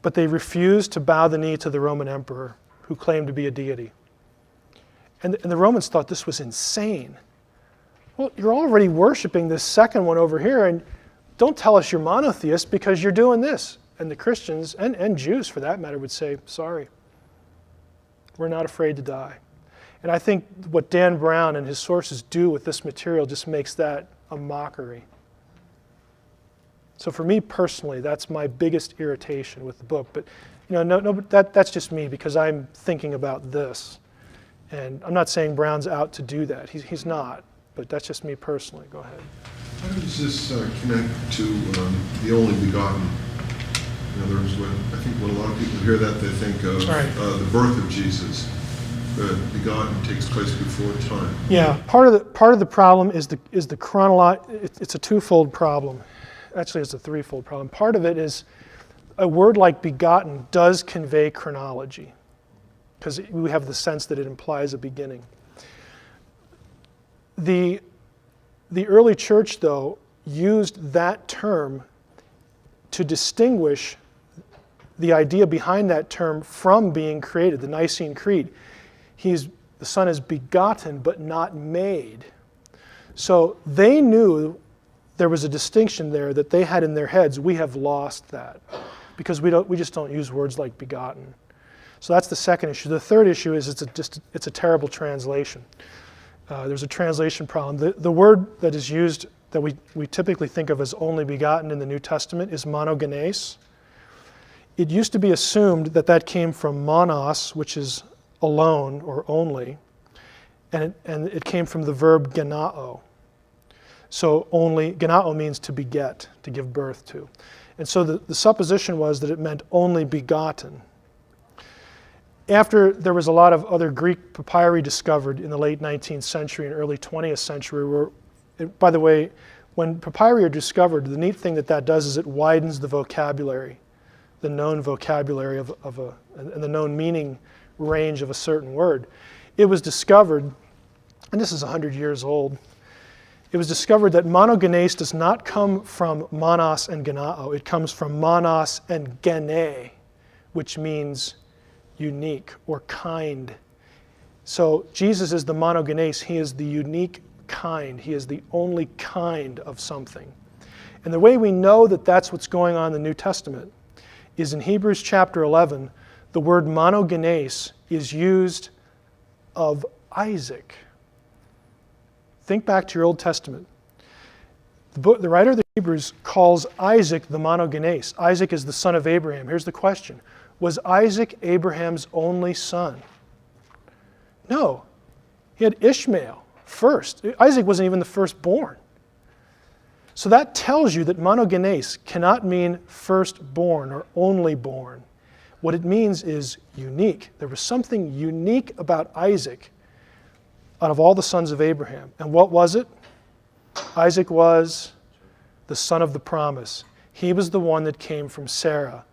but they refused to bow the knee to the Roman emperor who claimed to be a deity. And the Romans thought this was insane. Well, you're already worshiping this second one over here, and don't tell us you're monotheist because you're doing this. And the Christians, and Jews for that matter, would say, sorry, we're not afraid to die. And I think what Dan Brown and his sources do with this material just makes that a mockery. So for me personally, that's my biggest irritation with the book. But that's just me because I'm thinking about this. And I'm not saying Brown's out to do that. He's not. But that's just me personally. Go ahead. How does this connect to the only begotten? In other words, I think when a lot of people hear that, they think of the birth of Jesus. The begotten takes place before time. Yeah, part of the problem is the chronological. It's a twofold problem. Actually, it's a threefold problem. Part of it is a word like begotten does convey chronology, because we have the sense that it implies a beginning. The early church, though, used that term to distinguish the idea behind that term from being created, the Nicene Creed. The Son is begotten but not made. So they knew there was a distinction there that they had in their heads. We have lost that because we just don't use words like begotten. So that's the second issue. The third issue is it's a terrible translation. There's a translation problem. The word that is used that we typically think of as only begotten in the New Testament is monogenes. It used to be assumed that came from monos, which is alone or only, and it came from the verb genao. So genao means to beget, to give birth to. And so the supposition was that it meant only begotten. After there was a lot of other Greek papyri discovered in the late 19th century and early 20th century, by the way, when papyri are discovered, the neat thing that does is it widens the vocabulary, the known vocabulary and the known meaning range of a certain word. It was discovered, and this is 100 years old, it was discovered that monogenes does not come from monos and genao. It comes from monos and gene, which means unique or kind. So Jesus is the monogenes. He is the unique kind. He is the only kind of something. And the way we know that that's what's going on in the New Testament is in Hebrews chapter 11, the word monogenes is used of Isaac. Think back to your Old Testament. The writer of the Hebrews calls Isaac the monogenes. Isaac is the son of Abraham. Here's the question. Was Isaac Abraham's only son? No. He had Ishmael first. Isaac wasn't even the firstborn. So that tells you that monogenes cannot mean firstborn or only born. What it means is unique. There was something unique about Isaac out of all the sons of Abraham. And what was it? Isaac was the son of the promise. He was the one that came from Sarah,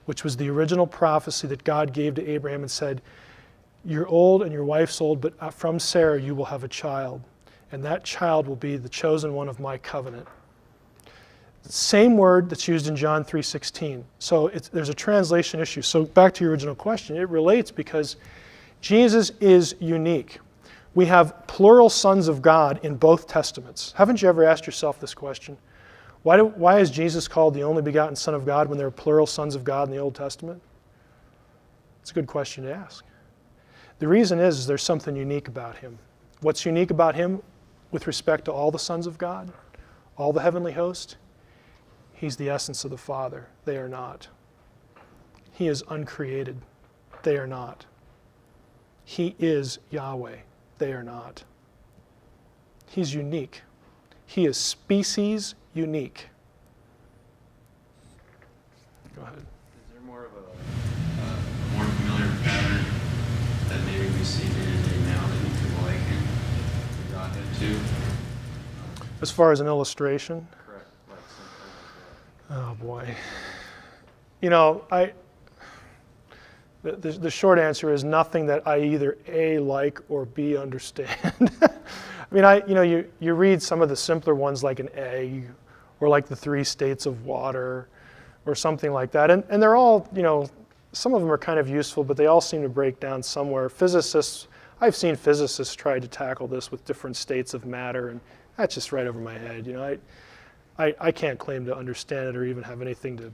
which was the original prophecy that God gave to Abraham and said, you're old and your wife's old, but from Sarah you will have a child, and that child will be the chosen one of my covenant. Same word that's used in John 3:16. So there's a translation issue. So back to your original question, it relates because Jesus is unique. We have plural sons of God in both testaments. Haven't you ever asked yourself this question? Why is Jesus called the only begotten Son of God when there are plural sons of God in the Old Testament? It's a good question to ask. The reason is there's something unique about him. What's unique about him with respect to all the sons of God, all the heavenly host? He's the essence of the Father. They are not. He is uncreated. They are not. He is Yahweh. They are not. He's unique. He is species unique. Go ahead. Is there more of a more familiar pattern that maybe we see day to day now that you could liken the Godhead to? As far as an illustration? Correct. Like something like Oh boy. You know, the short answer is nothing that I either A, like, or B, understand. I mean, you read some of the simpler ones like an egg, or like the 3 states of water, or something like that. And they're all, some of them are kind of useful, but they all seem to break down somewhere. I've seen physicists try to tackle this with different states of matter, and that's just right over my head. I can't claim to understand it or even have anything to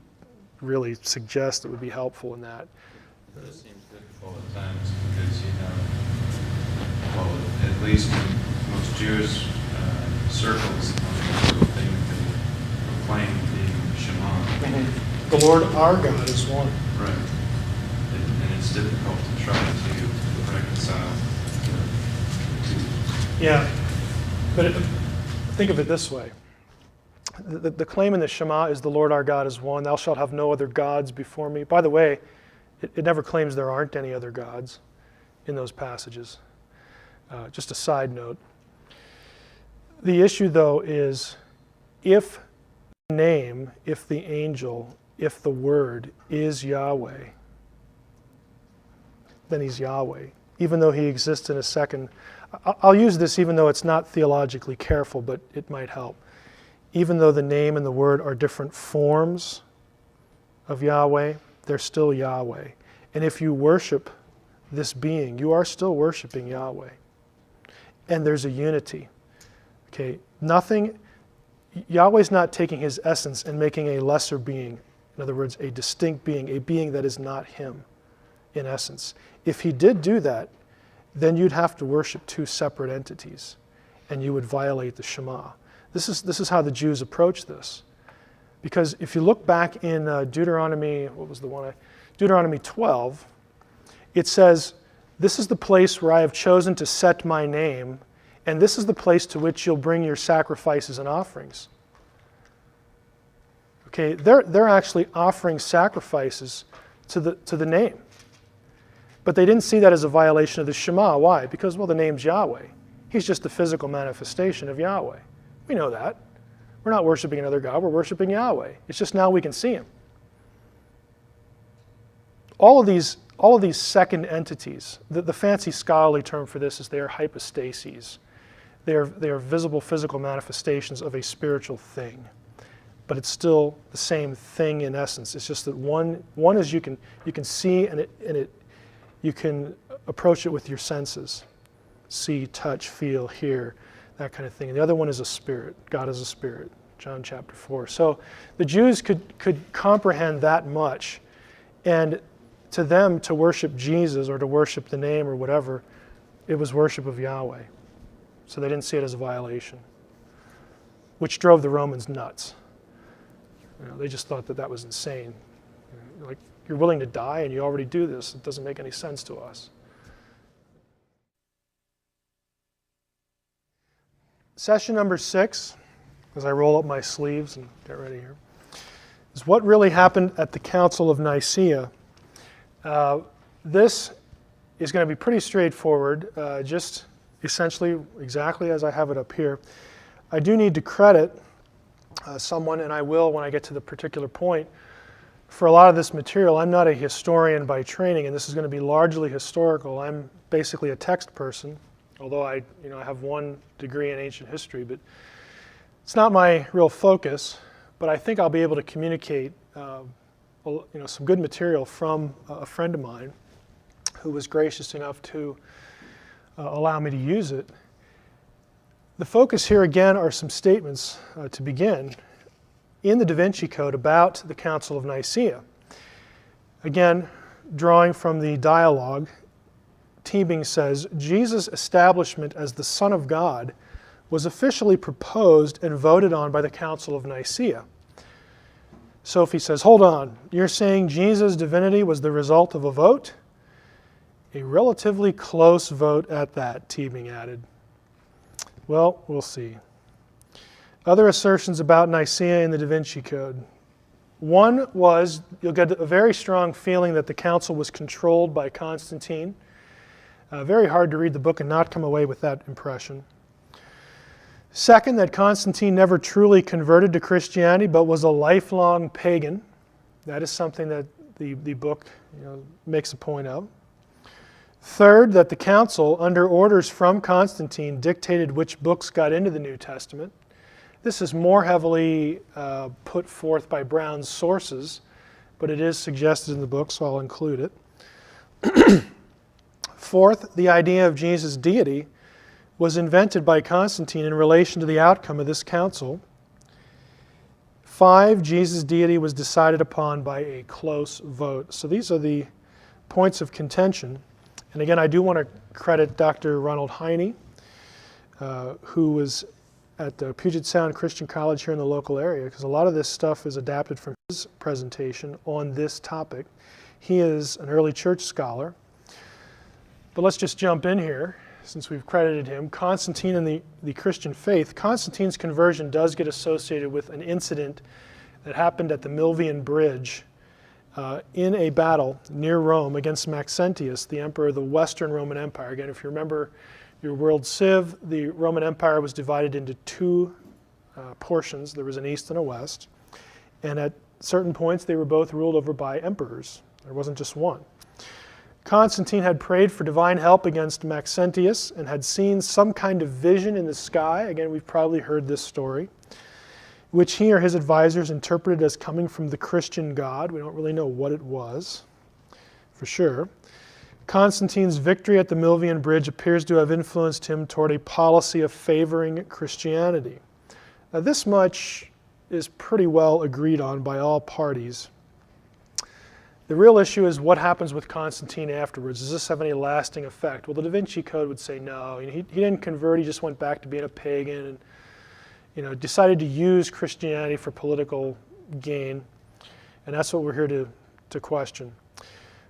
really suggest that would be helpful in that. It just seems difficult at times because well, at least in most Jewish circles, most people think they proclaim the Shema. The Lord our God is one. Right. And it's difficult to try to reconcile the two. Yeah, but think of it this way. The claim in the Shema is the Lord our God is one. Thou shalt have no other gods before me. By the way, it never claims there aren't any other gods in those passages. Just a side note. The issue, though, is if the name, if the angel, if the word is Yahweh, then he's Yahweh, even though he exists in a second. I'll use this even though it's not theologically careful, but it might help. Even though the name and the word are different forms of Yahweh, they're still Yahweh. And if you worship this being, you are still worshiping Yahweh. And there's a unity. Okay, Yahweh's not taking his essence and making a lesser being, in other words, a distinct being, a being that is not him, in essence. If he did do that, then you'd have to worship 2 separate entities, and you would violate the Shema. This is how the Jews approach this. Because if you look back in Deuteronomy 12, it says, this is the place where I have chosen to set my name, and this is the place to which you'll bring your sacrifices and offerings. Okay, they're actually offering sacrifices to the name. But they didn't see that as a violation of the Shema. Why? Because, well, the name's Yahweh. He's just the physical manifestation of Yahweh. We know that. We're not worshiping another God, we're worshiping Yahweh. It's just now we can see him. All of these second entities, the fancy scholarly term for this is they are hypostases. They are visible physical manifestations of a spiritual thing. But it's still the same thing in essence. It's just that one is you can see and you can approach it with your senses. See, touch, feel, hear, that kind of thing. And the other one is a spirit. God is a spirit. John chapter 4. So the Jews could comprehend that much. And to them, to worship Jesus or to worship the name or whatever, it was worship of Yahweh. So they didn't see it as a violation, which drove the Romans nuts. They just thought that was insane. Like, you're willing to die and you already do this. It doesn't make any sense to us. Session number 6, as I roll up my sleeves and get ready here, is what really happened at the Council of Nicaea. This is going to be pretty straightforward, just essentially exactly as I have it up here. I do need to credit someone, and I will when I get to the particular point. For a lot of this material, I'm not a historian by training, and this is going to be largely historical. I'm basically a text person, although I have 1 degree in ancient history, but it's not my real focus. But I think I'll be able to communicate some good material from a friend of mine who was gracious enough to allow me to use it. The focus here again are some statements to begin in the DaVinci Code about the Council of Nicaea. Again, drawing from the dialogue, Teebing says, Jesus' establishment as the Son of God was officially proposed and voted on by the Council of Nicaea. Sophie says, hold on, you're saying Jesus' divinity was the result of a vote? A relatively close vote at that, Teebing added. Well, we'll see. Other assertions about Nicaea in the DaVinci Code. One was, you'll get a very strong feeling that the council was controlled by Constantine. Very hard to read the book and not come away with that impression. Second, that Constantine never truly converted to Christianity, but was a lifelong pagan. That is something that the book makes a point of. Third, that the council, under orders from Constantine, dictated which books got into the New Testament. This is more heavily put forth by Brown's sources, but it is suggested in the book, so I'll include it. Fourth, the idea of Jesus' deity was invented by Constantine in relation to the outcome of this council. 5, Jesus' deity was decided upon by a close vote. So these are the points of contention. And again, I do want to credit Dr. Ronald Heine, who was at the Puget Sound Christian College here in the local area, because a lot of this stuff is adapted from his presentation on this topic. He is an early church scholar. But let's just jump in here, since we've credited him. Constantine and the Christian faith. Constantine's conversion does get associated with an incident that happened at the Milvian Bridge in a battle near Rome against Maxentius, the emperor of the Western Roman Empire. Again, if you remember your world civ, the Roman Empire was divided into two portions. There was an east and a west. And at certain points, they were both ruled over by emperors. There wasn't just one. Constantine had prayed for divine help against Maxentius and had seen some kind of vision in the sky. Again, we've probably heard this story, which he or his advisors interpreted as coming from the Christian God. We don't really know what it was, for sure. Constantine's victory at the Milvian Bridge appears to have influenced him toward a policy of favoring Christianity. Now, this much is pretty well agreed on by all parties. The real issue is what happens with Constantine afterwards. Does this have any lasting effect? Well, the DaVinci Code would say no. He didn't convert. He just went back to being a pagan and decided to use Christianity for political gain. And that's what we're here to question.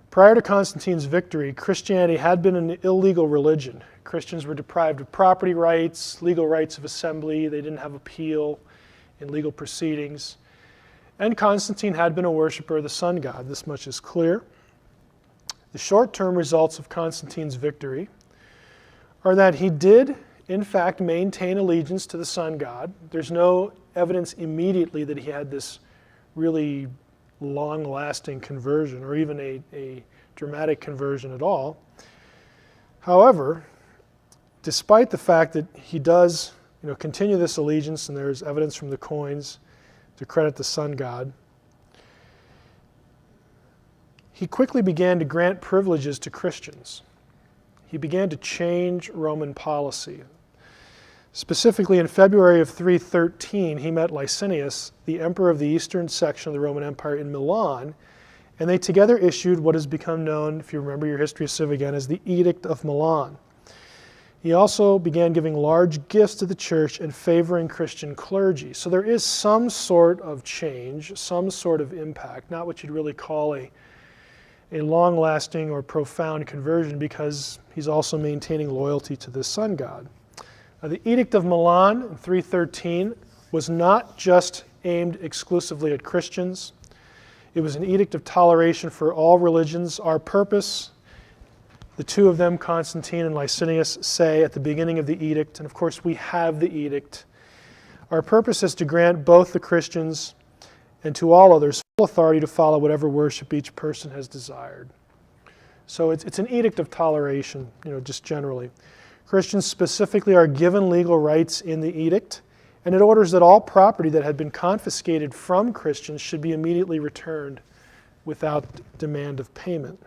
Prior to Constantine's victory, Christianity had been an illegal religion. Christians were deprived of property rights, legal rights of assembly. They didn't have appeal in legal proceedings. And Constantine had been a worshiper of the sun god. This much is clear. The short-term results of Constantine's victory are that he did, in fact, maintain allegiance to the sun god. There's no evidence immediately that he had this really long-lasting conversion or even a dramatic conversion at all. However, despite the fact that he does continue this allegiance, and there's evidence from the coins to credit the sun god, he quickly began to grant privileges to Christians. He began to change Roman policy. Specifically, in February of 313, he met Licinius, the emperor of the eastern section of the Roman Empire in Milan, and they together issued what has become known, if you remember your history of civ again, as the Edict of Milan. He also began giving large gifts to the church and favoring Christian clergy. So there is some sort of change, some sort of impact, not what you'd really call a long-lasting or profound conversion, because he's also maintaining loyalty to the sun god. The Edict of Milan in 313 was not just aimed exclusively at Christians. It was an edict of toleration for all religions. Our purpose, the two of them, Constantine and Licinius, say at the beginning of the edict, and of course we have the edict, our purpose is to grant both the Christians and to all others full authority to follow whatever worship each person has desired. So it's an edict of toleration, just generally. Christians specifically are given legal rights in the edict, and it orders that all property that had been confiscated from Christians should be immediately returned without demand of payment.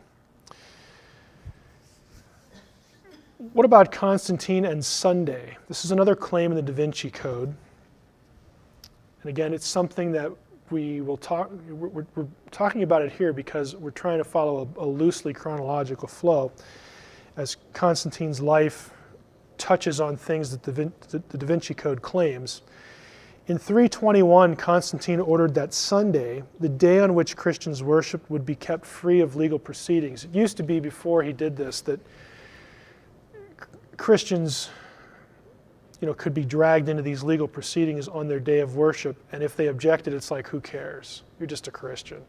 What about Constantine and Sunday? This is another claim in the DaVinci Code. And again, it's something that we're talking about it here because we're trying to follow a loosely chronological flow as Constantine's life touches on things that the DaVinci Code claims. In 321, Constantine ordered that Sunday, the day on which Christians worshiped, would be kept free of legal proceedings. It used to be, before he did this, that Christians could be dragged into these legal proceedings on their day of worship, and if they objected, it's like, who cares? You're just a Christian.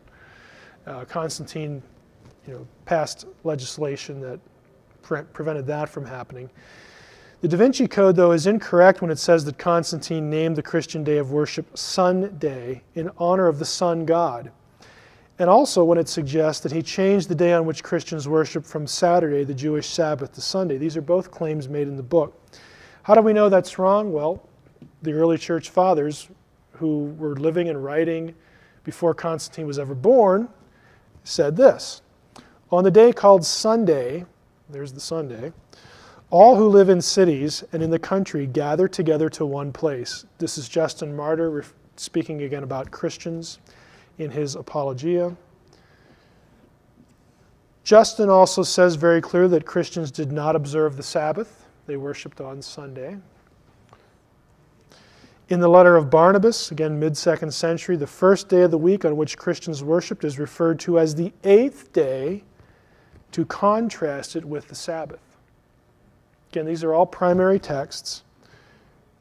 Constantine passed legislation that prevented that from happening. The DaVinci Code, though, is incorrect when it says that Constantine named the Christian day of worship Sunday in honor of the sun god, and also when it suggests that he changed the day on which Christians worship from Saturday, the Jewish Sabbath, to Sunday. These are both claims made in the book. How do we know that's wrong? Well, the early church fathers who were living and writing before Constantine was ever born said this: on the day called Sunday, there's the Sunday, all who live in cities and in the country gather together to one place. This is Justin Martyr speaking again about Christians in his Apologia. Justin also says very clearly that Christians did not observe the Sabbath. They worshipped on Sunday. In the letter of Barnabas, again mid-2nd century, the first day of the week on which Christians worshipped is referred to as the 8th day, to contrast it with the Sabbath. Again, these are all primary texts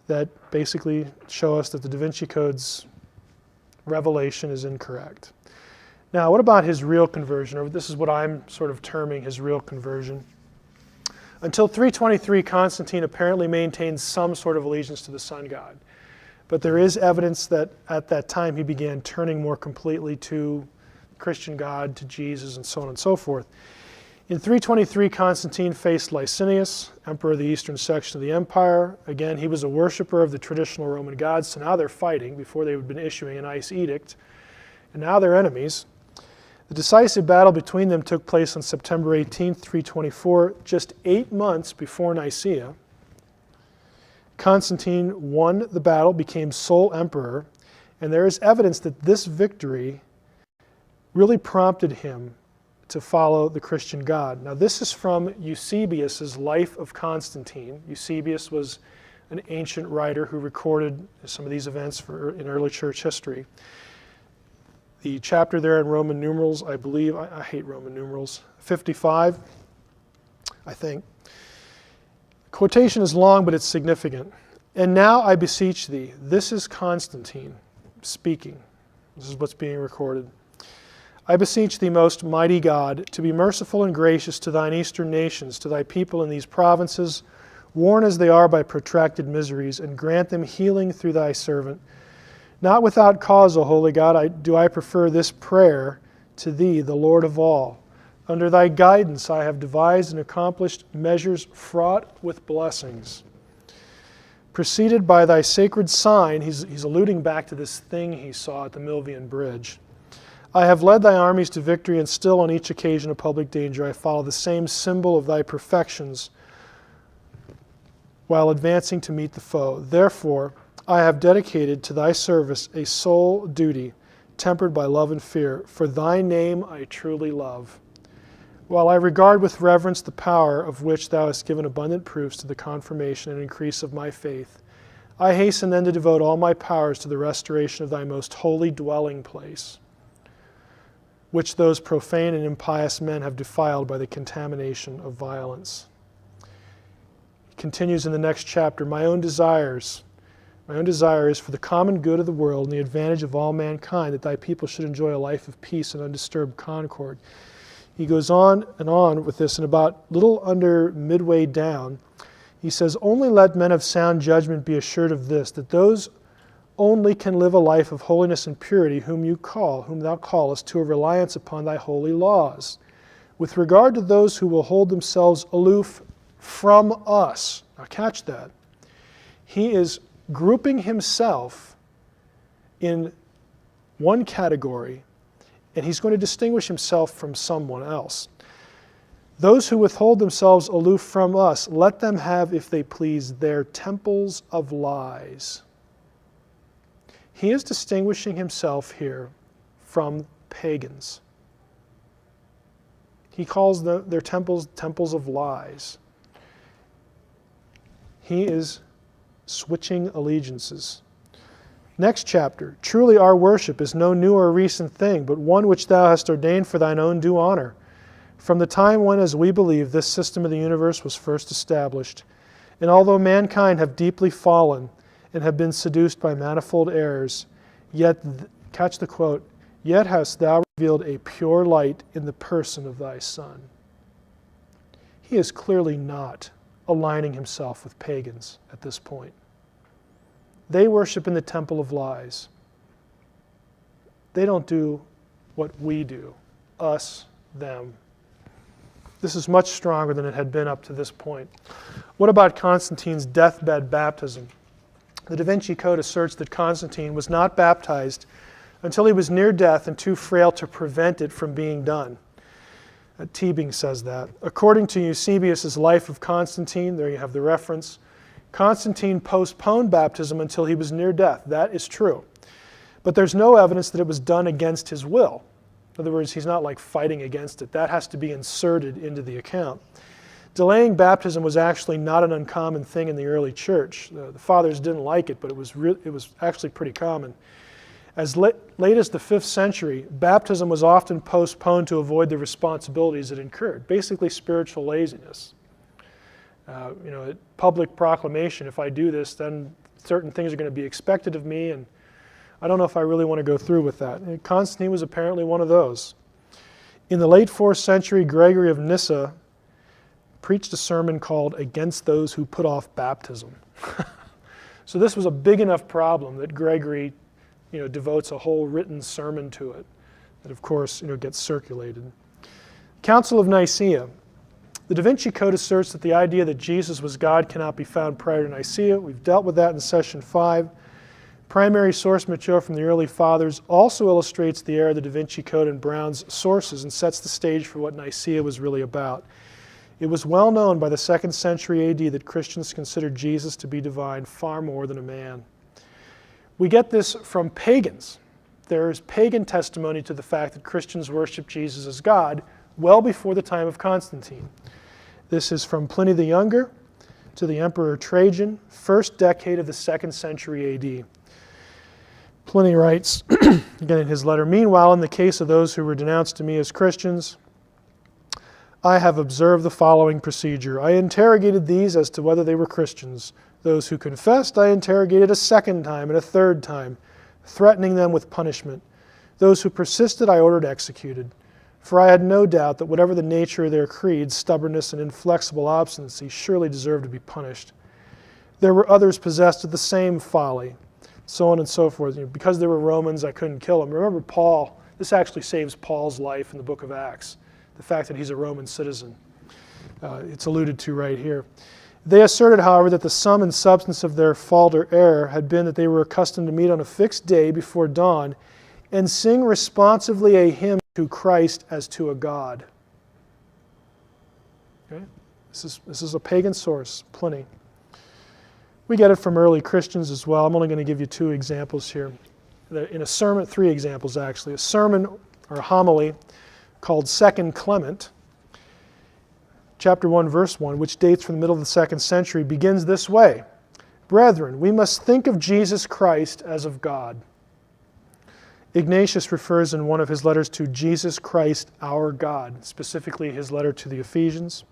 that basically show us that the DaVinci Code's revelation is incorrect. Now, what about his real conversion? Or this is what I'm sort of terming his real conversion. Until 323, Constantine apparently maintained some sort of allegiance to the sun god. But there is evidence that at that time he began turning more completely to Christian God, to Jesus, and so on and so forth. In 323, Constantine faced Licinius, emperor of the eastern section of the empire. Again, he was a worshiper of the traditional Roman gods, so now they're fighting. Before they had been issuing a nice edict, and now they're enemies. The decisive battle between them took place on September 18, 324, just 8 months before Nicaea. Constantine won the battle, became sole emperor, and there is evidence that this victory really prompted him to follow the Christian God. Now, this is from Eusebius's Life of Constantine. Eusebius was an ancient writer who recorded some of these events in early church history. The chapter there in Roman numerals, I believe, I hate Roman numerals, 55, I think. Quotation is long, but it's significant. And now I beseech thee, this is Constantine speaking. This is what's being recorded. I beseech thee, most mighty God, to be merciful and gracious to thine eastern nations, to thy people in these provinces, worn as they are by protracted miseries, and grant them healing through thy servant. Not without cause, O holy God, do I prefer this prayer to thee, the Lord of all. Under thy guidance I have devised and accomplished measures fraught with blessings. Preceded by thy sacred sign, he's alluding back to this thing he saw at the Milvian Bridge. I have led thy armies to victory, and still on each occasion of public danger I follow the same symbol of thy perfections while advancing to meet the foe. Therefore, I have dedicated to thy service a sole duty, tempered by love and fear, for thy name I truly love. While I regard with reverence the power of which thou hast given abundant proofs to the confirmation and increase of my faith, I hasten then to devote all my powers to the restoration of thy most holy dwelling place, which those profane and impious men have defiled by the contamination of violence. He continues in the next chapter, my own desire is for the common good of the world and the advantage of all mankind, that thy people should enjoy a life of peace and undisturbed concord. He goes on and on with this, and about little under midway down, he says, only let men of sound judgment be assured of this, that those only can live a life of holiness and purity whom thou callest to a reliance upon thy holy laws. With regard to those who will hold themselves aloof from us, now catch that, he is grouping himself in one category, and he's going to distinguish himself from someone else. Those who withhold themselves aloof from us, let them have, if they please, their temples of lies. He is distinguishing himself here from pagans. He calls their temples of lies. He is switching allegiances. Next chapter. Truly our worship is no new or recent thing, but one which thou hast ordained for thine own due honor. From the time when, as we believe, this system of the universe was first established. And although mankind have deeply fallen and have been seduced by manifold errors, yet, catch the quote, yet hast thou revealed a pure light in the person of thy Son. He is clearly not aligning himself with pagans at this point. They worship in the temple of lies. They don't do what we do, us, them. This is much stronger than it had been up to this point. What about Constantine's deathbed baptism? The DaVinci Code asserts that Constantine was not baptized until he was near death and too frail to prevent it from being done. Teabing says that. According to Eusebius's Life of Constantine, there you have the reference, Constantine postponed baptism until he was near death. That is true. But there's no evidence that it was done against his will. In other words, he's not like fighting against it. That has to be inserted into the account. Delaying baptism was actually not an uncommon thing in the early church. The fathers didn't like it, but it was actually pretty common. As late as the 5th century, baptism was often postponed to avoid the responsibilities it incurred, basically spiritual laziness. Public proclamation, if I do this, then certain things are going to be expected of me, and I don't know if I really want to go through with that. And Constantine was apparently one of those. In the late 4th century, Gregory of Nyssa preached a sermon called Against Those Who Put Off Baptism. So this was a big enough problem that Gregory devotes a whole written sermon to it that, of course, gets circulated. Council of Nicaea. The DaVinci Code asserts that the idea that Jesus was God cannot be found prior to Nicaea. We've dealt with that in session 5. Primary source material from the early fathers also illustrates the error of the DaVinci Code and Brown's sources and sets the stage for what Nicaea was really about. It was well known by the 2nd century AD that Christians considered Jesus to be divine far more than a man. We get this from pagans. There is pagan testimony to the fact that Christians worship Jesus as God well before the time of Constantine. This is from Pliny the Younger to the Emperor Trajan, 1st decade of the 2nd century AD. Pliny writes, again in his letter, "Meanwhile, in the case of those who were denounced to me as Christians, I have observed the following procedure. I interrogated these as to whether they were Christians. Those who confessed, I interrogated a 2nd time and a 3rd time, threatening them with punishment. Those who persisted, I ordered executed. For I had no doubt that whatever the nature of their creed, stubbornness and inflexible obstinacy surely deserved to be punished. There were others possessed of the same folly," so on and so forth. Because they were Romans, I couldn't kill them. Remember Paul, this actually saves Paul's life in the book of Acts, the fact that he's a Roman citizen. It's alluded to right here. They asserted, however, that the sum and substance of their fault or error had been that they were accustomed to meet on a fixed day before dawn and sing responsively a hymn to Christ as to a God. Okay? This is a pagan source, Pliny. We get it from early Christians as well. I'm only going to give you 2 examples here. In a sermon, 3 examples actually. A sermon or a homily called 2nd Clement, chapter 1, verse 1, which dates from the middle of the 2nd century, begins this way. Brethren, we must think of Jesus Christ as of God. Ignatius refers in one of his letters to Jesus Christ, our God, specifically his letter to the Ephesians.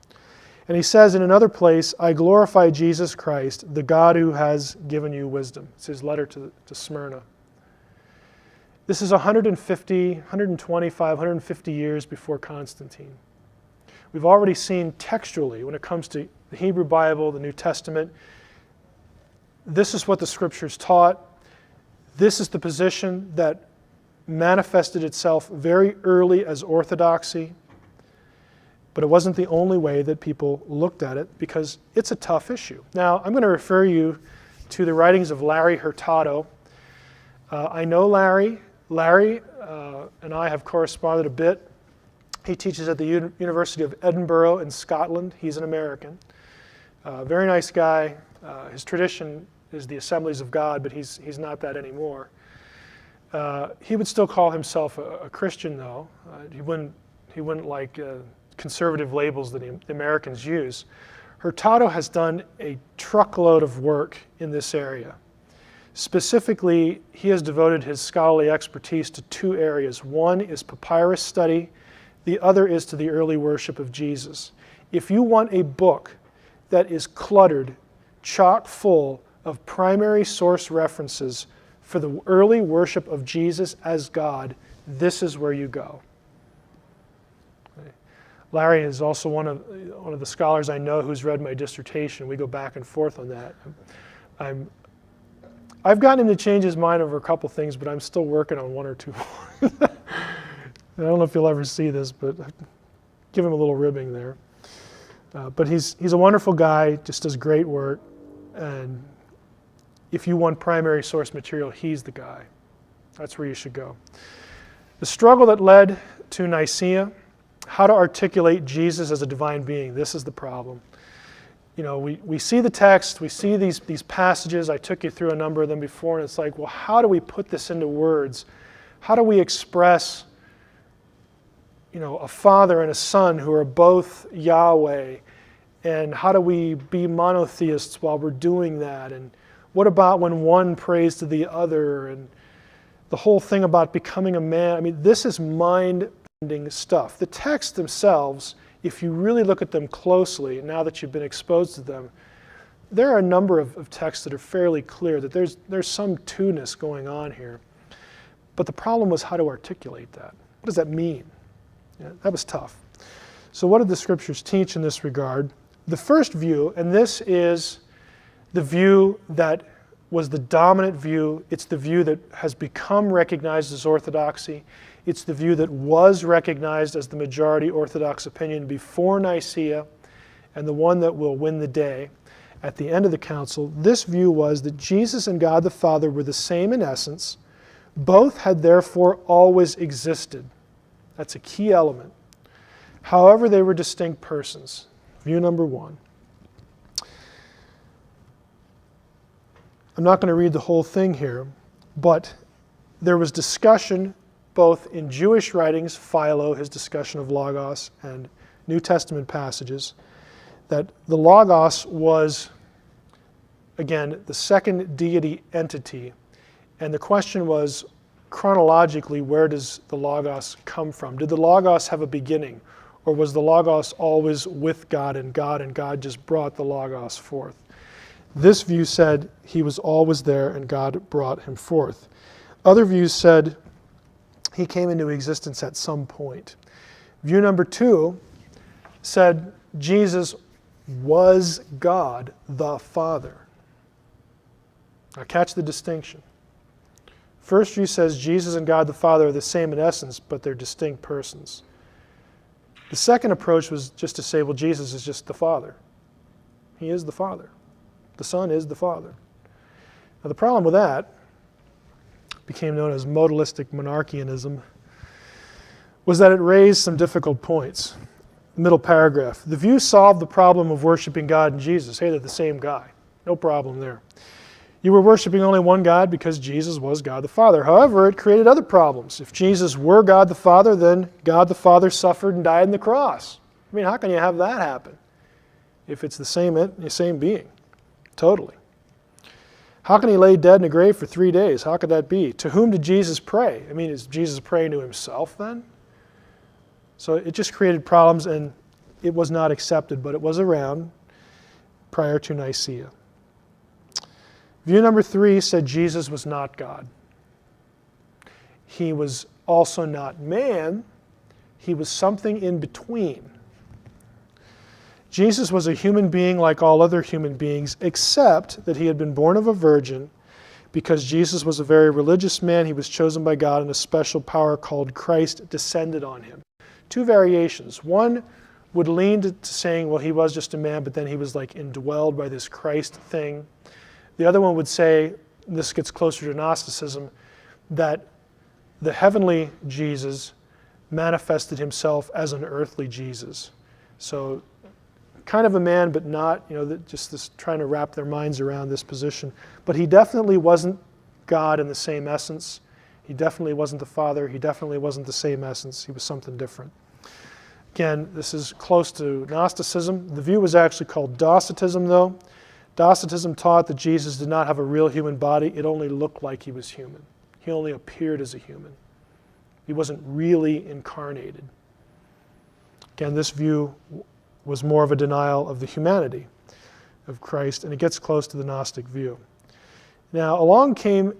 And he says in another place, I glorify Jesus Christ, the God who has given you wisdom. It's his letter to Smyrna. This is 150 years before Constantine. We've already seen textually, when it comes to the Hebrew Bible, the New Testament, this is what the Scriptures taught. This is the position that manifested itself very early as orthodoxy, but it wasn't the only way that people looked at it because it's a tough issue. Now, I'm going to refer you to the writings of Larry Hurtado. I know Larry. Larry and I have corresponded a bit. He teaches at the University of Edinburgh in Scotland. He's an American. Very nice guy. His tradition is the Assemblies of God, but he's not that anymore. He would still call himself a Christian, though. He wouldn't like conservative labels that the Americans use. Hurtado has done a truckload of work in this area. Specifically, he has devoted his scholarly expertise to two areas. One is papyrus study. The other is to the early worship of Jesus. If you want a book that is cluttered, chock full of primary source references for the early worship of Jesus as God, this is where you go. Okay. Larry is also one of the scholars I know who's read my dissertation. We go back and forth on that. I've gotten him to change his mind over a couple things, but I'm still working on one or two more. I don't know if you'll ever see this, but give him a little ribbing there. But he's a wonderful guy, just does great work. And if you want primary source material, he's the guy. That's where you should go. The struggle that led to Nicaea, how to articulate Jesus as a divine being. This is the problem. You know, we see the text, we see these passages. I took you through a number of them before, and it's like, well, how do we put this into words? How do we express, you know, a father and a son who are both Yahweh? And how do we be monotheists while we're doing that? And what about when one prays to the other? And the whole thing about becoming a man. I mean, this is mind-bending stuff. The texts themselves, if you really look at them closely, now that you've been exposed to them, there are a number of texts that are fairly clear that there's some two-ness going on here. But the problem was how to articulate that. What does that mean? Yeah, that was tough. So what did the scriptures teach in this regard? The first view, and this is the view that was the dominant view, it's the view that has become recognized as orthodoxy. It's the view that was recognized as the majority Orthodox opinion before Nicaea, and the one that will win the day at the end of the council. This view was that Jesus and God the Father were the same in essence. Both had therefore always existed. That's a key element. However, they were distinct persons. View number one. I'm not going to read the whole thing here, but there was discussion both in Jewish writings, Philo, his discussion of Logos, and New Testament passages, that the Logos was, again, the second deity entity. And the question was, chronologically, where does the Logos come from? Did the Logos have a beginning? Or was the Logos always with God and God just brought the Logos forth? This view said he was always there and God brought him forth. Other views said he came into existence at some point. View number two said Jesus was God the Father. Now catch the distinction. First view says Jesus and God the Father are the same in essence, but they're distinct persons. The second approach was just to say, well, Jesus is just the Father. He is the Father. The Son is the Father. Now the problem with that became known as modalistic monarchianism, was that it raised some difficult points. Middle paragraph. The view solved the problem of worshiping God and Jesus. Hey, they're the same guy. No problem there. You were worshiping only one God because Jesus was God the Father. However, it created other problems. If Jesus were God the Father, then God the Father suffered and died on the cross. I mean, how can you have that happen if it's the same being? Totally. How can he lay dead in a grave for 3 days? How could that be? To whom did Jesus pray? I mean, is Jesus praying to himself then? So it just created problems, and it was not accepted, but it was around prior to Nicaea. View number three said Jesus was not God. He was also not man. He was something in between. Jesus was a human being like all other human beings, except that he had been born of a virgin. Because Jesus was a very religious man, he was chosen by God, and a special power called Christ descended on him. Two variations. One would lean to saying, well, he was just a man, but then he was like indwelled by this Christ thing. The other one would say, this gets closer to Gnosticism, that the heavenly Jesus manifested himself as an earthly Jesus. So kind of a man, but not, just this trying to wrap their minds around this position. But he definitely wasn't God in the same essence. He definitely wasn't the Father. He definitely wasn't the same essence. He was something different. Again, this is close to Gnosticism. The view was actually called Docetism, though. Gnosticism taught that Jesus did not have a real human body. It only looked like he was human. He only appeared as a human. He wasn't really incarnated. Again, this view was more of a denial of the humanity of Christ, and it gets close to the Gnostic view. Now, along came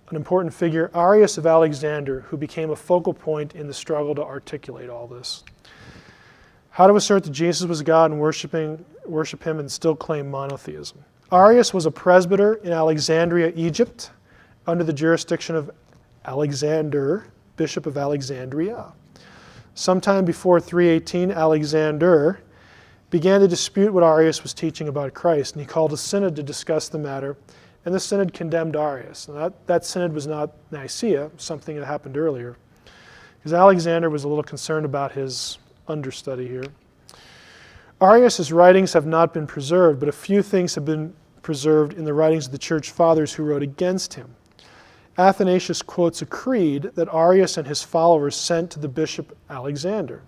an important figure, Arius of Alexander, who became a focal point in the struggle to articulate all this. How to assert that Jesus was God and worship him and still claim monotheism. Arius was a presbyter in Alexandria, Egypt, under the jurisdiction of Alexander, Bishop of Alexandria. Sometime before 318, Alexander began to dispute what Arius was teaching about Christ, and he called a synod to discuss the matter, and the synod condemned Arius. And that synod was not Nicaea, something that happened earlier, because Alexander was a little concerned about his understudy here. Arius' writings have not been preserved, but a few things have been preserved in the writings of the church fathers who wrote against him. Athanasius quotes a creed that Arius and his followers sent to the bishop Alexander.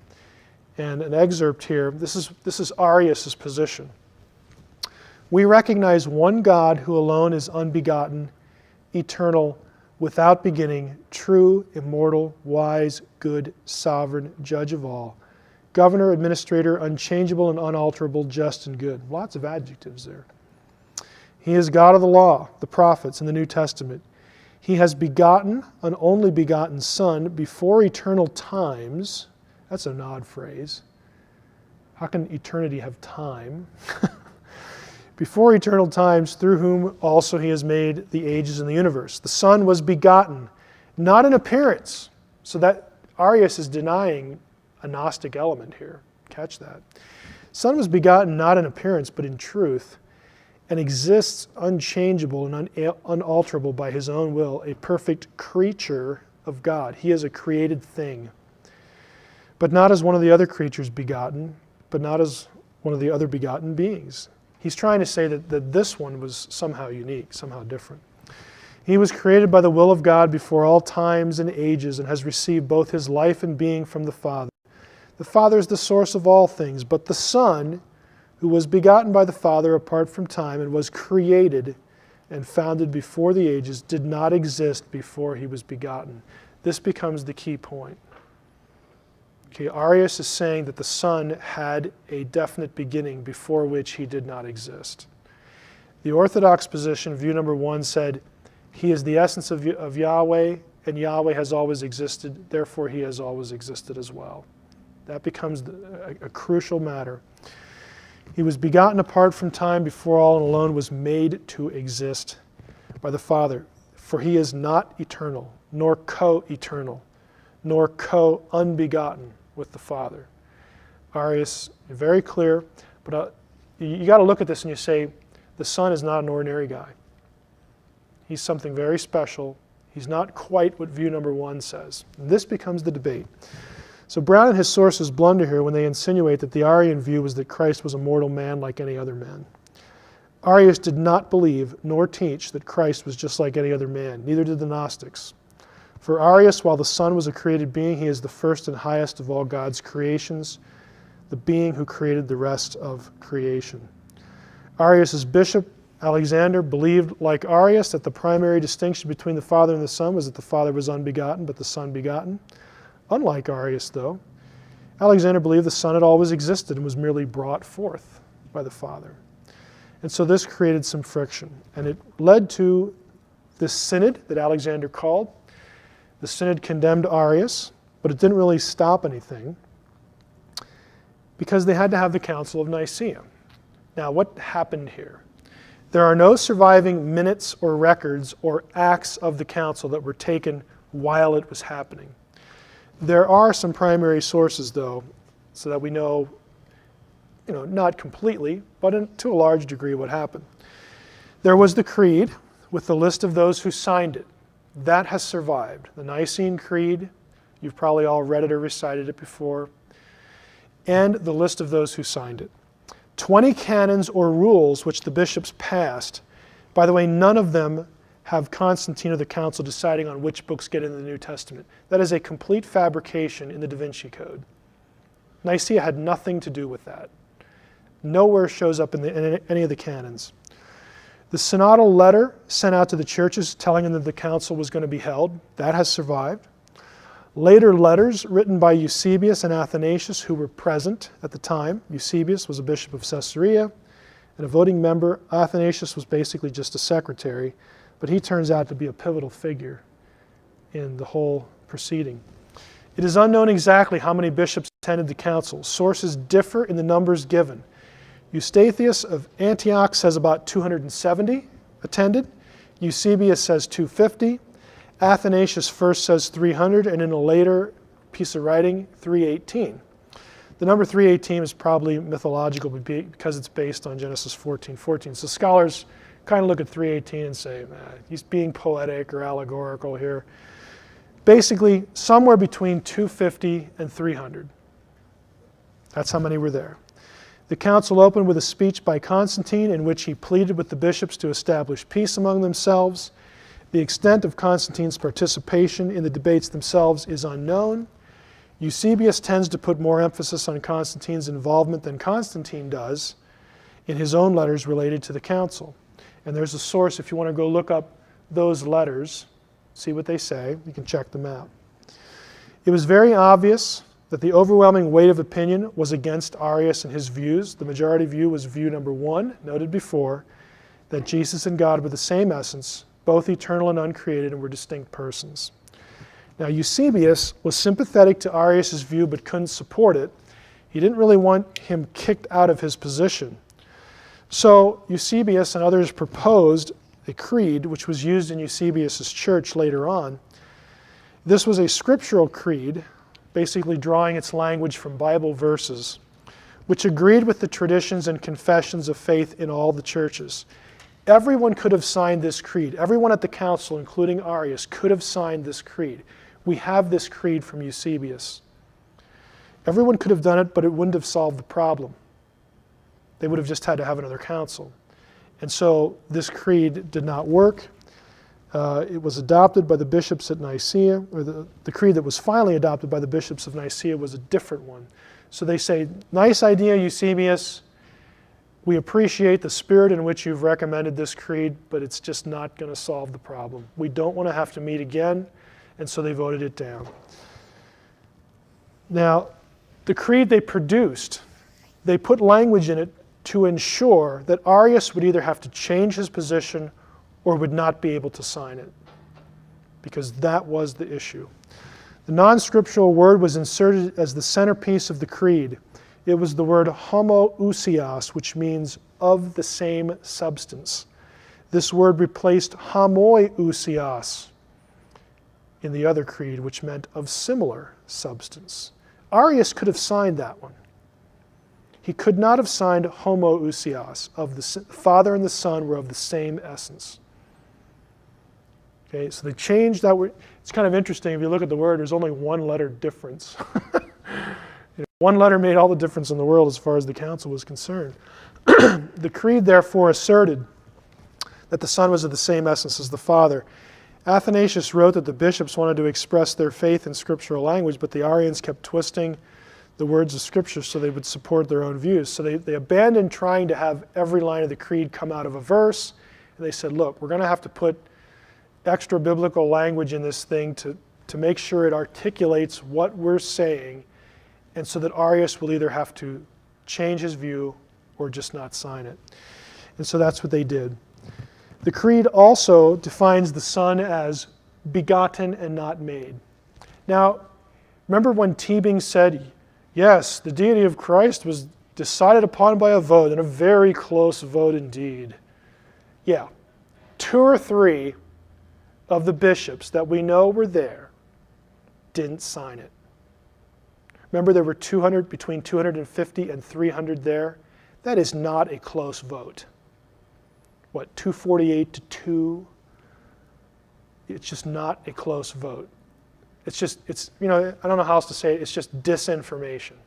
And an excerpt here, this is Arius' position. We recognize one God who alone is unbegotten, eternal, without beginning, true, immortal, wise, good, sovereign, judge of all, governor, administrator, unchangeable and unalterable, just and good. Lots of adjectives there. He is God of the law, the prophets, and the New Testament. He has begotten an only begotten Son before eternal times. That's an odd phrase. How can eternity have time? Before eternal times, through whom also he has made the ages and the universe. The Son was begotten, not in appearance. So that Arius is denying a Gnostic element here. Catch that. Son was begotten not in appearance, but in truth, and exists unchangeable and unalterable by his own will, a perfect creature of God. He is a created thing, but not as one of the other creatures begotten, but not as one of the other begotten beings. He's trying to say that this one was somehow unique, somehow different. He was created by the will of God before all times and ages, and has received both his life and being from the Father. The Father is the source of all things, but the Son, who was begotten by the Father apart from time and was created and founded before the ages, did not exist before he was begotten. This becomes the key point. Okay, Arius is saying that the Son had a definite beginning before which he did not exist. The Orthodox position, view number 1, said, he is the essence of Yahweh, and Yahweh has always existed, therefore he has always existed as well. That becomes a crucial matter. He was begotten apart from time before all and alone was made to exist by the Father. For he is not eternal, nor co-eternal, nor co-unbegotten with the Father. Arius, very clear, but you got to look at this and you say, the Son is not an ordinary guy. He's something very special. He's not quite what view number 1 says. And this becomes the debate. So Brown and his sources blunder here when they insinuate that the Arian view was that Christ was a mortal man like any other man. Arius did not believe nor teach that Christ was just like any other man. Neither did the Gnostics. For Arius, while the Son was a created being, he is the first and highest of all God's creations, the being who created the rest of creation. Arius' bishop, Alexander, believed, like Arius, that the primary distinction between the Father and the Son was that the Father was unbegotten, but the Son begotten. Unlike Arius, though, Alexander believed the Son had always existed and was merely brought forth by the Father. And so this created some friction, and it led to this synod that Alexander called. The synod condemned Arius, but it didn't really stop anything because they had to have the Council of Nicaea. Now, what happened here? There are no surviving minutes or records or acts of the council that were taken while it was happening. There are some primary sources, though, so that we know, not completely, but to a large degree what happened. There was the creed with the list of those who signed it. That has survived. The Nicene Creed, you've probably all read it or recited it before, and the list of those who signed it. 20 canons or rules which the bishops passed. By the way, none of them have Constantine or the council deciding on which books get into the New Testament. That is a complete fabrication in the DaVinci Code. Nicaea had nothing to do with that. Nowhere shows up in any of the canons. The synodal letter sent out to the churches telling them that the council was going to be held, that has survived. Later letters written by Eusebius and Athanasius, who were present at the time. Eusebius was a bishop of Caesarea and a voting member. Athanasius was basically just a secretary, but he turns out to be a pivotal figure in the whole proceeding. It is unknown exactly how many bishops attended the council. Sources differ in the numbers given. Eustathius of Antioch says about 270 attended. Eusebius says 250. Athanasius first says 300, and in a later piece of writing, 318. The number 318 is probably mythological because it's based on Genesis 14:14. So scholars kind of look at 318 and say, he's being poetic or allegorical here. Basically, somewhere between 250 and 300. That's how many were there. The council opened with a speech by Constantine in which he pleaded with the bishops to establish peace among themselves. The extent of Constantine's participation in the debates themselves is unknown. Eusebius tends to put more emphasis on Constantine's involvement than Constantine does in his own letters related to the council. And there's a source, if you want to go look up those letters, see what they say, you can check them out. It was very obvious that the overwhelming weight of opinion was against Arius and his views. The majority view was view number 1, noted before, that Jesus and God were the same essence, both eternal and uncreated, and were distinct persons. Now, Eusebius was sympathetic to Arius' view but couldn't support it. He didn't really want him kicked out of his position. So Eusebius and others proposed a creed which was used in Eusebius' church later on. This was a scriptural creed, basically drawing its language from Bible verses, which agreed with the traditions and confessions of faith in all the churches. Everyone could have signed this creed. Everyone at the council, including Arius, could have signed this creed. We have this creed from Eusebius. Everyone could have done it, but it wouldn't have solved the problem. They would have just had to have another council. And so this creed did not work. It was adopted by the bishops at Nicaea, or the creed that was finally adopted by the bishops of Nicaea was a different one. So they say, nice idea, Eusebius. We appreciate the spirit in which you've recommended this creed, but it's just not going to solve the problem. We don't want to have to meet again, and so they voted it down. Now, the creed they produced, they put language in it to ensure that Arius would either have to change his position or would not be able to sign it, because that was the issue. The non-scriptural word was inserted as the centerpiece of the creed. It was the word homoousios, which means of the same substance. This word replaced homoiousios in the other creed, which meant of similar substance. Arius could have signed that one. He could not have signed homoousios, of the Father and the Son were of the same essence. Okay, so they changed that word. It's kind of interesting, if you look at the word, there's only one letter difference. One letter made all the difference in the world as far as the council was concerned. The creed therefore asserted that the Son was of the same essence as the Father. Athanasius wrote that the bishops wanted to express their faith in scriptural language, but the Arians kept twisting the words of Scripture so they would support their own views. So they abandoned trying to have every line of the creed come out of a verse, and they said, look, we're going to have to put extra biblical language in this thing to make sure it articulates what we're saying, and so that Arius will either have to change his view or just not sign it. And so that's what they did. The creed also defines the Son as begotten and not made. Now, remember when Tebing said, yes, the deity of Christ was decided upon by a vote, and a very close vote indeed. Yeah, 2 or 3 of the bishops that we know were there didn't sign it. Remember, there were between 250 and 300 there. That is not a close vote. What, 248 to 2? It's just not a close vote. It's I don't know how else to say it. It's just disinformation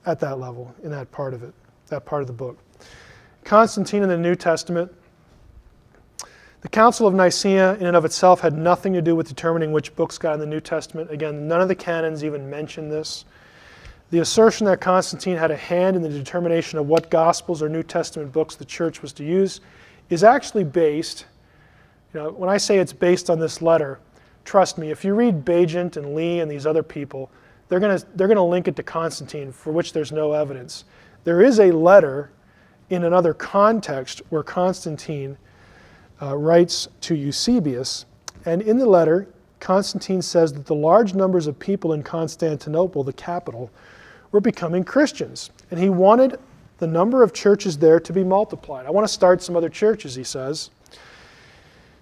at that level, in that part of it, that part of the book. Constantine in the New Testament. The Council of Nicaea in and of itself had nothing to do with determining which books got in the New Testament. Again, none of the canons even mention this. The assertion that Constantine had a hand in the determination of what Gospels or New Testament books the church was to use is actually based, when I say it's based on this letter, trust me, if you read Bajent and Lee and these other people, they're going to link it to Constantine, for which there's no evidence. There is a letter in another context where Constantine writes to Eusebius, and in the letter, Constantine says that the large numbers of people in Constantinople, the capital, were becoming Christians, and he wanted the number of churches there to be multiplied. I want to start some other churches, he says.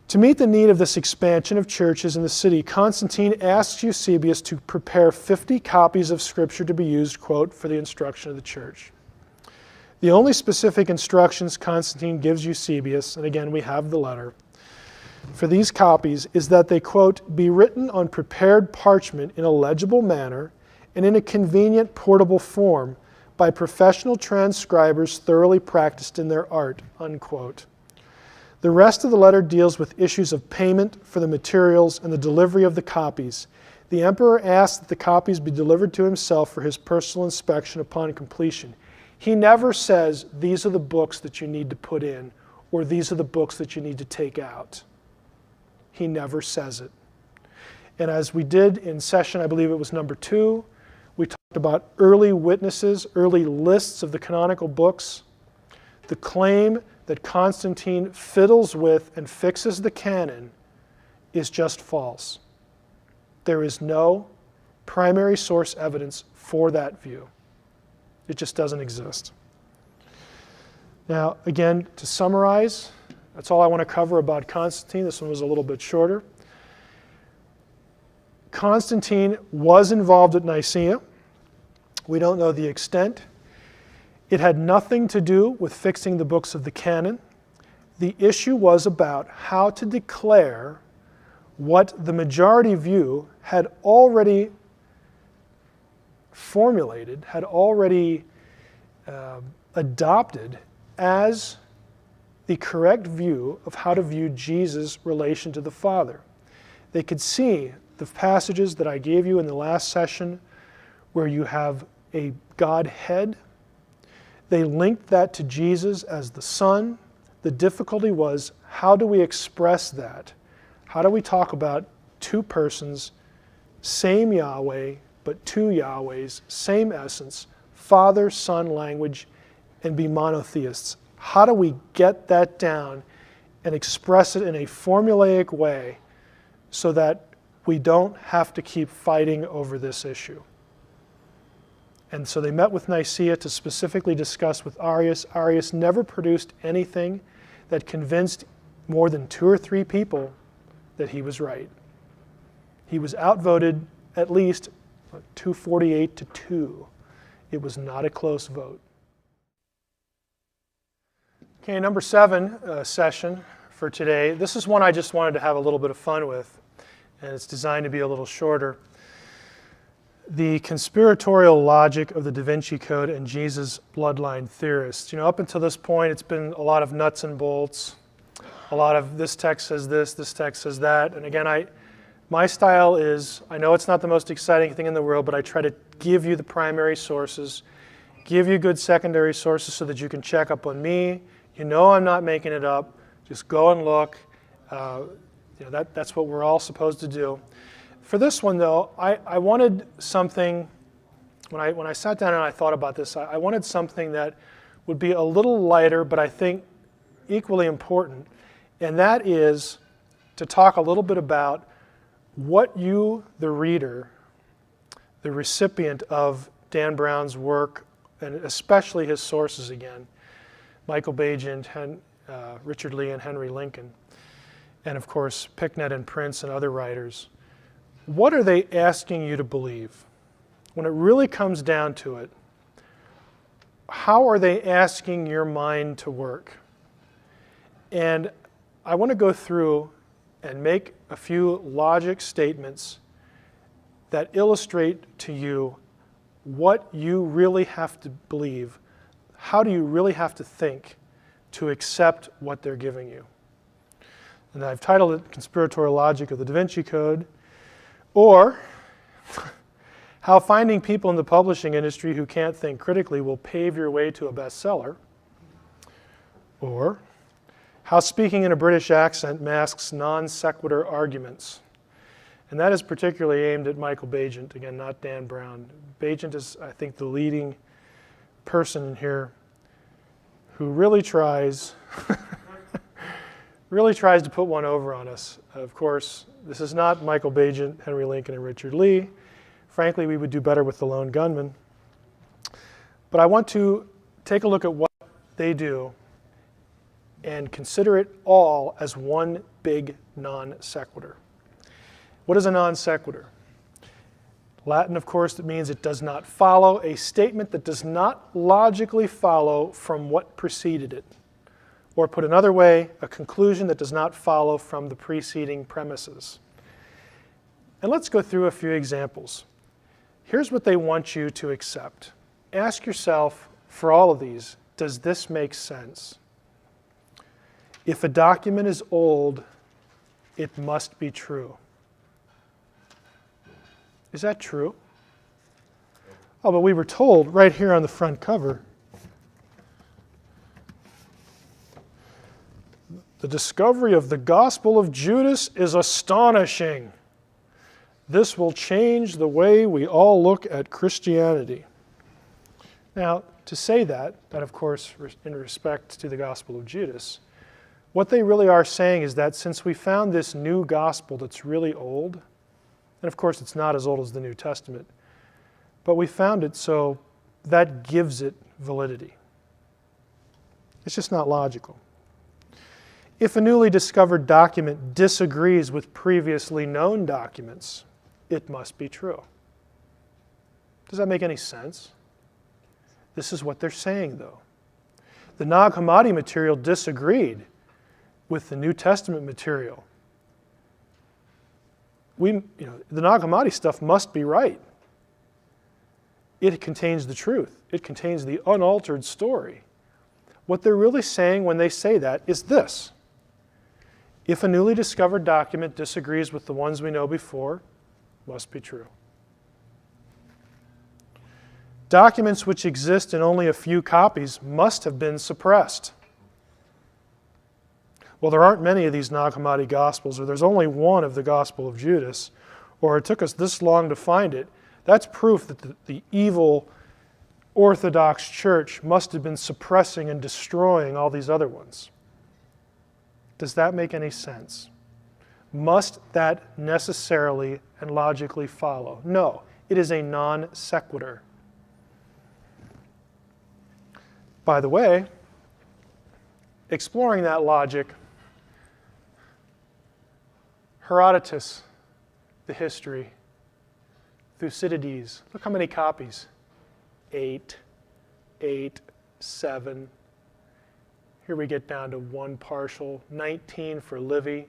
To meet the need of this expansion of churches in the city, Constantine asks Eusebius to prepare 50 copies of Scripture to be used, quote, for the instruction of the church. The only specific instructions Constantine gives Eusebius, and again we have the letter, for these copies is that they, quote, be written on prepared parchment in a legible manner and in a convenient portable form by professional transcribers thoroughly practiced in their art, unquote. The rest of the letter deals with issues of payment for the materials and the delivery of the copies. The emperor asks that the copies be delivered to himself for his personal inspection upon completion. He never says, these are the books that you need to put in, or these are the books that you need to take out. He never says it. And as we did in session, I believe it was number 2, we talked about early witnesses, early lists of the canonical books. The claim that Constantine fiddles with and fixes the canon is just false. There is no primary source evidence for that view. It just doesn't exist. Now, again, to summarize, that's all I want to cover about Constantine. This one was a little bit shorter. Constantine was involved at Nicaea. We don't know the extent. It had nothing to do with fixing the books of the canon. The issue was about how to declare what the majority view had already formulated, had already adopted as the correct view of how to view Jesus' relation to the Father. They could see the passages that I gave you in the last session where you have a Godhead. They linked that to Jesus as the Son. The difficulty was, how do we express that? How do we talk about two persons, same Yahweh, but two Yahwehs, same essence, Father, Son language, and be monotheists? How do we get that down and express it in a formulaic way so that we don't have to keep fighting over this issue? And so they met with Nicaea to specifically discuss with Arius. Arius never produced anything that convinced more than 2 or 3 people that he was right. He was outvoted at least 248 to 2. It was not a close vote. Okay, number 7 session for today. This is one I just wanted to have a little bit of fun with, and it's designed to be a little shorter. The conspiratorial logic of the DaVinci Code and Jesus' bloodline theorists. Up until this point, it's been a lot of nuts and bolts, a lot of this text says this text says that. And again, my style is, I know it's not the most exciting thing in the world, but I try to give you the primary sources, give you good secondary sources so that you can check up on me. I'm not making it up. Just go and look. That's what we're all supposed to do. For this one, though, I wanted something, when I sat down and I thought about this, I wanted something that would be a little lighter, but I think equally important, and that is to talk a little bit about what you, the reader, the recipient of Dan Brown's work, and especially his sources again, Michael Bajent, Richard Lee, and Henry Lincoln, and of course Picknett and Prince and other writers. What are they asking you to believe? When it really comes down to it, how are they asking your mind to work? And I want to go through and make a few logic statements that illustrate to you what you really have to believe. How do you really have to think to accept what they're giving you? And I've titled it Conspiratorial Logic of the DaVinci Code, or How finding people in the publishing industry who can't think critically will pave your way to a bestseller. Or how speaking in a British accent masks non sequitur arguments. And that is particularly aimed at Michael Bagent, again, not Dan Brown. Bagent is, I think, the leading person in here who really tries to put one over on us. Of course, this is not Michael Bagent, Henry Lincoln, and Richard Lee. Frankly, we would do better with the lone gunman. But I want to take a look at what they do and consider it all as one big non sequitur. What is a non sequitur? Latin, of course, that means it does not follow, a statement that does not logically follow from what preceded it. Or put another way, a conclusion that does not follow from the preceding premises. And let's go through a few examples. Here's what they want you to accept. Ask yourself, for all of these, does this make sense? If a document is old, it must be true. Is that true? Oh, but we were told right here on the front cover, the discovery of the Gospel of Judas is astonishing. This will change the way we all look at Christianity. Now, to say that of course, in respect to the Gospel of Judas, what they really are saying is that since we found this new gospel that's really old, and of course it's not as old as the New Testament, but we found it, so that gives it validity. It's just not logical. If a newly discovered document disagrees with previously known documents, it must be true. Does that make any sense? This is what they're saying, though. The Nag Hammadi material disagreed with the New Testament material. The Nag Hammadi stuff must be right. It contains the truth. It contains the unaltered story. What they're really saying when they say that is this. If a newly discovered document disagrees with the ones we know before, must be true. Documents which exist in only a few copies must have been suppressed. Well, there aren't many of these Nag Hammadi Gospels, or there's only one of the Gospel of Judas, or it took us this long to find it. That's proof that the evil Orthodox Church must have been suppressing and destroying all these other ones. Does that make any sense? Must that necessarily and logically follow? No, it is a non sequitur. By the way, exploring that logic, Herodotus, the history, Thucydides, look how many copies. 8, 7. Here we get down to 1 partial, 19 for Livy,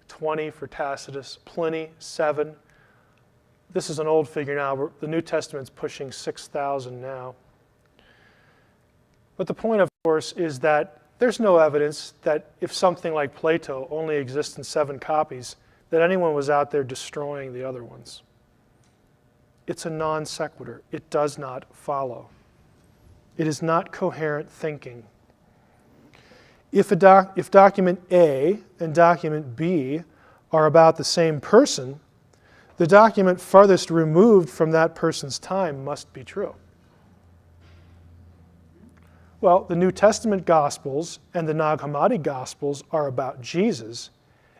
20 for Tacitus, Pliny, 7. This is an old figure now. The New Testament's pushing 6,000 now. But the point, of course, is that there's no evidence that if something like Plato only exists in 7 copies, that anyone was out there destroying the other ones. It's a non sequitur. It does not follow. It is not coherent thinking. If document A and document B are about the same person, the document farthest removed from that person's time must be true. Well, the New Testament Gospels and the Nag Hammadi Gospels are about Jesus,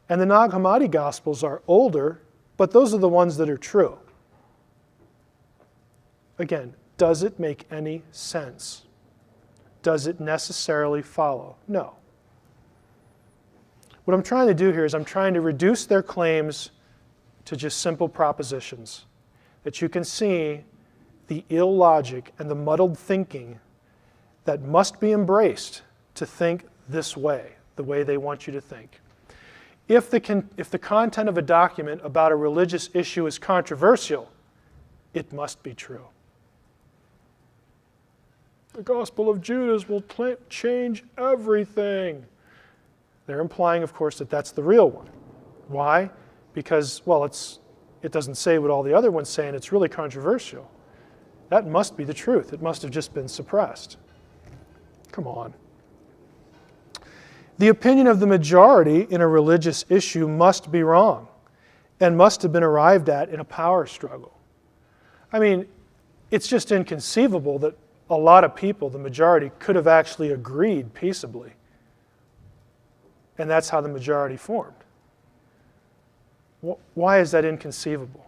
and the Nag Hammadi Gospels are older, but those are the ones that are true. Again, does it make any sense? Does it necessarily follow? No. What I'm trying to do here is I'm trying to reduce their claims to just simple propositions, that you can see the illogic and the muddled thinking that must be embraced to think this way, the way they want you to think. If the content of a document about a religious issue is controversial, it must be true. The Gospel of Judas will change everything. They're implying, of course, that that's the real one. Why? Because, well, it's it doesn't say what all the other ones say, and it's really controversial. That must be the truth. It must have just been suppressed. Come on. The opinion of the majority in a religious issue must be wrong and must have been arrived at in a power struggle. I mean, it's just inconceivable that a lot of people, the majority, could have actually agreed peaceably. And that's how the majority formed. Why is that inconceivable?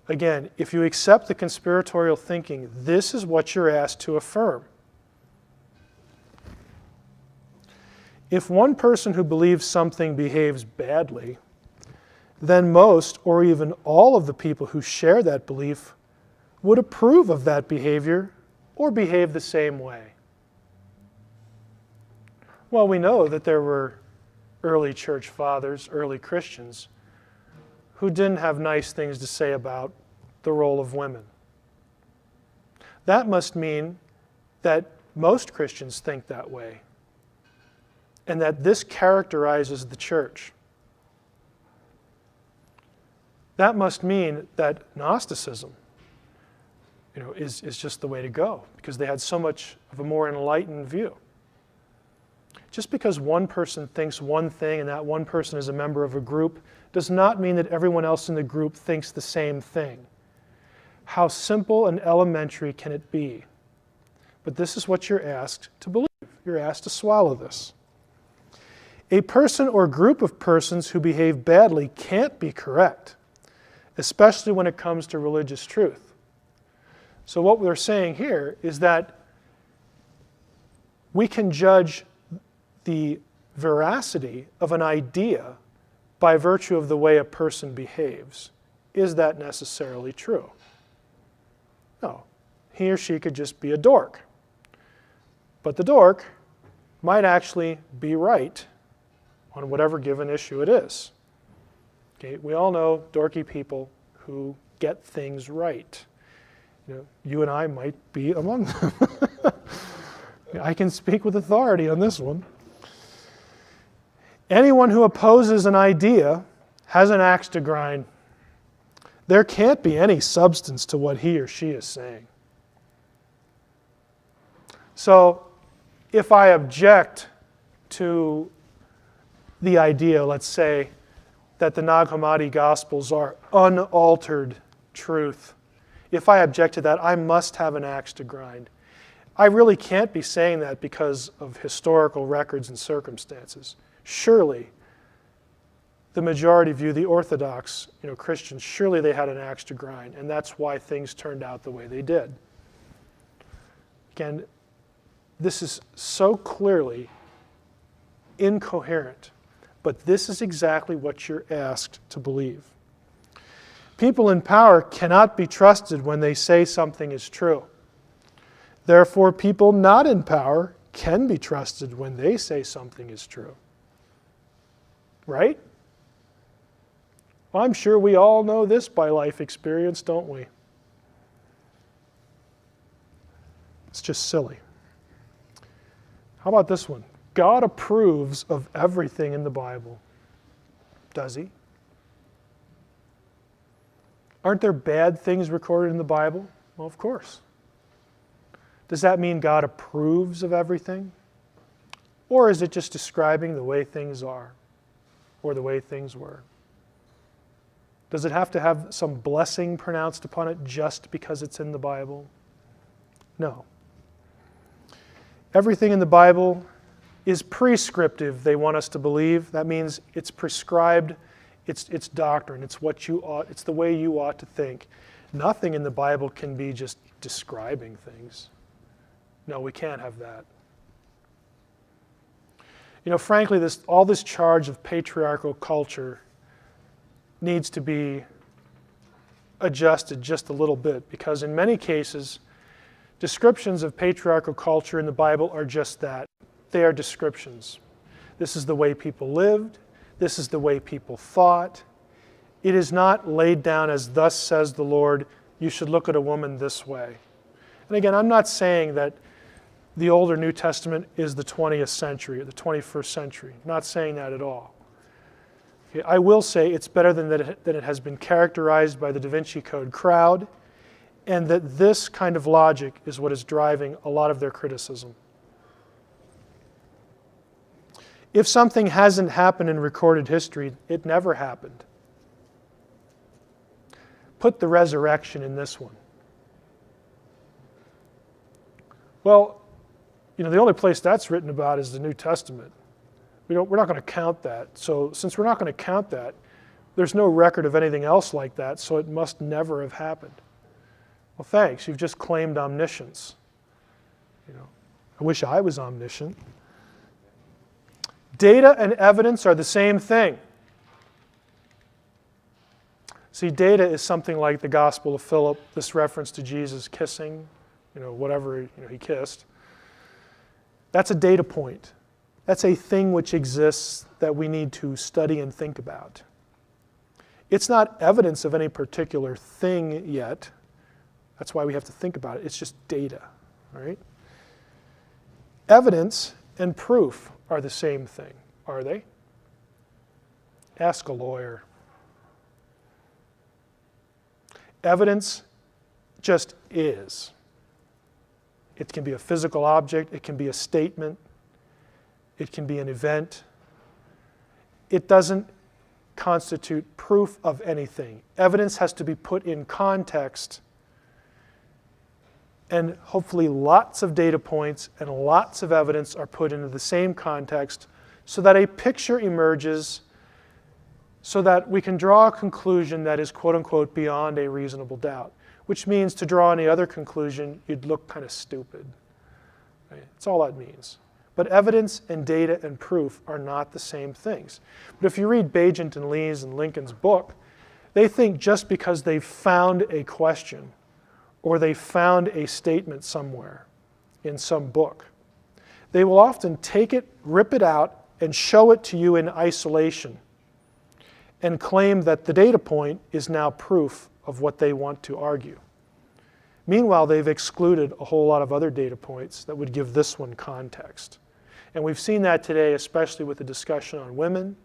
Again, if you accept the conspiratorial thinking, this is what you're asked to affirm. If one person who believes something behaves badly, then most or even all of the people who share that belief would approve of that behavior or behave the same way. Well, we know that there were early church fathers, early Christians, who didn't have nice things to say about the role of women. That must mean that most Christians think that way, and that this characterizes the church. That must mean that Gnosticism, is just the way to go, because they had so much of a more enlightened view. Just because one person thinks one thing and that one person is a member of a group does not mean that everyone else in the group thinks the same thing. How simple and elementary can it be? But this is what you're asked to believe. You're asked to swallow this. A person or group of persons who behave badly can't be correct, especially when it comes to religious truth. So what we're saying here is that we can judge the veracity of an idea by virtue of the way a person behaves. Is that necessarily true? No. He or she could just be a dork. But the dork might actually be right on whatever given issue it is. Okay, we all know dorky people who get things right. You and I might be among them. I can speak with authority on this one. Anyone who opposes an idea has an axe to grind. There can't be any substance to what he or she is saying. So, if I object to the idea, let's say, that the Nag Hammadi Gospels are unaltered truth, if I object to that, I must have an axe to grind. I really can't be saying that because of historical records and circumstances. Surely, the majority view, the Orthodox Christians, surely they had an axe to grind, and that's why things turned out the way they did. Again, this is so clearly incoherent, but this is exactly what you're asked to believe. People in power cannot be trusted when they say something is true. Therefore, people not in power can be trusted when they say something is true. Right? Well, I'm sure we all know this by life experience, don't we? It's just silly. How about this one? God approves of everything in the Bible. Does he? Aren't there bad things recorded in the Bible? Well, of course. Does that mean God approves of everything? Or is it just describing the way things are or the way things were? Does it have to have some blessing pronounced upon it just because it's in the Bible? No. Everything in the Bible is prescriptive, they want us to believe. That means it's prescribed, it's doctrine, it's the way you ought to think. Nothing in the Bible can be just describing things. No, we can't have that. Frankly, all this charge of patriarchal culture needs to be adjusted just a little bit, because in many cases, descriptions of patriarchal culture in the Bible are just that. They are descriptions. This is the way people lived. This is the way people thought. It is not laid down as, thus says the Lord, you should look at a woman this way. And again, I'm not saying that the Old or New Testament is the 20th century or the 21st century. I'm not saying that at all. Okay, I will say it's better than that it has been characterized by the DaVinci Code crowd, and that this kind of logic is what is driving a lot of their criticism. If something hasn't happened in recorded history, it never happened. Put the resurrection in this one. Well, the only place that's written about is the New Testament. We're not going to count that. So since we're not going to count that, there's no record of anything else like that, so it must never have happened. Well, thanks. You've just claimed omniscience. I wish I was omniscient. Data and evidence are the same thing. See, data is something like the Gospel of Philip, this reference to Jesus kissing, whatever he kissed. That's a data point. That's a thing which exists that we need to study and think about. It's not evidence of any particular thing yet. That's why we have to think about it. It's just data, all right? Evidence and proof are the same thing, are they? Ask a lawyer. Evidence just is. It can be a physical object, it can be a statement, it can be an event. It doesn't constitute proof of anything. Evidence has to be put in context, and hopefully lots of data points and lots of evidence are put into the same context so that a picture emerges, so that we can draw a conclusion that is quote-unquote beyond a reasonable doubt, which means to draw any other conclusion, you'd look kind of stupid. Right? That's all that means. But evidence and data and proof are not the same things. But if you read Bagent and Lee's and Lincoln's book, they think just because they've found a question or they found a statement somewhere in some book, they will often take it, rip it out, and show it to you in isolation and claim that the data point is now proof of what they want to argue. Meanwhile, they've excluded a whole lot of other data points that would give this one context. And we've seen that today, especially with the discussion on women,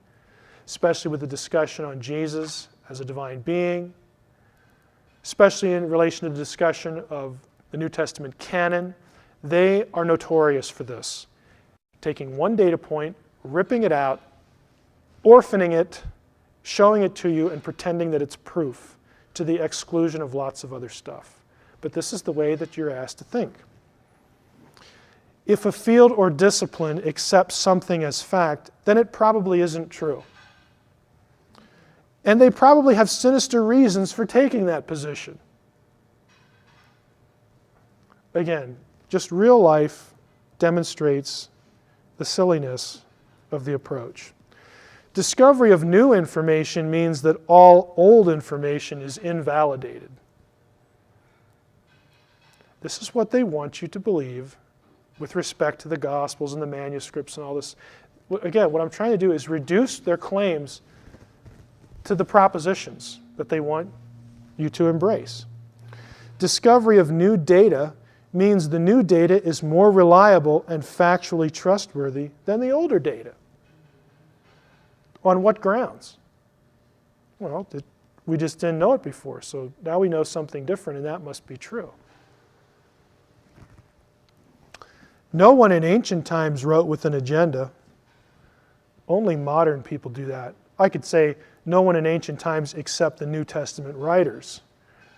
especially with the discussion on Jesus as a divine being, especially in relation to the discussion of the New Testament canon. They are notorious for this. Taking one data point, ripping it out, orphaning it, showing it to you, and pretending that it's proof to the exclusion of lots of other stuff. But this is the way that you're asked to think. If a field or discipline accepts something as fact, then it probably isn't true. And they probably have sinister reasons for taking that position. Again, just real life demonstrates the silliness of the approach. Discovery of new information means that all old information is invalidated. This is what they want you to believe with respect to the Gospels and the manuscripts and all this. Again, what I'm trying to do is reduce their claims to the propositions that they want you to embrace. Discovery of new data means the new data is more reliable and factually trustworthy than the older data. On what grounds? Well, we just didn't know it before, so now we know something different, and that must be true. No one in ancient times wrote with an agenda. Only modern people do that. I could say no one in ancient times except the New Testament writers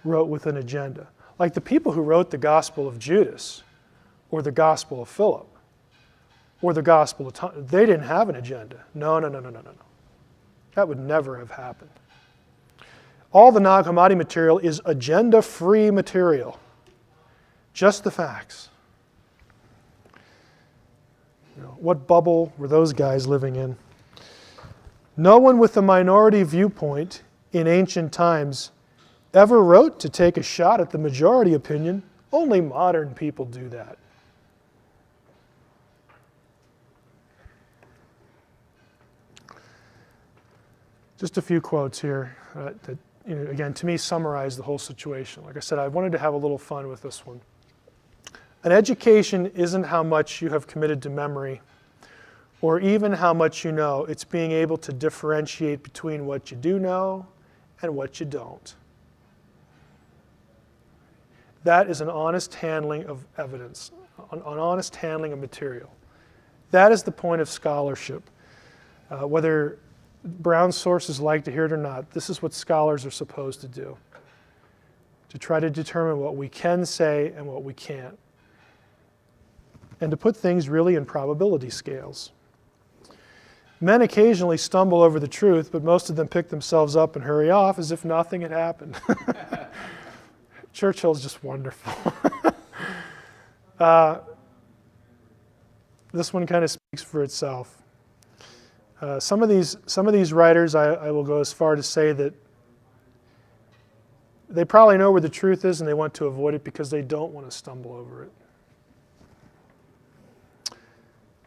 wrote with an agenda. Like the people who wrote the Gospel of Judas or the Gospel of Philip or the Gospel of Thomas, they didn't have an agenda. No. That would never have happened. All the Nag Hammadi material is agenda-free material. Just the facts. What bubble were those guys living in? No one with a minority viewpoint in ancient times ever wrote to take a shot at the majority opinion. Only modern people do that. Just a few quotes here that, again, to me summarize the whole situation. Like I said, I wanted to have a little fun with this one. An education isn't how much you have committed to memory or even how much you know. It's being able to differentiate between what you do know and what you don't. That is an honest handling of evidence, an honest handling of material. That is the point of scholarship. Whether Brown's sources like to hear it or not, this is what scholars are supposed to do, to try to determine what we can say and what we can't, and to put things really in probability scales. Men occasionally stumble over the truth, but most of them pick themselves up and hurry off as if nothing had happened. Churchill's just wonderful. This one kind of speaks for itself. Some of these writers, I will go as far to say that they probably know where the truth is and they want to avoid it because they don't want to stumble over it.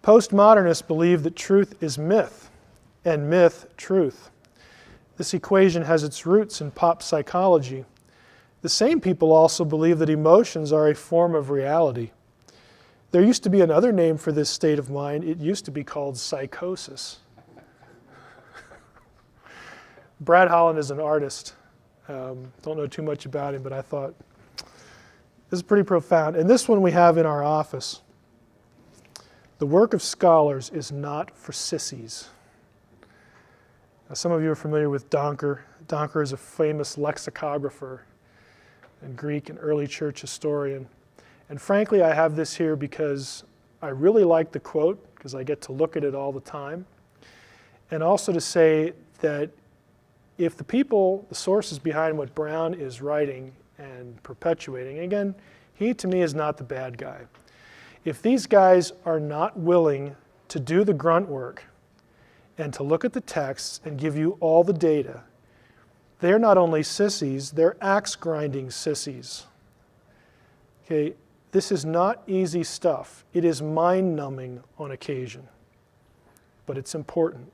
Postmodernists believe that truth is myth and myth truth. This equation has its roots in pop psychology. The same people also believe that emotions are a form of reality. There used to be another name for this state of mind. It used to be called psychosis. Brad Holland is an artist. Don't know too much about him, but I thought this is pretty profound. And this one we have in our office. The work of scholars is not for sissies. Now, some of you are familiar with Donker. Donker is a famous lexicographer and Greek and early church historian. And frankly, I have this here because I really like the quote, because I get to look at it all the time. And also to say that if the people, the sources behind what Brown is writing and perpetuating, again, he to me is not the bad guy. If these guys are not willing to do the grunt work and to look at the texts and give you all the data, they're not only sissies, they're axe-grinding sissies. Okay, this is not easy stuff. It is mind-numbing on occasion, but it's important.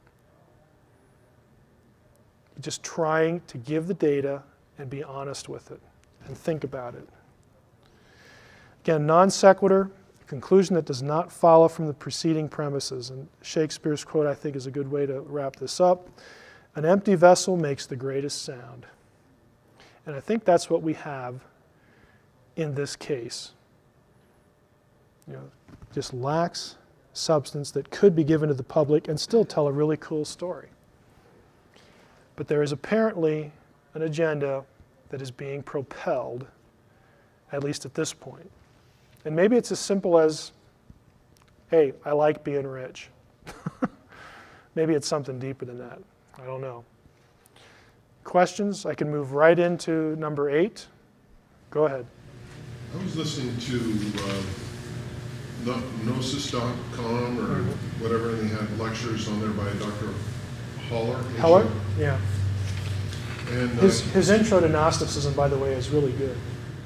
Just trying to give the data and be honest with it and think about it. Again, non sequitur, conclusion that does not follow from the preceding premises. And Shakespeare's quote, I think, is a good way to wrap this up. An empty vessel makes the greatest sound. And I think that's what we have in this case. Just lacks substance that could be given to the public and still tell a really cool story. But there is apparently an agenda that is being propelled, at least at this point. And maybe it's as simple as, hey, I like being rich. Maybe it's something deeper than that. I don't know. Questions? I can move right into number 8. Go ahead. I was listening to Gnosis.com or whatever, and they had lectures on there by Dr. Heller? Yeah. And his intro to Gnosticism, by the way, is really good.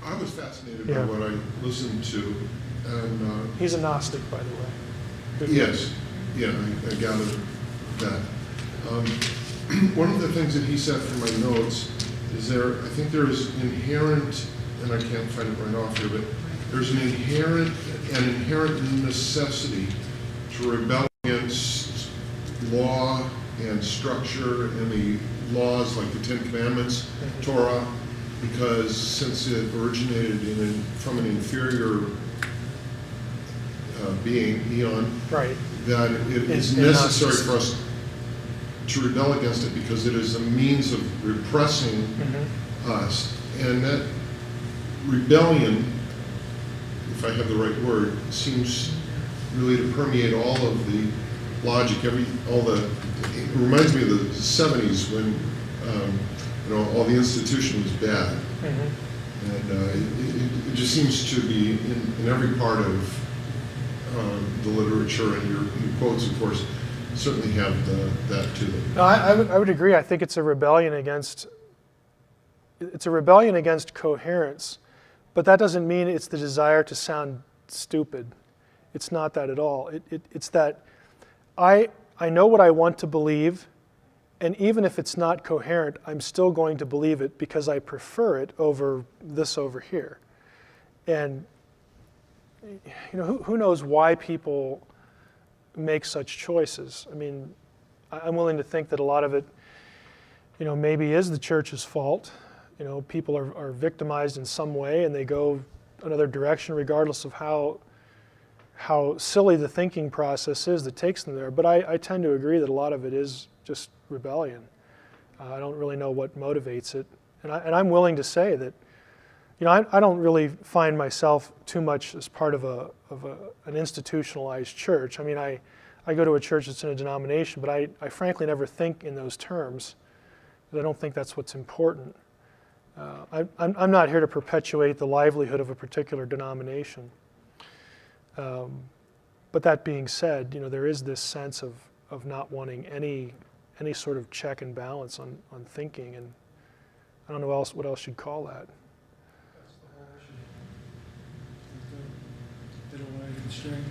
I was fascinated by what I listened to. And he's a Gnostic, by the way. Good yes. Yeah, I gathered that. One of the things that he said from my notes is I think there is inherent, and I can't find it right off here, but there's an inherent necessity to rebel against law and structure and the laws like the Ten Commandments, Torah, because since it originated from an inferior being, eon, right, that it is necessary for us to rebel against it because it is a means of repressing us. And that rebellion, if I have the right word, seems really to permeate all of the logic, it reminds me of the 70s when all the institution was bad. And it just seems to be in every part of the literature, and your quotes, of course, certainly have that to them. No, I would agree. I think it's a rebellion against coherence, but that doesn't mean it's the desire to sound stupid. It's not that at all. It's that I know what I want to believe, and even if it's not coherent, I'm still going to believe it because I prefer it over this over here. And who knows why people make such choices. I mean, I'm willing to think that a lot of it, maybe is the church's fault. People are victimized in some way and they go another direction regardless of how silly the thinking process is that takes them there. But I tend to agree that a lot of it is just rebellion. I don't really know what motivates it. And I'm willing to say that, I don't really find myself too much as part of an institutionalized church. I mean, I go to a church that's in a denomination, but I frankly never think in those terms, because I don't think that's what's important. I'm not here to perpetuate the livelihood of a particular denomination. But that being said, there is this sense of not wanting any sort of check and balance on thinking, and I don't know what else you'd call that. That's the whole issue. They don't want any constraint.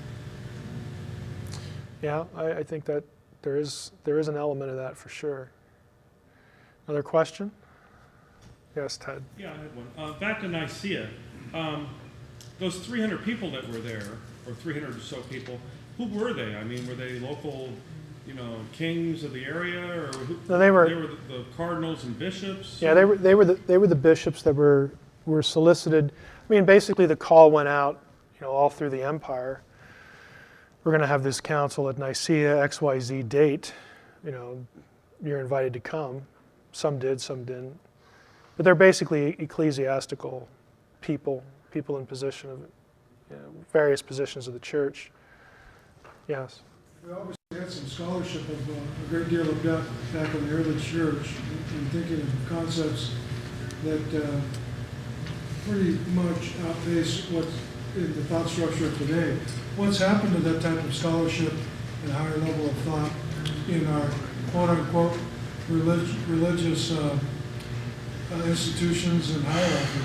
Yeah, I think that there is an element of that for sure. Another question? Yes, Ted. Yeah, I had one. Back to Nicaea, those 300 people that were there, or 300 or so people, who were they? I mean, were they local, kings of the area, or No, they were the cardinals and bishops? Yeah, they were the bishops that were solicited. I mean, basically the call went out, all through the empire. We're going to have this council at Nicaea, XYZ date. You're invited to come. Some did, some didn't. But they're basically ecclesiastical people in position of various positions of the church. Yes. We obviously had some scholarship of a great deal of depth back in the early church in thinking of concepts that pretty much outpace what's in the thought structure of today. What's happened to that type of scholarship and higher level of thought in our quote-unquote religious institutions and hierarchy?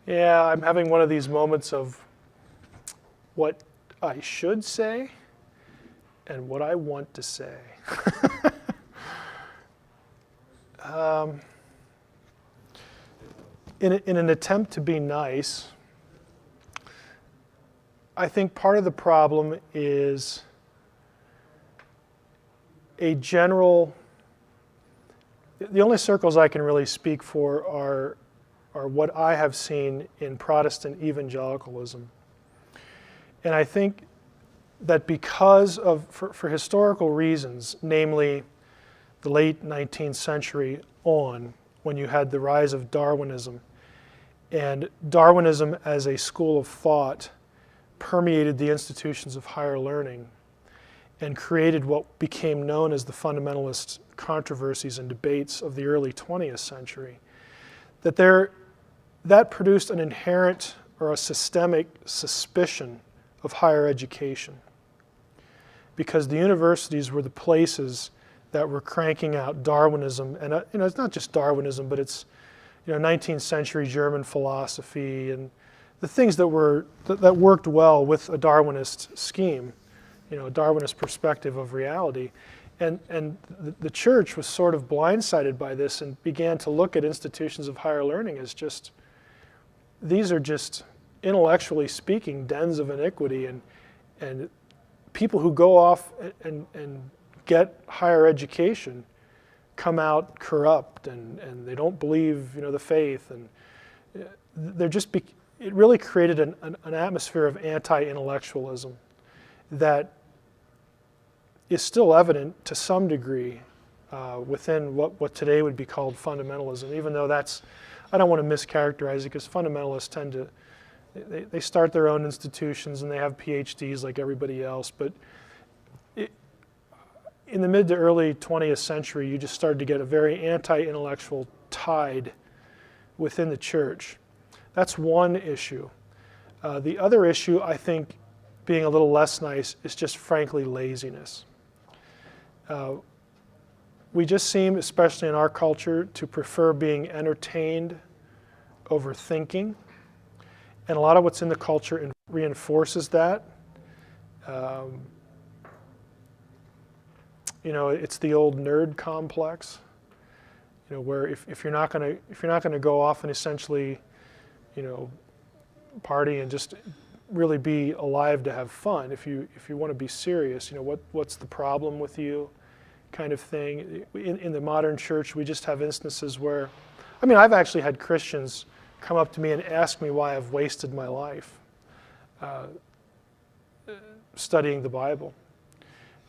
Yeah, I'm having one of these moments of what I should say and what I want to say. In an attempt to be nice, I think part of the problem is a general, the only circles I can really speak for are what I have seen in Protestant evangelicalism. And I think that because of, for historical reasons, namely the late 19th century on, when you had the rise of Darwinism, and Darwinism as a school of thought permeated the institutions of higher learning and created what became known as the fundamentalist controversies and debates of the early 20th century, that produced an inherent or a systemic suspicion of higher education, because the universities were the places that were cranking out Darwinism, and it's not just Darwinism, but it's 19th century German philosophy and the things that worked well with a Darwinist scheme, a Darwinist perspective of reality. And the church was sort of blindsided by this and began to look at institutions of higher learning as just, these are just, intellectually speaking, dens of iniquity, and people who go off and get higher education come out corrupt, and they don't believe the faith, and they're just it really created an atmosphere of anti-intellectualism that is still evident to some degree within what today would be called fundamentalism, even though I don't want to mischaracterize it, because fundamentalists tend to, they start their own institutions and they have PhDs like everybody else, but in the mid to early 20th century, you just started to get a very anti-intellectual tide within the church. That's one issue. The other issue, I think, being a little less nice, is just frankly laziness. We just seem, especially in our culture, to prefer being entertained over thinking. And a lot of what's in the culture reinforces that. It's the old nerd complex, where if you're not going to go off and essentially, party and just really be alive to have fun. If you want to be serious, what's the problem with you, kind of thing. In the modern church, we just have instances where, I've actually had Christians come up to me and ask me why I've wasted my life studying the Bible.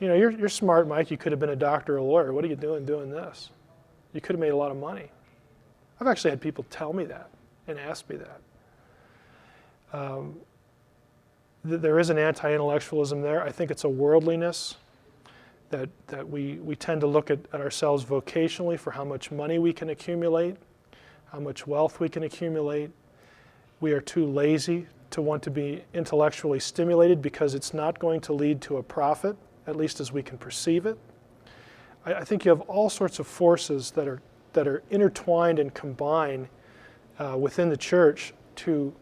You're smart, Mike. You could have been a doctor or a lawyer. What are you doing this? You could have made a lot of money. I've actually had people tell me that and ask me that. There is an anti-intellectualism there. I think it's a worldliness that we tend to look at ourselves vocationally for how much money we can accumulate, how much wealth we can accumulate. We are too lazy to want to be intellectually stimulated because it's not going to lead to a profit, at least as we can perceive it. I think you have all sorts of forces that are intertwined and combine within the church to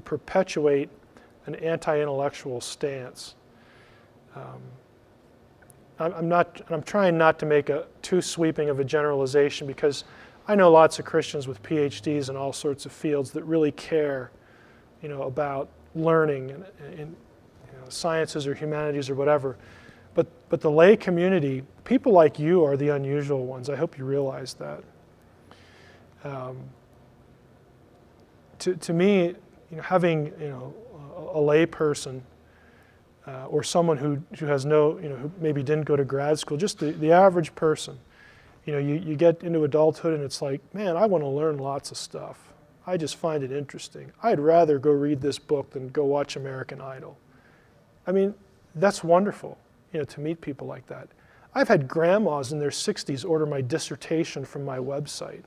perpetuate an anti-intellectual stance. I'm trying not to make too sweeping of a generalization, because I know lots of Christians with PhDs in all sorts of fields that really care, about learning and sciences or humanities or whatever. But the lay community, people like you are the unusual ones. I hope you realize that. To me, having a lay person or someone who has who maybe didn't go to grad school, just the average person, you get into adulthood and it's like, man, I want to learn lots of stuff. I just find it interesting. I'd rather go read this book than go watch American Idol. That's wonderful, to meet people like that. I've had grandmas in their 60s order my dissertation from my website.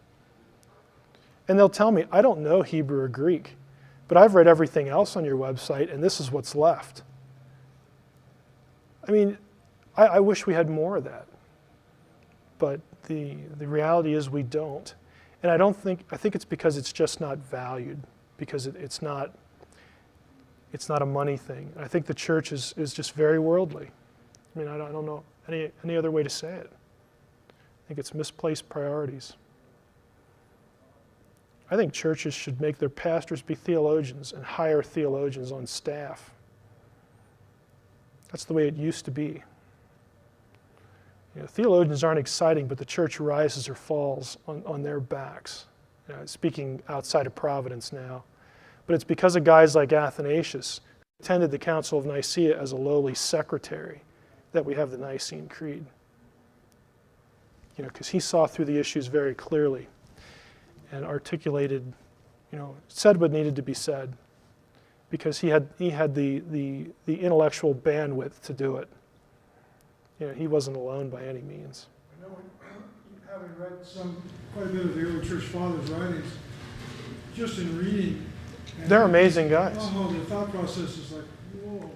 And they'll tell me, I don't know Hebrew or Greek, but I've read everything else on your website and this is what's left. I wish we had more of that. But the reality is we don't. And I think it's because it's just not valued, because it's not a money thing. I think the church is just very worldly. I don't know any other way to say it. I think it's misplaced priorities. I think churches should make their pastors be theologians and hire theologians on staff. That's the way it used to be. Theologians aren't exciting, but the church rises or falls on their backs. Speaking outside of Providence now. But it's because of guys like Athanasius, who attended the Council of Nicaea as a lowly secretary, that we have the Nicene Creed. Because he saw through the issues very clearly and articulated, said what needed to be said, because he had the intellectual bandwidth to do it. He wasn't alone by any means. I know, having read quite a bit of the early church fathers' writings, just in reading, they're amazing guys. Oh, the thought process is like, whoa.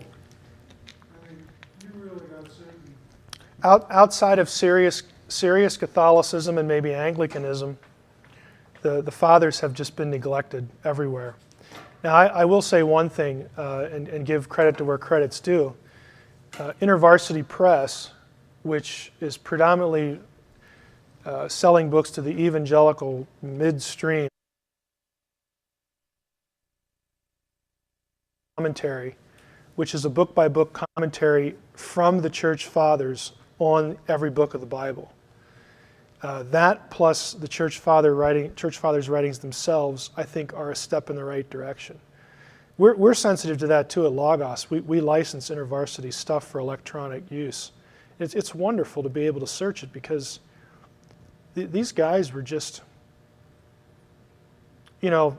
You really got certain. Outside of serious Catholicism and maybe Anglicanism, the fathers have just been neglected everywhere. Now, I will say one thing and give credit to where credit's due. InterVarsity Press, which is predominantly selling books to the evangelical midstream, commentary, which is a book-by-book commentary from the church fathers on every book of the Bible. That plus the church fathers' writings themselves, I think, are a step in the right direction. We're sensitive to that too at Logos. We license InterVarsity stuff for electronic use. It's wonderful to be able to search it, because these guys were just, you'd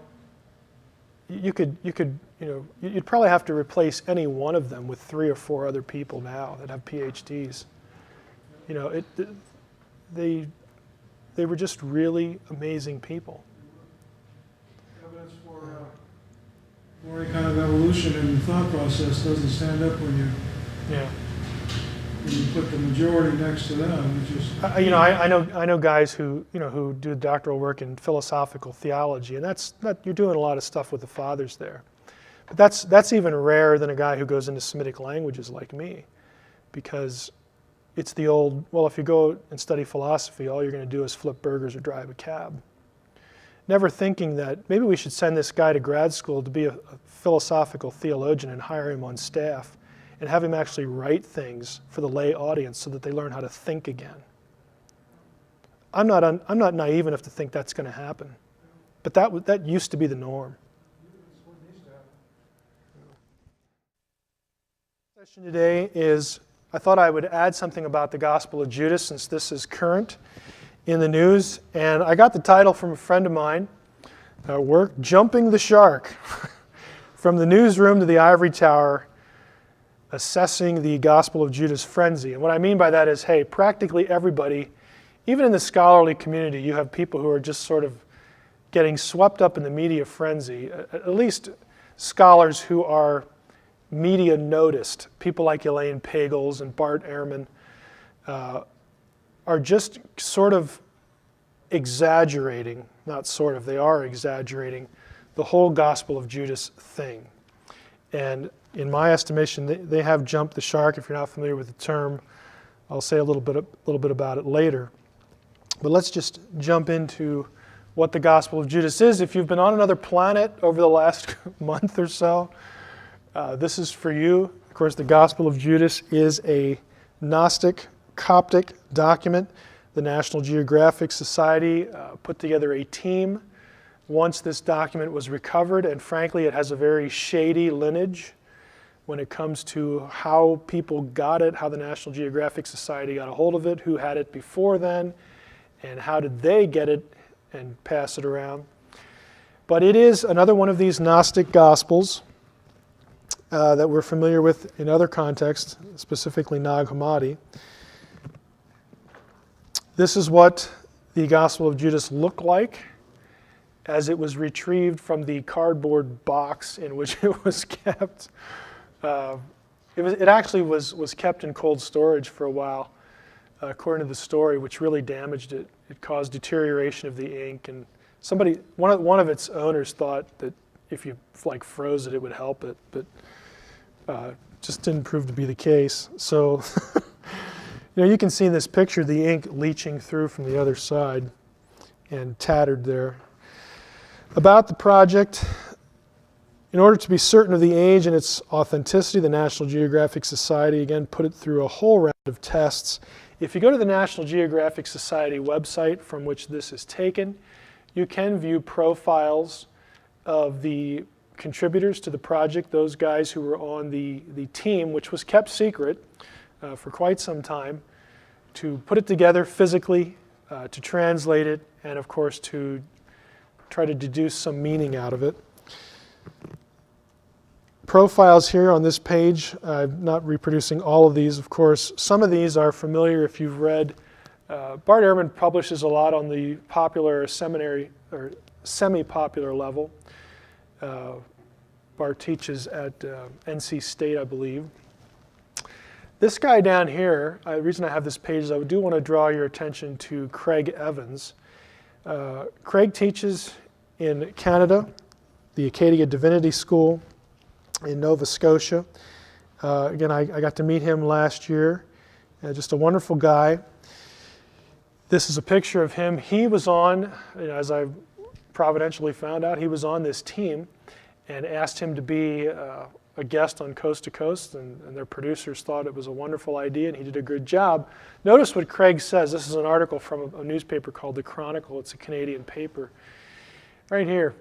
probably have to replace any one of them with 3 or 4 other people now that have PhDs. They were just really amazing people. Evidence for any kind of evolution in the thought process doesn't stand up when you put the majority next to them. It just I know guys who do doctoral work in philosophical theology, and that's you're doing a lot of stuff with the fathers there. But that's even rarer than a guy who goes into Semitic languages like me, because it's the old, well, if you go and study philosophy, all you're going to do is flip burgers or drive a cab. Never thinking that maybe we should send this guy to grad school to be a philosophical theologian and hire him on staff and have him actually write things for the lay audience so that they learn how to think again. I'm not naive enough to think that's going to happen, but that used to be the norm. The session today is, I thought I would add something about the Gospel of Judas since this is current in the news, and I got the title from a friend of mine at work, Jumping the Shark, from the newsroom to the ivory tower, assessing the Gospel of Judas frenzy. And what I mean by that is, hey, practically everybody, even in the scholarly community, you have people who are just sort of getting swept up in the media frenzy, at least scholars who are media noticed, people like Elaine Pagels and Bart Ehrman, are just sort of exaggerating, not sort of, they are exaggerating the whole Gospel of Judas thing. And in my estimation, they have jumped the shark. If you're not familiar with the term, I'll say a little bit about it later. But let's just jump into what the Gospel of Judas is. If you've been on another planet over the last month or so, this is for you. Of course, the Gospel of Judas is a Gnostic, Coptic document. The National Geographic Society put together a team once this document was recovered, and frankly, it has a very shady lineage when it comes to how people got it, how the National Geographic Society got a hold of it, who had it before then, and how did they get it and pass it around. But it is another one of these Gnostic Gospels that we're familiar with in other contexts, specifically Nag Hammadi. This is what the Gospel of Judas looked like as it was retrieved from the cardboard box in which it was kept. It actually was kept in cold storage for a while, according to the story, which really damaged it. It caused deterioration of the ink, and one of its owners thought that if you froze it, it would help it, but just didn't prove to be the case. So, you can see in this picture the ink leaching through from the other side and tattered there. About the project, in order to be certain of the age and its authenticity, the National Geographic Society, again, put it through a whole round of tests. If you go to the National Geographic Society website from which this is taken, you can view profiles of the contributors to the project, those guys who were on the team, which was kept secret for quite some time, to put it together physically, to translate it, and of course to try to deduce some meaning out of it. Profiles here on this page. I'm not reproducing all of these, of course. Some of these are familiar if you've read. Bart Ehrman publishes a lot on the popular seminary or semi-popular level. Bart teaches at NC State, I believe. This guy down here, the reason I have this page is I do want to draw your attention to Craig Evans. Craig teaches in Canada, the Acadia Divinity School in Nova Scotia. Again, I got to meet him last year. Just a wonderful guy. This is a picture of him. He was on, as I providentially found out, he was on this team and asked him to be a guest on Coast to Coast, and their producers thought it was a wonderful idea, and he did a good job. Notice what Craig says. This is an article from a newspaper called The Chronicle. It's a Canadian paper. Right here.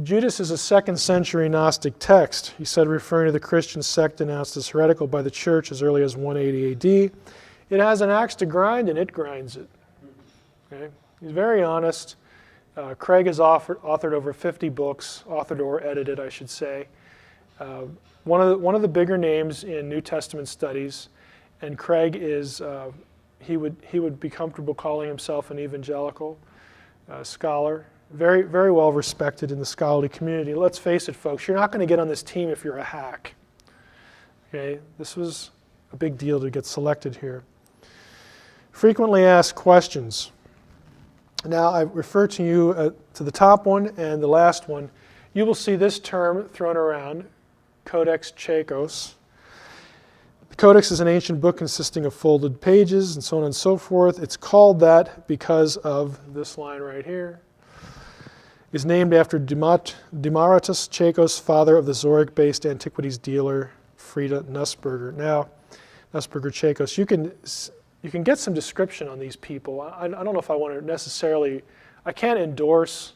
Judas is a 2nd century Gnostic text, he said, referring to the Christian sect denounced as heretical by the church as early as 180 AD. It has an axe to grind, and it grinds it. Okay? He's very honest. Craig has authored over 50 books, authored or edited, I should say. One of the bigger names in New Testament studies, and Craig is, he would be comfortable calling himself an evangelical scholar. Very, very well respected in the scholarly community. Let's face it, folks, you're not going to get on this team if you're a hack. Okay, this was a big deal to get selected here. Frequently asked questions. Now, I refer to you to the top one and the last one. You will see this term thrown around, Codex Chakos. The Codex is an ancient book consisting of folded pages and so on and so forth. It's called that because of this line right here. is named after Demaratus Chacos, father of the Zurich-based antiquities dealer Frieda Nussberger. Now, Nussberger Chacos, you can get some description on these people. I don't know if I want to necessarily, I can't endorse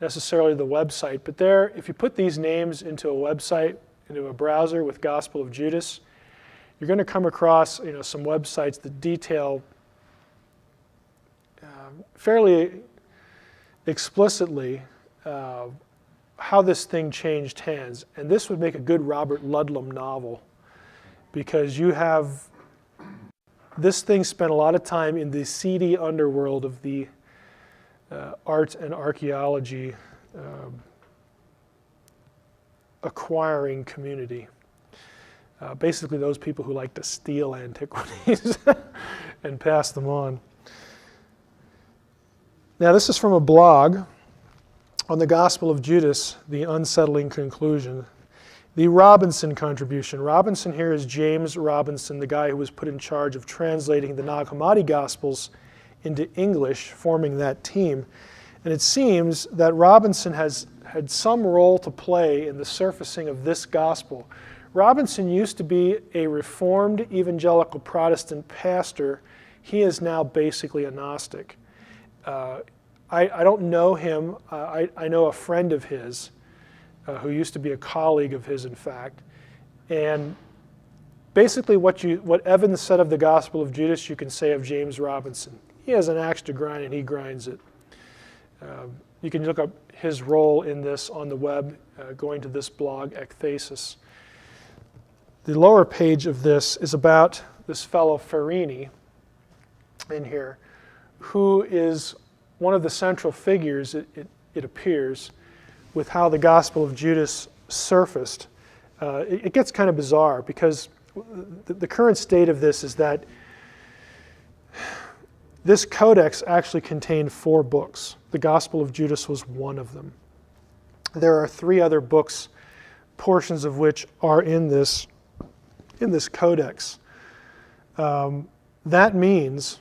necessarily the website, but there, if you put these names into a website, into a browser with Gospel of Judas, you're going to come across some websites that detail fairly explicitly how this thing changed hands. And this would make a good Robert Ludlum novel, because you have, this thing spent a lot of time in the seedy underworld of the art and archaeology acquiring community. Basically those people who like to steal antiquities and pass them on. Now this is from a blog on the Gospel of Judas, the unsettling conclusion. The Robinson contribution. Robinson here is James Robinson, the guy who was put in charge of translating the Nag Hammadi Gospels into English, forming that team. And it seems that Robinson has had some role to play in the surfacing of this gospel. Robinson used to be a Reformed evangelical Protestant pastor. He is now basically a Gnostic. I don't know him. I know a friend of his who used to be a colleague of his, in fact. And basically what Evans said of the Gospel of Judas, you can say of James Robinson. He has an axe to grind and he grinds it. You can look up his role in this on the web, going to this blog, Ekthesis. The lower page of this is about this fellow Farini in here, who is one of the central figures, it appears, with how the Gospel of Judas surfaced. It gets kind of bizarre, because the current state of this is that this codex actually contained 4 books. The Gospel of Judas was one of them. There are 3 other books, portions of which are in this codex. That means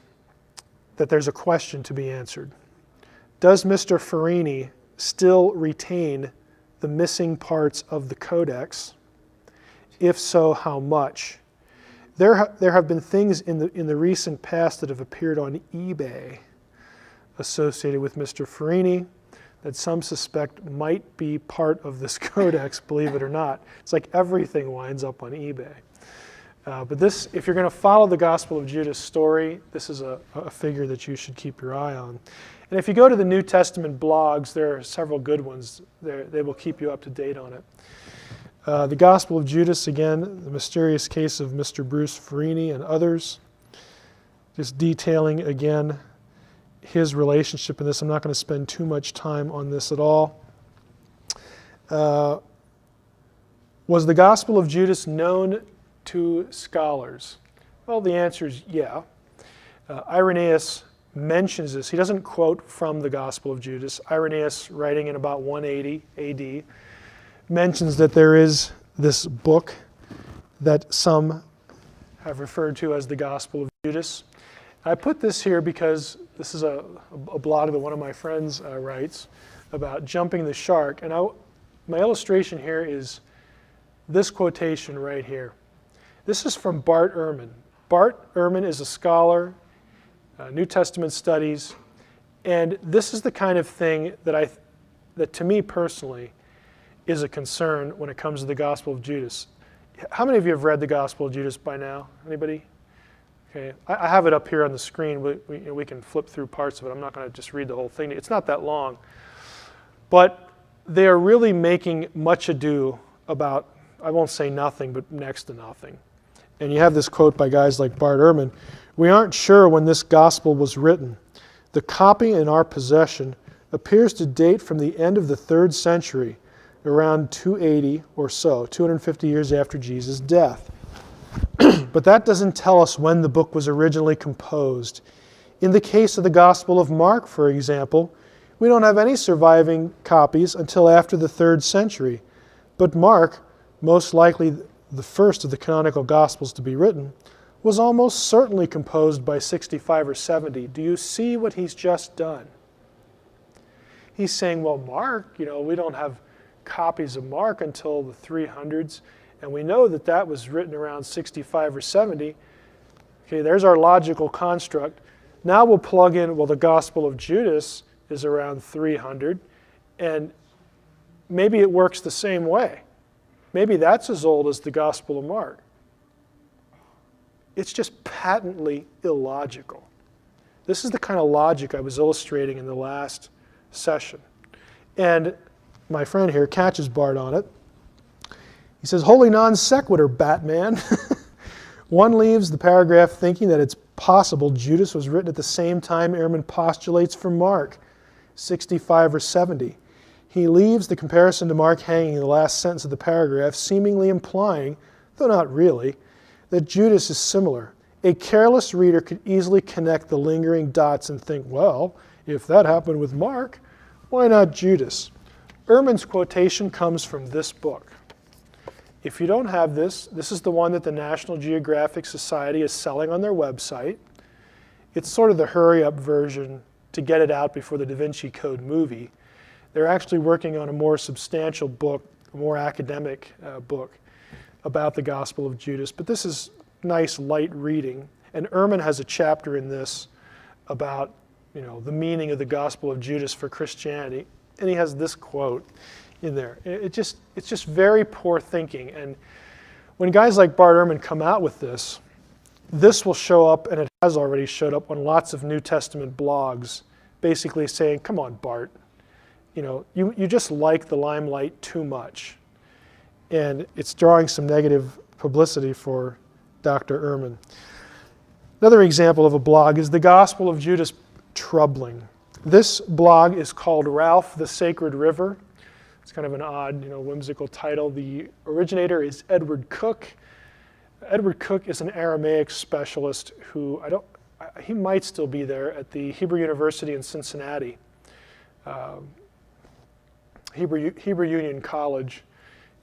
that there's a question to be answered. Does Mr. Farini still retain the missing parts of the codex? If so, how much? There have been things in the recent past that have appeared on eBay associated with Mr. Farini that some suspect might be part of this codex, believe it or not. It's like everything winds up on eBay. But this, if you're going to follow the Gospel of Judas story, this is a figure that you should keep your eye on. And if you go to the New Testament blogs, there are several good ones. They will keep you up to date on it. The Gospel of Judas, again, the mysterious case of Mr. Bruce Farini and others. Just detailing, again, his relationship in this. I'm not going to spend too much time on this at all. Was the Gospel of Judas known to scholars? Well, the answer is yeah. Irenaeus mentions this. He doesn't quote from the Gospel of Judas. Irenaeus, writing in about 180 AD, mentions that there is this book that some have referred to as the Gospel of Judas. I put this here because this is a blog that one of my friends writes about jumping the shark. And my illustration here is this quotation right here. This is from Bart Ehrman. Bart Ehrman is a scholar, New Testament studies, and this is the kind of thing that to me personally is a concern when it comes to the Gospel of Judas. How many of you have read the Gospel of Judas by now? Anybody? Okay, I have it up here on the screen. We can flip through parts of it. I'm not going to just read the whole thing. It's not that long. But they are really making much ado about, I won't say nothing, but next to nothing. And you have this quote by guys like Bart Ehrman. We aren't sure when this gospel was written. The copy in our possession appears to date from the end of the 3rd century, around 280 or so, 250 years after Jesus' death. But that doesn't tell us when the book was originally composed. In the case of the Gospel of Mark, for example, we don't have any surviving copies until after the 3rd century. But Mark, most likely the first of the canonical Gospels to be written, was almost certainly composed by 65 or 70. Do you see what he's just done? He's saying, well, Mark, we don't have copies of Mark until the 300s, and we know that that was written around 65 or 70. Okay, there's our logical construct. Now we'll plug in, well, the Gospel of Judas is around 300, and maybe it works the same way. Maybe that's as old as the Gospel of Mark. It's just patently illogical. This is the kind of logic I was illustrating in the last session. And my friend here catches Bart on it. He says, "Holy non sequitur, Batman." One leaves the paragraph thinking that it's possible Judas was written at the same time Ehrman postulates for Mark, 65 or 70. He leaves the comparison to Mark hanging in the last sentence of the paragraph, seemingly implying, though not really, that Judas is similar. A careless reader could easily connect the lingering dots and think, well, if that happened with Mark, why not Judas? Ehrman's quotation comes from this book. If you don't have this, this is the one that the National Geographic Society is selling on their website. It's sort of the hurry-up version to get it out before the DaVinci Code movie. They're actually working on a more substantial book, a more academic book about the Gospel of Judas. But this is nice, light reading. And Ehrman has a chapter in this about the meaning of the Gospel of Judas for Christianity. And he has this quote in there. It's just very poor thinking. And when guys like Bart Ehrman come out with this, this will show up, and it has already showed up on lots of New Testament blogs, basically saying, come on, Bart, you just like the limelight too much. And it's drawing some negative publicity for Dr. Ehrman. Another example of a blog is the Gospel of Judas Troubling. This blog is called Ralph the Sacred River. It's kind of an odd, whimsical title. The originator is Edward Cook. Edward Cook is an Aramaic specialist who he might still be there at the Hebrew University in Cincinnati, Hebrew Union College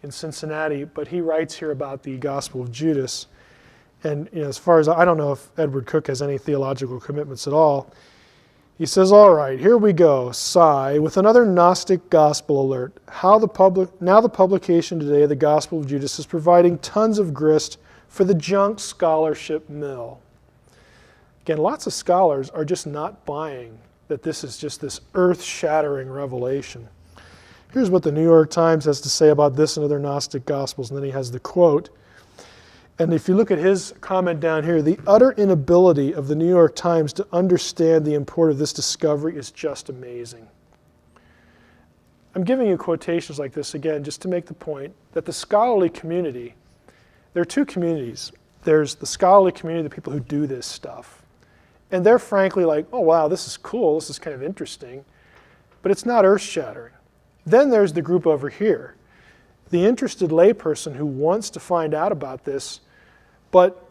in Cincinnati, but he writes here about the Gospel of Judas. And as far as I don't know if Edward Cook has any theological commitments at all. He says, all right, here we go, sigh, with another Gnostic gospel alert. Now the publication today of the Gospel of Judas is providing tons of grist for the junk scholarship mill. Again, lots of scholars are just not buying that this is just this earth-shattering revelation. Here's what the New York Times has to say about this and other Gnostic gospels, and then he has the quote. And if you look at his comment down here, the utter inability of the New York Times to understand the import of this discovery is just amazing. I'm giving you quotations like this again just to make the point that the scholarly community, there are two communities. There's the scholarly community, the people who do this stuff. And they're frankly like, oh wow, this is cool, this is kind of interesting, but it's not earth-shattering. Then there's the group over here, the interested layperson who wants to find out about this, but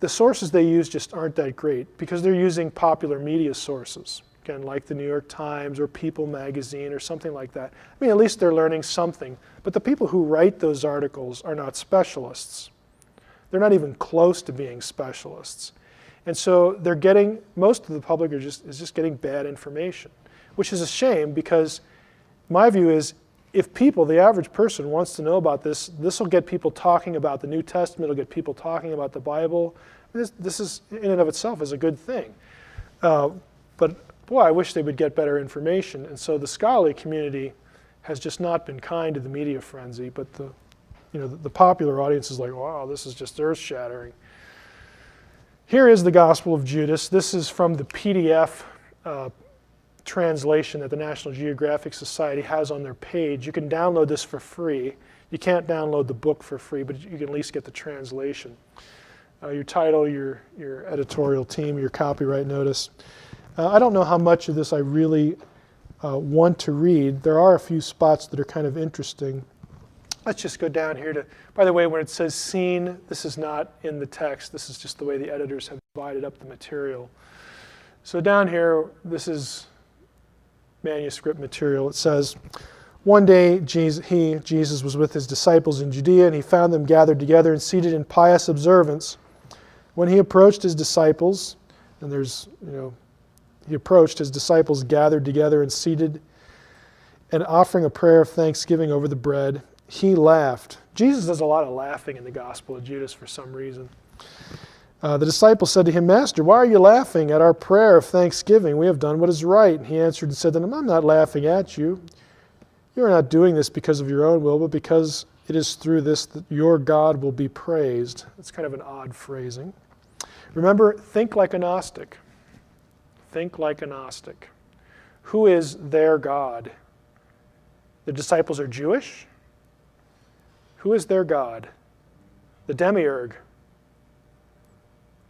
the sources they use just aren't that great because they're using popular media sources, again, like the New York Times or People magazine or something like that. I mean, at least they're learning something. But the people who write those articles are not specialists. They're not even close to being specialists. And so they're getting, most of the public is just getting bad information, which is a shame because my view is if people, the average person, wants to know about this, this will get people talking about the New Testament, it'll get people talking about the Bible. This is, in and of itself, is a good thing. But boy, I wish they would get better information. And so the scholarly community has just not been kind to the media frenzy, but the popular audience is like, wow, this is just earth-shattering. Here is the Gospel of Judas. This is from the PDF translation that the National Geographic Society has on their page. You can download this for free. You can't download the book for free, but you can at least get the translation. Your title, your editorial team, your copyright notice. I don't know how much of this I really want to read. There are a few spots that are kind of interesting. Let's just go down here to, by the way, when it says seen, this is not in the text. This is just the way the editors have divided up the material. So down here, this is manuscript material. It says, one day Jesus was with his disciples in Judea, and he found them gathered together and seated in pious observance. When he approached his disciples, and there's he approached, his disciples gathered together and seated, and offering a prayer of thanksgiving over the bread, he laughed. Jesus does a lot of laughing in the Gospel of Judas for some reason. The disciples said to him, Master, why are you laughing at our prayer of thanksgiving? We have done what is right. And he answered and said to them, I'm not laughing at you. You are not doing this because of your own will, but because it is through this that your God will be praised. That's kind of an odd phrasing. Remember, think like a Gnostic. Think like a Gnostic. Who is their God? The disciples are Jewish. Who is their God? The demiurge.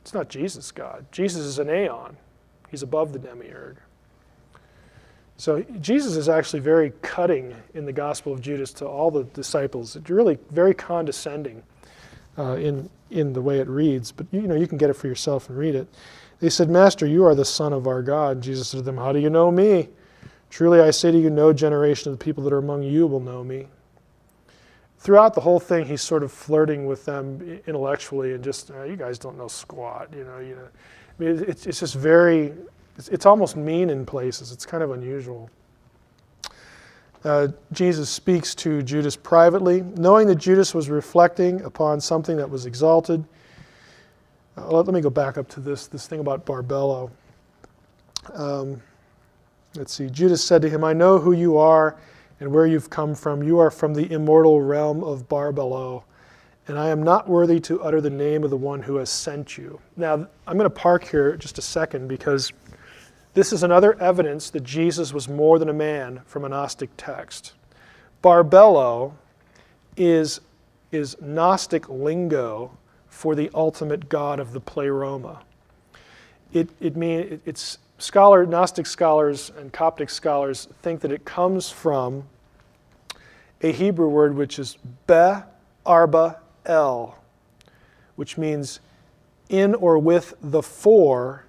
It's not Jesus' God. Jesus is an aeon. He's above the demiurge. So Jesus is actually very cutting in the Gospel of Judas to all the disciples. It's really very condescending in the way it reads. But you can get it for yourself and read it. They said, Master, you are the Son of our God. And Jesus said to them, how do you know me? Truly I say to you, no generation of the people that are among you will know me. Throughout the whole thing, he's sort of flirting with them intellectually and just, you guys don't know squat. I mean, it's just very, it's almost mean in places. It's kind of unusual. Jesus speaks to Judas privately, knowing that Judas was reflecting upon something that was exalted. Let me go back up to this thing about Barbello. Let's see. Judas said to him, I know who you are and where you've come from. You are from the immortal realm of Barbello, and I am not worthy to utter the name of the one who has sent you. Now, I'm going to park here just a second because this is another evidence that Jesus was more than a man from a Gnostic text. Barbello is Gnostic lingo for the ultimate God of the pleroma. It's Gnostic scholars and Coptic scholars think that it comes from a Hebrew word which is be-arba el, which means in or with the four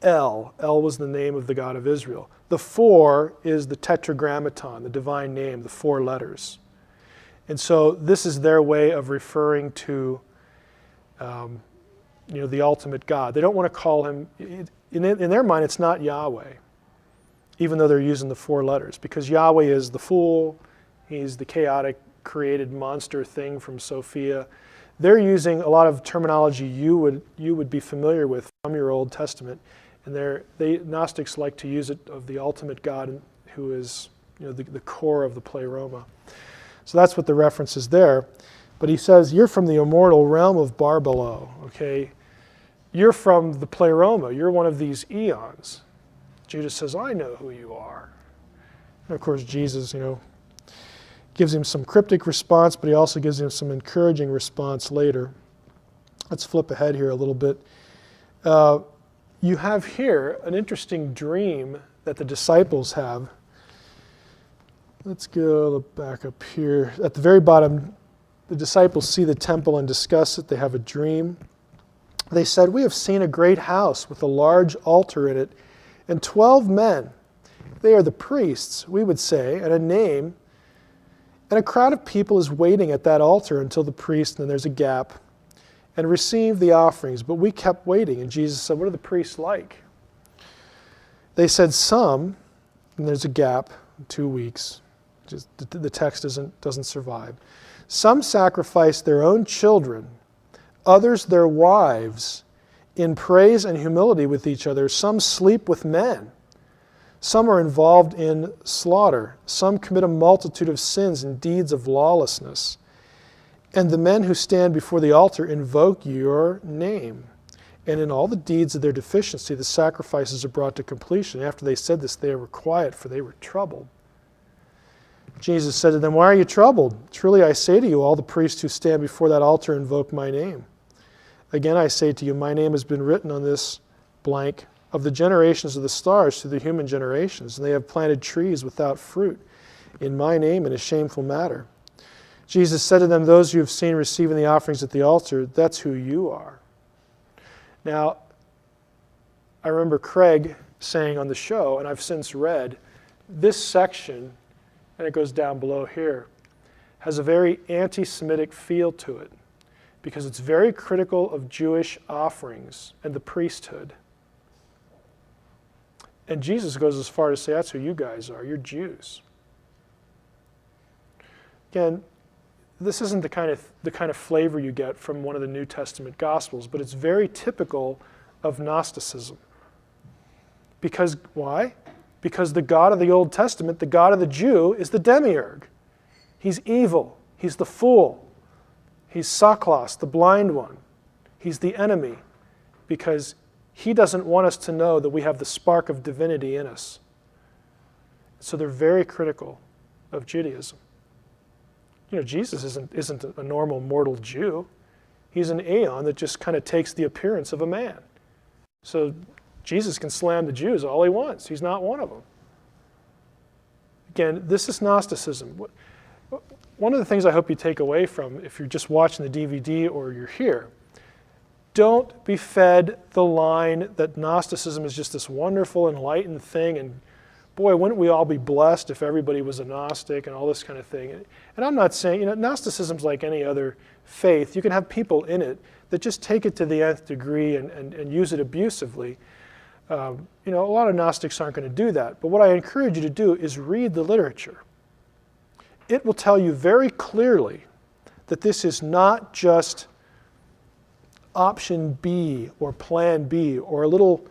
El. El was the name of the God of Israel. The four is the tetragrammaton, the divine name, the four letters. And so this is their way of referring to the ultimate God. They don't want to call him, in their mind, it's not Yahweh, even though they're using the four letters, because Yahweh is the fool, he's the chaotic created monster thing from Sophia. They're using a lot of terminology you would be familiar with from your Old Testament, and Gnostics like to use it of the ultimate God who is the core of the pleroma. So that's what the reference is there. But he says, you're from the immortal realm of Barbello, okay? You're from the pleroma. You're one of these eons. Judas says, I know who you are. And of course, Jesus, gives him some cryptic response, but he also gives him some encouraging response later. Let's flip ahead here a little bit. You have here an interesting dream that the disciples have. Let's go back up here. At the very bottom, the disciples see the temple and discuss it. They have a dream. They said, we have seen a great house with a large altar in it and 12 men. They are the priests, we would say, and a name. And a crowd of people is waiting at that altar until the priest, and then there's a gap, and receive the offerings. But we kept waiting. And Jesus said, what are the priests like? They said, some, and there's a gap, 2 weeks. Just the text doesn't survive. Some sacrifice their own children, others their wives, in praise and humility with each other. Some sleep with men. Some are involved in slaughter. Some commit a multitude of sins and deeds of lawlessness. And the men who stand before the altar invoke your name. And in all the deeds of their deficiency, the sacrifices are brought to completion. After they said this, they were quiet, for they were troubled. Jesus said to them, why are you troubled? Truly I say to you, all the priests who stand before that altar invoke my name. Again I say to you, my name has been written on this blank of the generations of the stars to the human generations, and they have planted trees without fruit in my name in a shameful matter. Jesus said to them, those you have seen receiving the offerings at the altar, that's who you are. Now, I remember Craig saying on the show, and I've since read, this section, and it goes down below here, has a very anti-Semitic feel to it because it's very critical of Jewish offerings and the priesthood. And Jesus goes as far to say, that's who you guys are. You're Jews. Again, this isn't the kind of flavor you get from one of the New Testament Gospels, but it's very typical of Gnosticism. Because, why? Because the God of the Old Testament, the God of the Jew, is the demiurge. He's evil. He's the fool. He's Saklos, the blind one. He's the enemy, because he doesn't want us to know that we have the spark of divinity in us. So they're very critical of Judaism. You know, Jesus isn't a normal mortal Jew. He's an aeon that just kind of takes the appearance of a man. So Jesus can slam the Jews all he wants. He's not one of them. Again, this is Gnosticism. One of the things I hope you take away from, if you're just watching the DVD or you're here, don't be fed the line that Gnosticism is just this wonderful, enlightened thing, and boy, wouldn't we all be blessed if everybody was a Gnostic and all this kind of thing. And I'm not saying, you know, Gnosticism's like any other faith. You can have people in it that just take it to the nth degree and use it abusively. You know, a lot of Gnostics aren't going to do that. But what I encourage you to do is read the literature. It will tell you very clearly that this is not just option B or plan B or a little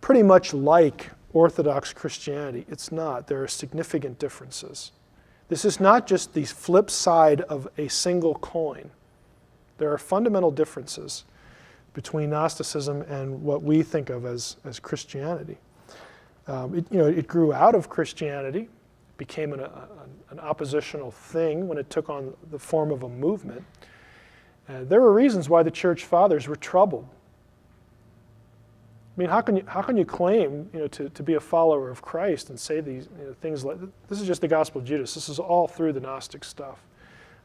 pretty much like Orthodox Christianity. It's not. There are significant differences. This is not just the flip side of a single coin. There are fundamental differences between Gnosticism and what we think of as Christianity. It grew out of Christianity, became an oppositional thing when it took on the form of a movement. There were reasons why the church fathers were troubled. I mean, how can you claim, you know, to be a follower of Christ and say these, you know, things like, this is just the gospel of Judas. This is all through the Gnostic stuff.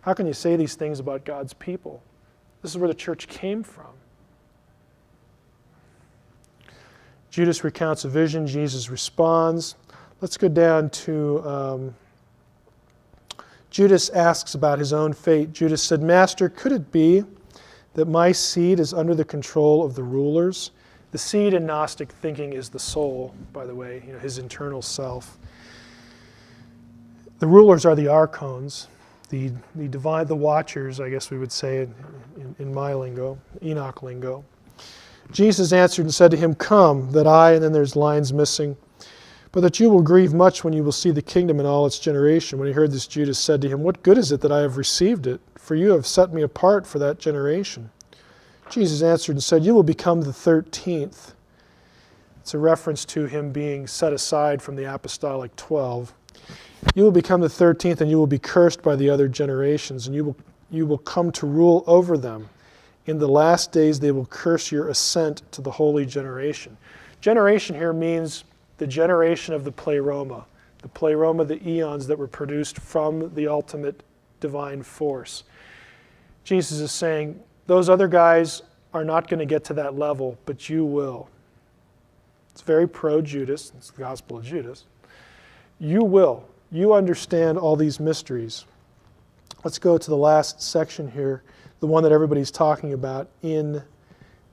How can you say these things about God's people? This is where the church came from. Judas recounts a vision. Jesus responds. Let's go down to Judas asks about his own fate. Judas said, "Master, could it be that my seed is under the control of the rulers?" The seed in Gnostic thinking is the soul, by the way, you know, his internal self. The rulers are the archons, the divine, the watchers, I guess we would say in my lingo, Enoch lingo. Jesus answered and said to him, "Come, that I," and then there's lines missing, "but that you will grieve much when you will see the kingdom in all its generation." When he heard this, Judas said to him, "What good is it that I have received it? For you have set me apart for that generation." Jesus answered and said, "You will become the 13th. It's a reference to him being set aside from the apostolic 12. "You will become the 13th, and you will be cursed by the other generations, and you will come to rule over them. In the last days they will curse your ascent to the holy generation." Generation here means the generation of the pleroma, the eons that were produced from the ultimate divine force. Jesus is saying, those other guys are not going to get to that level, but you will. It's very pro-Judas. It's the gospel of Judas. You will. You understand all these mysteries. Let's go to the last section here, the one that everybody's talking about in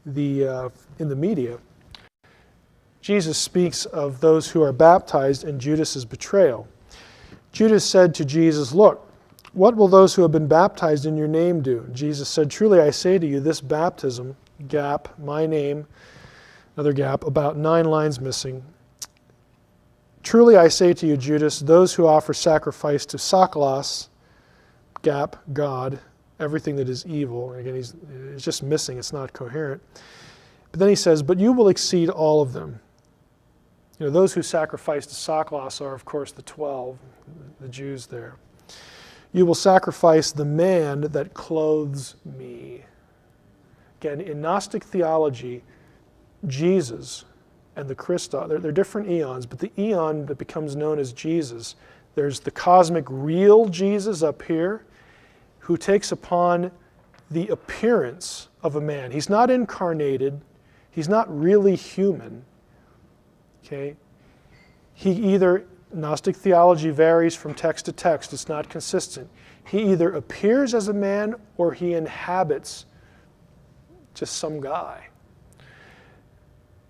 the media. Jesus speaks of those who are baptized and Judas's betrayal. Judas said to Jesus, "Look, what will those who have been baptized in your name do?" And Jesus said, "Truly I say to you, this baptism," gap, my name, another gap, about 9 lines missing. "Truly I say to you, Judas, those who offer sacrifice to Saklos," gap, God, everything that is evil. And again, it's just missing, it's not coherent. But then he says, "But you will exceed all of them." You know, those who sacrifice to Saklos are, of course, the 12, the Jews there. "You will sacrifice the man that clothes me." Again, in Gnostic theology, Jesus and the Christos, they're different eons, but the eon that becomes known as Jesus, there's the cosmic real Jesus up here who takes upon the appearance of a man. He's not incarnated. He's not really human. Okay? Gnostic theology varies from text to text. It's not consistent. He either appears as a man or he inhabits just some guy.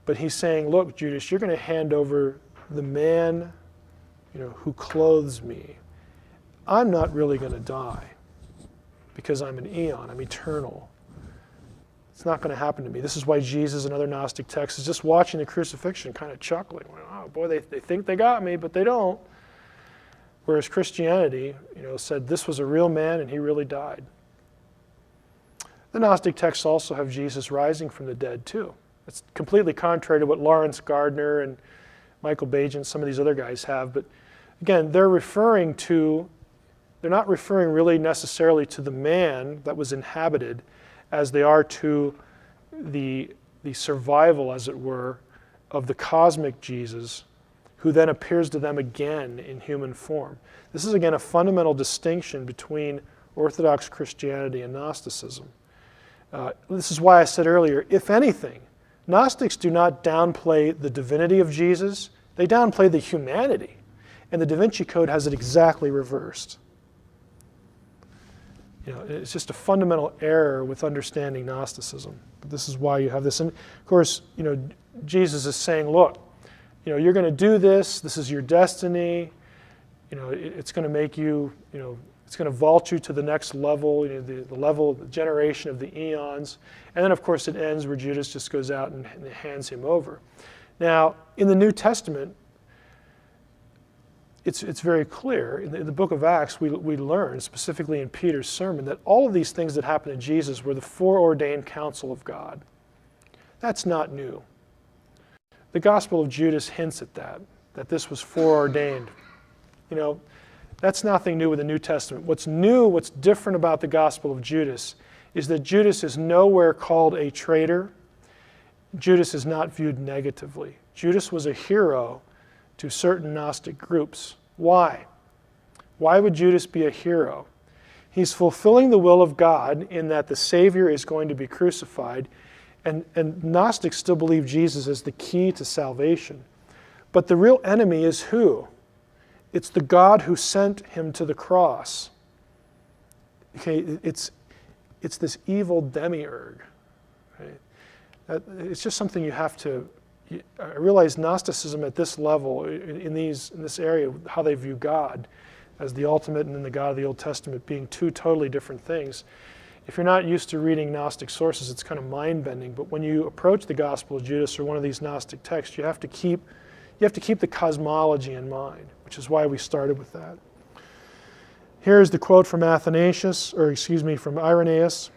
But he's saying, look, Judas, you're going to hand over the man, who clothes me, I'm not really going to die because I'm an eon, I'm eternal. It's not going to happen to me. This is why Jesus and other Gnostic texts is just watching the crucifixion, kind of chuckling. Oh boy, they think they got me, but they don't. Whereas Christianity, said this was a real man and he really died. The Gnostic texts also have Jesus rising from the dead too. It's completely contrary to what Lawrence Gardner and Michael Heiser, some of these other guys have. But again, they're not referring really necessarily to the man that was inhabited as they are to the survival, as it were, of the cosmic Jesus, who then appears to them again in human form. This is, again, a fundamental distinction between Orthodox Christianity and Gnosticism. This is why I said earlier, if anything, Gnostics do not downplay the divinity of Jesus, they downplay the humanity. And the DaVinci Code has it exactly reversed. It's just a fundamental error with understanding Gnosticism. But this is why you have this. And of course, Jesus is saying, look, you're going to do this. This is your destiny. It's going to make you, it's going to vault you to the next level, the level, the generation of the eons. And then, of course, it ends where Judas just goes out and hands him over. Now, in the New Testament, it's very clear. In the book of Acts, we learn, specifically in Peter's sermon, that all of these things that happened to Jesus were the foreordained counsel of God. That's not new. The Gospel of Judas hints at that this was foreordained. That's nothing new with the New Testament. What's new, what's different about the Gospel of Judas is that Judas is nowhere called a traitor. Judas is not viewed negatively. Judas was a hero to certain Gnostic groups. Why? Why would Judas be a hero? He's fulfilling the will of God in that the Savior is going to be crucified, and Gnostics still believe Jesus is the key to salvation. But the real enemy is who? It's the God who sent him to the cross. Okay, it's this evil demiurge. Right? It's just something you have to. I realize Gnosticism at this level, in this area, how they view God as the ultimate and then the God of the Old Testament being two totally different things. If you're not used to reading Gnostic sources, it's kind of mind-bending. But when you approach the Gospel of Judas or one of these Gnostic texts, you have to keep the cosmology in mind, which is why we started with that. Here's the quote from from Irenaeus.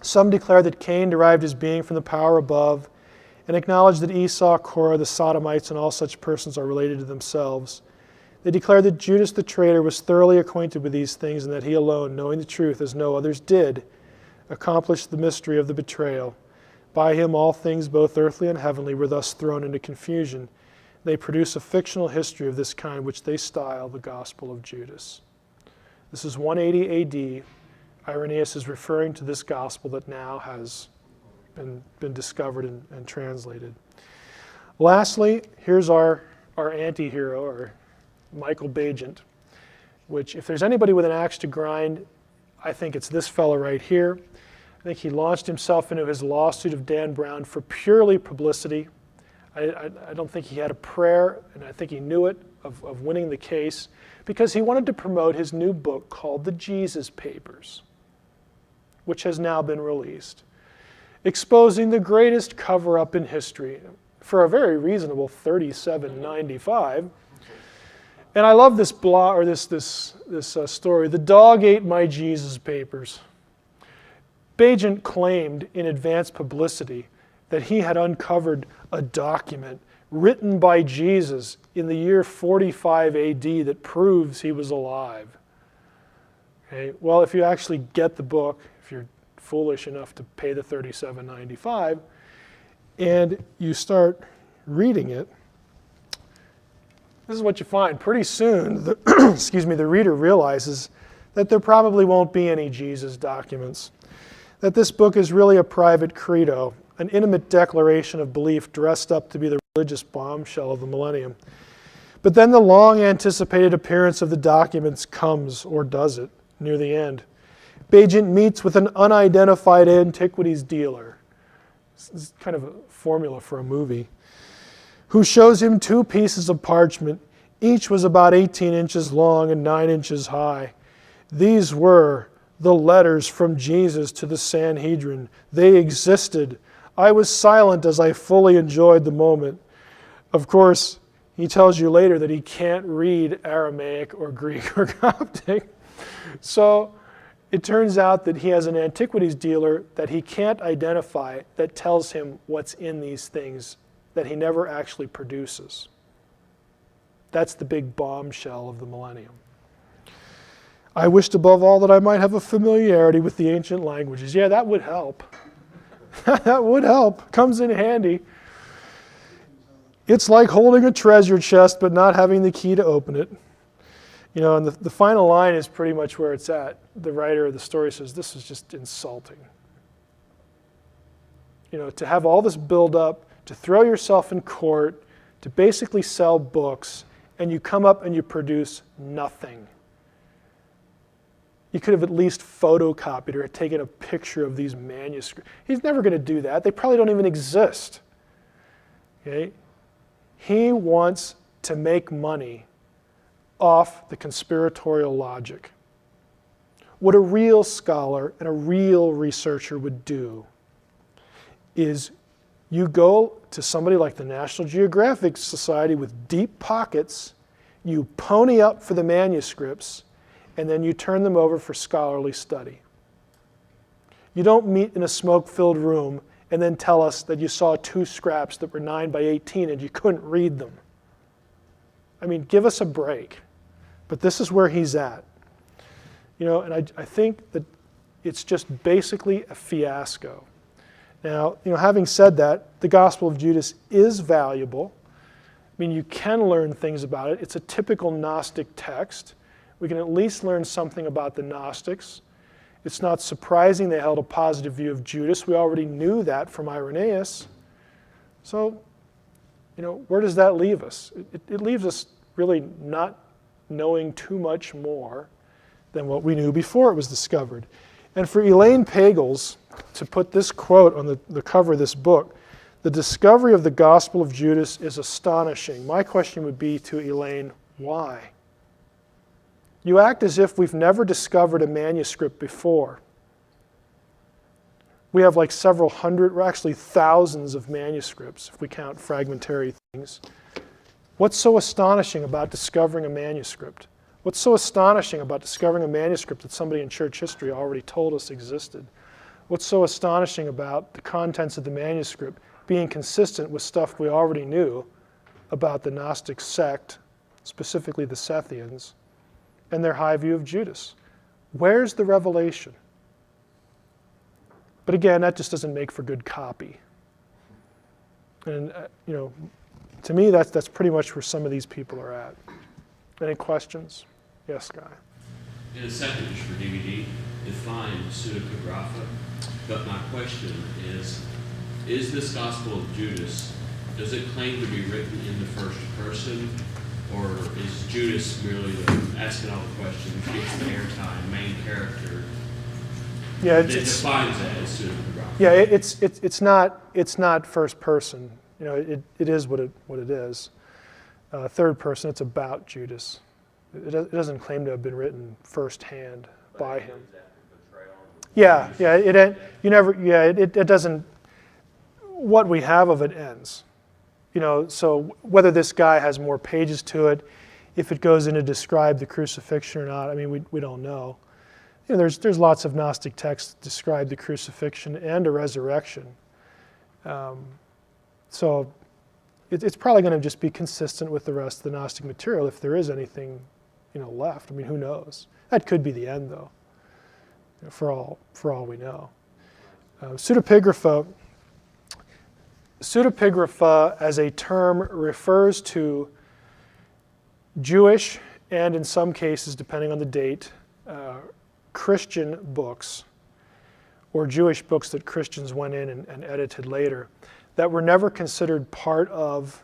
Some declare that Cain derived his being from the power above, and acknowledge that Esau, Korah, the Sodomites, and all such persons are related to themselves. They declare that Judas the traitor was thoroughly acquainted with these things, and that he alone, knowing the truth as no others did, accomplished the mystery of the betrayal. By him all things, both earthly and heavenly, were thus thrown into confusion. They produce a fictional history of this kind, which they style the Gospel of Judas. This is 180 AD. Irenaeus is referring to this gospel that now has been discovered and translated. Lastly, here's our anti-hero, or Michael Heiser, which if there's anybody with an axe to grind, I think it's this fellow right here. I think he launched himself into his lawsuit of Dan Brown for purely publicity. I don't think he had a prayer, and I think he knew it, of winning the case, because he wanted to promote his new book called The Jesus Papers, which has now been released, exposing the greatest cover-up in history for a very reasonable $37.95. And I love this this story. The dog ate my Jesus Papers. Heiser claimed in advance publicity that he had uncovered a document written by Jesus in the year 45 AD that proves he was alive. Okay? Well, if you actually get the book, if you're foolish enough to pay the $37.95, and you start reading it, this is what you find. Pretty soon, the reader realizes that there probably won't be any Jesus documents, that this book is really a private credo, an intimate declaration of belief dressed up to be the religious bombshell of the millennium. But then the long-anticipated appearance of the documents comes, or does it, near the end. Heiser meets with an unidentified antiquities dealer. This is kind of a formula for a movie, who shows him 2 pieces of parchment. Each was about 18 inches long and 9 inches high. These were the letters from Jesus to the Sanhedrin. They existed. I was silent as I fully enjoyed the moment. Of course, he tells you later that he can't read Aramaic or Greek or Coptic. So it turns out that he has an antiquities dealer that he can't identify that tells him what's in these things that he never actually produces. That's the big bombshell of the millennium. I wished above all that I might have a familiarity with the ancient languages. Yeah, that would help. That would help. Comes in handy. It's like holding a treasure chest but not having the key to open it. You know, and the final line is pretty much where it's at. The writer of the story says, this is just insulting. You know, to have all this build up, to throw yourself in court, to basically sell books, and you come up and you produce nothing. You could have at least photocopied or taken a picture of these manuscripts. He's never going to do that. They probably don't even exist. Okay? He wants to make money off the conspiratorial logic. What a real scholar and a real researcher would do is you go to somebody like the National Geographic Society with deep pockets, you pony up for the manuscripts, and then you turn them over for scholarly study. You don't meet in a smoke-filled room and then tell us that you saw 2 scraps that were 9 by 18 and you couldn't read them. I mean, give us a break. But this is where he's at. You know, and I think that it's just basically a fiasco. Now, you know, having said that, the Gospel of Judas is valuable. I mean, you can learn things about it. It's a typical Gnostic text. We can at least learn something about the Gnostics. It's not surprising they held a positive view of Judas. We already knew that from Irenaeus. So, you know, where does that leave us? It leaves us really not knowing too much more than what we knew before it was discovered. And for Elaine Pagels to put this quote on the cover of this book, the discovery of the Gospel of Judas is astonishing. My question would be to Elaine, why? You act as if we've never discovered a manuscript before. We have like several hundred, or actually thousands of manuscripts, if we count fragmentary things. What's so astonishing about discovering a manuscript? What's so astonishing about discovering a manuscript that somebody in church history already told us existed? What's so astonishing about the contents of the manuscript being consistent with stuff we already knew about the Gnostic sect, specifically the Sethians, and their high view of Judas? Where's the revelation? But again, that just doesn't make for good copy. And you know, to me, that's pretty much where some of these people are at. Any questions? Yes, Guy. In a second, just for DVD, define pseudepigrapha. But my question is this Gospel of Judas, does it claim to be written in the first person? Or is Judas merely asking all the questions, gets the airtime, main character? Yeah, it defines that as pseudepigrapha. Yeah, it's not first person. You know, it is what it is. Third person, it's about Judas. It doesn't claim to have been written firsthand by him. Yeah, it doesn't. What we have of it ends. You know, so whether this guy has more pages to it, if it goes in to describe the crucifixion or not, I mean, we don't know. You know, there's lots of Gnostic texts that describe the crucifixion and a resurrection. So it's probably going to just be consistent with the rest of the Gnostic material if there is anything, you know, left. I mean, who knows? That could be the end, though, you know, for all we know. Pseudepigrapha as a term refers to Jewish and, in some cases, depending on the date, Christian books or Jewish books that Christians went in and edited later that were never considered part of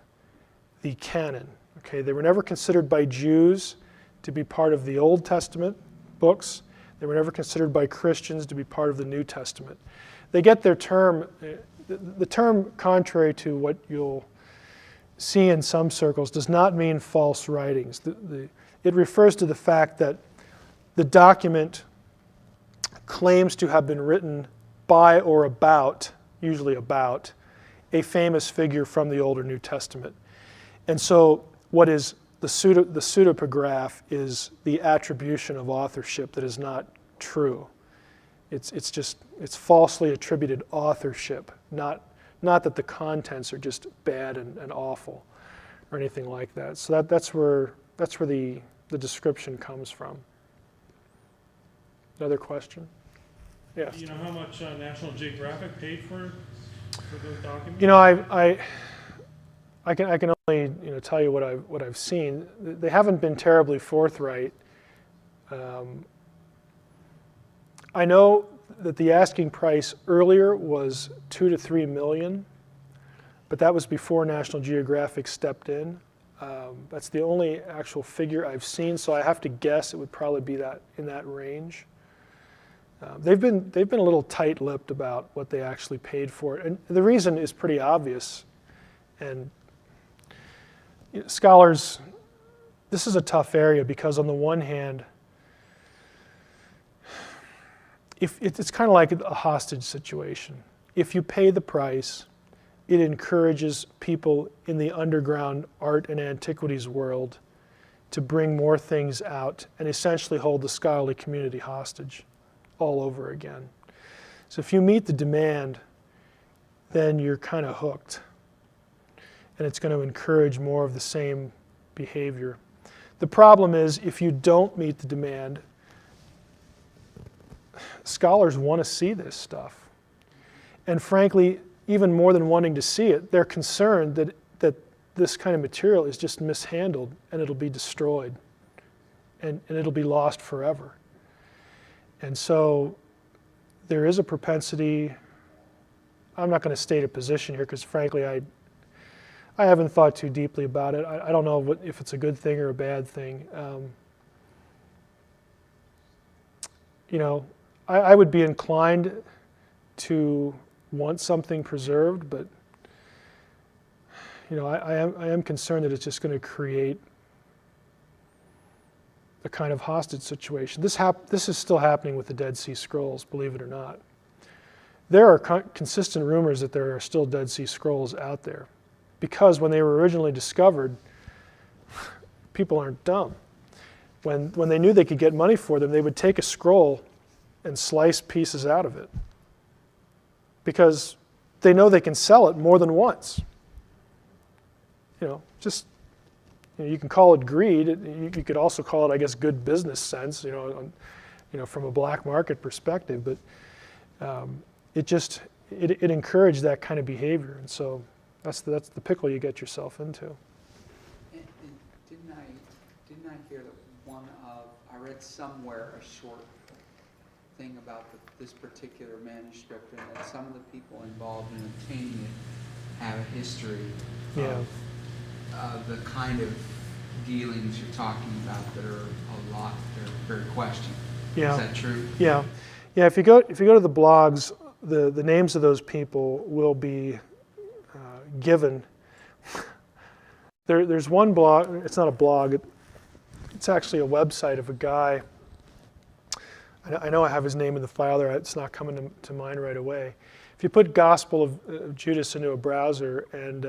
the canon. Okay, they were never considered by Jews to be part of the Old Testament books. They were never considered by Christians to be part of the New Testament. They get their term, the term contrary to what you'll see in some circles does not mean false writings. It refers to the fact that the document claims to have been written by or about, usually about, a famous figure from the Old or New Testament. And so what is the pseudepigraph is the attribution of authorship that is not true. It's falsely attributed authorship, not that the contents are just bad and awful or anything like that. So that's where the description comes from. Another question? Yes. Do you know how much National Geographic paid for those documents? You know, I can only tell you what I've seen. They haven't been terribly forthright. I know that the asking price earlier was $2 to $3 million, but that was before National Geographic stepped in. That's the only actual figure I've seen, so I have to guess it would probably be in that range. They've been a little tight-lipped about what they actually paid for it, and the reason is pretty obvious. And scholars, this is a tough area because on the one hand, it's kind of like a hostage situation. If you pay the price, it encourages people in the underground art and antiquities world to bring more things out and essentially hold the scholarly community hostage all over again. So if you meet the demand, then you're kind of hooked. And it's going to encourage more of the same behavior. The problem is if you don't meet the demand, scholars want to see this stuff. And frankly, even more than wanting to see it, they're concerned that this kind of material is just mishandled and it'll be destroyed and it'll be lost forever. And so there is a propensity, I'm not going to state a position here because frankly I haven't thought too deeply about it. I don't know if it's a good thing or a bad thing. I would be inclined to want something preserved, but I am concerned that it's just going to create a kind of hostage situation. This is still happening with the Dead Sea Scrolls, believe it or not. There are consistent rumors that there are still Dead Sea Scrolls out there, because when they were originally discovered, people aren't dumb. When they knew they could get money for them, they would take a scroll and slice pieces out of it, because they know they can sell it more than once. You can call it greed. You could also call it, I guess, good business sense. From a black market perspective. But it encouraged that kind of behavior, and so that's the pickle you get yourself into. And didn't I hear that I read somewhere a short thing about this particular manuscript, and that some of the people involved in obtaining it have a history of the kind of dealings you're talking about that are they're very questioned. Yeah. Is that true? Yeah. If you go to the blogs, the names of those people will be given. There's one blog. It's not a blog. It's actually a website of a guy. I know I have his name in the file there. It's not coming to mind right away. If you put Gospel of Judas into a browser, and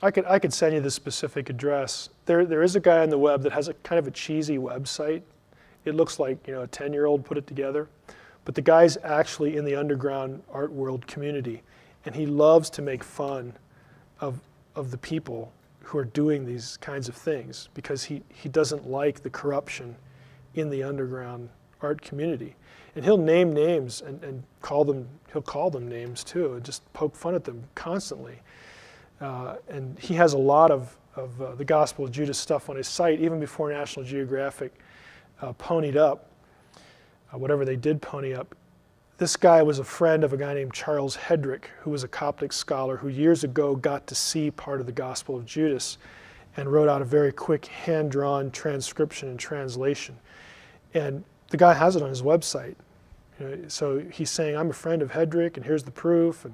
I could send you the specific address. There is a guy on the web that has a kind of a cheesy website. It looks like a 10-year-old put it together, but the guy's actually in the underground art world community, and he loves to make fun of the people who are doing these kinds of things, because he doesn't like the corruption in the underground art community. And he'll name names and he'll call them names too, and just poke fun at them constantly. And he has a lot of the Gospel of Judas stuff on his site, even before National Geographic ponied up, whatever they did pony up. This guy was a friend of a guy named Charles Hedrick, who was a Coptic scholar who years ago got to see part of the Gospel of Judas and wrote out a very quick hand-drawn transcription and translation. And the guy has it on his website. So he's saying, I'm a friend of Hedrick, and here's the proof.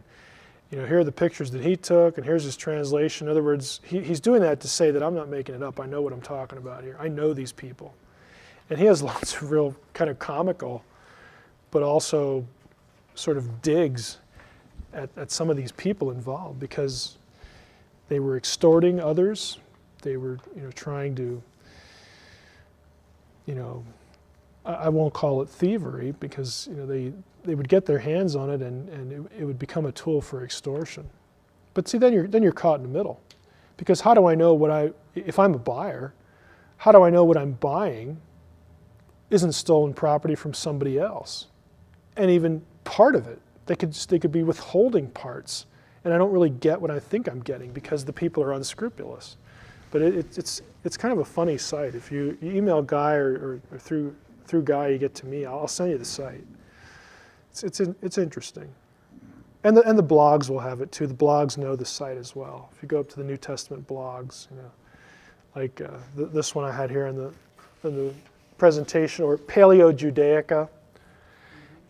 here are the pictures that he took, and here's his translation. In other words, he's doing that to say that I'm not making it up. I know what I'm talking about here. I know these people. And he has lots of real kind of comical, but also sort of digs at some of these people involved, because they were extorting others. They were, trying to, I won't call it thievery, because, they would get their hands on it, and it would become a tool for extortion. But see, then you're caught in the middle, because how do I know if I'm a buyer, how do I know what I'm buying isn't stolen property from somebody else? And even part of it, they could be withholding parts, and I don't really get what I think I'm getting because the people are unscrupulous. But it's kind of a funny site. If you email Guy or through Guy you get to me, I'll send you the site. It's interesting. And the blogs will have it too. The blogs know the site as well. If you go up to the New Testament blogs, like this one I had here in the presentation, or Paleo Judaica,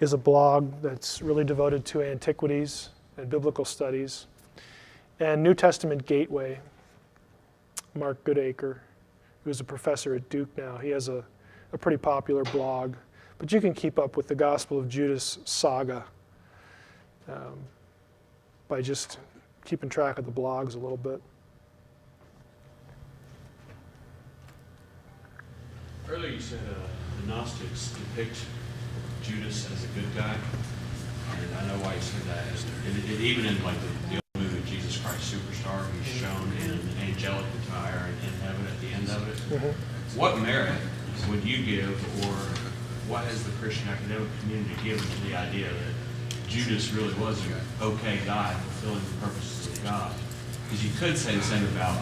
is a blog that's really devoted to antiquities and biblical studies. And New Testament Gateway, Mark Goodacre, who's a professor at Duke now, he has a pretty popular blog. But you can keep up with the Gospel of Judas saga by just keeping track of the blogs a little bit. Earlier you said the Gnostics depict Judas as a good guy, and I know why you said that. Even in like the old movie Jesus Christ Superstar, he's shown in angelic attire in heaven at the end of it. Mm-hmm. What merit would you give, or what has the Christian academic community given to the idea that Judas really was an okay guy fulfilling the purposes of God? Because you could say the same about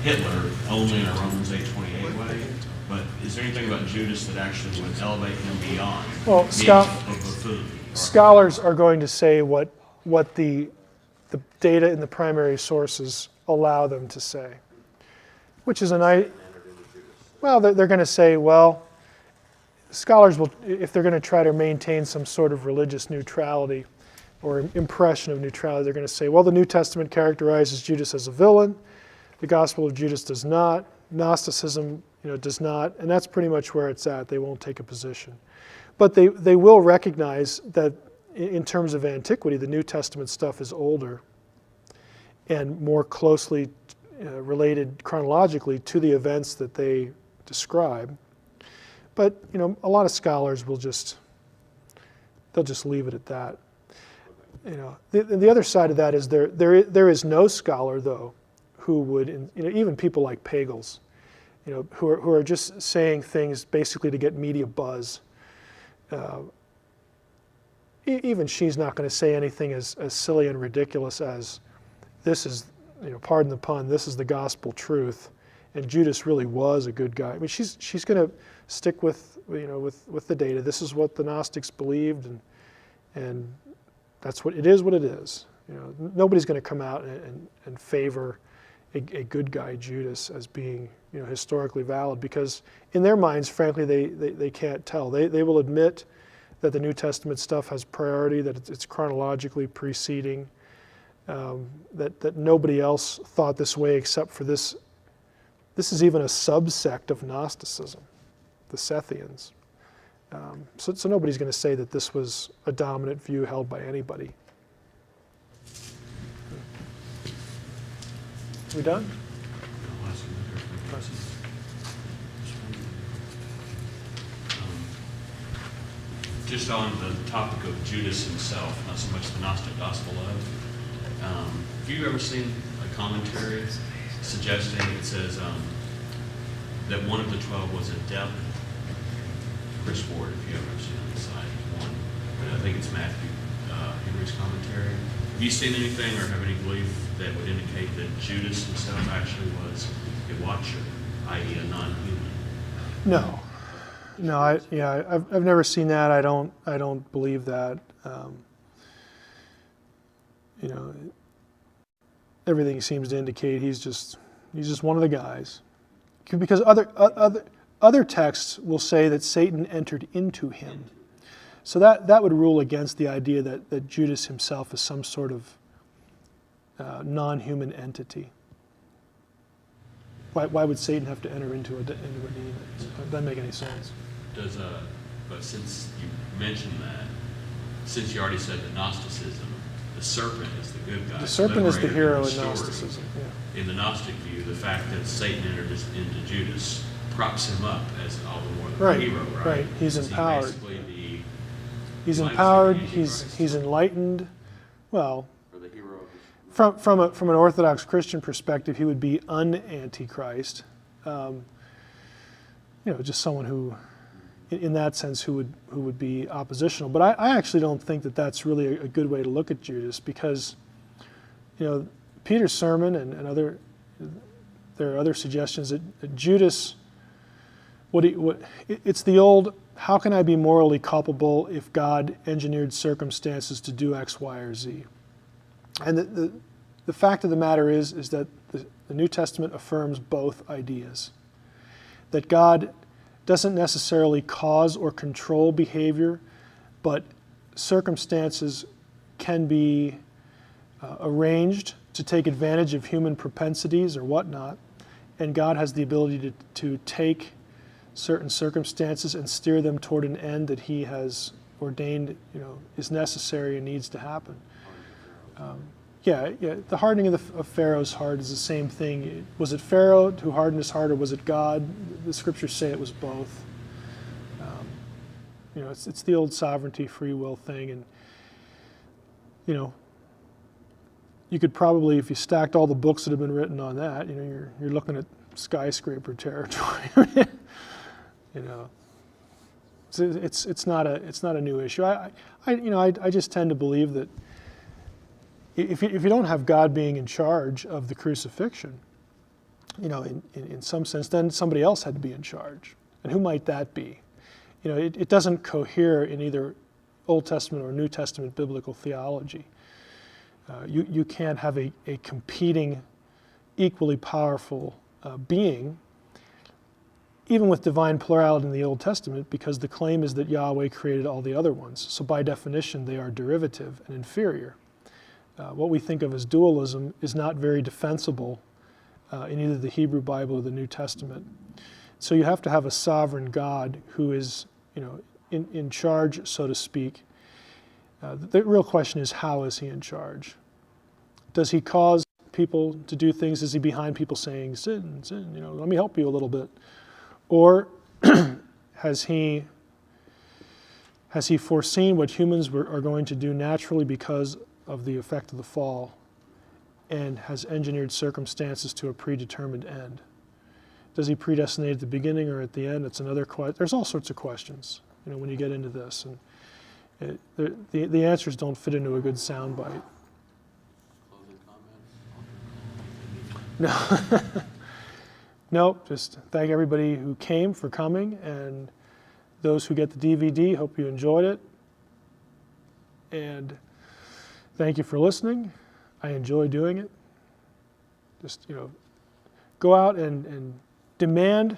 Hitler, only in a Romans 8:28 way. But is there anything about Judas that actually would elevate him beyond being a buffoon? Scholars are going to say what the data in the primary sources allow them to say, which is well, they're going to say, well, scholars will, if they're going to try to maintain some sort of religious neutrality or impression of neutrality, they're going to say, well, the New Testament characterizes Judas as a villain, the Gospel of Judas does not, Gnosticism does not, and that's pretty much where it's at. They won't take a position. But they will recognize that in terms of antiquity, the New Testament stuff is older and more closely related chronologically to the events that they describe. But a lot of scholars will they'll just leave it at that. The other side of that is there is no scholar though who would, even people like Pagels, who are just saying things basically to get media buzz. Even she's not going to say anything as silly and ridiculous as, this is, pardon the pun, this is the gospel truth, and Judas really was a good guy. I mean, she's going to stick with the data. This is what the Gnostics believed, and that's what it is. What it is. Nobody's going to come out and favor a good guy Judas as being historically valid, because in their minds, frankly, they can't tell. They will admit that the New Testament stuff has priority, that it's chronologically preceding, that nobody else thought this way except for this. This is even a subsect of Gnosticism, the Sethians. So nobody's going to say that this was a dominant view held by anybody. We done? Just on the topic of Judas himself, not so much the Gnostic gospel of. Have you ever seen a commentary suggesting it says that one of the 12 was adept? Chris Ward, if you ever seen on the side, one. I think it's Matthew Henry's commentary. Have you seen anything or have any belief that would indicate that Judas himself actually was a watcher, i.e. a non-human? No. I've never seen that. I don't believe that. Everything seems to indicate he's just one of the guys. Because other texts will say that Satan entered into him. So that would rule against the idea that Judas himself is some sort of non-human entity. Why would Satan have to enter into a demon? It doesn't make any sense. But since you mentioned that, since you already said that Gnosticism, the serpent is the good guy. The serpent is the liberator hero in the story. Gnosticism. Yeah. In the Gnostic view, the fact that Satan entered into Judas props him up as all the more Right, the hero, right? right. He's Is he empowered. basically the He's might empowered. say the He's Antichrist? enlightened. Well, Or the hero of his from an Orthodox Christian perspective, he would be un-Antichrist. Just someone who, in that sense, who would be oppositional. But I actually don't think that that's really a good way to look at Judas, because, Peter's sermon and there are other suggestions that Judas, it's the old, how can I be morally culpable if God engineered circumstances to do X, Y, or Z? And the fact of the matter is that the New Testament affirms both ideas. That God doesn't necessarily cause or control behavior, but circumstances can be arranged to take advantage of human propensities or whatnot, and God has the ability to take certain circumstances and steer them toward an end that He has ordained, is necessary and needs to happen. The hardening of Pharaoh's heart is the same thing. Was it Pharaoh who hardened his heart, or was it God? The scriptures say it was both. It's the old sovereignty, free will thing, and you could probably, if you stacked all the books that have been written on that, you're looking at skyscraper territory. It's not a new issue. I just tend to believe that if you don't have God being in charge of the crucifixion, in some sense, then somebody else had to be in charge. And who might that be? It doesn't cohere in either Old Testament or New Testament biblical theology. You can't have a competing, equally powerful being, even with divine plurality in the Old Testament, because the claim is that Yahweh created all the other ones. So by definition, they are derivative and inferior. What we think of as dualism is not very defensible in either the Hebrew Bible or the New Testament. So you have to have a sovereign God who is, in charge, so to speak. The real question is, how is He in charge? Does He cause people to do things? Is He behind people saying, sin, let me help you a little bit? Or has He foreseen what humans are going to do naturally because of the effect of the fall, and has engineered circumstances to a predetermined end? Does He predestinate at the beginning or at the end? It's another question. There's all sorts of questions, when you get into this, and the answers don't fit into a good soundbite. closing comments? No, no. Just thank everybody who came for coming, and those who get the DVD. Hope you enjoyed it, and thank you for listening. I enjoy doing it. Just go out and demand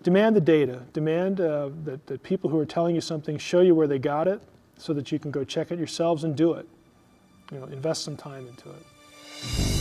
the data. Demand that people who are telling you something show you where they got it, so that you can go check it yourselves and do it. Invest some time into it.